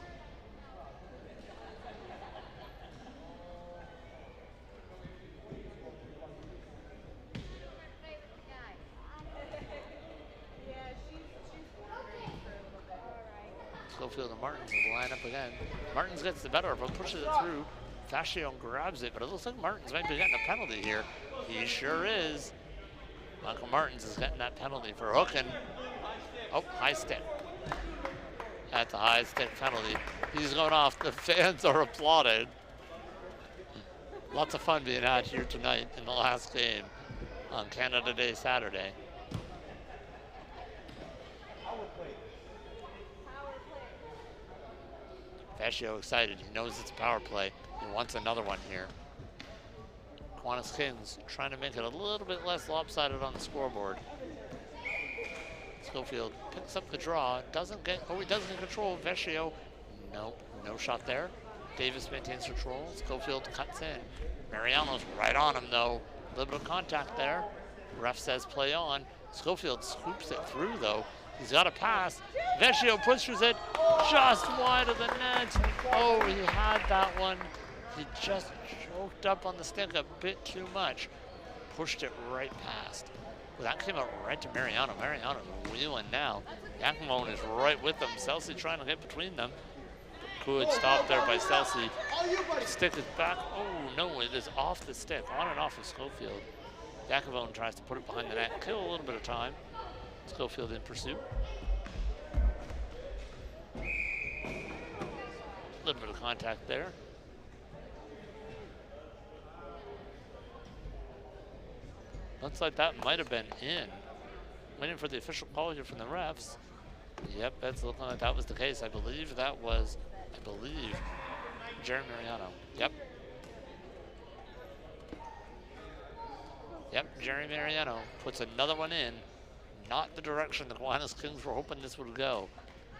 Schofield and Martins will line up again. Martins gets the better of him, pushes it through, Fascio grabs it, but it looks like Martins might be getting a penalty here. He sure is. Michael Martins is getting that penalty for hooking. Oh, high stick. That's a high stick penalty. He's going off. The fans are applauding. Lots of fun being had here tonight in the last game on Canada Day Saturday. Fascio excited. He knows it's a power play. He wants another one here. Kiwanis Kings trying to make it a little bit less lopsided on the scoreboard. Schofield picks up the draw. Doesn't get, oh, he does get control. Fascio, nope, no shot there. Davis maintains control. Schofield cuts in. Mariano's right on him though. A little bit of contact there. Ref says play on. Schofield scoops it through though. He's got a pass. Fascio pushes it just wide of the net. Oh, he had that one. He just choked up on the stick a bit too much. Pushed it right past. Well, that came out right to Mariano. Mariano's wheeling now. Yakimone is right with them. Celsi trying to get between them. Good stop there by Celsi. Stick is back. Oh, no, it is off the stick. On and off of Schofield. Yakimone tries to put it behind the net. Kill a little bit of time. Schofield in pursuit. A little bit of contact there. Looks like that might have been in. Waiting for the official call here from the refs. Yep, that's looking like that was the case. I believe that was, Jerry Mariano. Yep. Yep, Jerry Mariano puts another one in. Not the direction the Kiwanis Kings were hoping this would go,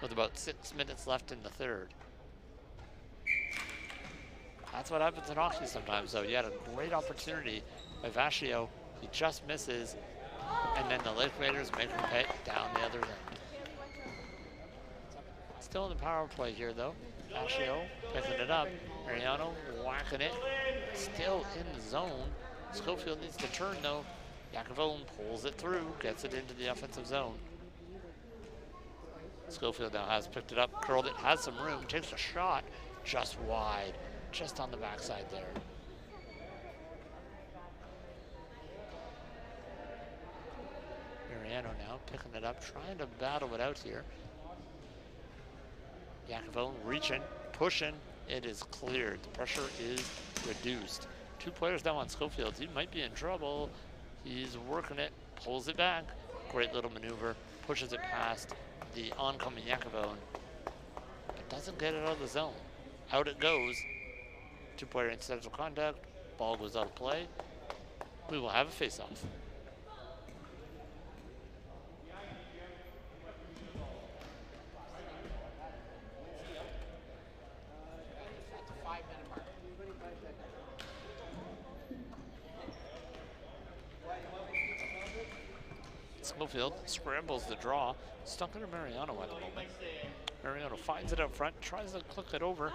with about 6 minutes left in the third. That's what happens in hockey sometimes, though. You had a great opportunity by Fascio. He just misses, and then the Lake Raiders make him pay down the other end. Still in the power play here, though. Fascio picking it up. Mariano whacking it. Still in the zone. Schofield needs to turn, though. Yakavone pulls it through, gets it into the offensive zone. Schofield now has picked it up, curled it, has some room, takes a shot just wide, just on the backside there. Mariano now picking it up, trying to battle it out here. Yakavone reaching, pushing, it is cleared. The pressure is reduced. 2 players down on Schofield. He might be in trouble. He's working it, pulls it back. Great little maneuver, pushes it past the oncoming Yakavone, but doesn't get it out of the zone. Out it goes. 2-player incidental contact. Ball goes out of play. We will have a face-off. Schofield scrambles the draw, stuck under Mariano at the moment. Mariano finds it up front, tries to click it over.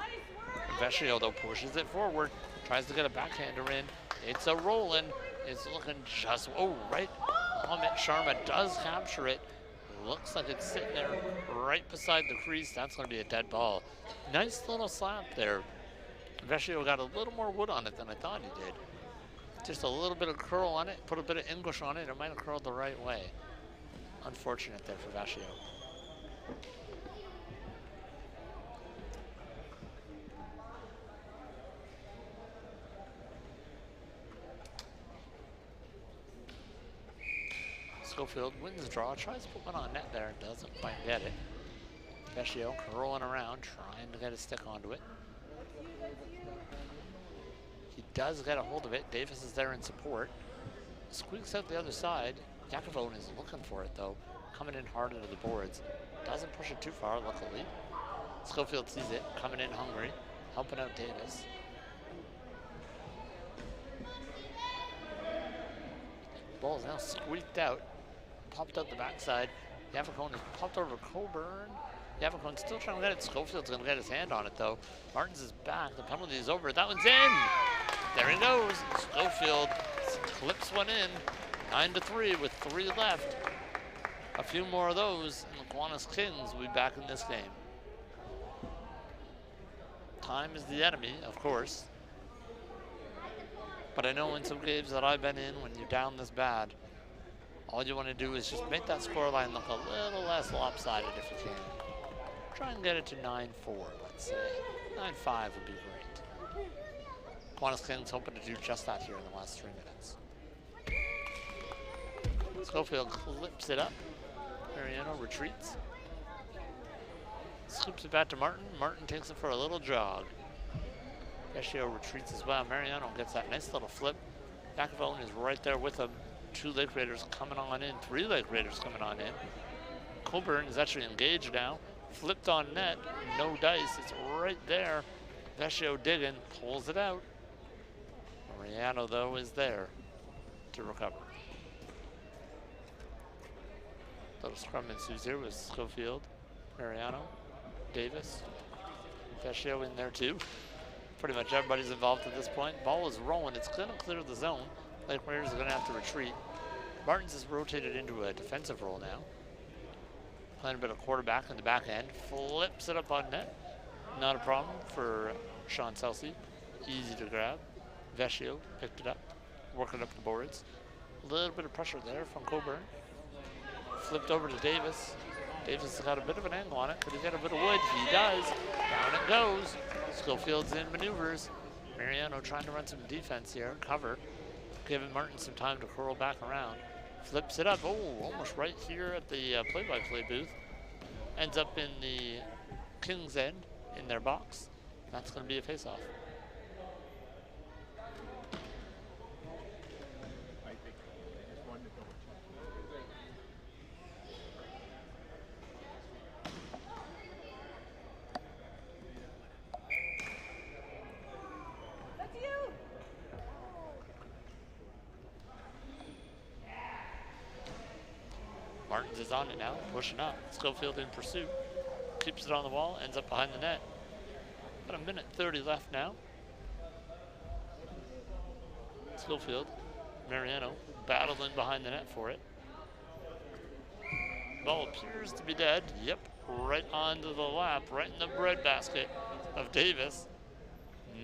Fascio though pushes it forward, tries to get a backhander in. It's a rolling. It's looking just, oh, right. Amit Sharma does capture it. Looks like it's sitting there right beside the crease. That's going to be a dead ball. Nice little slap there. Fascio got a little more wood on it than I thought he did. Just a little bit of curl on it, put a bit of English on it. It might have curled the right way. Unfortunate there for Fascio. Schofield wins the draw, tries to put one on net there, doesn't quite get it. Fascio curling around, trying to get a stick onto it. He does get a hold of it. Davis is there in support. Squeaks out the other side. Yakavone is looking for it though, coming in hard into the boards. Doesn't push it too far, luckily. Schofield sees it, coming in hungry, helping out Davis. Ball is now squeaked out, popped out the backside. Yakavone is popped over Coburn. Yavacone's still trying to get it. Schofield's going to get his hand on it though. Martins is back. The penalty is over. That one's in. There he goes. Schofield clips one in. 9-3 with 3 left. A few more of those, and the Kiwanis Kings will be back in this game. Time is the enemy, of course. But I know in some games that I've been in, when you're down this bad, all you want to do is just make that scoreline look a little less lopsided if you can. Try and get it to 9-4, let's say. 9-5 would be great. Kiwanis Kings hoping to do just that here in the last 3 minutes. Schofield clips it up. Mariano retreats. Scoops it back to Martin. Martin takes it for a little jog. Vecchio retreats as well. Mariano gets that nice little flip. Yakavone is right there with him. 2 Lake Raiders coming on in. 3 Lake Raiders coming on in. Coburn is actually engaged now. Flipped on net. No dice. It's right there. Vecchio digging. Pulls it out. Mariano, though, is there to recover. Little scrum ensues here with Schofield, Mariano, Davis, Vecchio in there too. Pretty much everybody's involved at this point. Ball is rolling. It's going to clear the zone. Lake Raiders are going to have to retreat. Martins is rotated into a defensive role now. Playing a bit of quarterback in the back end. Flips it up on net. Not a problem for Sean Selsey. Easy to grab. Vecchio picked it up. Working up the boards. A little bit of pressure there from Coburn. Flipped over to Davis. Davis has got a bit of an angle on it. Could he get a bit of wood? He does. Down it goes. Schofield's in maneuvers. Mariano trying to run some defense here. Cover. Giving Martin some time to curl back around. Flips it up. Oh, almost right here at the play-by-play booth. Ends up in the Kings end in their box. That's going to be a face-off. Martins is on it now, pushing up. Schofield in pursuit. Keeps it on the wall, ends up behind the net. About 1:30 left now. Schofield, Mariano, battling behind the net for it. Ball appears to be dead. Yep, right onto the lap, right in the breadbasket of Davis.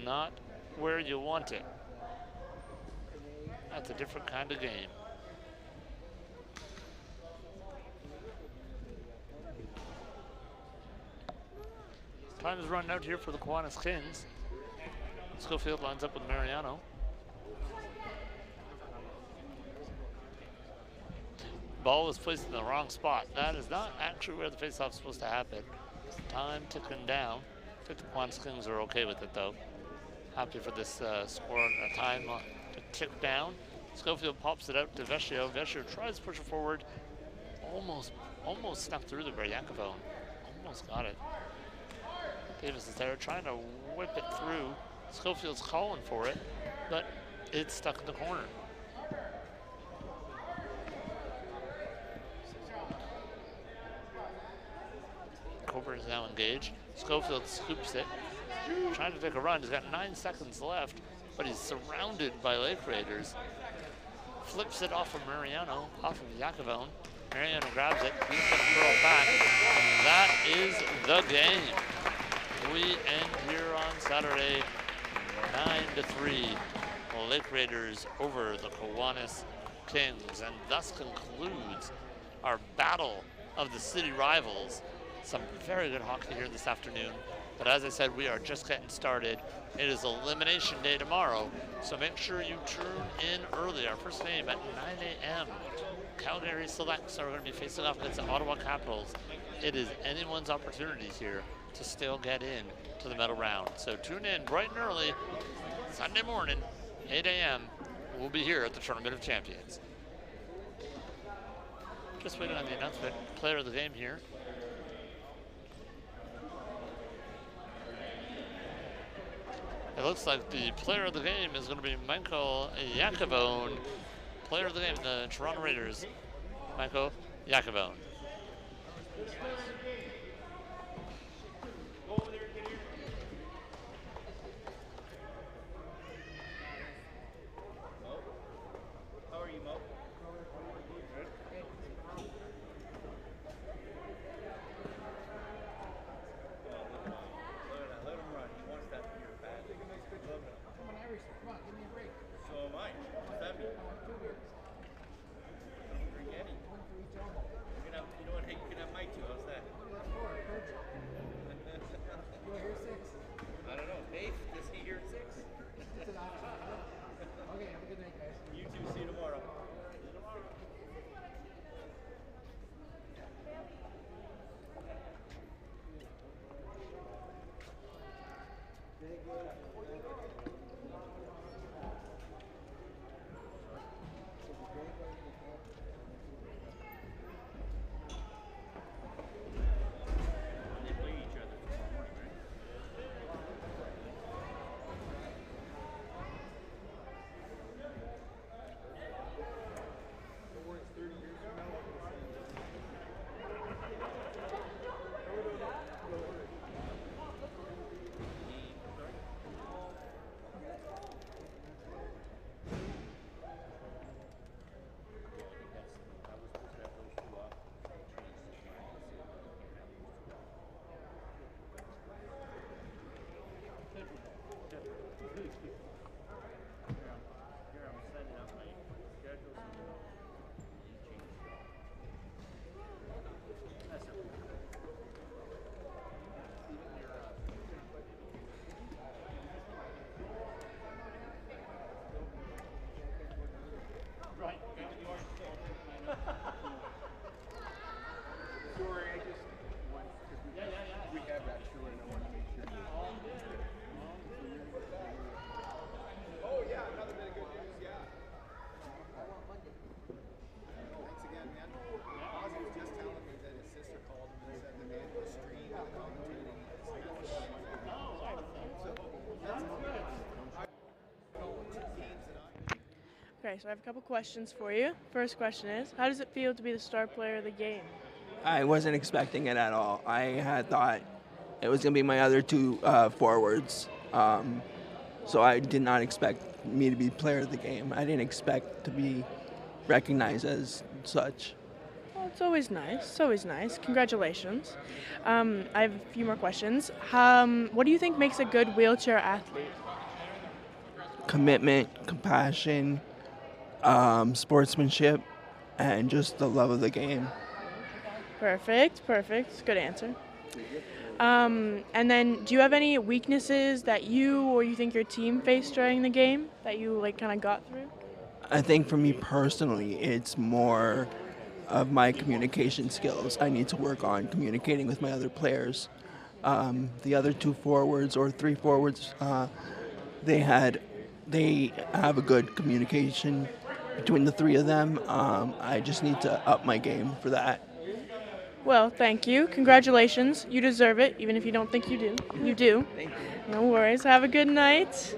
Not where you want it. That's a different kind of game. Time is running out here for the Kiwanis Kings. Schofield lines up with Mariano. Ball was placed in the wrong spot. That is not actually where the faceoff is supposed to happen. Time ticking down. I think the Kiwanis Kings are okay with it though. Happy for this score time to tick down. Schofield pops it out to Vecchio. Vecchio tries to push it forward. Almost snuck through the Yakavone. Almost got it. Davis is there trying to whip it through. Schofield's calling for it, but it's stuck in the corner. Coburn is now engaged. Schofield scoops it, trying to take a run. He's got 9 seconds left, but he's surrounded by Lake Raiders. Flips it off of Mariano, off of Yakavone. Mariano grabs it. He's going to throw it back. And that is the game. We end here on Saturday, 9-3. Lake Raiders over the Kiwanis Kings, and thus concludes our battle of the city rivals. Some very good hockey here this afternoon, but as I said, we are just getting started. It is elimination day tomorrow, so make sure you tune in early. Our first game at 9 a.m. Calgary Selects are going to be facing off against the Ottawa Capitals. It is anyone's opportunity here to still get in to the medal round. So tune in bright and early, Sunday morning, 8 a.m. We'll be here at the Tournament of Champions. Just waiting on the announcement. Player of the game here. It looks like the player of the game is going to be Michael Yakavone. Player of the game, the Toronto Raiders, Michael Yakavone. So Okay, so I have a couple questions for you. First question is, how does it feel to be the star player of the game? I wasn't expecting it at all. I had thought it was going to be my other two forwards. So I did not expect me to be player of the game. I didn't expect to be recognized as such. Well, it's always nice. It's always nice. Congratulations. I have a few more questions. What do you think makes a good wheelchair athlete? Commitment, compassion, sportsmanship, and just the love of the game. Perfect. Good answer. And then, do you have any weaknesses that you or you think your team faced during the game that you kind of got through? I think for me personally, it's more of my communication skills. I need to work on communicating with my other players. The other two forwards or three forwards, they have a good communication between the three of them. I just need to up my game for that. Well, thank you. Congratulations. You deserve it, even if you don't think you do. You do. Thank you. No worries. Have a good night.